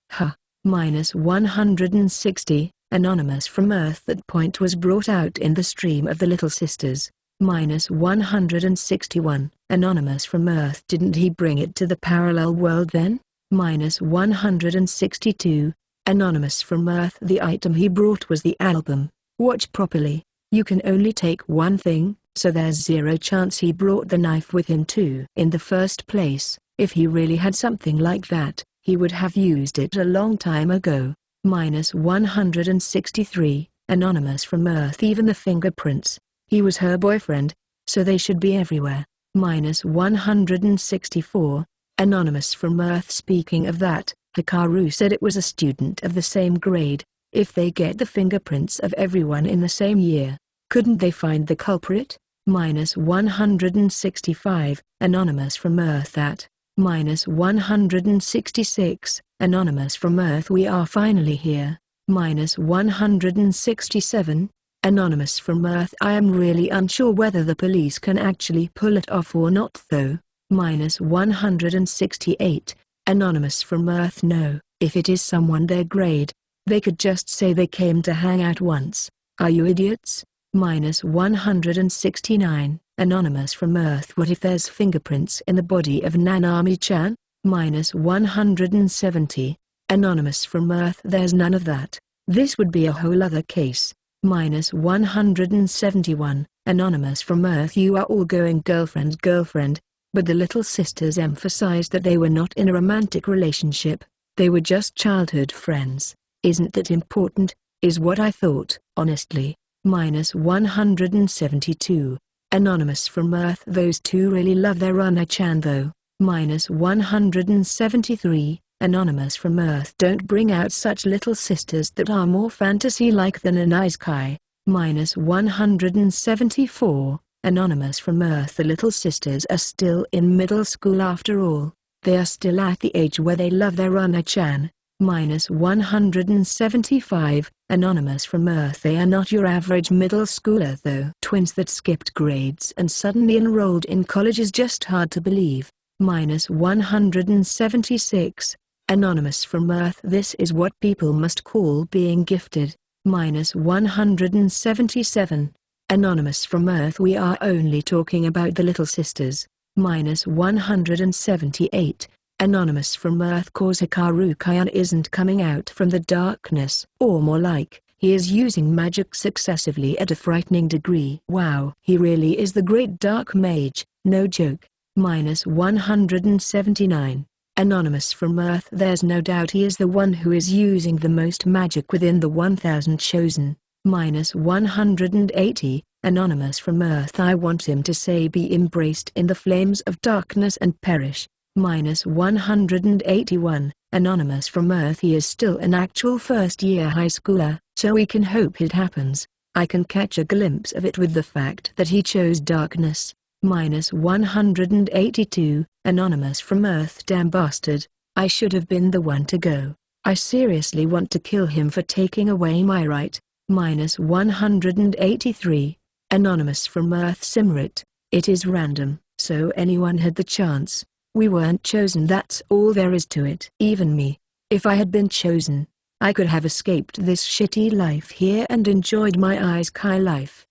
-160. Anonymous from Earth. That point was brought out in the stream of the Little Sisters. -161. Anonymous from Earth. Didn't he bring it to the parallel world then? -162. Anonymous from Earth. The item he brought was the album. Watch properly. You can only take one thing, so there's zero chance he brought the knife with him too. In the first place, if he really had something like that, he would have used it a long time ago. -163. Anonymous from Earth. Even the fingerprints. He was her boyfriend, so they should be everywhere. -164. Anonymous from Earth. Speaking of that, Hikaru said it was a student of the same grade. If they get the fingerprints of everyone in the same year, couldn't they find the culprit? -165. Anonymous from Earth. At -166. Anonymous from Earth. We are finally here. -167. Anonymous from Earth. I am really unsure whether the police can actually pull it off or not though. -168. Anonymous from Earth. No, if it is someone their grade, they could just say they came to hang out once. Are you idiots? -169. Anonymous from Earth. What if there's fingerprints in the body of Nanami-chan? -170. Anonymous from Earth. There's none of that. This would be a whole other case. -171. Anonymous from Earth. You are all going girlfriend, but the Little Sisters emphasized that they were not in a romantic relationship. They were just childhood friends. Isn't that important? Is what I thought, honestly. -172. Anonymous from Earth. Those two really love their Rana-chan though. -173. Anonymous from Earth. Don't bring out such little sisters that are more fantasy-like than an Isekai. -174. Anonymous from Earth. The Little Sisters are still in middle school after all. They are still at the age where they love their Rana-chan. -175. Anonymous from Earth. They are not your average middle schooler though. Twins that skipped grades and suddenly enrolled in college is just hard to believe. -176. Anonymous from Earth. This is what people must call being gifted. -177. Anonymous from Earth. We are only talking about the Little Sisters. -178. Anonymous from Earth. Cause Hikaru-chan isn't coming out from the darkness. Or more like, he is using magic successively at a frightening degree. Wow. He really is the great dark mage, no joke. -179. Anonymous from Earth. There's no doubt he is the one who is using the most magic within the 1000 chosen. -180, Anonymous from Earth. I want him to say be embraced in the flames of darkness and perish. -181, Anonymous from Earth. He is still an actual first-year high schooler, so we can hope it happens. I can catch a glimpse of it with the fact that he chose darkness. -182, Anonymous from Earth. Damn bastard, I should have been the one to go. I seriously want to kill him for taking away my right. -183, Anonymous from Earth. Simrit, it is random, so anyone had the chance. We weren't chosen, that's all there is to it. Even me. If I had been chosen, I could have escaped this shitty life here and enjoyed my Isekai life.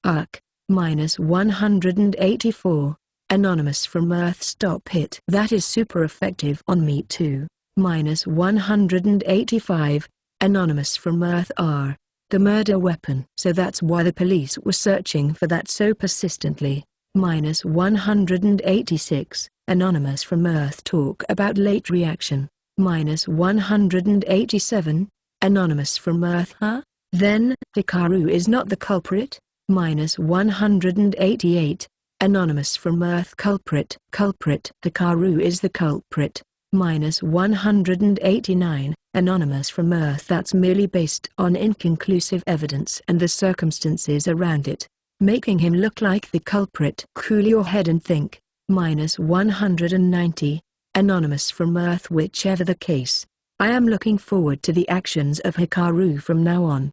-184, Anonymous from Earth. Stop it. That is super effective on me too. -185, Anonymous from Earth. R. The murder weapon. So that's why the police were searching for that so persistently. -186, Anonymous from Earth. Talk about late reaction. -187, Anonymous from Earth. Huh? Then, Hikaru is not the culprit? -188, Anonymous from Earth. Culprit. Hikaru is the culprit. -189, Anonymous from Earth. That's merely based on inconclusive evidence and the circumstances around it, making him look like the culprit. Cool your head and think. -190, Anonymous from Earth. Whichever the case, I am looking forward to the actions of Hikaru from now on.